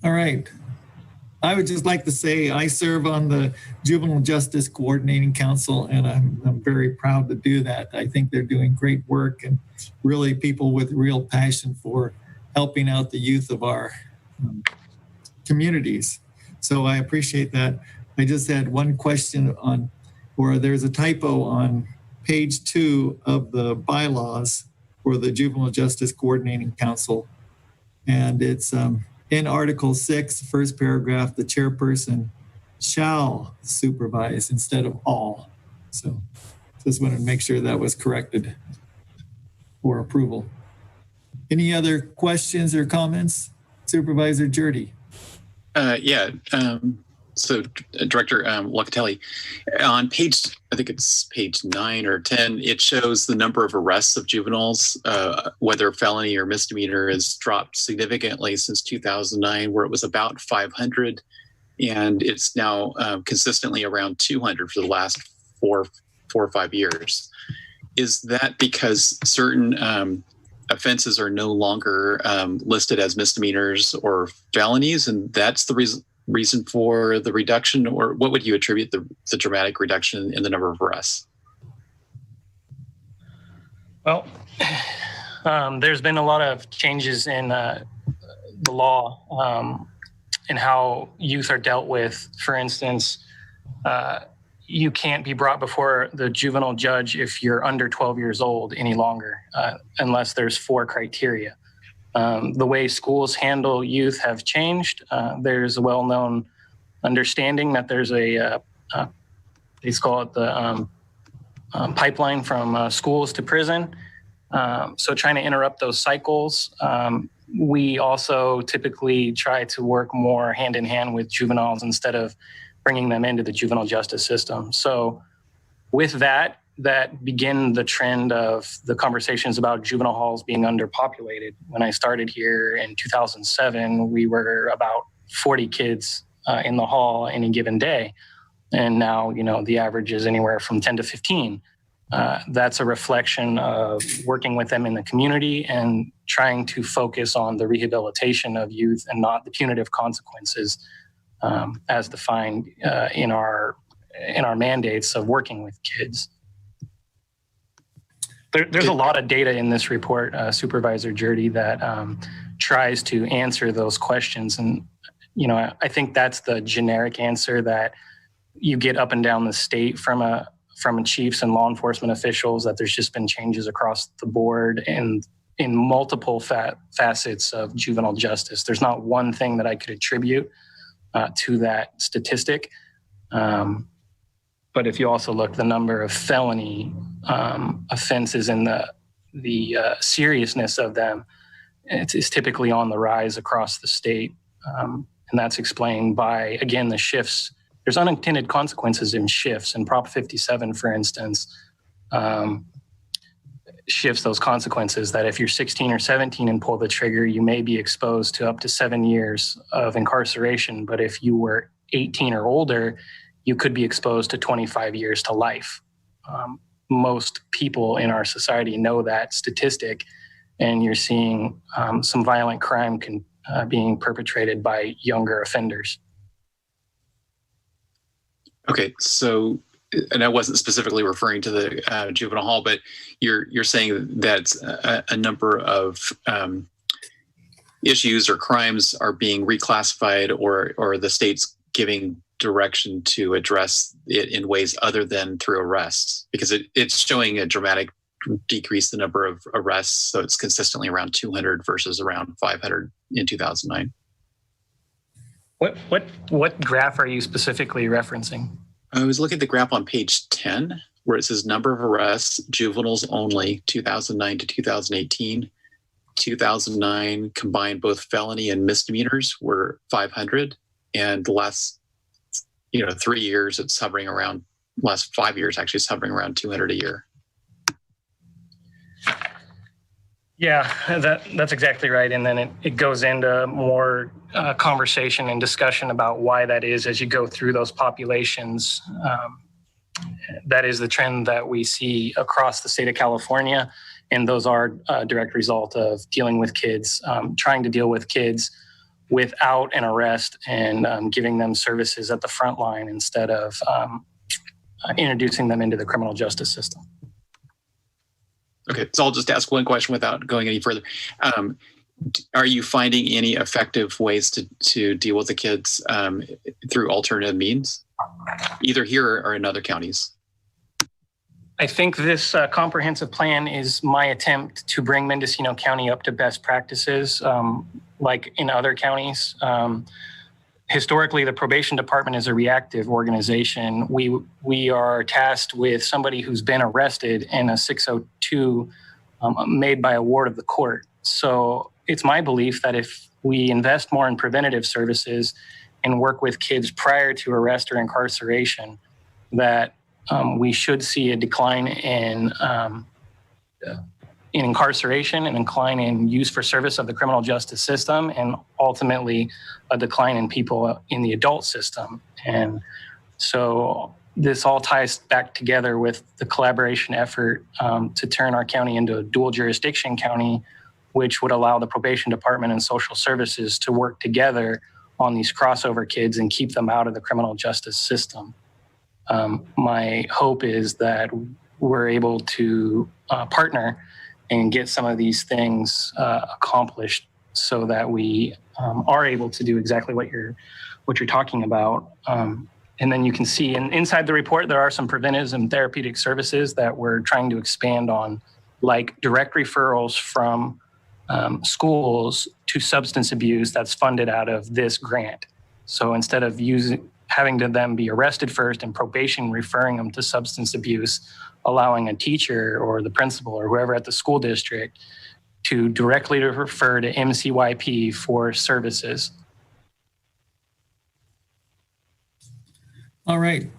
All right. I would just like to say I serve on the Juvenile Justice Coordinating Council, and I'm very proud to do that. I think they're doing great work and really people with real passion for helping out the youth of our communities. So I appreciate that. I just had one question on, or there's a typo on page 2 of the bylaws for the Juvenile Justice Coordinating Council. And it's in Article 6, first paragraph, the chairperson shall supervise instead of all. So just wanted to make sure that was corrected for approval. Any other questions or comments? Supervisor Jurdy. So Director Locatelli, on page, I think it's page 9 or 10, it shows the number of arrests of juveniles, whether felony or misdemeanor, has dropped significantly since 2009, where it was about 500, and it's now consistently around 200 for the last four or 5 years. Is that because certain offenses are no longer listed as misdemeanors or felonies, and that's the reason for the reduction, or what would you attribute the dramatic reduction in the number of arrests? Well, there's been a lot of changes in the law and how youth are dealt with. For instance, you can't be brought before the juvenile judge if you're under 12 years old any longer, unless there's 4 criteria. The way schools handle youth have changed. There's a well-known understanding that there's a, they call it the pipeline from schools to prison. So trying to interrupt those cycles. We also typically try to work more hand in hand with juveniles instead of bringing them into the juvenile justice system. So with that, that begin the trend of the conversations about juvenile halls being underpopulated. When I started here in 2007, we were about 40 kids in the hall any given day. And now, the average is anywhere from 10 to 15. That's a reflection of working with them in the community and trying to focus on the rehabilitation of youth and not the punitive consequences as defined in our mandates of working with kids. There's a lot of data in this report, Supervisor Jurdy, that tries to answer those questions. And, I think that's the generic answer that you get up and down the state from chiefs and law enforcement officials, that there's just been changes across the board and in multiple facets of juvenile justice. There's not one thing that I could attribute to that statistic. But if you also look the number of felony offenses and the seriousness of them, it's typically on the rise across the state. And that's explained by, again, the shifts. There's unintended consequences in shifts. And Prop 57, for instance, shifts those consequences that if you're 16 or 17 and pull the trigger, you may be exposed to up to 7 years of incarceration. But if you were 18 or older, you could be exposed to 25 years to life. Most people in our society know that statistic, and you're seeing some violent crime being perpetrated by younger offenders. Okay, so, and I wasn't specifically referring to the juvenile hall, but you're saying that a number of issues or crimes are being reclassified, or the state's giving direction to address it in ways other than through arrests, because it's showing a dramatic decrease the number of arrests. So it's consistently around 200 versus around 500 in 2009. What graph are you specifically referencing? I was looking at the graph on page 10, where it says number of arrests, juveniles only, 2009 to 2018. 2009 combined both felony and misdemeanors were 500. And the last 3 years, it's hovering around, last 5 years, actually, it's hovering around 200 a year. Yeah, that's exactly right. And then it goes into more conversation and discussion about why that is as you go through those populations. That is the trend that we see across the state of California. And those are a direct result of dealing with kids, trying to deal with kids without an arrest and giving them services at the front line instead of introducing them into the criminal justice system. Okay, so I'll just ask one question without going any further. Are you finding any effective ways to deal with the kids through alternative means, either here or in other counties? I think this comprehensive plan is my attempt to bring Mendocino County up to best practices like in other counties. Historically, the probation department is a reactive organization. We are tasked with somebody who's been arrested in a 602 made by a ward of the court. So it's my belief that if we invest more in preventative services and work with kids prior to arrest or incarceration, that we should see a decline in incarceration, an decline in use for service of the criminal justice system, and ultimately a decline in people in the adult system. And so this all ties back together with the collaboration effort to turn our county into a dual jurisdiction county, which would allow the probation department and social services to work together on these crossover kids and keep them out of the criminal justice system. My hope is that we're able to partner and get some of these things accomplished so that we are able to do exactly what you're talking about. And then you can see inside the report, there are some preventive and therapeutic services that we're trying to expand on, like direct referrals from schools to substance abuse that's funded out of this grant. So instead of having to them be arrested first and probation referring them to substance abuse, allowing a teacher or the principal or whoever at the school district to directly refer to MCYP for services. All right.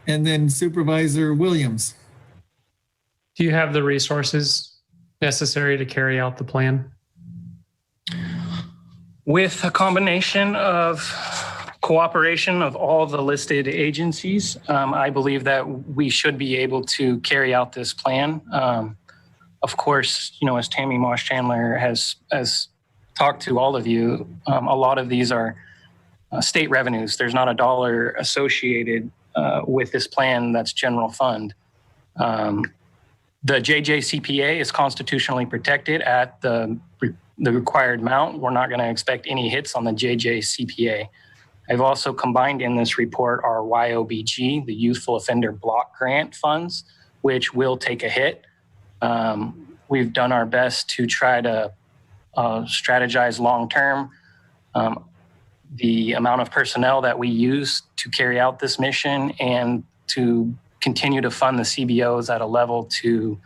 And then Supervisor Williams. Do you have the resources necessary to carry out the plan? With a combination of cooperation of all the listed agencies, I believe that we should be able to carry out this plan. Of course, as Tammy Moss Chandler has talked to all of you, a lot of these are state revenues. There's not a dollar associated with this plan that's general fund. The JJCPA is constitutionally protected at the required amount. We're not going to expect any hits on the JJCPA. I've also combined in this report our YOBG, the Youthful Offender Block Grant funds, which will take a hit. We've done our best to try to strategize long-term. The amount of personnel that we use to carry out this mission and to continue to fund the CBOs at a level to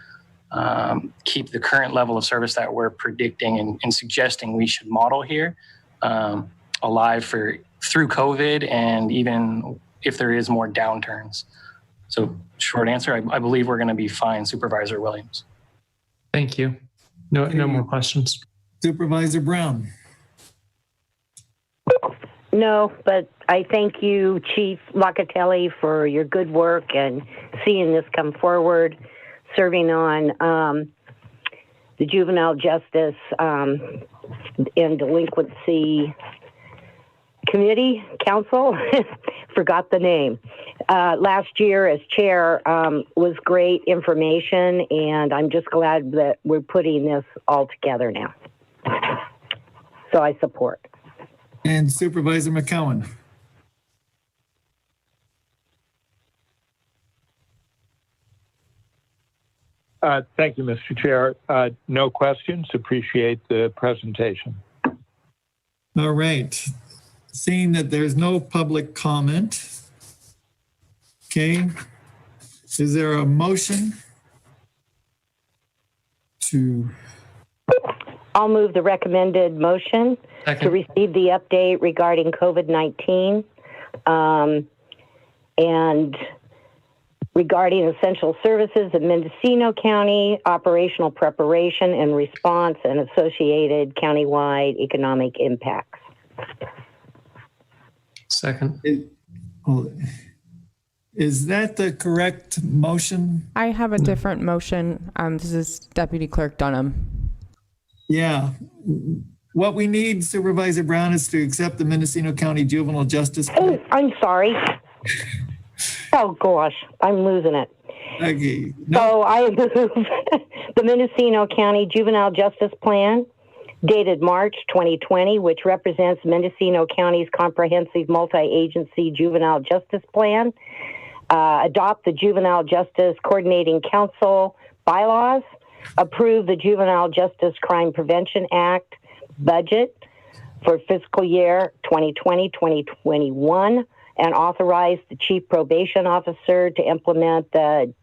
keep the current level of service that we're predicting and suggesting we should model here alive through COVID and even if there is more downturns. So short answer, I believe we're going to be fine, Supervisor Williams. Thank you. No more questions. Supervisor Brown. No, but I thank you, Chief Locatelli, for your good work and seeing this come forward, serving on the Juvenile Justice and Delinquency Committee, Council, forgot the name. Last year as chair was great information, and I'm just glad that we're putting this all together now. So I support. And Supervisor McCowan. Thank you, Mr. Chair. No questions. Appreciate the presentation. All right. Seeing that there's no public comment, okay, is there a motion to? I'll move the recommended motion to receive the update regarding COVID-19 and regarding essential services in Mendocino County, operational preparation and response, and associated countywide economic impacts. Second. Is that the correct motion? I have a different motion. This is Deputy Clerk Dunham. Yeah. What we need, Supervisor Brown, is to accept the Mendocino County Juvenile Justice. Oh, I'm sorry. Oh, gosh, I'm losing it. Okay. So I move the Mendocino County Juvenile Justice Plan, dated March 2020, which represents Mendocino County's comprehensive multi-agency juvenile justice plan, adopt the Juvenile Justice Coordinating Council bylaws, approve the Juvenile Justice Crime Prevention Act budget for fiscal year 2020-2021, and authorize the Chief Probation Officer to implement the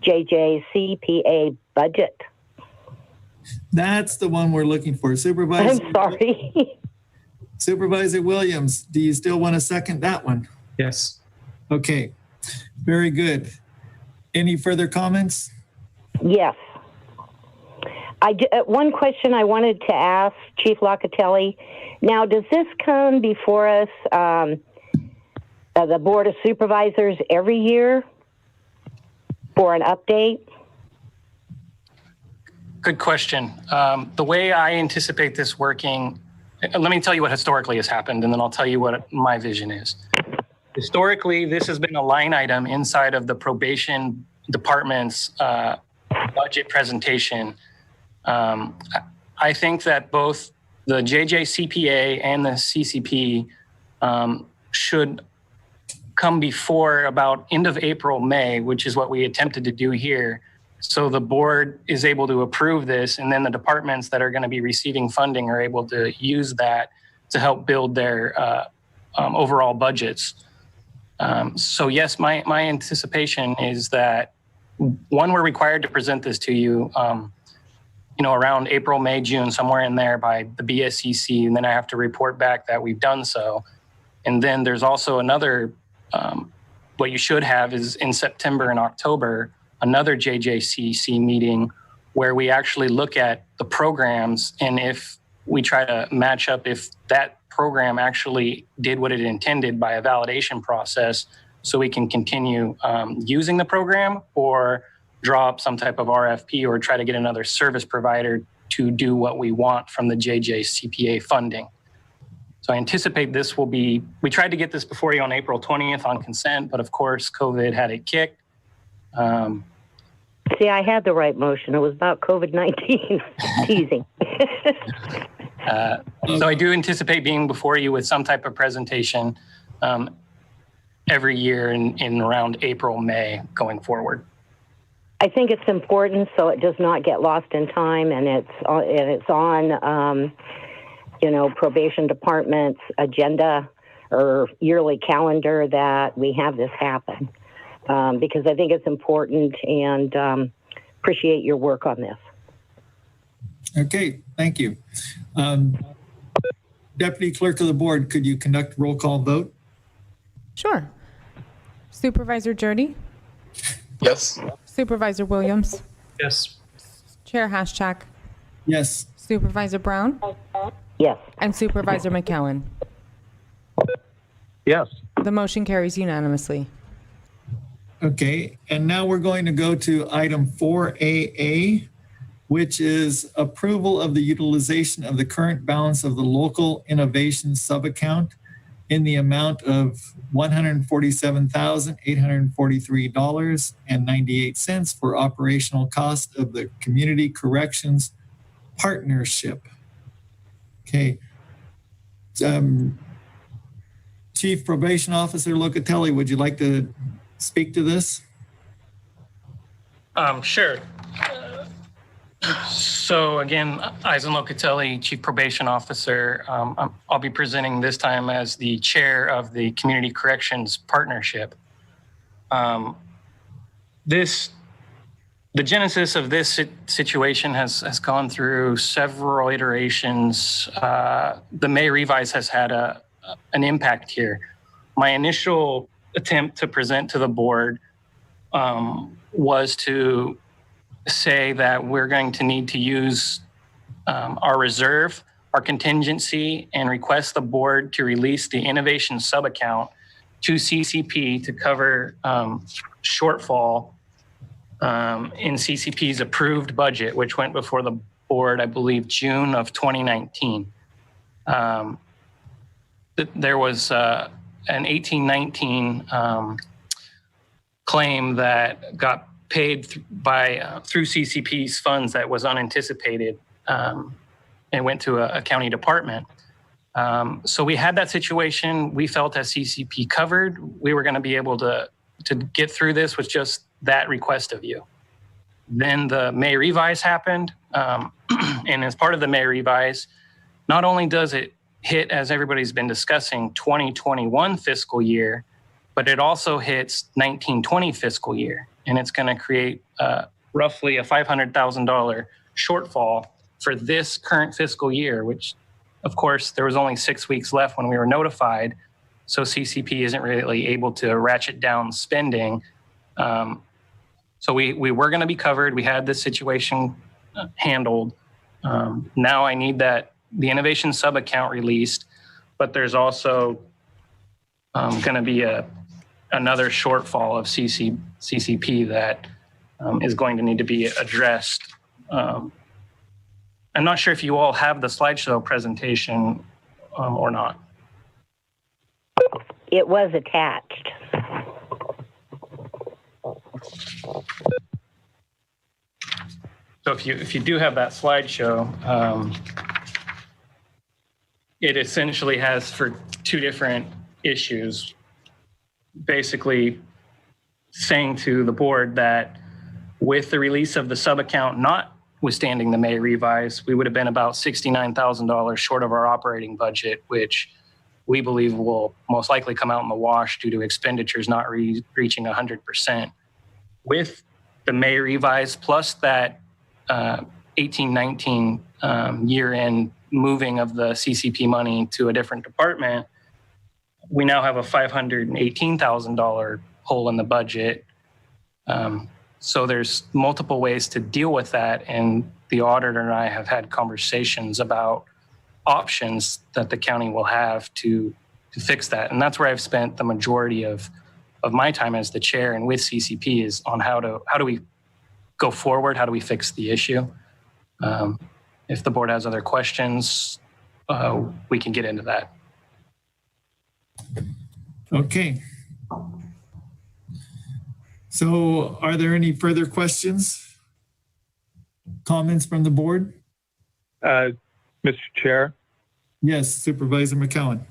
JJCPA budget. That's the one we're looking for. Supervisor. I'm sorry. Supervisor Williams, do you still want to second that one? Yes. Okay. Very good. Any further comments? Yes. One question I wanted to ask Chief Locatelli. Now, does this come before us, the Board of Supervisors, every year for an update? Good question. The way I anticipate this working, let me tell you what historically has happened, and then I'll tell you what my vision is. Historically, this has been a line item inside of the probation department's budget presentation. I think that both the JJCPA and the CCP should come before about end of April, May, which is what we attempted to do here. So the board is able to approve this, and then the departments that are going to be receiving funding are able to use that to help build their overall budgets. So yes, my anticipation is that, one, we're required to present this to you, around April, May, June, somewhere in there by the BSCC, and then I have to report back that we've done so. And then there's also another, what you should have is in September and October, another JJCC meeting where we actually look at the programs, and if we try to match up if that program actually did what it intended by a validation process, so we can continue using the program or draw up some type of RFP or try to get another service provider to do what we want from the JJCPA funding. So I anticipate this will be, we tried to get this before you on April 20th on consent, but of course COVID had it kicked. See, I had the right motion. It was about COVID-19. Teasing. So I do anticipate being before you with some type of presentation every year in around April, May going forward. I think it's important so it does not get lost in time, and it's on probation department's agenda or yearly calendar that we have this happen, because I think it's important, and appreciate your work on this. Okay, thank you. Deputy Clerk of the Board, could you conduct roll call vote? Sure. Supervisor Jurdy? Yes. Supervisor Williams? Yes. Chair Haschak? Yes. Supervisor Brown? Yes. And Supervisor McCowan? Yes. The motion carries unanimously. Okay, and now we're going to go to item 4AA, which is approval of the utilization of the current balance of the local innovation subaccount in the amount of $147,843.98 for operational cost of the Community Corrections Partnership. Okay. Chief Probation Officer Locatelli, would you like to speak to this? Sure. So again, Eisen Locatelli, Chief Probation Officer. I'll be presenting this time as the chair of the Community Corrections Partnership. The genesis of this situation has gone through several iterations. The May revise has had an impact here. My initial attempt to present to the board was to say that we're going to need to use our reserve, our contingency, and request the board to release the innovation subaccount to CCP to cover shortfall in CCP's approved budget, which went before the board, I believe, June of 2019. There was an 1819 claim that got paid through CCP's funds that was unanticipated and went to a county department. So we had that situation. We felt as CCP covered, we were going to be able to get through this with just that request of you. Then the May revise happened. And as part of the May revise, not only does it hit, as everybody's been discussing, 2021 fiscal year, but it also hits 1920 fiscal year. And it's going to create roughly a $500,000 shortfall for this current fiscal year, which, of course, there was only 6 weeks left when we were notified. So CCP isn't really able to ratchet down spending. So we were going to be covered. We had this situation handled. Now I need the innovation sub-account released, but there's also going to be another shortfall of CCP that is going to need to be addressed. I'm not sure if you all have the slideshow presentation or not. It was attached. So if you do have that slideshow, it essentially has for two different issues, basically saying to the board that with the release of the sub-account notwithstanding the May revise, we would have been about $69,000 short of our operating budget, which we believe will most likely come out in the wash due to expenditures not reaching 100%. With the May revise plus that 1819 year-end moving of the CCP money to a different department, we now have a $518,000 hole in the budget. So there's multiple ways to deal with that. And the auditor and I have had conversations about options that the county will have to fix that. And that's where I've spent the majority of my time as the chair and with CCP is on how do we go forward? How do we fix the issue? If the board has other questions, we can get into that. Okay. So are there any further questions? Comments from the board? Mr. Chair? Yes, Supervisor McCowan.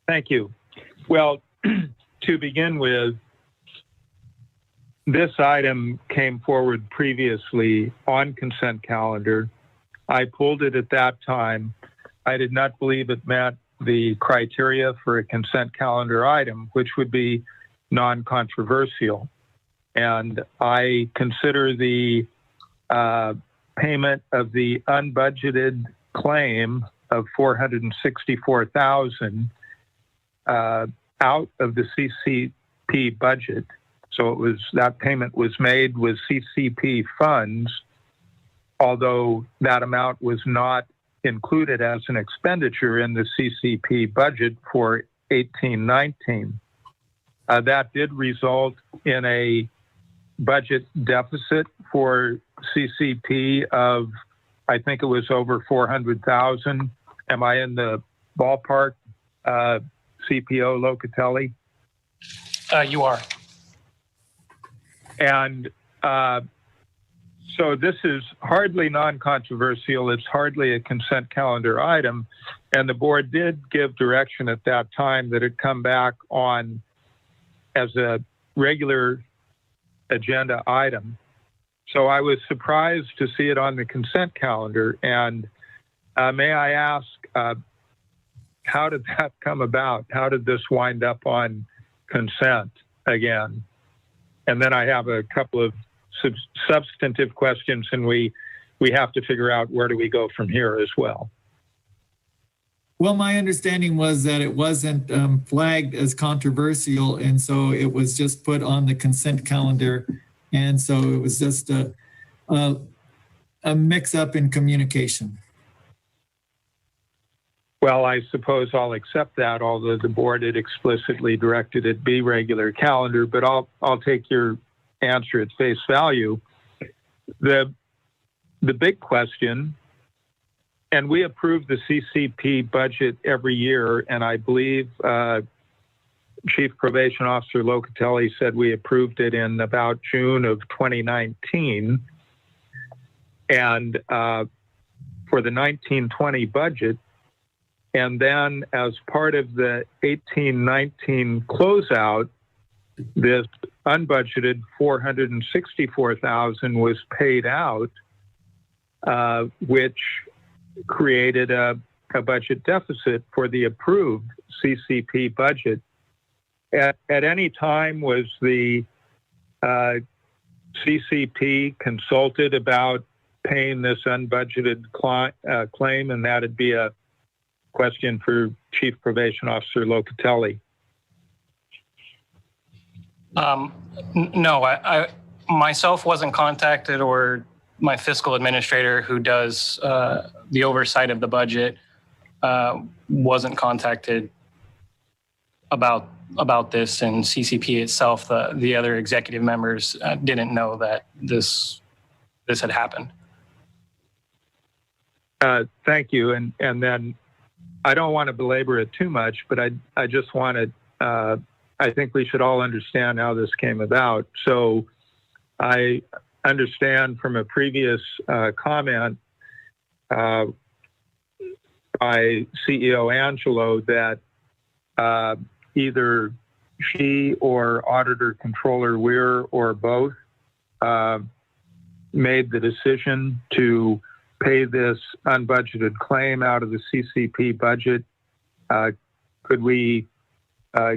Thank you. Well, to begin with, this item came forward previously on consent calendar. I pulled it at that time. I did not believe it met the criteria for a consent calendar item, which would be non-controversial. And I consider the payment of the unbudgeted claim of $464,000 out of the CCP budget. So that payment was made with CCP funds, although that amount was not included as an expenditure in the CCP budget for 18-19. That did result in a budget deficit for CCP of, I think it was over 400,000. Am I in the ballpark, CPO Locatelli? You are. And so this is hardly non-controversial. It's hardly a consent calendar item. And the board did give direction at that time that it come back on as a regular agenda item. So I was surprised to see it on the consent calendar. And may I ask, how did that come about? How did this wind up on consent again? And then I have a couple of substantive questions, and we have to figure out where do we go from here as well. Well, my understanding was that it wasn't flagged as controversial, and so it was just put on the consent calendar. And so it was just a mix-up in communication. Well, I suppose I'll accept that, although the board had explicitly directed it be regular calendar, but I'll take your answer at face value. The big question, and we approve the CCP budget every year, and I believe Chief Probation Officer Locatelli said we approved it in about June of 2019. And for the 1920 budget, and then as part of the 18-19 closeout, this unbudgeted $464,000 was paid out, which created a budget deficit for the approved CCP budget. At any time, was the CCP consulted about paying this unbudgeted claim? And that'd be a question for Chief Probation Officer Locatelli. No, I myself wasn't contacted, or my fiscal administrator who does the oversight of the budget wasn't contacted about this, and CCP itself, the other executive members didn't know that this had happened. Thank you. And then I don't want to belabor it too much, but I just wanted, I think we should all understand how this came about. So I understand from a previous comment by CEO Angelo that either she or Auditor Controller Weir or both made the decision to pay this unbudgeted claim out of the CCP budget. Could we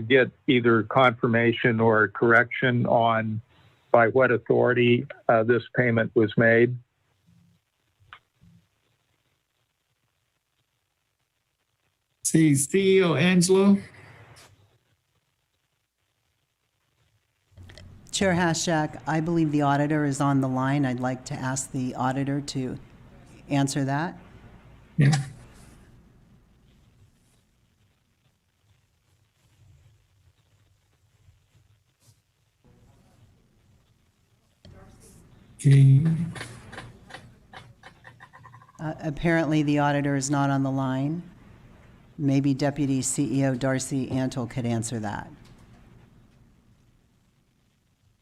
get either confirmation or correction on by what authority this payment was made? See, CEO Angelo. Chair Hashak, I believe the auditor is on the line. I'd like to ask the auditor to answer that. Yeah. Okay. Apparently, the auditor is not on the line. Maybe Deputy CEO Darcy Antle could answer that.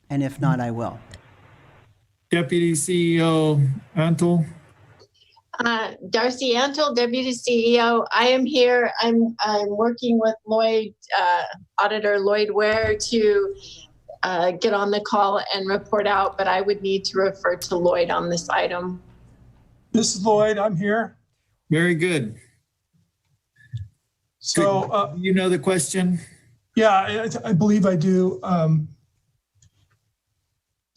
And if not, I will. Deputy CEO Antle. Darcy Antle, Deputy CEO. I am here. I'm working with Lloyd, Auditor Lloyd Ware, to get on the call and report out, but I would need to refer to Lloyd on this item. This is Lloyd. I'm here. Very good. So, you know the question? Yeah, I believe I do.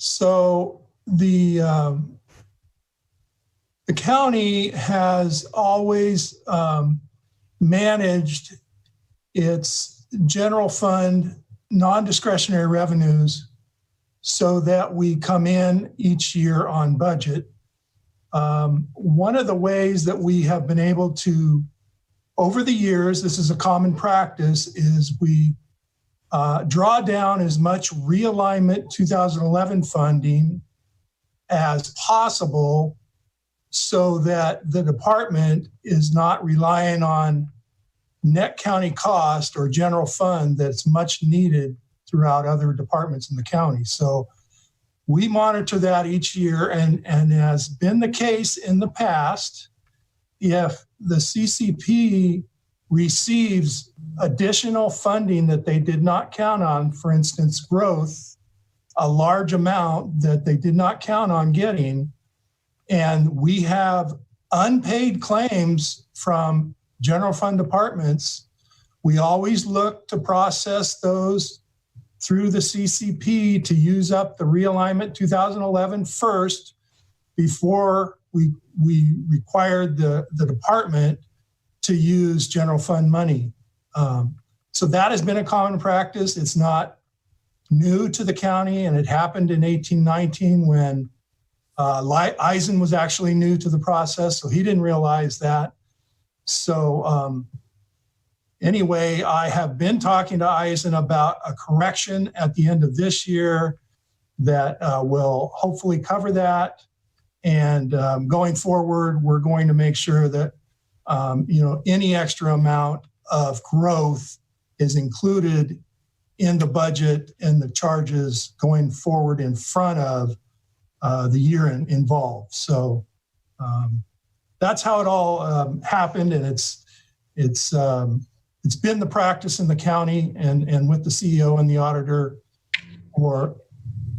So the county has always managed its general fund non-discretionary revenues so that we come in each year on budget. One of the ways that we have been able to, over the years, this is a common practice, is we draw down as much realignment 2011 funding as possible so that the department is not relying on net county cost or general fund that's much needed throughout other departments in the county. So we monitor that each year, and has been the case in the past, if the CCP receives additional funding that they did not count on, for instance, growth, a large amount that they did not count on getting, and we have unpaid claims from general fund departments, we always look to process those through the CCP to use up the realignment 2011 first before we required the department to use general fund money. So that has been a common practice. It's not new to the county, and it happened in 1819 when Eisen was actually new to the process, so he didn't realize that. So anyway, I have been talking to Eisen about a correction at the end of this year that will hopefully cover that. And going forward, we're going to make sure that any extra amount of growth is included in the budget and the charges going forward in front of the year involved. So that's how it all happened, and it's been the practice in the county and with the CEO and the auditor for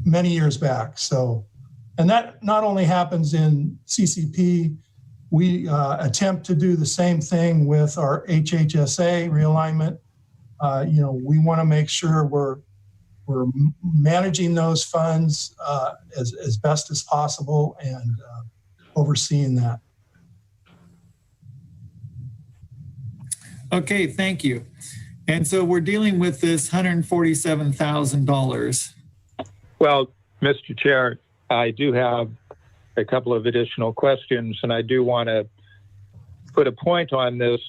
many years back. So, and that not only happens in CCP, we attempt to do the same thing with our HHSA realignment. We want to make sure we're managing those funds as best as possible and overseeing that. Okay, thank you. And so we're dealing with this $147,000. Well, Mr. Chair, I do have a couple of additional questions, and I do want to put a point on this.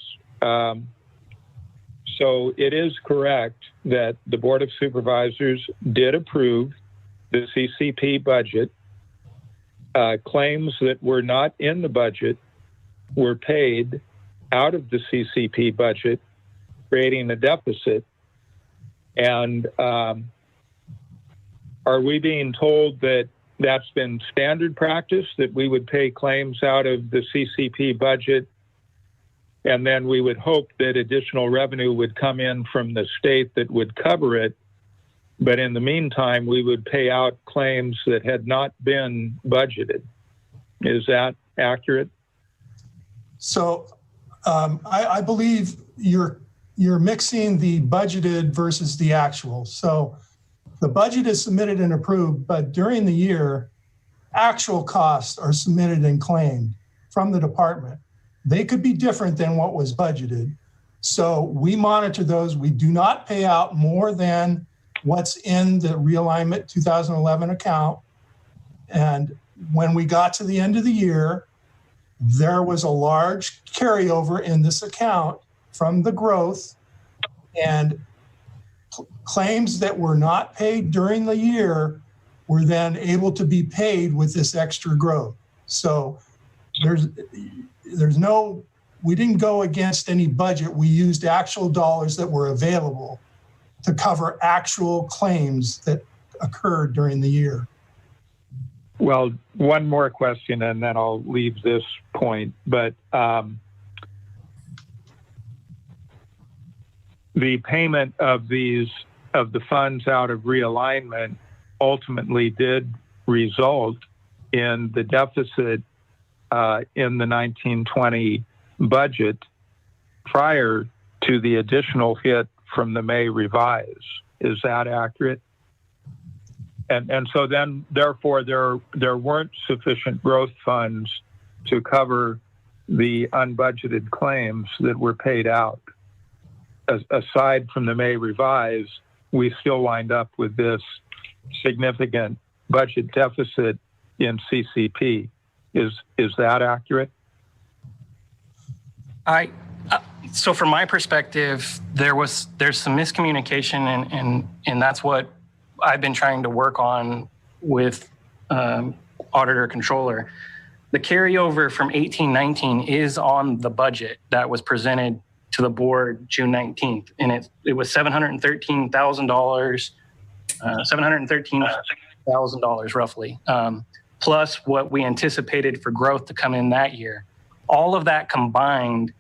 So it is correct that the Board of Supervisors did approve the CCP budget. Claims that were not in the budget were paid out of the CCP budget, creating a deficit. And are we being told that that's been standard practice, that we would pay claims out of the CCP budget, and then we would hope that additional revenue would come in from the state that would cover it, but in the meantime, we would pay out claims that had not been budgeted? Is that accurate? So I believe you're mixing the budgeted versus the actual. So the budget is submitted and approved, but during the year, actual costs are submitted and claimed from the department. They could be different than what was budgeted. So we monitor those. We do not pay out more than what's in the realignment 2011 account. And when we got to the end of the year, there was a large carryover in this account from the growth, and claims that were not paid during the year were then able to be paid with this extra growth. So we didn't go against any budget. We used actual dollars that were available to cover actual claims that occurred during the year. Well, one more question and then I'll leave this point. But the payment of the funds out of realignment ultimately did result in the deficit in the 1920 budget prior to the additional hit from the May revise. Is that accurate? And so then, therefore, there weren't sufficient growth funds to cover the unbudgeted claims that were paid out. Aside from the May revise, we still wind up with this significant budget deficit in CCP. Is that accurate? So from my perspective, there's some miscommunication, and that's what I've been trying to work on with auditor controller. The carryover from 18-19 is on the budget that was presented to the board June 19th, and it was $713,000, $713,000 roughly, plus what we anticipated for growth to come in that year. All of that combined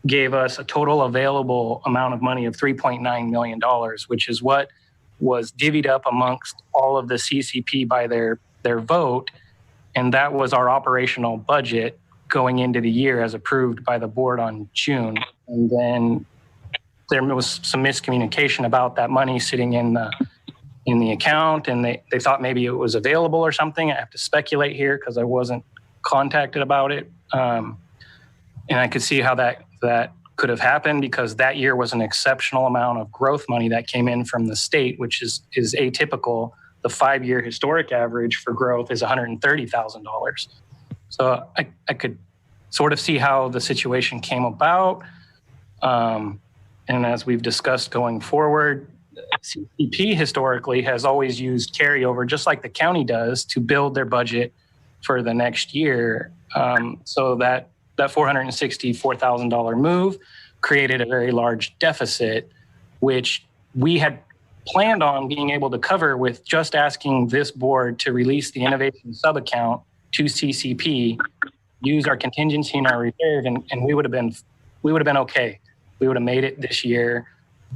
gave us a total available amount of money of $3.9 million, which is what was divvied up amongst all of the CCP by their vote. And that was our operational budget going into the year as approved by the board on June. And then there was some miscommunication about that money sitting in the account, and they thought maybe it was available or something. I have to speculate here because I wasn't contacted about it. And I could see how that could have happened because that year was an exceptional amount of growth money that came in from the state, which is atypical. The 5-year historic average for growth is $130,000. So I could sort of see how the situation came about. And as we've discussed going forward, CCP historically has always used carryover, just like the county does, to build their budget for the next year. So that $464,000 move created a very large deficit, which we had planned on being able to cover with just asking this board to release the innovation sub-account to CCP, use our contingency and our reserve, and we would have been okay. We would have made it this year.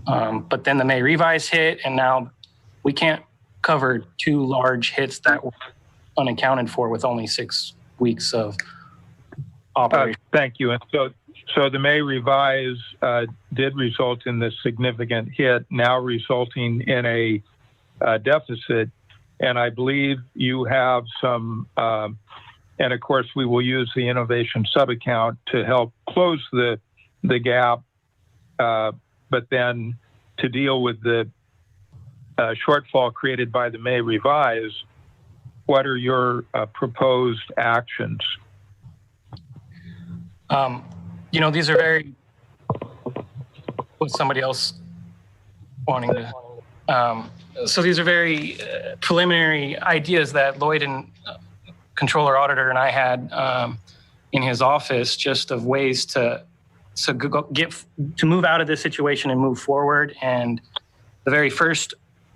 But then the May revise hit, and now we can't cover 2 large hits that were unaccounted for with only 6 weeks of operation. Thank you. And so the May revise did result in this significant hit, now resulting in a deficit. And I believe you have some, and of course we will use the innovation sub-account to help close the gap, but then to deal with the shortfall created by the May revise, what are your proposed actions? These are very, with somebody else wanting to, so these are very preliminary ideas that Lloyd and controller auditor and I had in his office, just of ways to move out of this situation and move forward. And the very first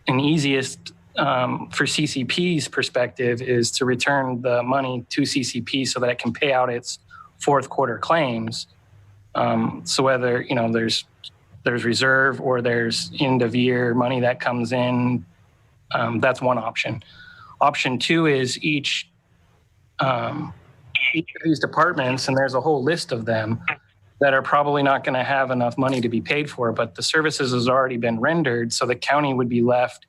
and easiest for CCP's perspective is to return the money to CCP so that it can pay out its fourth quarter claims. So whether there's reserve or there's end of year money that comes in, that's one option. Option 2 is each of these departments, and there's a whole list of them, that are probably not going to have enough money to be paid for, but the services has already been rendered, so the county would be left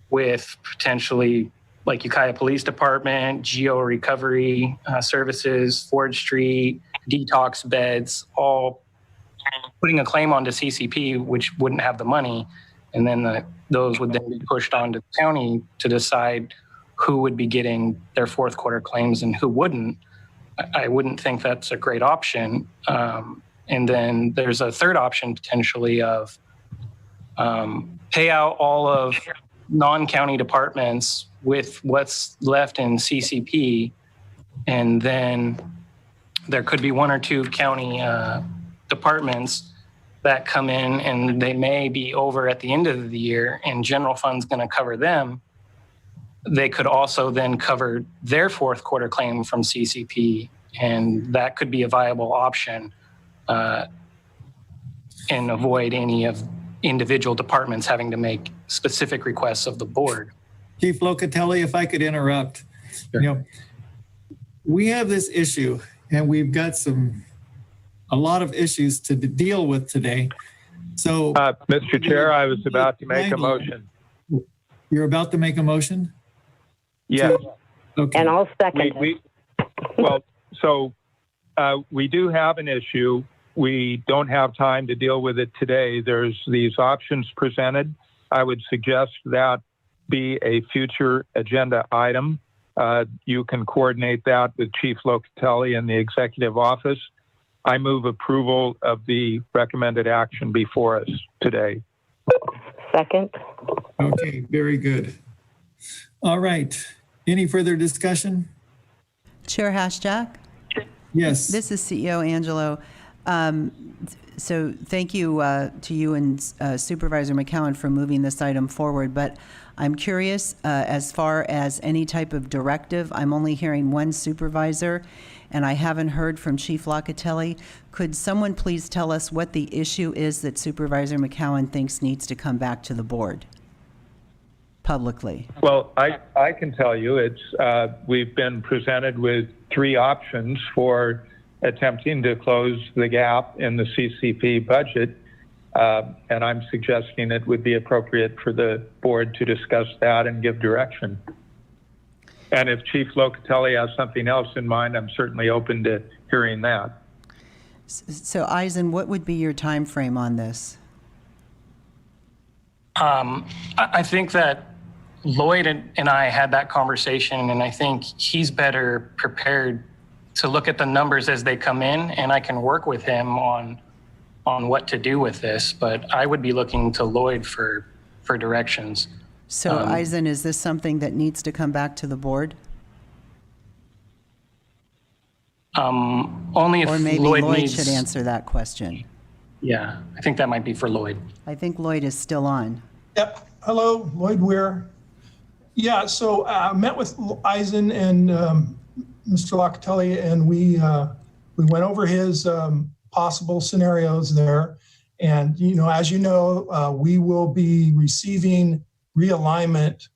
with potentially like Ukiah Police Department, geo recovery services, Ford Street, detox beds, all putting a claim onto CCP, which wouldn't have the money. And then those would then be pushed on to the county to decide who would be getting their fourth quarter claims and who wouldn't. I wouldn't think that's a great option. And then there's a third option potentially of pay out all of non-county departments with what's left in CCP. And then there could be one or two county departments that come in and they may be over at the end of the year and general fund's going to cover them. They could also then cover their fourth quarter claim from CCP, and that could be a viable option and avoid any of individual departments having to make specific requests of the board. Chief Locatelli, if I could interrupt, we have this issue and we've got a lot of issues to deal with today. So, Mr. Chair, I was about to make a motion. You're about to make a motion? Yes. Okay. And I'll second it. We do have an issue. We don't have time to deal with it today. There's these options presented. I would suggest that be a future agenda item. You can coordinate that with Chief Locatelli in the executive office. I move approval of the recommended action before us today. Second. Okay, very good. All right. Any further discussion? Chair Hashjack? Yes. This is CEO Angelo. So thank you to you and Supervisor McCowan for moving this item forward. But I'm curious, as far as any type of directive, I'm only hearing one supervisor, and I haven't heard from Chief Locatelli. Could someone please tell us what the issue is that Supervisor McCowan thinks needs to come back to the board publicly? Well, I can tell you it's we've been presented with three options for attempting to close the gap in the CCP budget. And I'm suggesting it would be appropriate for the board to discuss that and give direction. And if Chief Locatelli has something else in mind, I'm certainly open to hearing that. So Eisen, what would be your time frame on this? I think that Lloyd and I had that conversation, and I think he's better prepared to look at the numbers as they come in, and I can work with him on what to do with this, but I would be looking to Lloyd for directions. So Eisen, is this something that needs to come back to the board? Only if or maybe Lloyd Lloyd should answer that question. Yeah, I think that might be for Lloyd. I think Lloyd is still on. Yep. Hello, Lloyd Weir. Yeah, so I met with Eisen and Mr. Locatelli, and we went over his possible scenarios there. And, as you know, we will be receiving realignment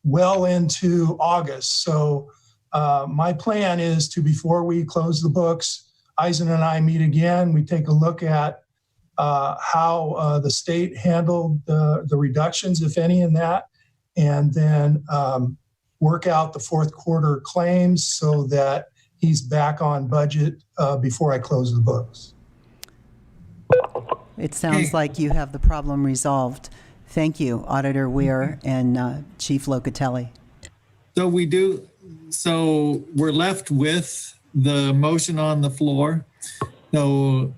well into August. So my plan is to, before we close the books, Eisen and I meet again. We take a look at how the state handled the reductions, if any, in that, and then work out the fourth quarter claims so that he's back on budget before I close the books. It sounds like you have the problem resolved. Thank you, Auditor Weir and Chief Locatelli. So we do. So we're left with the motion on the floor. So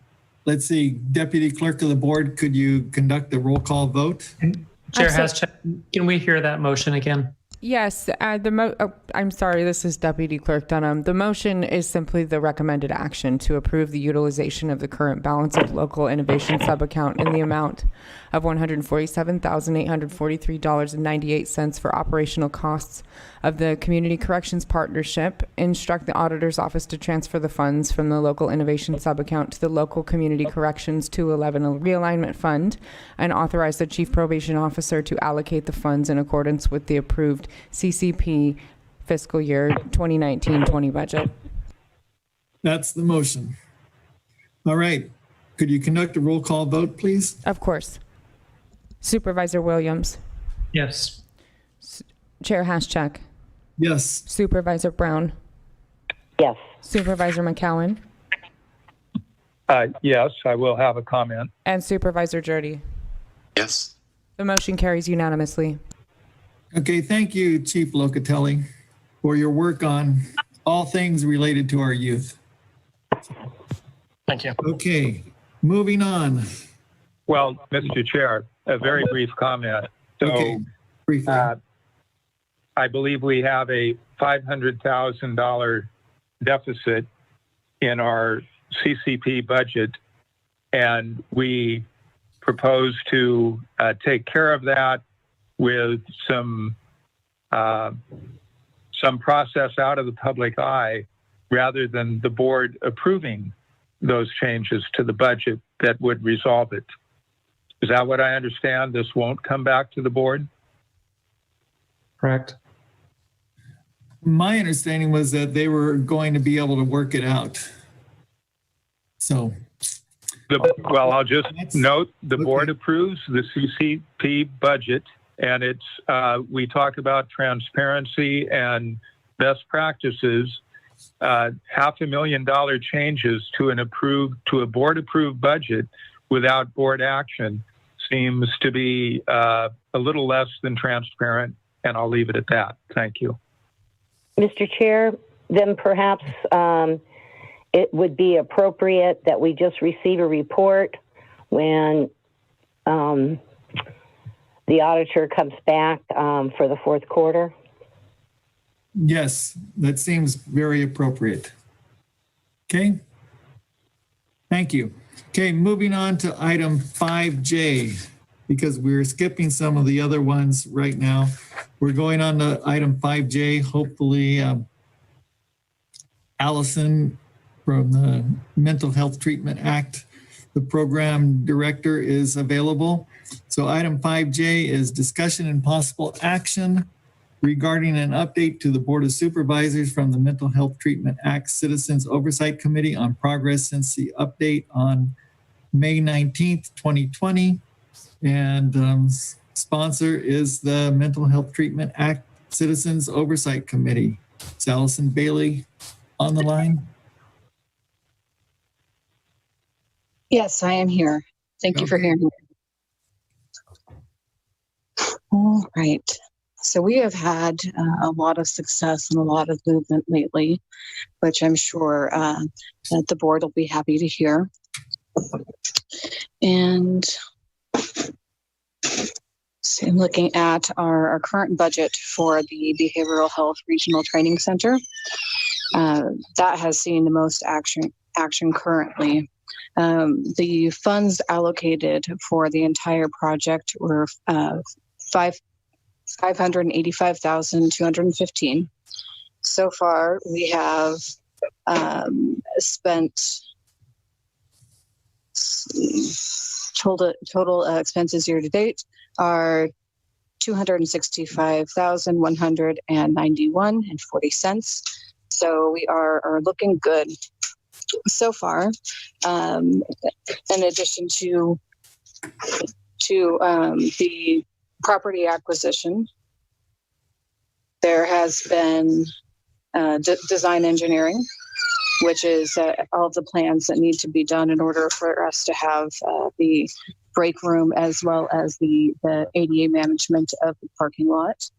let's see, Deputy Clerk of the Board, could you conduct the roll call vote? Chair Hashcheck, can we hear that motion again? Yes, I'm sorry, this is Deputy Clerk Dunham. The motion is simply the recommended action to approve the utilization of the current balance of local innovation subaccount in the amount of $147,843.98 for operational costs of the Community Corrections Partnership. Instruct the Auditor's Office to transfer the funds from the local innovation subaccount to the local Community Corrections 211 realignment fund, and authorize the Chief Probation Officer to allocate the funds in accordance with the approved CCP fiscal year 2019-20 budget. That's the motion. All right. Could you conduct a roll call vote, please? Of course. Supervisor Williams. Yes. Chair Hashcheck. Yes. Supervisor Brown. Yes. Supervisor McCowan. Yes, I will have a comment. And Supervisor Jurdy. Yes. The motion carries unanimously. Okay, thank you, Chief Locatelli, for your work on all things related to our youth. Thank you. Okay, moving on. Well, Mr. Chair, a very brief comment. So, Okay, briefly. I believe we have a $500,000 deficit in our CCP budget, and we propose to take care of that with some process out of the public eye, rather than the board approving those changes to the budget that would resolve it. Is that what I understand? This won't come back to the board? Correct. My understanding was that they were going to be able to work it out. So. Well, I'll just note the board approves the CCP budget, and it's we talk about transparency and best practices. $500,000 changes to a board approved budget without board action seems to be a little less than transparent, and I'll leave it at that. Thank you. Mr. Chair, then perhaps it would be appropriate that we just receive a report when the auditor comes back for the fourth quarter. Yes, that seems very appropriate. Okay. Thank you. Okay, moving on to item 5J, because we're skipping some of the other ones right now. We're going on to item 5J. Hopefully, Allison from the Mental Health Treatment Act, the program director, is available. So item 5J is discussion and possible action regarding an update to the Board of Supervisors from the Mental Health Treatment Act Citizens Oversight Committee on progress since the update on May 19th, 2020. And sponsor is the Mental Health Treatment Act Citizens Oversight Committee. Is Allison Bailey on the line? Yes, I am here. Thank you for hearing me. All right. So we have had a lot of success and a lot of movement lately, which I'm sure that the board will be happy to hear. And so I'm looking at our current budget for the Behavioral Health Regional Training Center. That has seen the most action currently. The funds allocated for the entire project were $585,215. So far, we have spent total expenses year to date are $265,191.40. So we are looking good so far. In addition to the property acquisition, there has been design engineering, which is all the plans that need to be done in order for us to have the break room as well as the ADA management of the parking lot.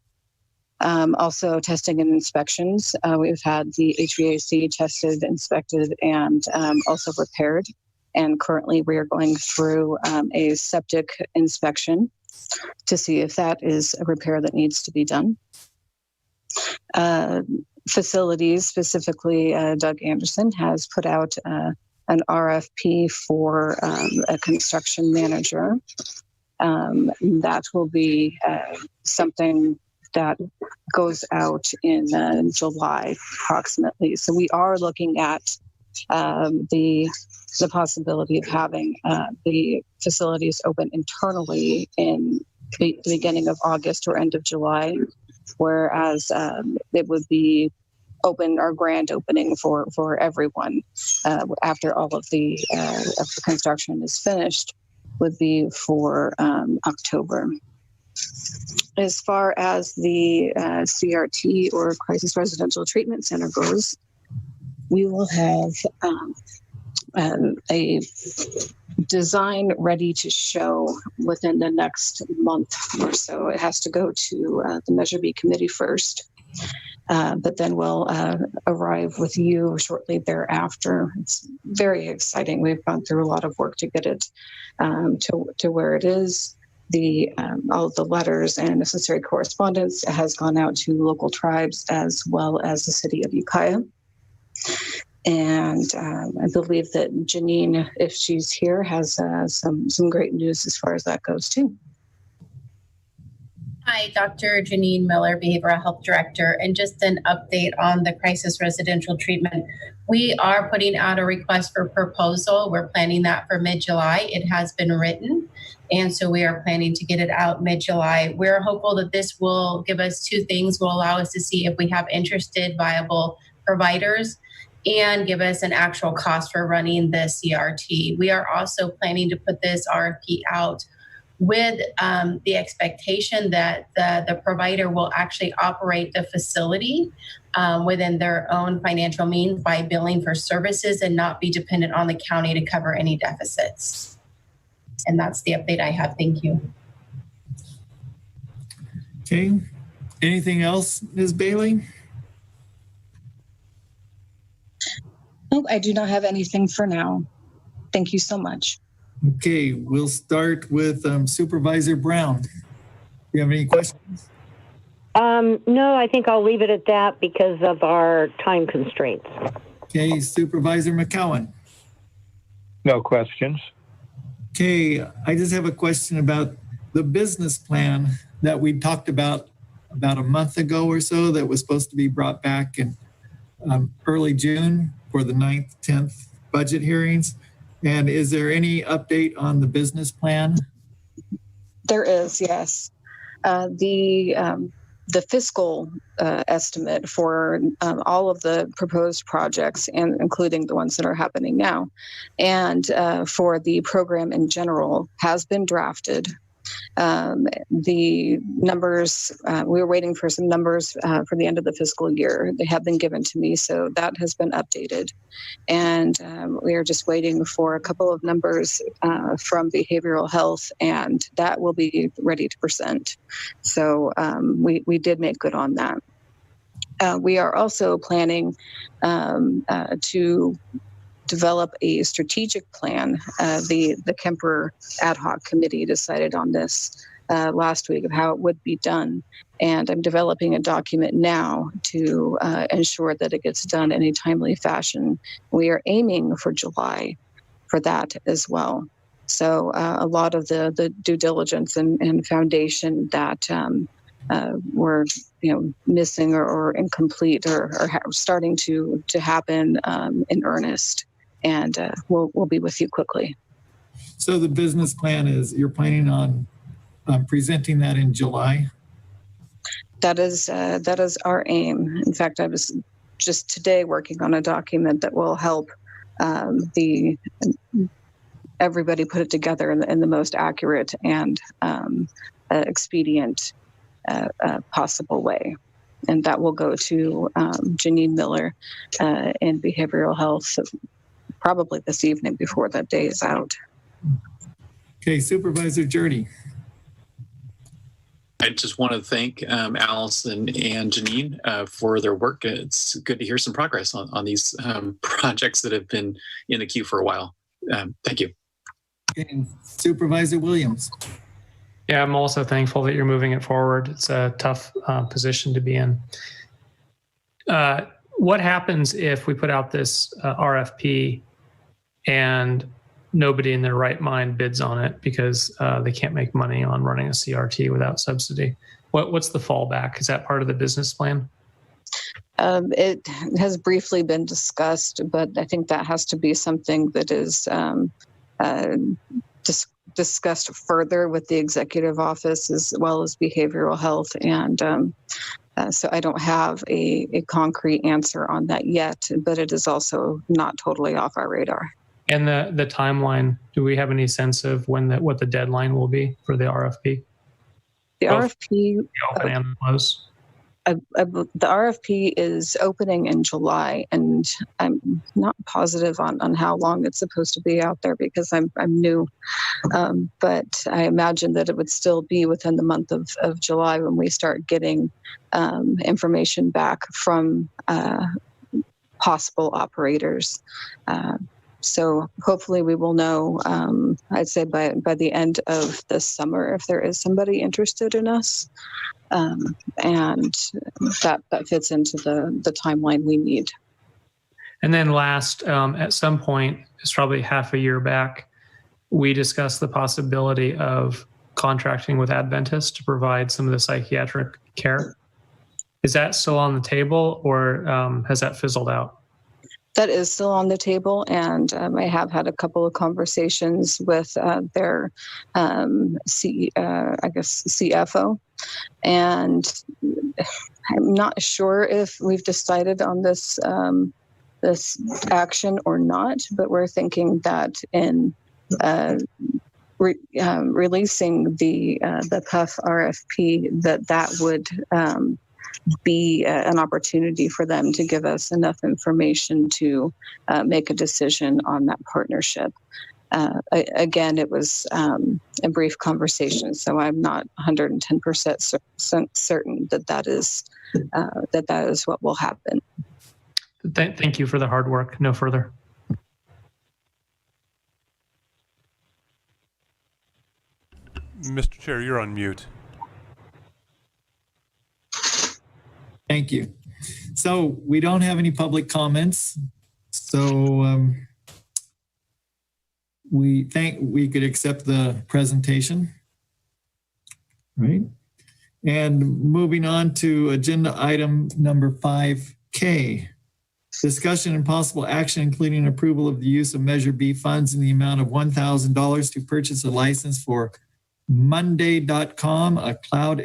Also testing and inspections. We've had the HVAC tested, inspected, and also repaired. And currently we are going through a septic inspection to see if that is a repair that needs to be done. Facilities, specifically Doug Anderson, has put out an RFP for a construction manager. That will be something that goes out in July approximately. So we are looking at the possibility of having the facilities open internally in the beginning of August or end of July, whereas it would be open or grand opening for everyone after all of the construction is finished, would be for October. As far as the CRT or Crisis Residential Treatment Center goes, we will have a design ready to show within the next month or so. It has to go to the Measure B committee first, but then we'll arrive with you shortly thereafter. It's very exciting. We've gone through a lot of work to get it to where it is. All of the letters and necessary correspondence has gone out to local tribes as well as the city of Ukiah. And I believe that Janine, if she's here, has some great news as far as that goes too. Hi, Dr. Janine Miller, Behavioral Health Director, and just an update on the crisis residential treatment. We are putting out a request for proposal. We're planning that for mid-July. It has been written, and so we are planning to get it out mid-July. We're hopeful that this will give us two things. Will allow us to see if we have interested, viable providers, and give us an actual cost for running the CRT. We are also planning to put this RFP out with the expectation that the provider will actually operate the facility within their own financial means by billing for services and not be dependent on the county to cover any deficits. And that's the update I have. Thank you. Okay. Anything else, Ms. Bailey? Nope, I do not have anything for now. Thank you so much. Okay, we'll start with Supervisor Brown. Do you have any questions? No, I think I'll leave it at that because of our time constraints. Okay, Supervisor McCowan. No questions. Okay, I just have a question about the business plan that we talked about a month ago or so that was supposed to be brought back in early June for the 9th, 10th budget hearings. And is there any update on the business plan? There is, yes. The fiscal estimate for all of the proposed projects, and including the ones that are happening now, and for the program in general, has been drafted. The numbers, we were waiting for some numbers for the end of the fiscal year. They have been given to me, so that has been updated. And we are just waiting for a couple of numbers from behavioral health, and that will be ready to present. So we did make good on that. We are also planning to develop a strategic plan. The Kemper ad hoc committee decided on this last week of how it would be done. And I'm developing a document now to ensure that it gets done in a timely fashion. We are aiming for July for that as well. So a lot of the due diligence and foundation that were missing or incomplete or starting to happen in earnest. And we'll be with you quickly. So the business plan is, you're planning on presenting that in July? That is our aim. In fact, I was just today working on a document that will help everybody put it together in the most accurate and expedient possible way. And that will go to Janine Miller in behavioral health probably this evening before that day is out. Okay, Supervisor Journey. I just want to thank Allison and Janine for their work. It's good to hear some progress on these projects that have been in the queue for a while. Thank you. Okay, Supervisor Williams. Yeah, I'm also thankful that you're moving it forward. It's a tough position to be in. What happens if we put out this RFP and nobody in their right mind bids on it because they can't make money on running a CRT without subsidy? What's the fallback? Is that part of the business plan? It has briefly been discussed, but I think that has to be something that is discussed further with the executive office as well as behavioral health. And so I don't have a concrete answer on that yet, but it is also not totally off our radar. And the timeline, do we have any sense of what the deadline will be for the RFP? The RFP, open and close. the RFP is opening in July, and I'm not positive on how long it's supposed to be out there because I'm new. But I imagine that it would still be within the month of July when we start getting information back from possible operators. So hopefully we will know, I'd say by the end of this summer, if there is somebody interested in us. And that fits into the timeline we need. And then last, at some point, it's probably half a year back, we discussed the possibility of contracting with Adventist to provide some of the psychiatric care. Is that still on the table, or has that fizzled out? That is still on the table, and I have had a couple of conversations with their CFO, and I'm not sure if we've decided on this this action or not, but we're thinking that in releasing the PUF RFP, that would be an opportunity for them to give us enough information to make a decision on that partnership. Again, it was a brief conversation, so I'm not 110% certain that is what will happen. Thank you for the hard work. No further. Mr. Chair, you're on mute. Thank you. So we don't have any public comments. So we could accept the presentation, right? And moving on to agenda item number 5K, discussion and possible action, including approval of the use of Measure B funds in the amount of $1,000 to purchase a license for Monday.com, a cloud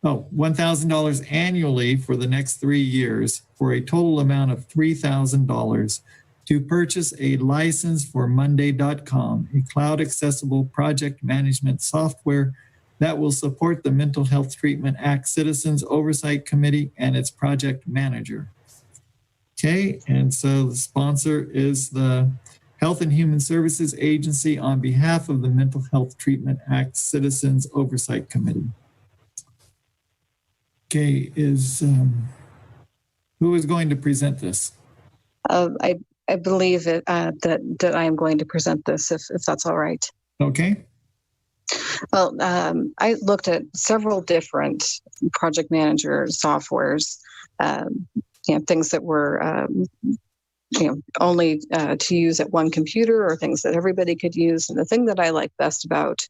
$1,000 annually for the next 3 years for a total amount of $3,000 to purchase a license for Monday.com, a cloud accessible project management software that will support the Mental Health Treatment Act Citizens Oversight Committee and its project manager. Okay, and so the sponsor is the Health and Human Services Agency on behalf of the Mental Health Treatment Act Citizens Oversight Committee. Okay, who is going to present this? I believe that I am going to present this, if that's all right. Okay. Well, I looked at several different project manager softwares, things that were only to use at one computer or things that everybody could use. And the thing that I like best about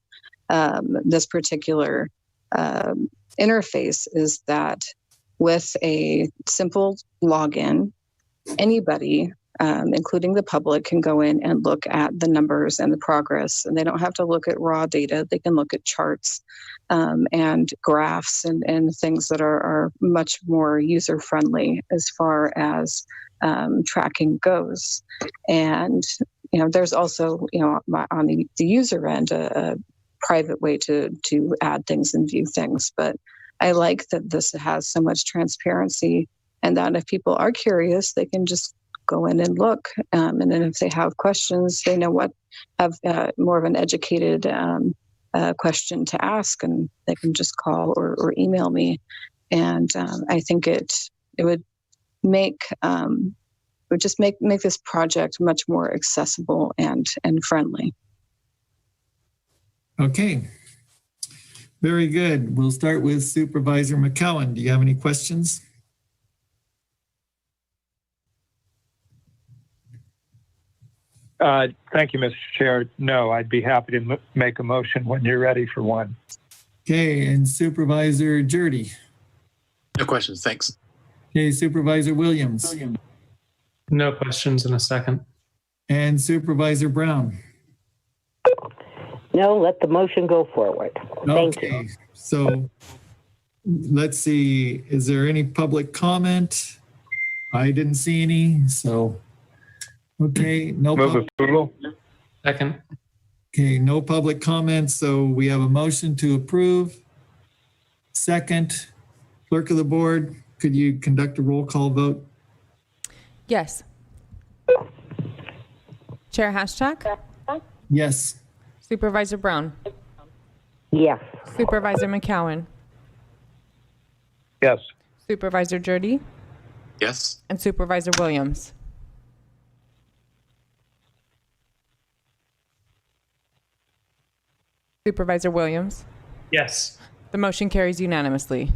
this particular interface is that with a simple login, anybody, including the public, can go in and look at the numbers and the progress, and they don't have to look at raw data. They can look at charts and graphs and things that are much more user-friendly as far as tracking goes. And there's also on the user end a private way to add things and view things. But I like that this has so much transparency, and that if people are curious, they can just go in and look. And then if they have questions, they know what have more of an educated question to ask, and they can just call or email me. And I think it would make this project much more accessible and friendly. Okay, very good. We'll start with Supervisor McCowan. Do you have any questions? Thank you, Mr. Chair. No, I'd be happy to make a motion when you're ready for one. Okay, and Supervisor Jurdy. No questions, thanks. Okay, Supervisor Williams. No questions in a second. And Supervisor Brown. No, let the motion go forward. Thank you. So let's see, is there any public comment? I didn't see any, so, okay. No Move approval. Second. Okay, no public comments, so we have a motion to approve. second. Clerk of the board, could you conduct a roll call vote? Yes. Chair Hashtak? Yes. Supervisor Brown? Yes. Supervisor McCowan? Yes. Supervisor Jurdy? Yes. And Supervisor Williams? Supervisor Williams? Yes. The motion carries unanimously.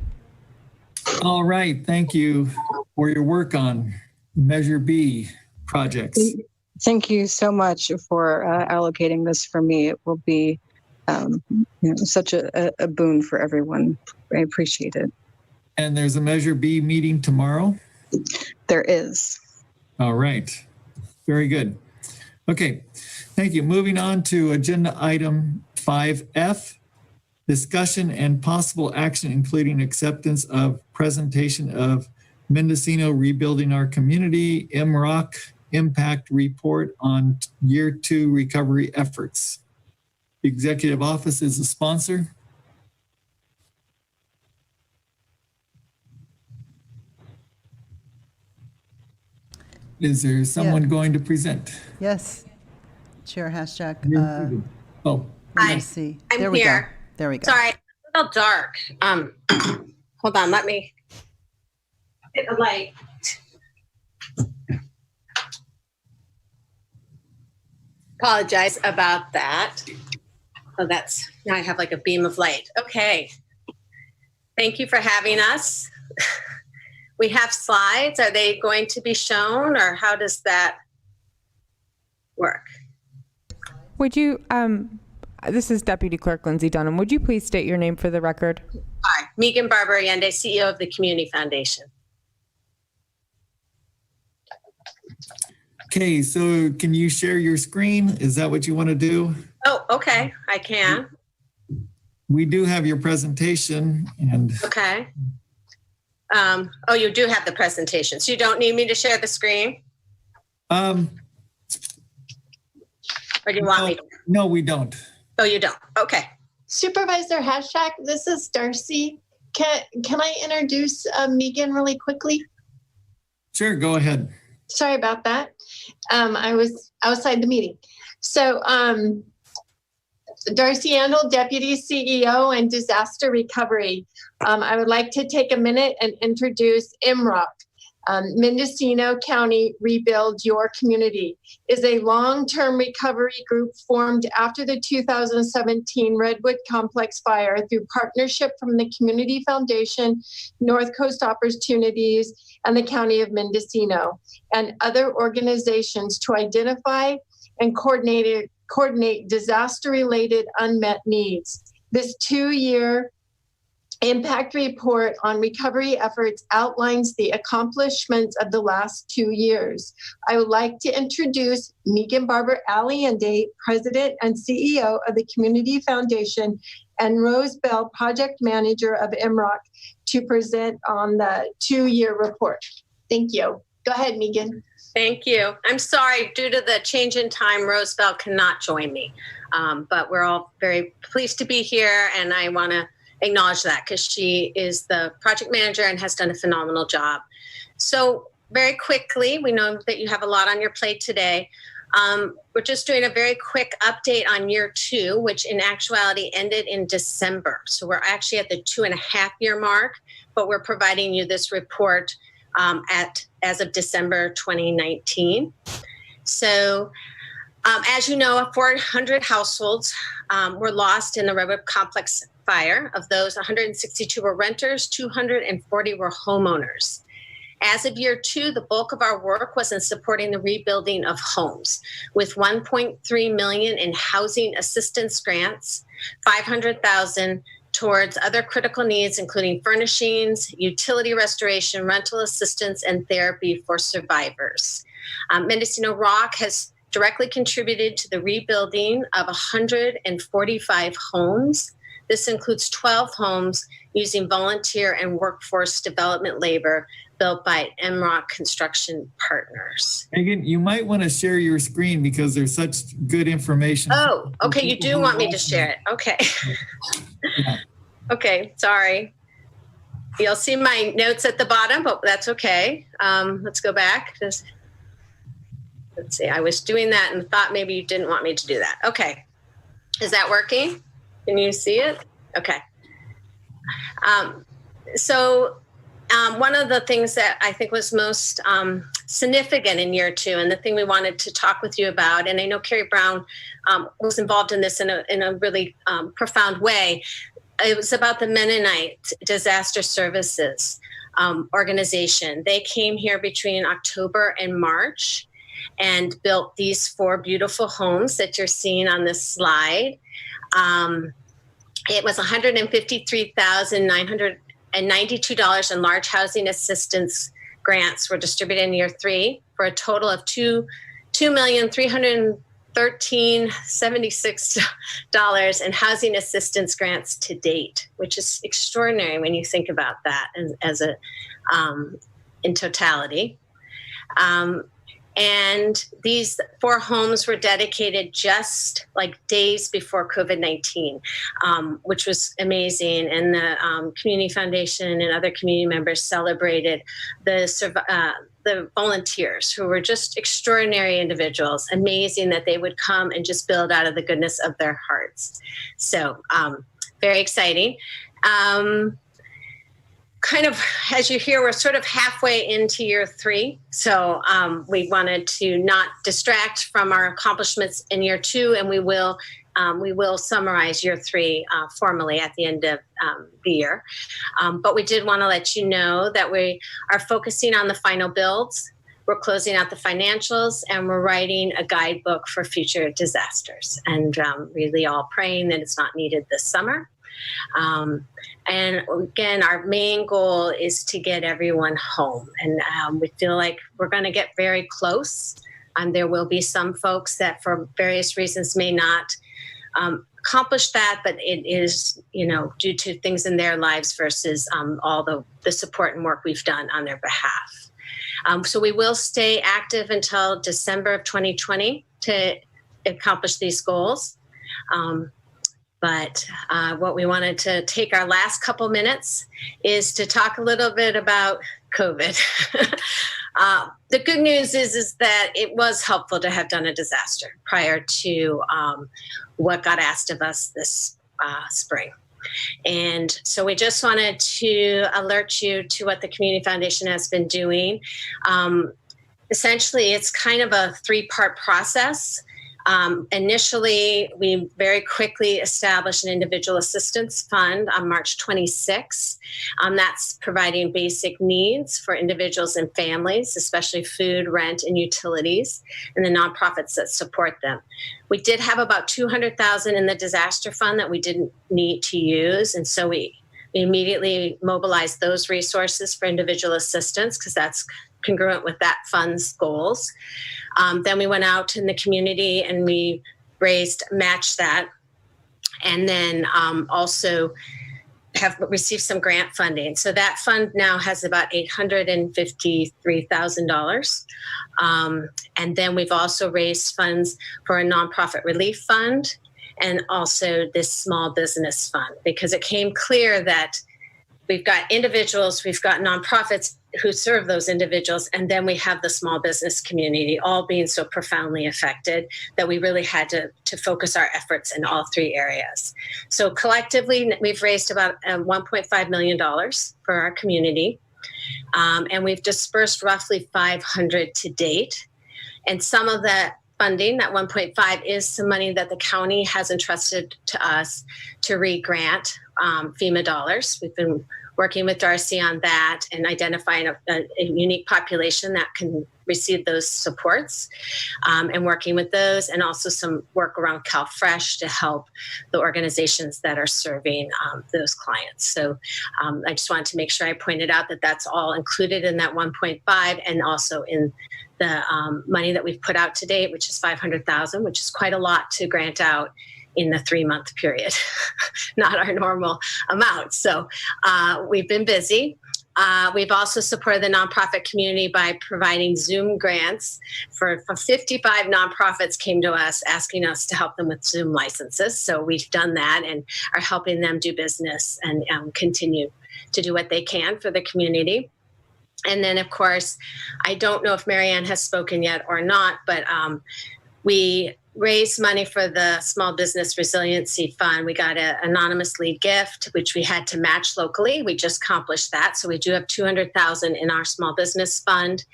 All right, thank you for your work on Measure B projects. Thank you so much for allocating this for me. It will be such a boon for everyone. I appreciate it. And there's a Measure B meeting tomorrow? There is. All right, very good. Okay, thank you. Moving on to agenda item 5F, discussion and possible action, including acceptance of presentation of Mendocino Rebuilding Our Community, MROC Impact Report on Year 2 Recovery Efforts. The Executive Office is a sponsor. Is there someone going to present? Yes. Chair Hashtak. Oh. Let's see. I'm There we go. here. There we go. Sorry, it's a little dark. Hold on, let me get the light. Apologize about that. Oh, that's, now I have like a beam of light. Okay. Thank you for having us. We have slides. Are they going to be shown, or how does that work? Would you, this is Deputy Clerk Lindsay Dunham. Would you please state your name for the record? Hi, Megan Barber Allende, CEO of the Community Foundation. Okay, so can you share your screen? Is that what you want to do? Oh, okay, I can. We do have your presentation and Okay. Oh, you do have the presentation, so you don't need me to share the screen? Or do you want me to? No, we don't. Oh, you don't? Okay. Supervisor Hashtak, this is Darcy. Can I introduce Megan really quickly? Sure, go ahead. Sorry about that. I was outside the meeting. So Darcy Andel, Deputy CEO and Disaster Recovery. I would like to take a minute and introduce MROC. Mendocino County Rebuild Your Community is a long-term recovery group formed after the 2017 Redwood Complex fire through partnership from the Community Foundation, North Coast Opportunities, and the County of Mendocino, and other organizations to identify and coordinate disaster-related unmet needs. This 2-year impact report on recovery efforts outlines the accomplishments of the last 2 years. I would like to introduce Megan Barber Allende, President and CEO of the Community Foundation, and Rose Bell, Project Manager of MROC, to present on the 2-year report. Thank you. Go ahead, Megan. Thank you. I'm sorry, due to the change in time, Rose Bell cannot join me, but we're all very pleased to be here, and I want to acknowledge that because she is the project manager and has done a phenomenal job. So very quickly, we know that you have a lot on your plate today. We're just doing a very quick update on year 2, which in actuality ended in December. So we're actually at the 2.5-year mark, but we're providing you this report as of December 2019. So as you know, 400 households were lost in the Redwood Complex fire. Of those, 162 were renters, 240 were homeowners. As of year 2, the bulk of our work was in supporting the rebuilding of homes, with $1.3 million in housing assistance grants, $500,000 towards other critical needs, including furnishings, utility restoration, rental assistance, and therapy for survivors. Mendocino ROC has directly contributed to the rebuilding of 145 homes. This includes 12 homes using volunteer and workforce development labor built by MROC Construction Partners. Megan, you might want to share your screen because there's such good information. Oh, okay. You do want me to share it. Okay. Yeah. Okay, sorry. you'll see my notes at the bottom, but that's okay. Let's go back. Let's see. I was doing that and thought maybe you didn't want me to do that. Okay. Is that working? Can you see it? Okay. One of the things that I think was most significant in year 2, and the thing we wanted to talk with you about, and I know Carrie Brown was involved in this in a really profound way. It was about the Mennonite Disaster Services organization. They came here between October and March and built these 4 beautiful homes that you're seeing on this slide. It was $153,992 in large housing assistance grants were distributed in year 3 for a total of $2,313,76 in housing assistance grants to date, which is extraordinary when you think about that as a in totality. And these 4 homes were dedicated just like days before COVID-19, which was amazing. And the Community Foundation and other community members celebrated the volunteers who were just extraordinary individuals. Amazing that they would come and just build out of the goodness of their hearts. So very exciting. Kind of, as you hear, we're sort of halfway into year 3. So we wanted to not distract from our accomplishments in year 2, and we will summarize year 3 formally at the end of the year. But we did want to let you know that we are focusing on the final builds. We're closing out the financials, and we're writing a guidebook for future disasters, and really all praying that it's not needed this summer. And again, our main goal is to get everyone home. And we feel like we're going to get very close. There will be some folks that for various reasons may not accomplish that, but it is, due to things in their lives versus all the support and work we've done on their behalf. So we will stay active until December of 2020 to accomplish these goals. But what we wanted to take our last couple minutes is to talk a little bit about COVID. The good news is that it was helpful to have done a disaster prior to what got asked of us this spring. And so we just wanted to alert you to what the Community Foundation has been doing. Essentially, it's kind of a 3-part process. Initially, we very quickly established an individual assistance fund on March 26. That's providing basic needs for individuals and families, especially food, rent, and utilities, and the nonprofits that support them. We did have about $200,000 in the disaster fund that we didn't need to use, and so we immediately mobilized those resources for individual assistance because that's congruent with that fund's goals. Then we went out in the community and we matched that. And then also have received some grant funding. So that fund now has about $853,000. And then we've also raised funds for a nonprofit relief fund and also this small business fund, because it came clear that we've got individuals, we've got nonprofits who serve those individuals, and then we have the small business community all being so profoundly affected that we really had to focus our efforts in all 3 areas. So collectively, we've raised about $1.5 million for our community, and we've dispersed roughly $500 to date. And some of that funding, that 1.5, is some money that the county has entrusted to us to re-grant FEMA dollars. We've been working with Darcy on that and identifying a unique population that can receive those supports, and working with those, and also some work around CalFresh to help the organizations that are serving those clients. So I just wanted to make sure I pointed out that that's all included in that 1.5 and also in the money that we've put out to date, which is $500,000, which is quite a lot to grant out in the 3-month period, not our normal amount. So we've been busy. We've also supported the nonprofit community by providing Zoom grants for 55 nonprofits came to us asking us to help them with Zoom licenses. So we've done that and are helping them do business and continue to do what they can for the community. And then, of course, I don't know if Marianne has spoken yet or not, but we raised money for the Small Business Resiliency Fund. We got an anonymous lead gift, which we had to match locally. We just accomplished that. So we do have $200,000 in our small business fund.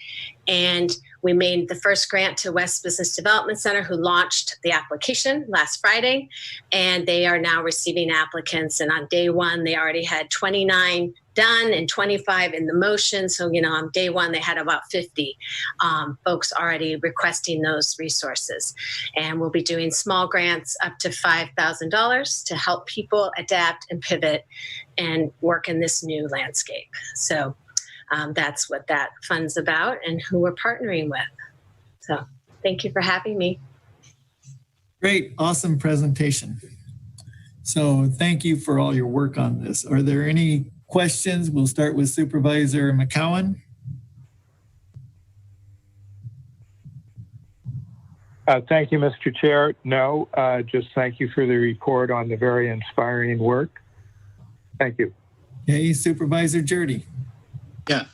And we made the first grant to West Business Development Center, who launched the application last Friday. And they are now receiving applicants. And on day one, they already had 29 done and 25 in the motion. So, on day one, they had about 50 folks already requesting those resources. And we'll be doing small grants up to $5,000 to help people adapt and pivot and work in this new landscape. So that's what that fund's about and who we're partnering with. So thank you for having me. Great, awesome presentation. So thank you for all your work on this. Are there any questions? We'll start with Supervisor McCowan. Thank you, Mr. Chair. No, just thank you for the report on the very inspiring work. Thank you. Okay, Supervisor Jurdy. Yeah,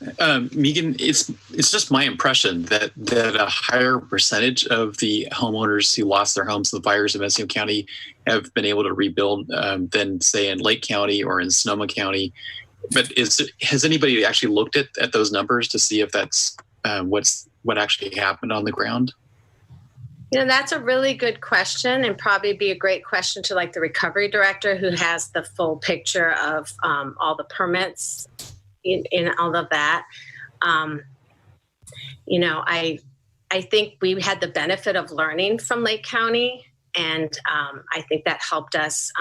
Megan, it's just my impression that a higher percentage of the homeowners who lost their homes in the fires in Mendocino County have been able to rebuild than, say, in Lake County or in Sonoma County. But has anybody actually looked at those numbers to see if that's what actually happened on the ground? That's a really good question and probably be a great question to the recovery director who has the full picture of all the permits in all of that. I think we had the benefit of learning from Lake County, and I think that helped us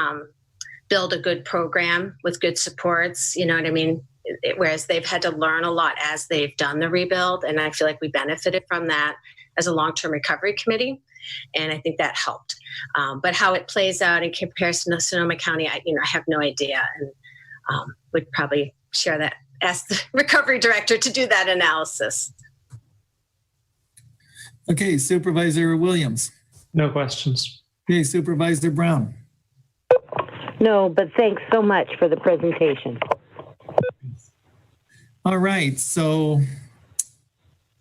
build a good program with good supports, you know what I mean? Whereas they've had to learn a lot as they've done the rebuild, and I feel like we benefited from that as a long-term recovery committee, and I think that helped. But how it plays out in comparison to Sonoma County, I have no idea, and would probably share that, ask the recovery director to do that analysis. Okay, Supervisor Williams. No questions. Okay, Supervisor Brown. No, but thanks so much for the presentation. All right, so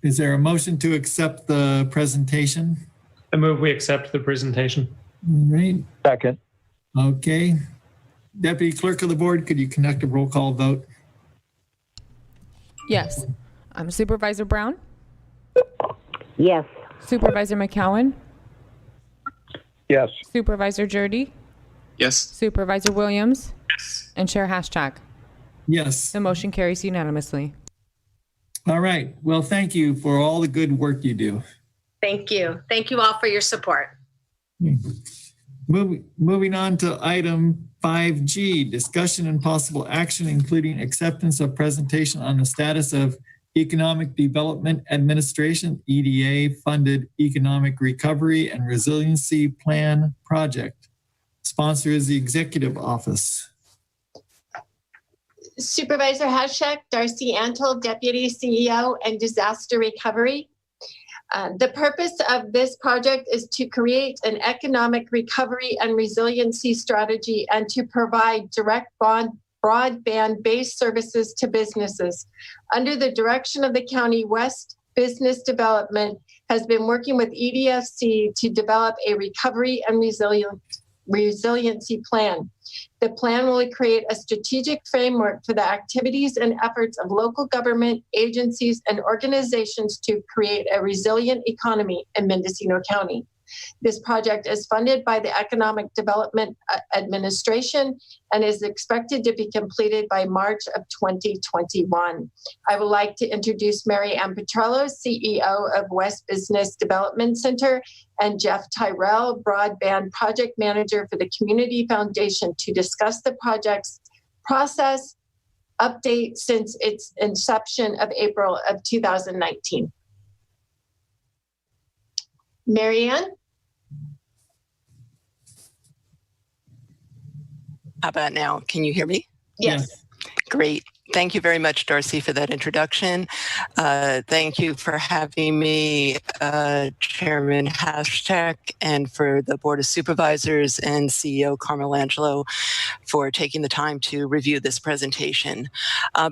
is there a motion to accept the presentation? I move we accept the presentation. All right. Second. Okay. Deputy Clerk of the Board, could you conduct a roll call vote? Yes. Supervisor Brown? Yes. Supervisor McCowan? Yes. Supervisor Jurdy? Yes. Supervisor Williams? Yes. And Chair Hashchak? Yes. The motion carries unanimously. All right. Well, thank you for all the good work you do. Thank you. Thank you all for your support. Moving on to item 5G, discussion and possible action, including acceptance of presentation on the status of Economic Development Administration, EDA, funded Economic Recovery and Resiliency Plan project. Sponsor is the Executive Office. Supervisor Hashek, Darcy Antle, Deputy CEO and Disaster Recovery. The purpose of this project is to create an economic recovery and resiliency strategy and to provide direct broadband-based services to businesses. Under the direction of the county, West Business Development has been working with EDFC to develop a recovery and resiliency plan. The plan will create a strategic framework for the activities and efforts of local government agencies and organizations to create a resilient economy in Mendocino County. This project is funded by the Economic Development Administration and is expected to be completed by March of 2021. I would like to introduce Mary Ann Petrello, CEO of West Business Development Center, and Jeff Tyrell, Broadband Project Manager for the Community Foundation, to discuss the project's process update since its inception of April of 2019. Mary Ann? How about now? Can you hear me? Yes. Great. Thank you very much, Darcy, for that introduction. Thank you for having me, Chairman Hashtag, and for the Board of Supervisors and CEO Carmel Angelo for taking the time to review this presentation.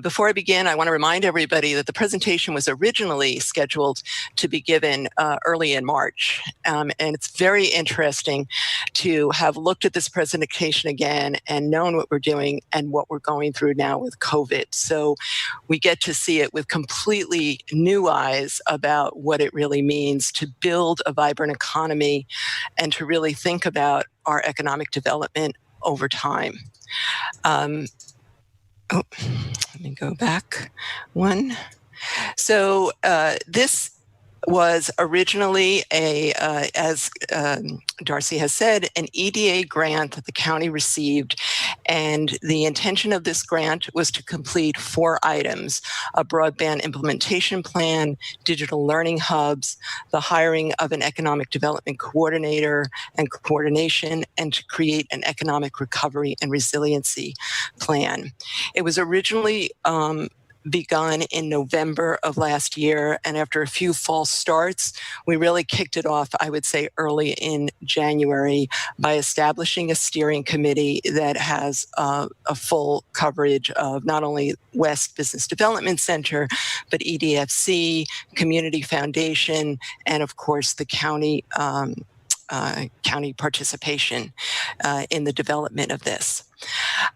Before I begin, I want to remind everybody that the presentation was originally scheduled to be given early in March. And it's very interesting to have looked at this presentation again and known what we're doing and what we're going through now with COVID. So we get to see it with completely new eyes about what it really means to build a vibrant economy and to really think about our economic development over time. Let me go back one. So this was originally as Darcy has said, an EDA grant that the county received. And the intention of this grant was to complete 4 items: a broadband implementation plan, digital learning hubs, the hiring of an economic development coordinator and coordination, and to create an economic recovery and resiliency plan. It was originally begun in November of last year, and after a few false starts, we really kicked it off, I would say, early in January by establishing a steering committee that has a full coverage of not only West Business Development Center, but EDFC, Community Foundation, and of course the county participation in the development of this.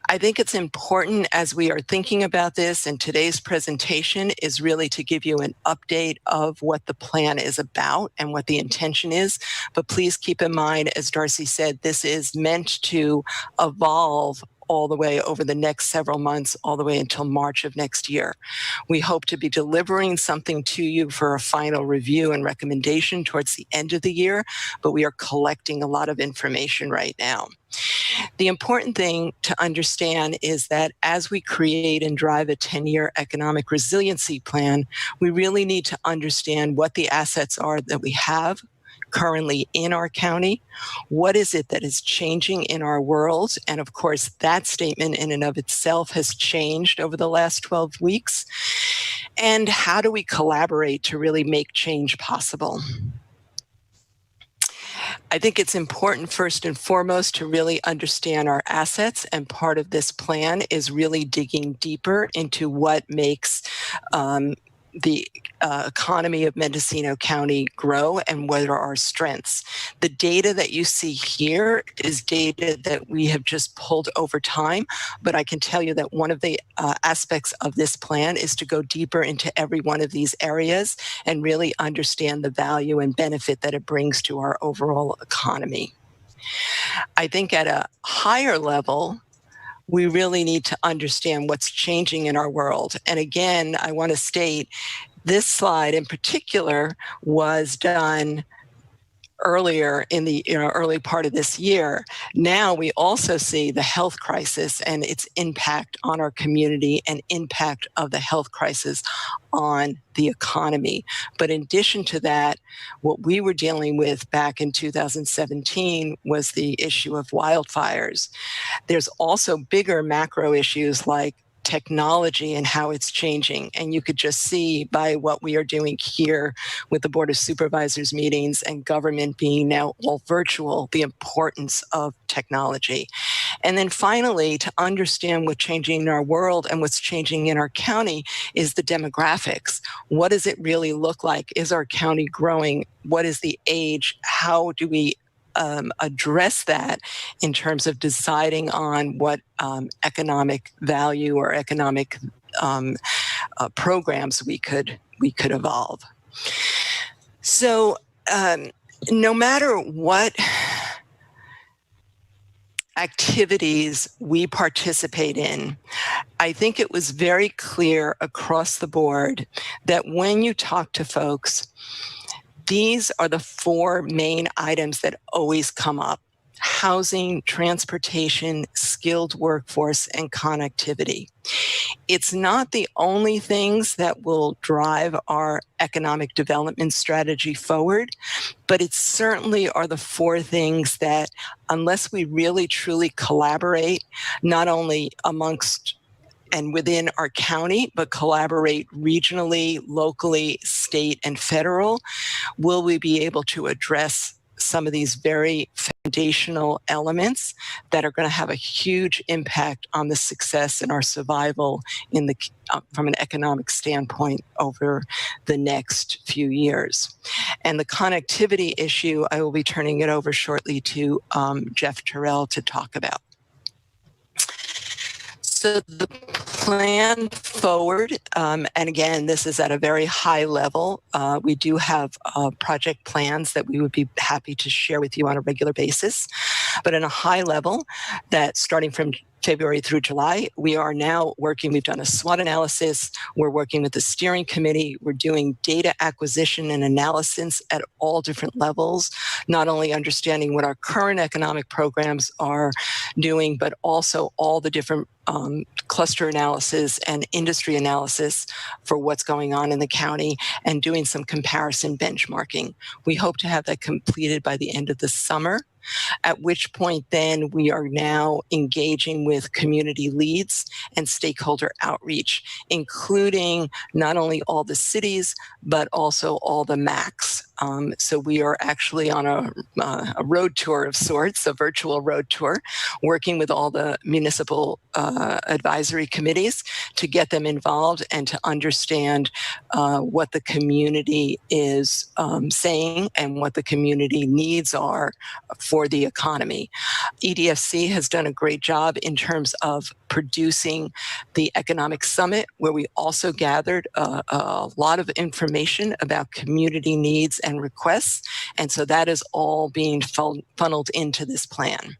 I think it's important as we are thinking about this, and today's presentation is really to give you an update of what the plan is about and what the intention is. But please keep in mind, as Darcy said, this is meant to evolve all the way over the next several months, all the way until March of next year. We hope to be delivering something to you for a final review and recommendation towards the end of the year, but we are collecting a lot of information right now. The important thing to understand is that as we create and drive a 10-year economic resiliency plan, we really need to understand what the assets are that we have currently in our county. What is it that is changing in our world? And of course, that statement in and of itself has changed over the last 12 weeks. And how do we collaborate to really make change possible? I think it's important first and foremost to really understand our assets, and part of this plan is really digging deeper into what makes the economy of Mendocino County grow and what are our strengths. The data that you see here is data that we have just pulled over time, but I can tell you that one of the aspects of this plan is to go deeper into every one of these areas and really understand the value and benefit that it brings to our overall economy. I think at a higher level, we really need to understand what's changing in our world. And again, I want to state this slide in particular was done earlier in the early part of this year. Now we also see the health crisis and its impact on our community and impact of the health crisis on the economy. But in addition to that, what we were dealing with back in 2017 was the issue of wildfires. There's also bigger macro issues like technology and how it's changing. And you could just see by what we are doing here with the Board of Supervisors meetings and government being now all virtual, the importance of technology. And then finally, to understand what's changing in our world and what's changing in our county is the demographics. What does it really look like? Is our county growing? What is the age? How do we address that in terms of deciding on what economic value or economic programs we could evolve. So no matter what activities we participate in, I think it was very clear across the board that when you talk to folks, these are the 4 main items that always come up: housing, transportation, skilled workforce, and connectivity. It's not the only things that will drive our economic development strategy forward, but it certainly are the four things that, unless we really truly collaborate, not only amongst and within our county, but collaborate regionally, locally, state, and federal, will we be able to address some of these very foundational elements that are going to have a huge impact on the success and our survival in the from an economic standpoint over the next few years. And the connectivity issue, I will be turning it over shortly to Jeff Terrell to talk about. So the plan forward, and again, this is at a very high level. We do have project plans that we would be happy to share with you on a regular basis. But in a high level, that starting from February through July, we are now working, we've done a SWOT analysis, we're working with the steering committee, we're doing data acquisition and analysis at all different levels, not only understanding what our current economic programs are doing, but also all the different cluster analysis and industry analysis for what's going on in the county and doing some comparison benchmarking. We hope to have that completed by the end of the summer, at which point then we are now engaging with community leads and stakeholder outreach, including not only all the cities, but also all the MACs. So we are actually on a road tour of sorts, a virtual road tour, working with all the municipal advisory committees to get them involved and to understand what the community is saying and what the community needs are for the economy. EDFC has done a great job in terms of producing the Economic Summit, where we also gathered a lot of information about community needs and requests. And so that is all being funneled into this plan.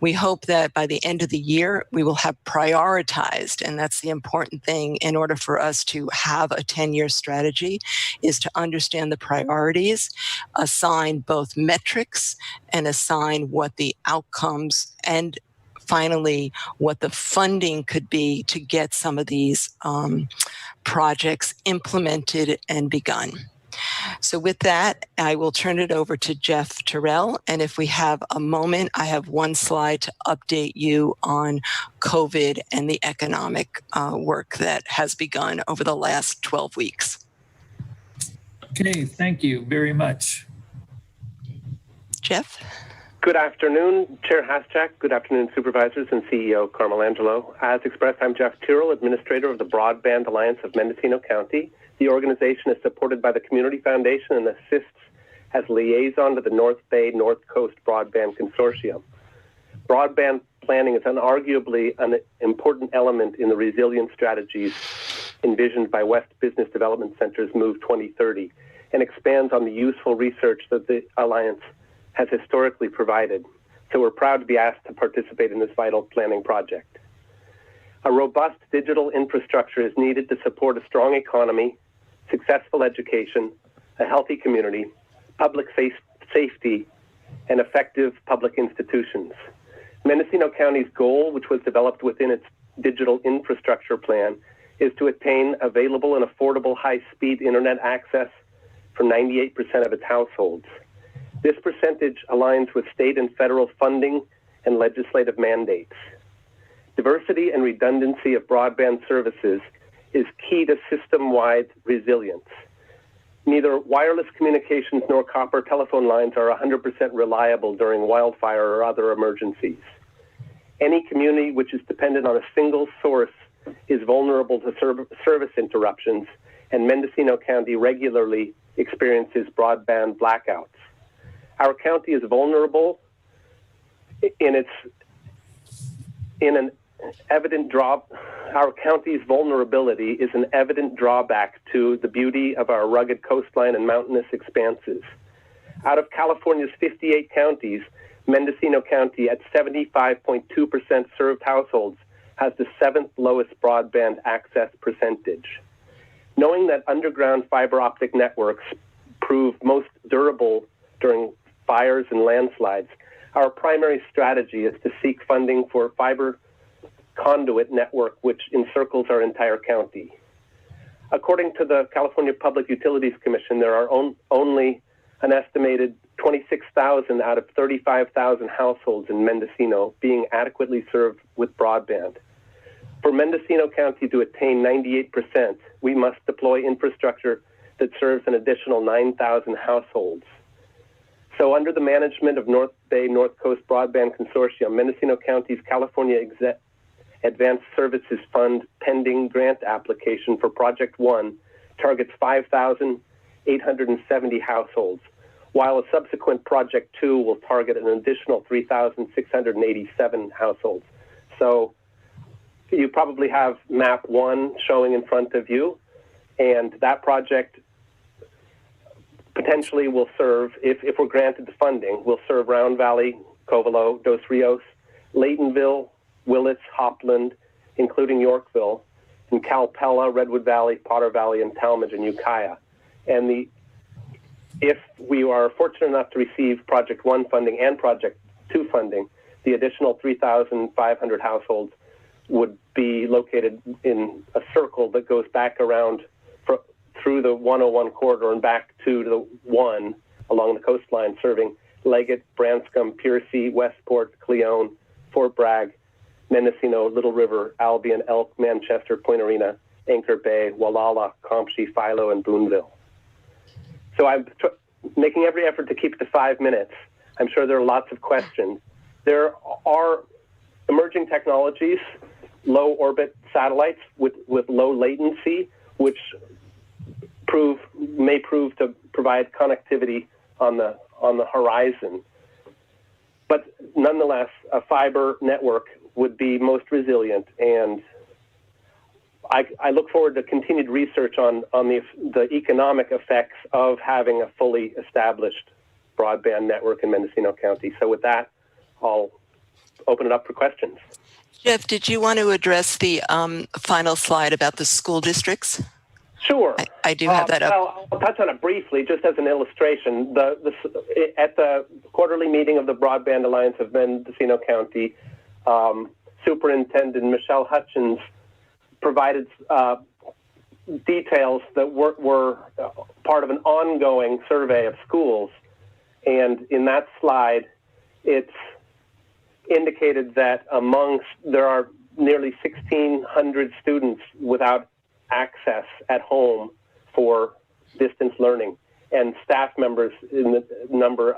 We hope that by the end of the year, we will have prioritized, and that's the important thing in order for us to have a 10-year strategy, is to understand the priorities, assign both metrics, and assign what the outcomes and finally what the funding could be to get some of these projects implemented and begun. So with that, I will turn it over to Jeff Terrell. And if we have a moment, I have one slide to update you on COVID and the economic work that has begun over the last 12 weeks. Okay, thank you very much. Jeff? Good afternoon, Chair Haschak. Good afternoon, Supervisors and CEO Carmel Angelo. As expressed, I'm Jeff Terrell, Administrator of the Broadband Alliance of Mendocino County. The organization is supported by the Community Foundation and assists as liaison to the North Bay North Coast Broadband Consortium. Broadband planning is unarguably an important element in the resilience strategies envisioned by West Business Development Center's Move 2030 and expands on the useful research that the Alliance has historically provided. So we're proud to be asked to participate in this vital planning project. A robust digital infrastructure is needed to support a strong economy, successful education, a healthy community, public safety, and effective public institutions. Mendocino County's goal, which was developed within its digital infrastructure plan, is to attain available and affordable high-speed internet access for 98% of its households. This percentage aligns with state and federal funding and legislative mandates. Diversity and redundancy of broadband services is key to system-wide resilience. Neither wireless communications nor copper telephone lines are 100% reliable during wildfire or other emergencies. Any community which is dependent on a single source is vulnerable to service interruptions, and Mendocino County regularly experiences broadband blackouts. Our county is vulnerable Our county's vulnerability is an evident drawback to the beauty of our rugged coastline and mountainous expanses. Out of California's 58 counties, Mendocino County, at 75.2% served households, has the 7th lowest broadband access percentage. Knowing that underground fiber optic networks prove most durable during fires and landslides, our primary strategy is to seek funding for fiber conduit network which encircles our entire county. According to the California Public Utilities Commission, there are only an estimated 26,000 out of 35,000 households in Mendocino being adequately served with broadband. For Mendocino County to attain 98%, we must deploy infrastructure that serves an additional 9,000 households. So under the management of North Bay North Coast Broadband Consortium, Mendocino County's California Advanced Services Fund pending grant application for Project 1 targets 5,870 households, while a subsequent Project 2 will target an additional 3,687 households. So you probably have map 1 showing in front of you, and that project potentially will serve, if we're granted the funding, will serve Round Valley, Covelo, Dos Rios, Laytonville, Willits, Hopland, including Yorkville, and Calpella, Redwood Valley, Potter Valley, and Talmadge and Ukiah. And if we are fortunate enough to receive Project 1 funding and Project 2 funding, the additional 3,500 households would be located in a circle that goes back around through the 101 corridor and back to the 1 along the coastline, serving Leggett, Branscombe, Piercy, Westport, Cleone, Fort Bragg, Mendocino, Little River, Albion, Elk, Manchester, Point Arena, Anchor Bay, Wallala, Compsey, Philo, and Boonville. So I'm making every effort to keep it to 5 minutes. I'm sure there are lots of questions. There are emerging technologies, low orbit satellites with low latency, which may prove to provide connectivity on the horizon. But nonetheless, a fiber network would be most resilient, and I look forward to continued research on the economic effects of having a fully established broadband network in Mendocino County. So with that, I'll open it up for questions. Jeff, did you want to address the final slide about the school districts? Sure. I do have that up. Well, I'll touch on it briefly, just as an illustration. At the quarterly meeting of the Broadband Alliance of Mendocino County, Superintendent Michelle Hutchins provided details that were part of an ongoing survey of schools. And in that slide, it's indicated that there are nearly 1,600 students without access at home for distance learning, and staff members in the number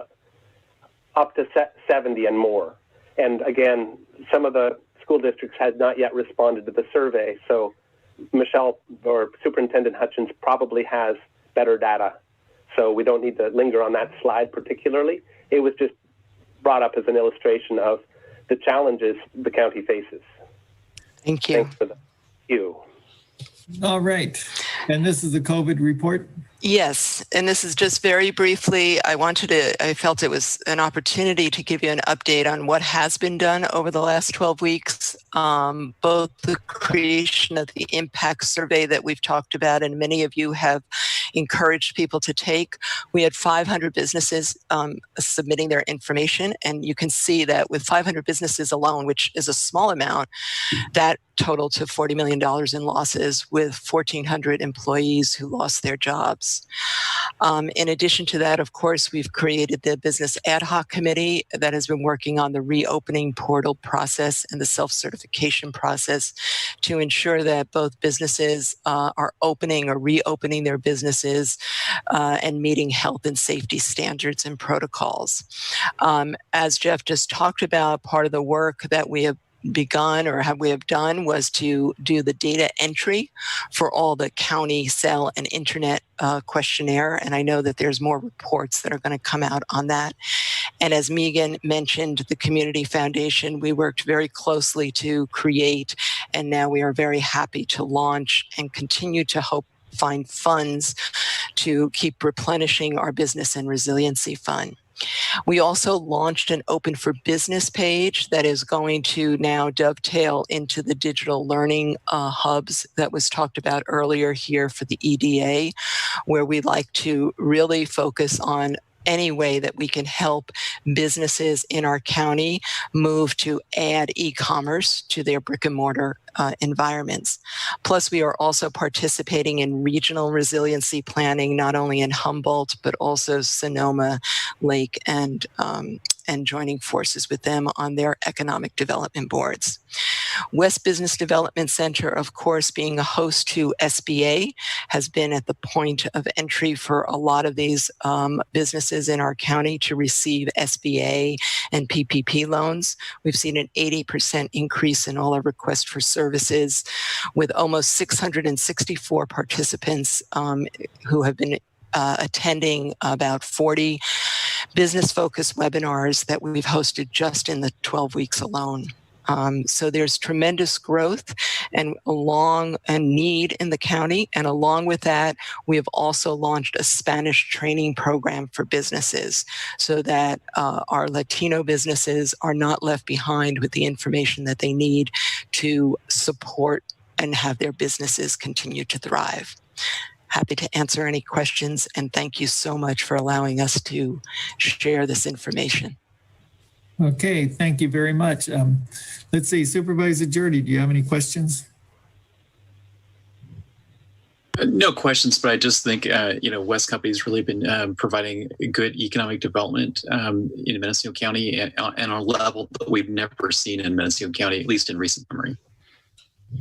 up to 70 and more. And again, some of the school districts had not yet responded to the survey, so Michelle or Superintendent Hutchins probably has better data. So we don't need to linger on that slide particularly. It was just brought up as an illustration of the challenges the county faces. Thank you. Thanks for the cue. All right. And this is the COVID report? Yes, and this is just very briefly, I felt it was an opportunity to give you an update on what has been done over the last 12 weeks, both the creation of the impact survey that we've talked about, and many of you have encouraged people to take. We had 500 businesses submitting their information, and you can see that with 500 businesses alone, which is a small amount, that totaled to $40 million in losses with 1,400 employees who lost their jobs. In addition to that, of course, we've created the Business Ad Hoc Committee that has been working on the reopening portal process and the self-certification process to ensure that both businesses are opening or reopening their businesses and meeting health and safety standards and protocols. As Jeff just talked about, part of the work that we have begun or we have done was to do the data entry for all the county cell and internet questionnaire. And I know that there's more reports that are going to come out on that. And as Megan mentioned, the Community Foundation, we worked very closely to create, and now we are very happy to launch and continue to find funds to keep replenishing our Business and Resiliency Fund. We also launched an Open for Business page that is going to now dovetail into the digital learning hubs that was talked about earlier here for the EDA, where we like to really focus on any way that we can help businesses in our county move to add e-commerce to their brick and mortar environments. Plus, we are also participating in regional resiliency planning, not only in Humboldt, but also Sonoma, Lake, and joining forces with them on their economic development boards. West Business Development Center, of course, being a host to SBA, has been at the point of entry for a lot of these businesses in our county to receive SBA and PPP loans. We've seen an 80% increase in all our requests for services, with almost 664 participants who have been attending about 40 business-focused webinars that we've hosted just in the 12 weeks alone. So there's tremendous growth and need in the county. And along with that, we have also launched a Spanish training program for businesses so that our Latino businesses are not left behind with the information that they need to support and have their businesses continue to thrive. Happy to answer any questions, and thank you so much for allowing us to share this information. Okay, thank you very much. Let's see, Supervisor Jordy, do you have any questions? No questions, but I just think, West Company's really been providing good economic development in Mendocino County and on a level that we've never seen in Mendocino County, at least in recent memory.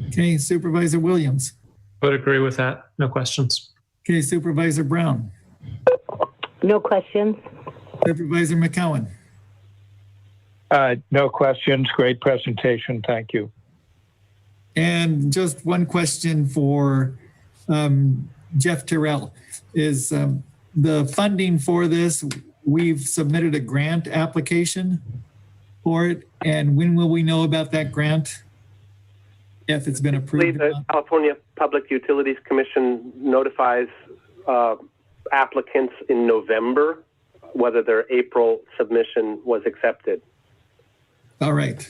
Okay, Supervisor Williams. Would agree with that. No questions. Okay, Supervisor Brown. No questions. Supervisor McCowan. No questions. Great presentation. Thank you. And just one question for Jeff Terrell. Is the funding for this, we've submitted a grant application for it, and when will we know about that grant? If it's been approved? The California Public Utilities Commission notifies applicants in November whether their April submission was accepted. All right.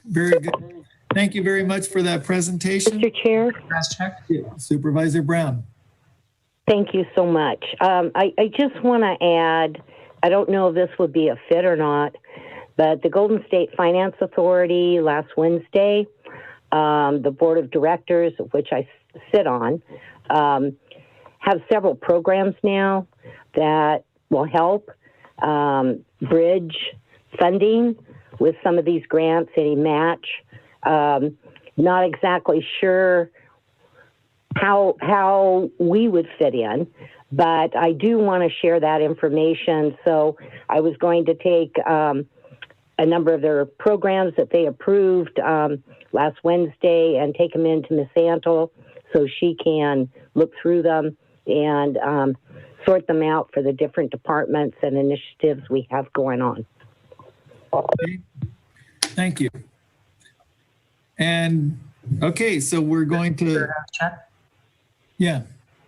Very good. Thank you very much for that presentation. Mr. Chair. Supervisor Brown. Thank you so much. I just want to add, I don't know if this would be a fit or not, but the Golden State Finance Authority last Wednesday, the board of directors, which I sit on, have several programs now that will help bridge funding with some of these grants, any match. Not exactly sure how we would fit in, but I do want to share that information. So I was going to take a number of their programs that they approved last Wednesday and take them into Ms. Antle so she can look through them and sort them out for the different departments and initiatives we have going on. Okay. Thank you. And okay, so we're going to. Yeah.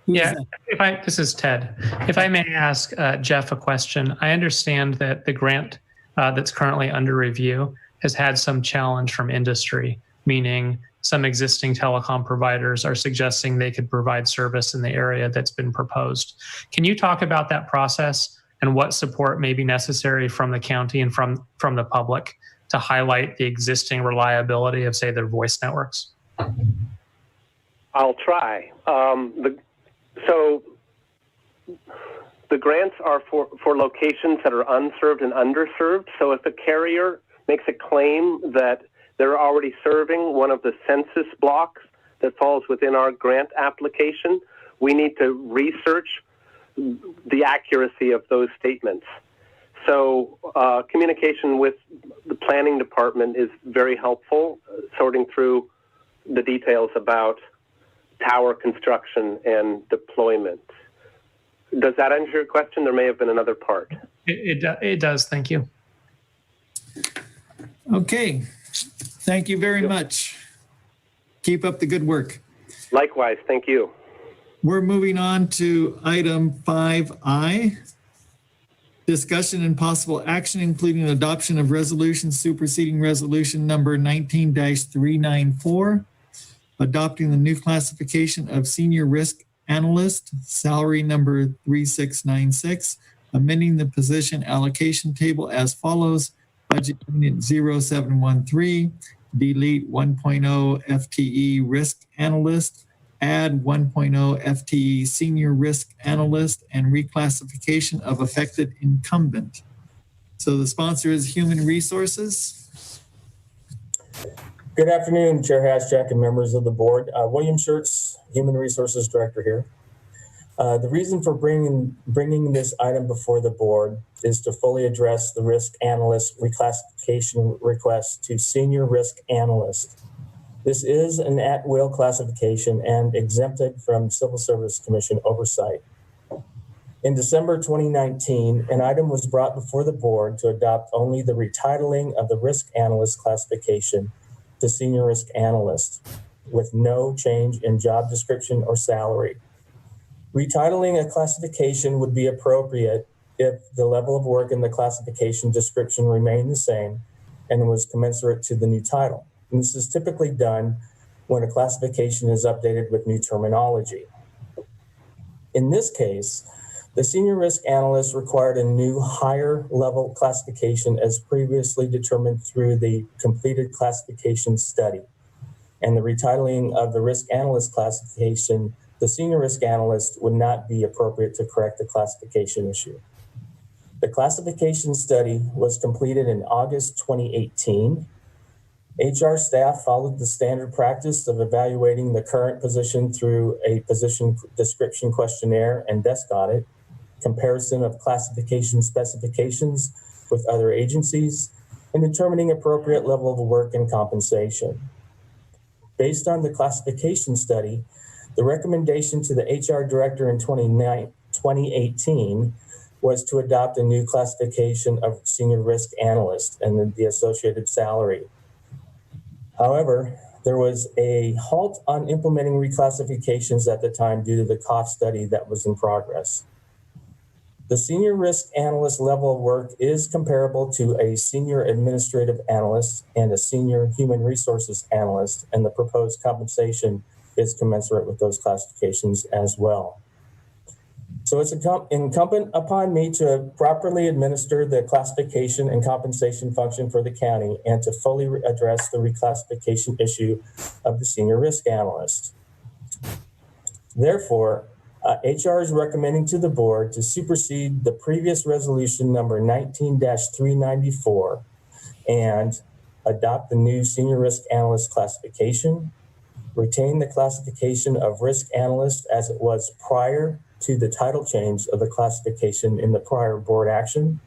This is Ted. If I may ask Jeff a question, I understand that the grant that's currently under review has had some challenge from industry, meaning some existing telecom providers are suggesting they could provide service in the area that's been proposed. Can you talk about that process and what support may be necessary from the county and from the public to highlight the existing reliability of, say, their voice networks? I'll try. So the grants are for locations that are unserved and underserved. So if a carrier makes a claim that they're already serving one of the census blocks that falls within our grant application, we need to research the accuracy of those statements. So communication with the planning department is very helpful, sorting through the details about tower construction and deployment. Does that answer your question? There may have been another part. It does. Thank you. Okay. Thank you very much. Keep up the good work. Likewise. Thank you. We're moving on to item 5I. Discussion and possible action, including adoption of resolution superseding resolution number 19-394, adopting the new classification of senior risk analyst, salary number 3696, amending the position allocation table as follows. Budget Unit 0713, delete 1.0 FTE risk analyst, add 1.0 FTE senior risk analyst, and reclassification of affected incumbent. So the sponsor is Human Resources. Good afternoon, Chair Haschak and members of the board. William Schertz, Human Resources Director here. The reason for bringing this item before the board is to fully address the risk analyst reclassification request to senior risk analyst. This is an at-will classification and exempted from Civil Service Commission oversight. In December 2019, an item was brought before the board to adopt only the retitling of the risk analyst classification to senior risk analyst with no change in job description or salary. Retitling a classification would be appropriate if the level of work in the classification description remained the same and was commensurate to the new title. And this is typically done when a classification is updated with new terminology. In this case, the senior risk analyst required a new higher level classification as previously determined through the completed classification study. And the retitling of the risk analyst classification, the senior risk analyst, would not be appropriate to correct the classification issue. The classification study was completed in August 2018. HR staff followed the standard practice of evaluating the current position through a position description questionnaire and desk audit, comparison of classification specifications with other agencies, and determining appropriate level of work and compensation. Based on the classification study, the recommendation to the HR director in 2018 was to adopt a new classification of senior risk analyst and the associated salary. However, there was a halt on implementing reclassifications at the time due to the cost study that was in progress. The senior risk analyst level of work is comparable to a senior administrative analyst and a senior human resources analyst, and the proposed compensation is commensurate with those classifications as well. So it's incumbent upon me to properly administer the classification and compensation function for the county and to fully address the reclassification issue of the senior risk analyst. Therefore, HR is recommending to the board to supersede the previous resolution number 19-394 and adopt the new senior risk analyst classification, retain the classification of risk analyst as it was prior to the title change of the classification in the prior board action,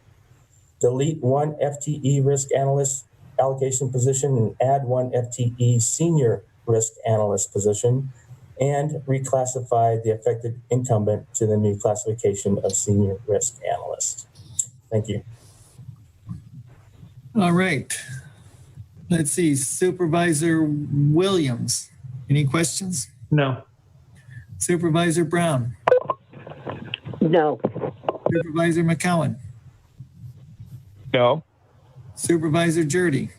delete one FTE risk analyst allocation position and add one FTE senior risk analyst position, and reclassify the affected incumbent to the new classification of senior risk analyst. Thank you. All right. Let's see, Supervisor Williams, any questions? No. Supervisor Brown? No. Supervisor McCowan? No. Supervisor Jurdy?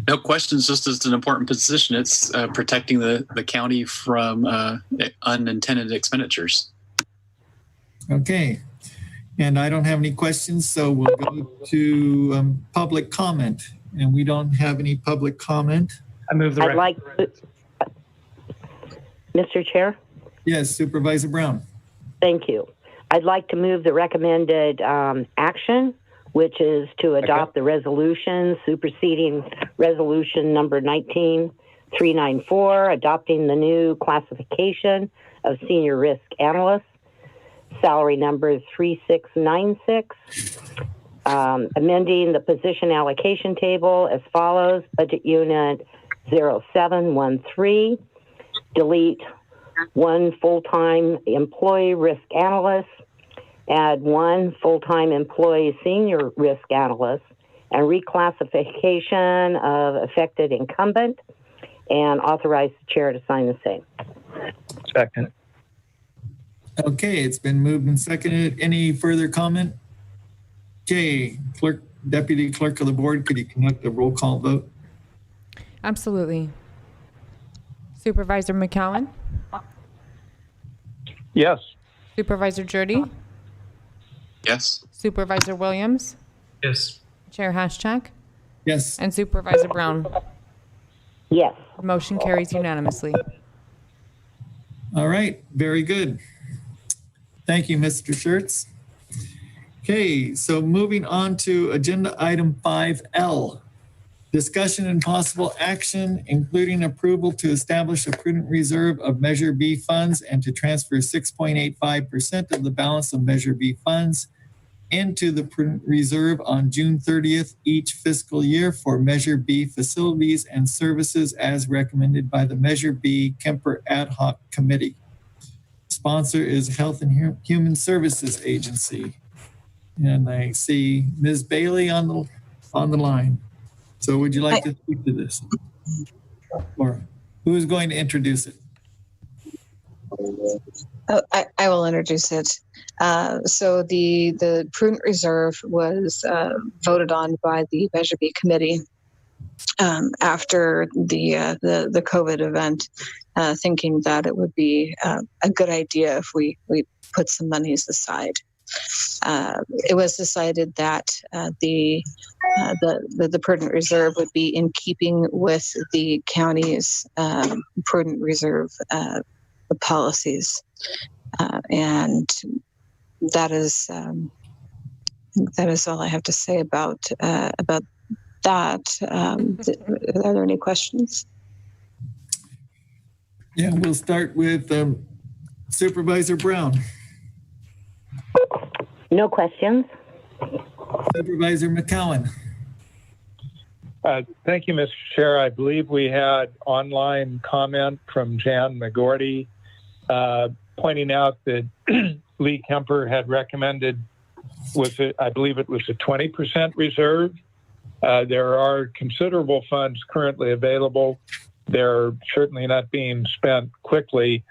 No questions, just as an important position. It's protecting the county from unintended expenditures. Okay. And I don't have any questions, so we'll go to public comment. And we don't have any public comment. I move the I'd like to, Mr. Chair? Yes, Supervisor Brown. Thank you. I'd like to move the recommended action, which is to adopt the resolution superseding resolution number 19-394, adopting the new classification of senior risk analyst, salary number 3696, amending the position allocation table as follows: budget unit 0713, delete one full-time employee risk analyst, add one full-time employee senior risk analyst, and reclassification of affected incumbent, and authorize the chair to sign the same. Second. Okay, it's been moved and seconded. Any further comment? Okay, Deputy Clerk of the Board, could you conduct a roll call vote? Absolutely. Supervisor McCowan? Yes. Supervisor Jurdy? Yes. Supervisor Williams, Yes. Chair Haschak, Yes. and Supervisor Brown. Yes. Motion carries unanimously. All right, very good. Thank you, Mr. Schertz. Okay, so moving on to agenda item 5L. Discussion and possible action, including approval to establish a prudent reserve of Measure B funds and to transfer 6.85% of the balance of Measure B funds into the prudent reserve on June 30th each fiscal year for Measure B facilities and services as recommended by the Measure B Kemper Ad Hoc Committee. Sponsor is Health and Human Services Agency. And I see Ms. Bailey on the line. So would you like to speak to this? Or who is going to introduce it? Oh, I will introduce it. So the prudent reserve was voted on by the Measure B committee after the COVID event, thinking that it would be a good idea if we put some monies aside. It was decided that the prudent reserve would be in keeping with the county's prudent reserve policies, and that is all I have to say about that. Are there any questions? Yeah, we'll start with Supervisor Brown. No questions. Supervisor McCowan. Thank you, Mr. Chair. I believe we had online comment from Jan McGordy pointing out that Lee Kemper had recommended, I believe it was a 20% reserve. There are considerable funds currently available. They're certainly not being spent quickly.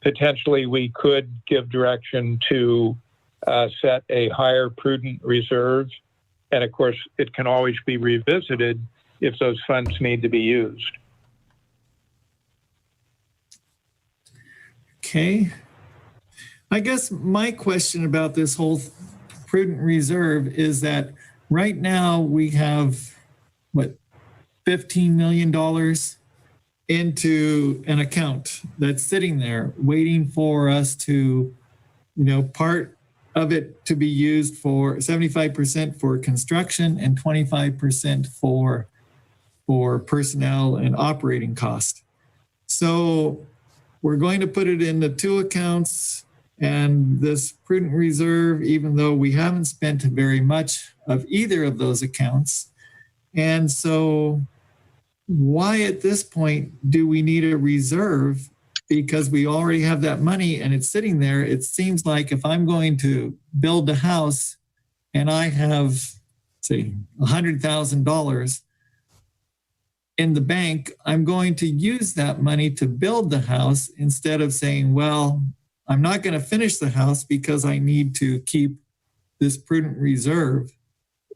Potentially, we could give direction to set a higher prudent reserve. And of course, it can always be revisited if those funds need to be used. Okay. I guess my question about this whole prudent reserve is that right now we have, $15 million into an account that's sitting there waiting for us to, part of it to be used for 75% for construction and 25% for personnel and operating cost. So we're going to put it into two accounts, and this prudent reserve, even though we haven't spent very much of either of those accounts. And so why at this point do we need a reserve? Because we already have that money and it's sitting there. It seems like if I'm going to build a house and I have, say, $100,000 in the bank, I'm going to use that money to build the house instead of saying, well, I'm not going to finish the house because I need to keep this prudent reserve.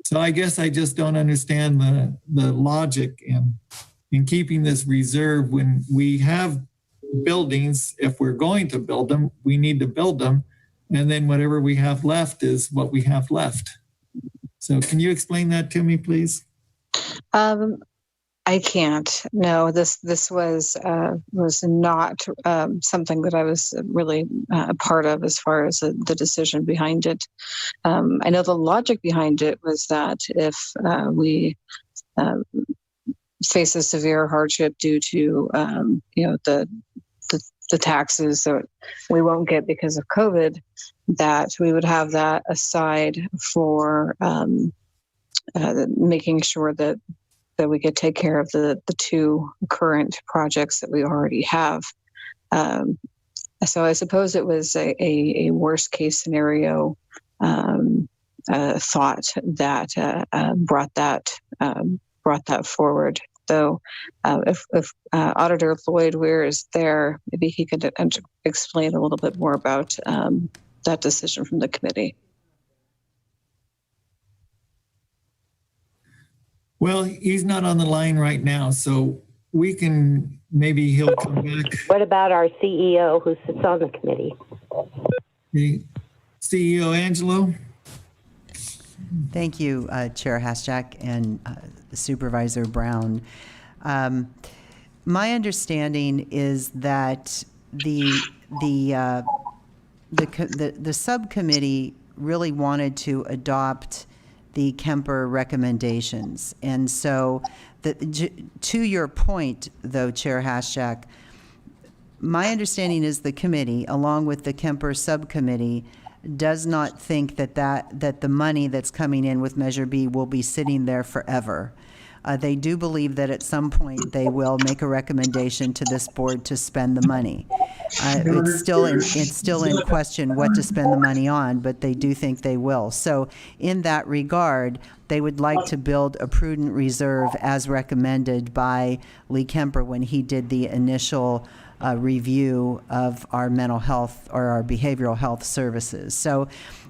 So I guess I just don't understand the logic in keeping this reserve when we have buildings. If we're going to build them, we need to build them. And then whatever we have left is what we have left. So can you explain that to me, please? I can't. No, this was not something that I was really a part of as far as the decision behind it. I know the logic behind it was that if we face a severe hardship due to the taxes that we won't get because of COVID, that we would have that aside for making sure that we could take care of the two current projects that we already have. So I suppose it was a worst case scenario thought that brought that forward. So if Auditor Lloyd Weir is there, maybe he could explain a little bit more about that decision from the committee. Well, he's not on the line right now, so maybe he'll come back. What about our CEO who sits on the committee? The CEO Angelo? Thank you, Chair Haschak and Supervisor Brown. My understanding is that the subcommittee really wanted to adopt the Kemper recommendations. And so to your point, though, Chair Haschak, my understanding is the committee, along with the Kemper subcommittee, does not think that the money that's coming in with Measure B will be sitting there forever. They do believe that at some point they will make a recommendation to this board to spend the money. It's still in question what to spend the money on, but they do think they will. So in that regard, they would like to build a prudent reserve as recommended by Lee Kemper when he did the initial review of our mental health or our behavioral health services. So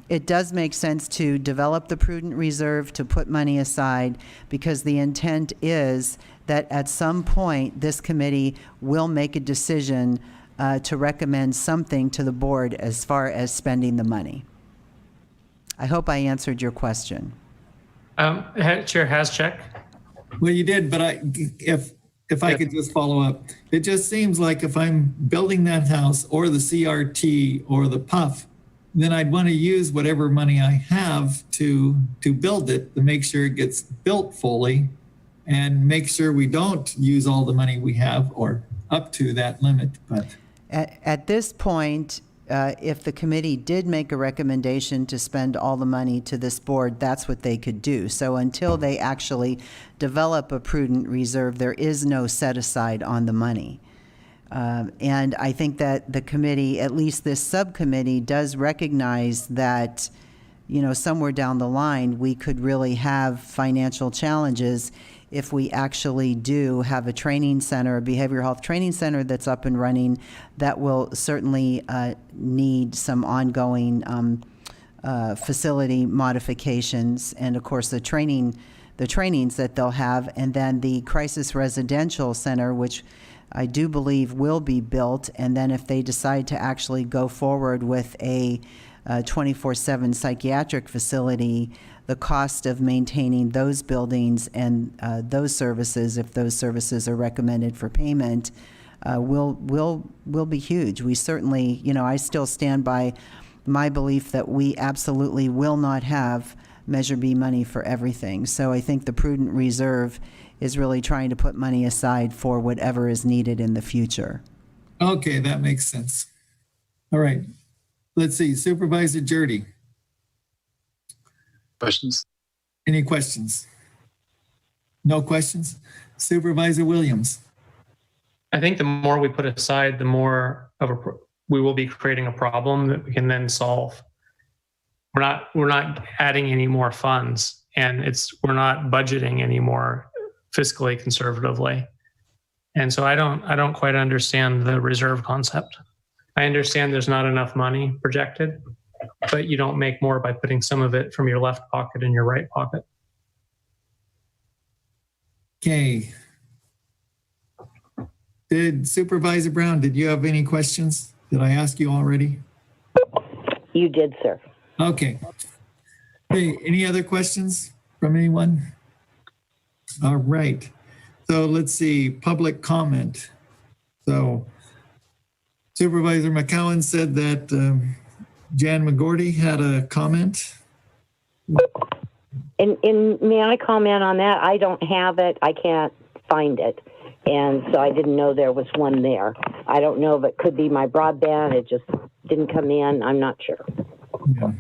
it does make sense to develop the prudent reserve, to put money aside, because the intent is that at some point this committee will make a decision to recommend something to the board as far as spending the money. I hope I answered your question. Chair Haschak. Well, you did, but if I could just follow up, it just seems like if I'm building that house or the CRT or the PUF, then I'd want to use whatever money I have to build it, to make sure it gets built fully and make sure we don't use all the money we have or up to that limit. But at this point, if the committee did make a recommendation to spend all the money to this board, that's what they could do. So until they actually develop a prudent reserve, there is no set aside on the money. And I think that the committee, at least this subcommittee, does recognize that, somewhere down the line, we could really have financial challenges if we actually do have a training center, a behavioral health training center that's up and running, that will certainly need some ongoing facility modifications, and of course the trainings that they'll have, and then the crisis residential center, which I do believe will be built, and then if they decide to actually go forward with a 24/7 psychiatric facility, the cost of maintaining those buildings and those services, if those services are recommended for payment, will be huge. We certainly, I still stand by my belief that we absolutely will not have Measure B money for everything. So I think the prudent reserve is really trying to put money aside for whatever is needed in the future. okay, that makes sense. All right. Let's see, Supervisor Jurdy. Questions? Any questions? No questions? Supervisor Williams. I think the more we put aside, the more we will be creating a problem that we can then solve. We're not adding any more funds, and we're not budgeting anymore fiscally conservatively. And so I don't quite understand the reserve concept. I understand there's not enough money projected, but you don't make more by putting some of it from your left pocket in your right pocket. Okay. Supervisor Brown, did you have any questions? Did I ask you already? You did, sir. Okay. Hey, any other questions from anyone? All right. So let's see, public comment. So Supervisor McCowan said that Jan McGordy had a comment. And may I comment on that? I don't have it. I can't find it. And so I didn't know there was one there. I don't know if it could be my broadband. It just didn't come in. I'm not sure. Yeah.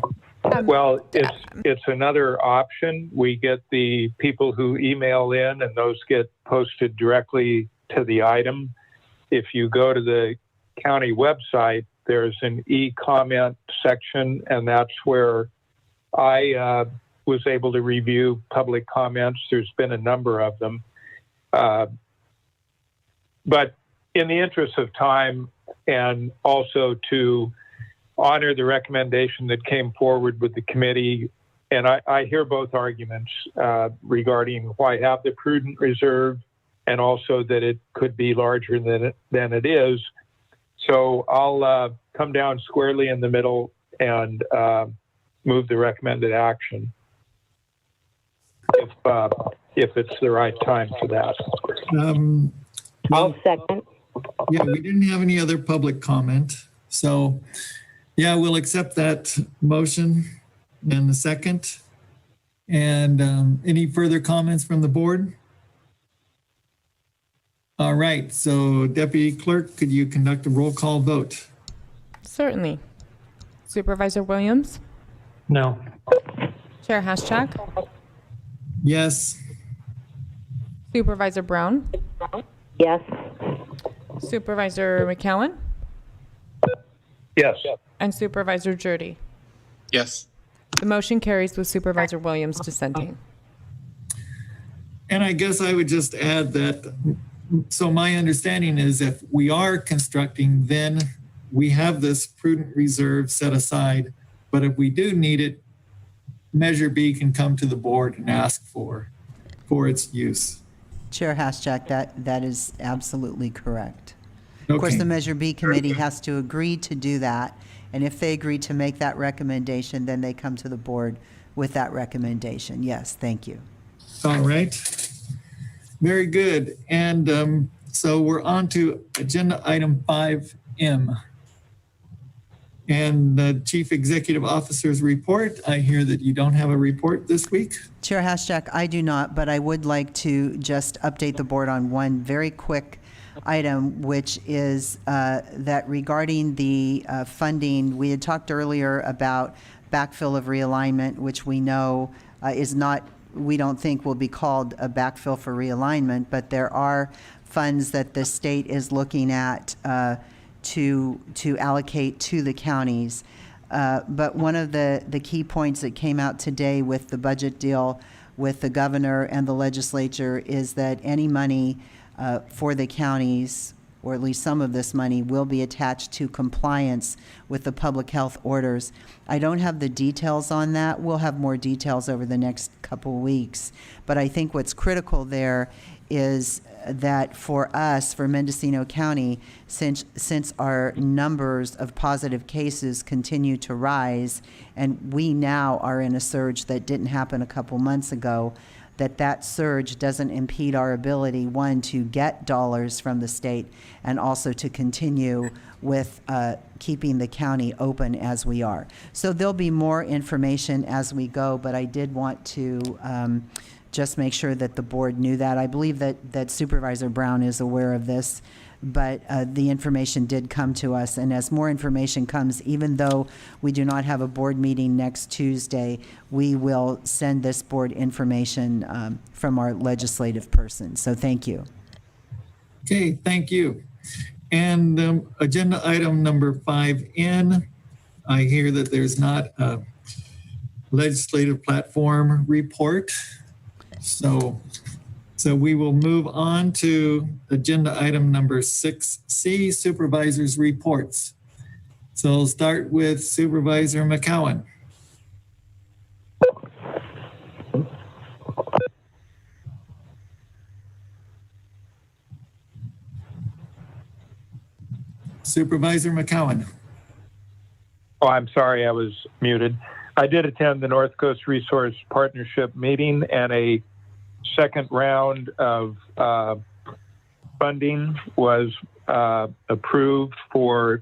Well, it's another option. We get the people who email in, and those get posted directly to the item. If you go to the county website, there's an e-comment section, and that's where I was able to review public comments. There's been a number of them. But in the interest of time, and also to honor the recommendation that came forward with the committee, and I hear both arguments regarding why have the prudent reserve, and also that it could be larger than it is. So I'll come down squarely in the middle and move the recommended action. if it's the right time for that. I'll second. Yeah, we didn't have any other public comment. So, yeah, we'll accept that motion and the second. And any further comments from the board? All right, so Deputy Clerk, could you conduct a roll call vote? Certainly. Supervisor Williams? No. Chair Haschak? Yes. Supervisor Brown? Yes. Supervisor McCowan? Yes. And Supervisor Jurdy? Yes. The motion carries with Supervisor Williams dissenting. And I guess I would just add that, so my understanding is if we are constructing, then we have this prudent reserve set aside. But if we do need it, Measure B can come to the board and ask for its use. Chair Haschak, that is absolutely correct. Of course, Okay. the Measure B committee has to agree to do that. And if they agree to make that recommendation, then they come to the board with that recommendation. Yes, thank you. All right. Very good. And so we're on to agenda item 5M. And the Chief Executive Officer's report. I hear that you don't have a report this week. Chair Haschak, I do not, but I would like to just update the board on one very quick item, which is that regarding the funding, we had talked earlier about backfill of realignment, which we know is not, we don't think will be called a backfill for realignment, but there are funds that the state is looking at to allocate to the counties. But one of the key points that came out today with the budget deal with the governor and the legislature is that any money for the counties, or at least some of this money, will be attached to compliance with the public health orders. I don't have the details on that. We'll have more details over the next couple weeks. But I think what's critical there is that for us, for Mendocino County, since our numbers of positive cases continue to rise, and we now are in a surge that didn't happen a couple months ago, that surge doesn't impede our ability, one, to get dollars from the state, and also to continue with keeping the county open as we are. So there'll be more information as we go, but I did want to just make sure that the board knew that. I believe that Supervisor Brown is aware of this, but the information did come to us. And as more information comes, even though we do not have a board meeting next Tuesday, we will send this board information from our legislative person. So thank you. Okay, thank you. And agenda item number 5N, I hear that there's not a legislative platform report. So we will move on to agenda item number 6C, Supervisors Reports. So we'll start with Supervisor McCowan. Supervisor McCowan. Oh, I'm sorry, I was muted. I did attend the North Coast Resource Partnership meeting, and a second round of funding was approved for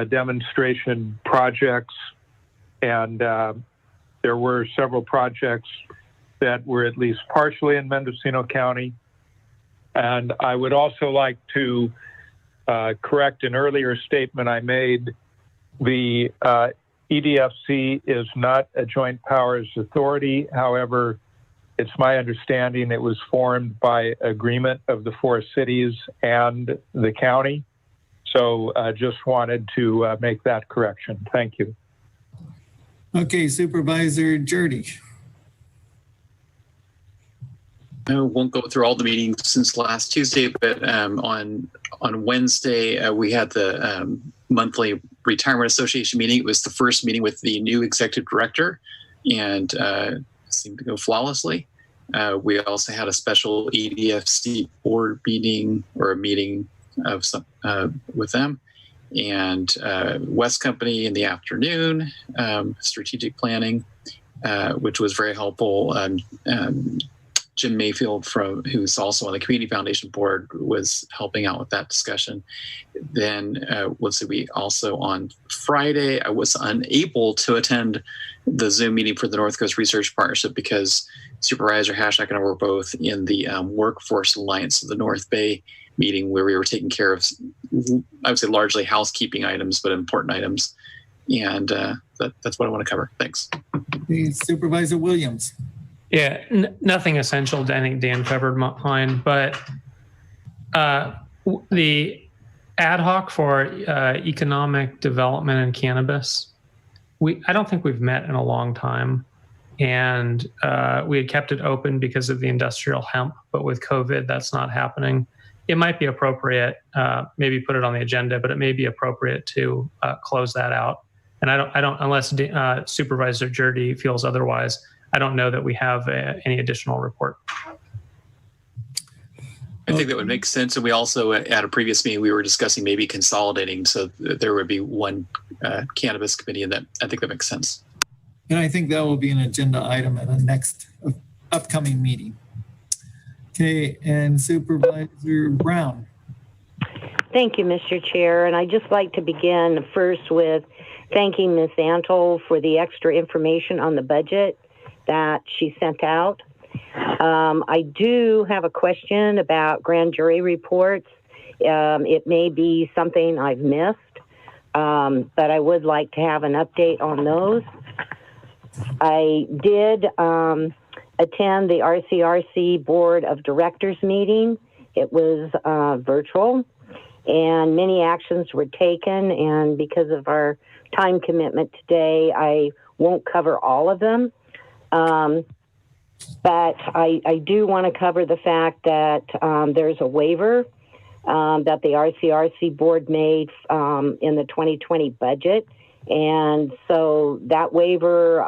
demonstration projects. And there were several projects that were at least partially in Mendocino County. And I would also like to correct an earlier statement I made. The EDFC is not a joint powers authority. However, it's my understanding it was formed by agreement of the 4 cities and the county. So just wanted to make that correction. Thank you. Okay, Supervisor Jurdy. I won't go through all the meetings since last Tuesday, but on Wednesday, we had the monthly Retirement Association meeting. It was the first meeting with the new executive director, and seemed to go flawlessly. We also had a special EDFC board meeting, or a meeting of some with them, and West Company in the afternoon, strategic planning, which was very helpful. Jim Mayfield, who's also on the Community Foundation board, was helping out with that discussion. Then we also on Friday, I was unable to attend the Zoom meeting for the North Coast Research Partnership because Supervisor Hashak and I were both in the Workforce Alliance of the North Bay meeting, where we were taking care of, I would say, largely housekeeping items, but important items. And that's what I want to cover. Thanks. Supervisor Williams. Yeah, nothing essential. I think Dan covered mine, but the ad hoc for economic development and cannabis, I don't think we've met in a long time. And we had kept it open because of the industrial hemp, but with COVID, that's not happening. It might be appropriate, maybe put it on the agenda, but it may be appropriate to close that out. And I don't, unless Supervisor Jurdy feels otherwise, I don't know that we have any additional report. I think that would make sense. And we also, at a previous meeting, we were discussing maybe consolidating so that there would be one cannabis committee, and that I think that makes sense. And I think that will be an agenda item at the next upcoming meeting. Okay, and Supervisor Brown. Thank you, Mr. Chair. And I'd just like to begin first with thanking Ms. Antle for the extra information on the budget that she sent out. I do have a question about grand jury reports. It may be something I've missed, but I would like to have an update on those. I did attend the RCRC Board of Directors meeting. It was virtual, and many actions were taken, and because of our time commitment today, I won't cover all of them. But I do want to cover the fact that there's a waiver that the RCRC board made in the 2020 budget. And so that waiver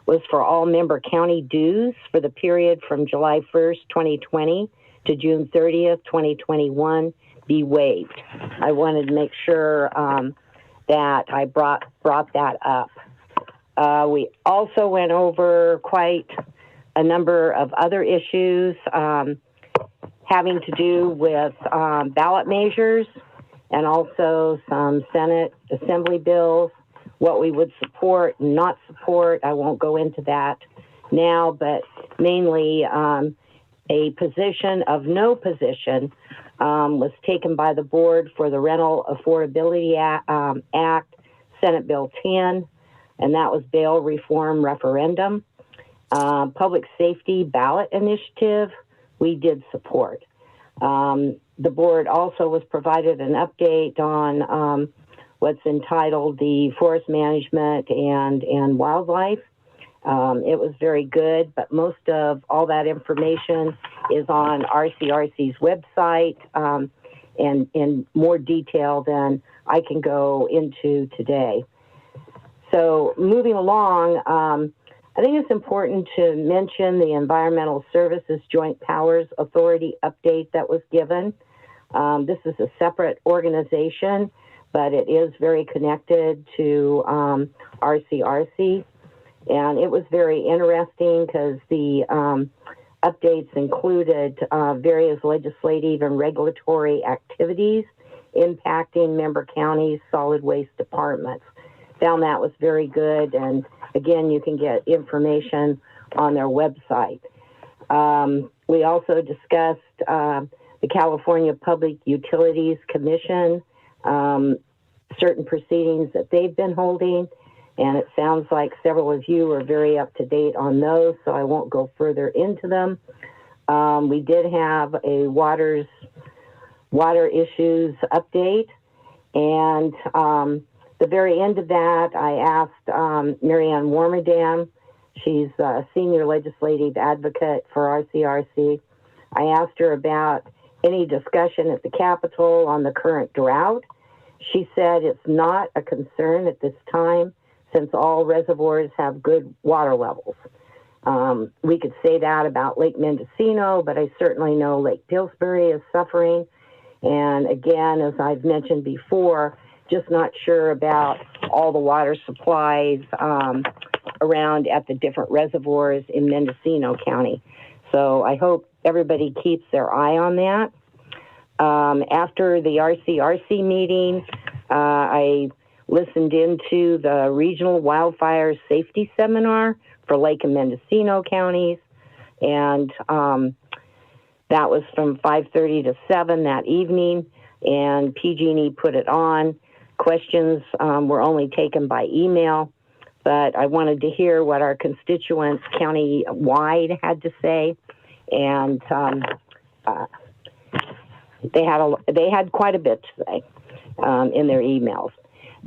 was for all member county dues for the period from July 1st, 2020 to June 30th, 2021 be waived. I wanted to make sure that I brought that up. We also went over quite a number of other issues having to do with ballot measures and also some Senate Assembly bills, what we would support and not support. I won't go into that now, but mainly a position of no position was taken by the board for the Rental Affordability Act, Senate Bill 10, and that was bail reform referendum. Public safety ballot initiative, we did support. The board also was provided an update on what's entitled the Forest Management and Wildlife. It was very good, but most of all that information is on RCRC's website and in more detail than I can go into today. So moving along, I think it's important to mention the Environmental Services Joint Powers Authority update that was given. This is a separate organization, but it is very connected to RCRC. And it was very interesting because the updates included various legislative and regulatory activities impacting member counties' solid waste departments. Found that was very good, and again, you can get information on their website. We also discussed the California Public Utilities Commission, certain proceedings that they've been holding, and it sounds like several of you are very up to date on those, so I won't go further into them. We did have a water issues update, and the very end of that, I asked Marianne Warmerdam, she's a senior legislative advocate for RCRC. I asked her about any discussion at the Capitol on the current drought. She said it's not a concern at this time since all reservoirs have good water levels. We could say that about Lake Mendocino, but I certainly know Lake Pillsbury is suffering. And again, as I've mentioned before, just not sure about all the water supplies around at the different reservoirs in Mendocino County. So I hope everybody keeps their eye on that. After the RCRC meeting, I listened into the Regional Wildfire Safety Seminar for Lake and Mendocino counties, and that was from 5:30 to 7 that evening, and PG&E put it on. Questions were only taken by email, but I wanted to hear what our constituents county-wide had to say, and they had quite a bit to say in their emails.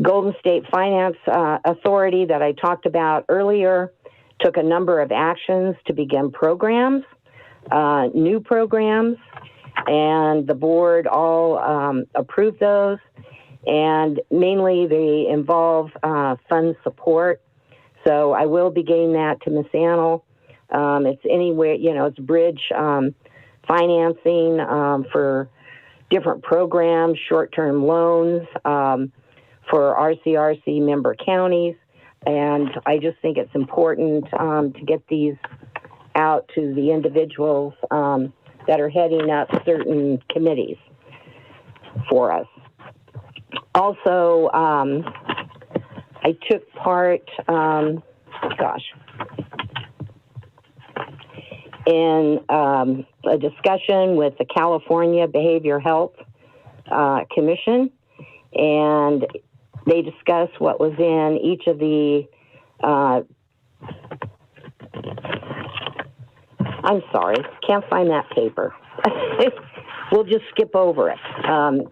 Golden State Finance Authority that I talked about earlier took a number of actions to begin programs, new programs, and the board all approved those. And mainly they involve fund support. So I will be getting that to Ms. Annell. It's anywhere, it's bridge financing for different programs, short-term loans for RCRC member counties. And I just think it's important to get these out to the individuals that are heading up certain committees for us. Also, I took part, in a discussion with the California Behavioral Health Commission, and they discussed what was in each of the, I'm sorry, can't find that paper. We'll just skip over it.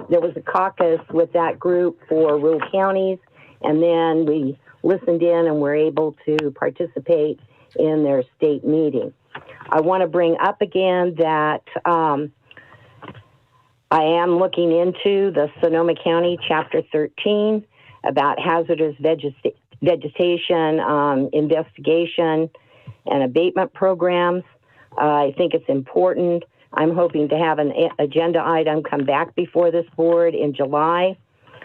There was a caucus with that group for rural counties, and then we listened in and were able to participate in their state meeting. I want to bring up again that I am looking into the Sonoma County Chapter 13 about hazardous vegetation investigation and abatement programs. I think it's important. I'm hoping to have an agenda item come back before this board in July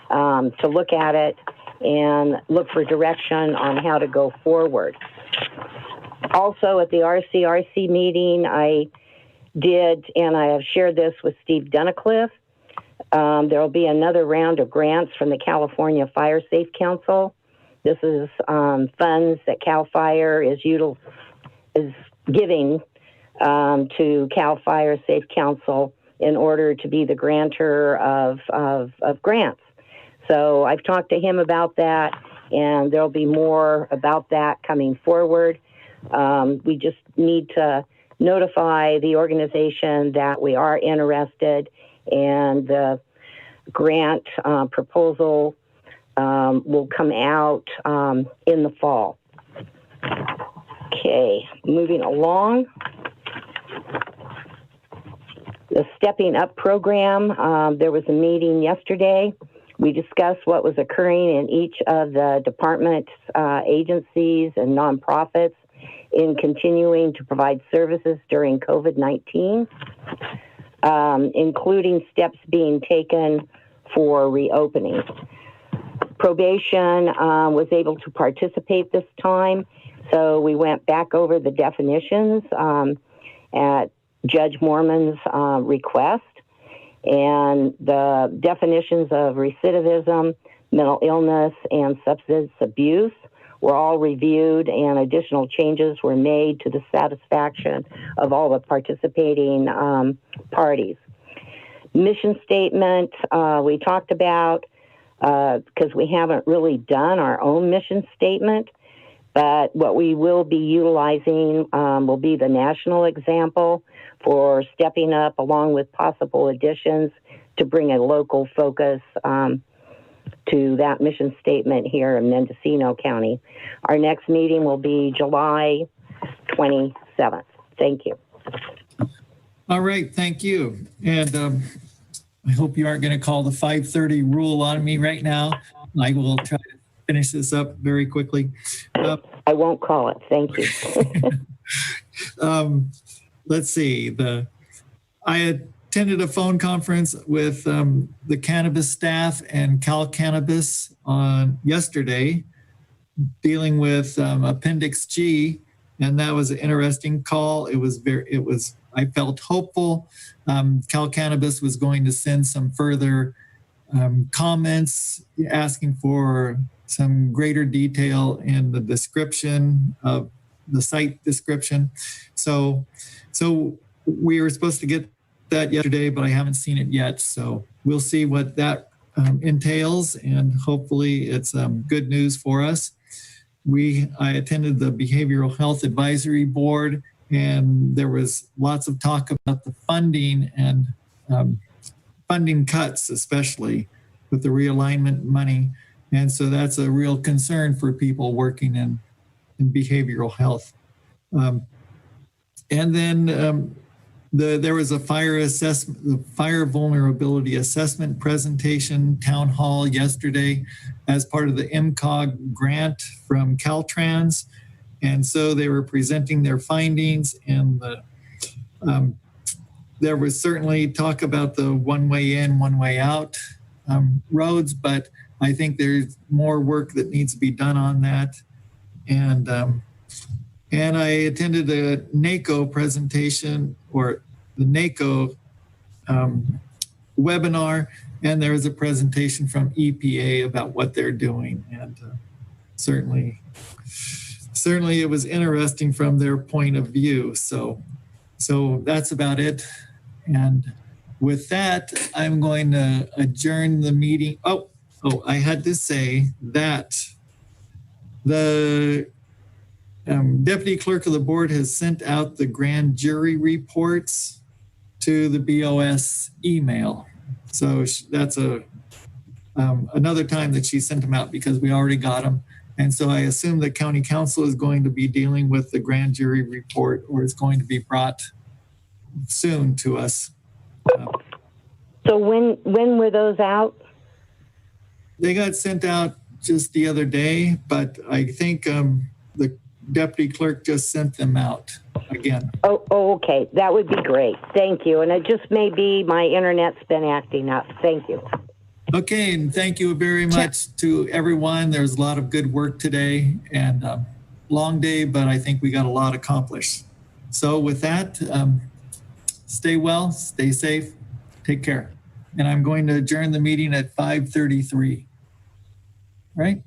to look at it and look for direction on how to go forward. Also at the RCRC meeting, I did, and I have shared this with Steve Dunnicliff, there will be another round of grants from the California Fire Safe Council. This is funds that CAL FIRE is giving to CAL FIRE Safe Council in order to be the grantor of grants. So I've talked to him about that, and there'll be more about that coming forward. We just need to notify the organization that we are interested, and the grant proposal will come out in the fall. Okay, moving along. The Stepping Up program, there was a meeting yesterday. We discussed what was occurring in each of the departments, agencies, and nonprofits in continuing to provide services during COVID-19, including steps being taken for reopening. Probation was able to participate this time, so we went back over the definitions at Judge Mormon's request, and the definitions of recidivism, mental illness, and substance abuse were all reviewed, and additional changes were made to the satisfaction of all the participating parties. Mission statement, we talked about, because we haven't really done our own mission statement, but what we will be utilizing will be the national example for stepping up, along with possible additions to bring a local focus to that mission statement here in Mendocino County. Our next meeting will be July 27th. Thank you. All right, thank you. And I hope you aren't going to call the 5:30 rule on me right now. I will try to finish this up very quickly. I won't call it. Thank you. Let's see. I attended a phone conference with the cannabis staff and Cal Cannabis on yesterday. dealing with Appendix G, and that was an interesting call. I felt hopeful. Cal Cannabis was going to send some further comments asking for some greater detail in the description of the site description. So we were supposed to get that yesterday, but I haven't seen it yet. So we'll see what that entails, and hopefully it's good news for us. I attended the Behavioral Health Advisory Board, and there was lots of talk about the funding and funding cuts, especially with the realignment money. And so that's a real concern for people working in behavioral health. And then there was a fire vulnerability assessment presentation town hall yesterday as part of the MCOG grant from Caltrans. And so they were presenting their findings, and there was certainly talk about the one way in, one way out roads, but I think there's more work that needs to be done on that. And I attended a NACO presentation, or the NACO webinar, and there was a presentation from EPA about what they're doing. And certainly it was interesting from their point of view. So that's about it. And with that, I'm going to adjourn the meeting. Oh, I had to say that the Deputy Clerk of the Board has sent out the grand jury reports to the BOS email. So that's another time that she sent them out, because we already got them. And so I assume the County Council is going to be dealing with the grand jury report, or it's going to be brought soon to us. So when were those out? They got sent out just the other day, but I think the deputy clerk just sent them out again. Oh, okay. That would be great. Thank you. And it just may be my internet's been acting up. Thank you. Okay, and thank you very much to everyone. There's a lot of good work today, and long day, but I think we got a lot accomplished. So with that, stay well, stay safe, take care. And I'm going to adjourn the meeting at 5:33. Right?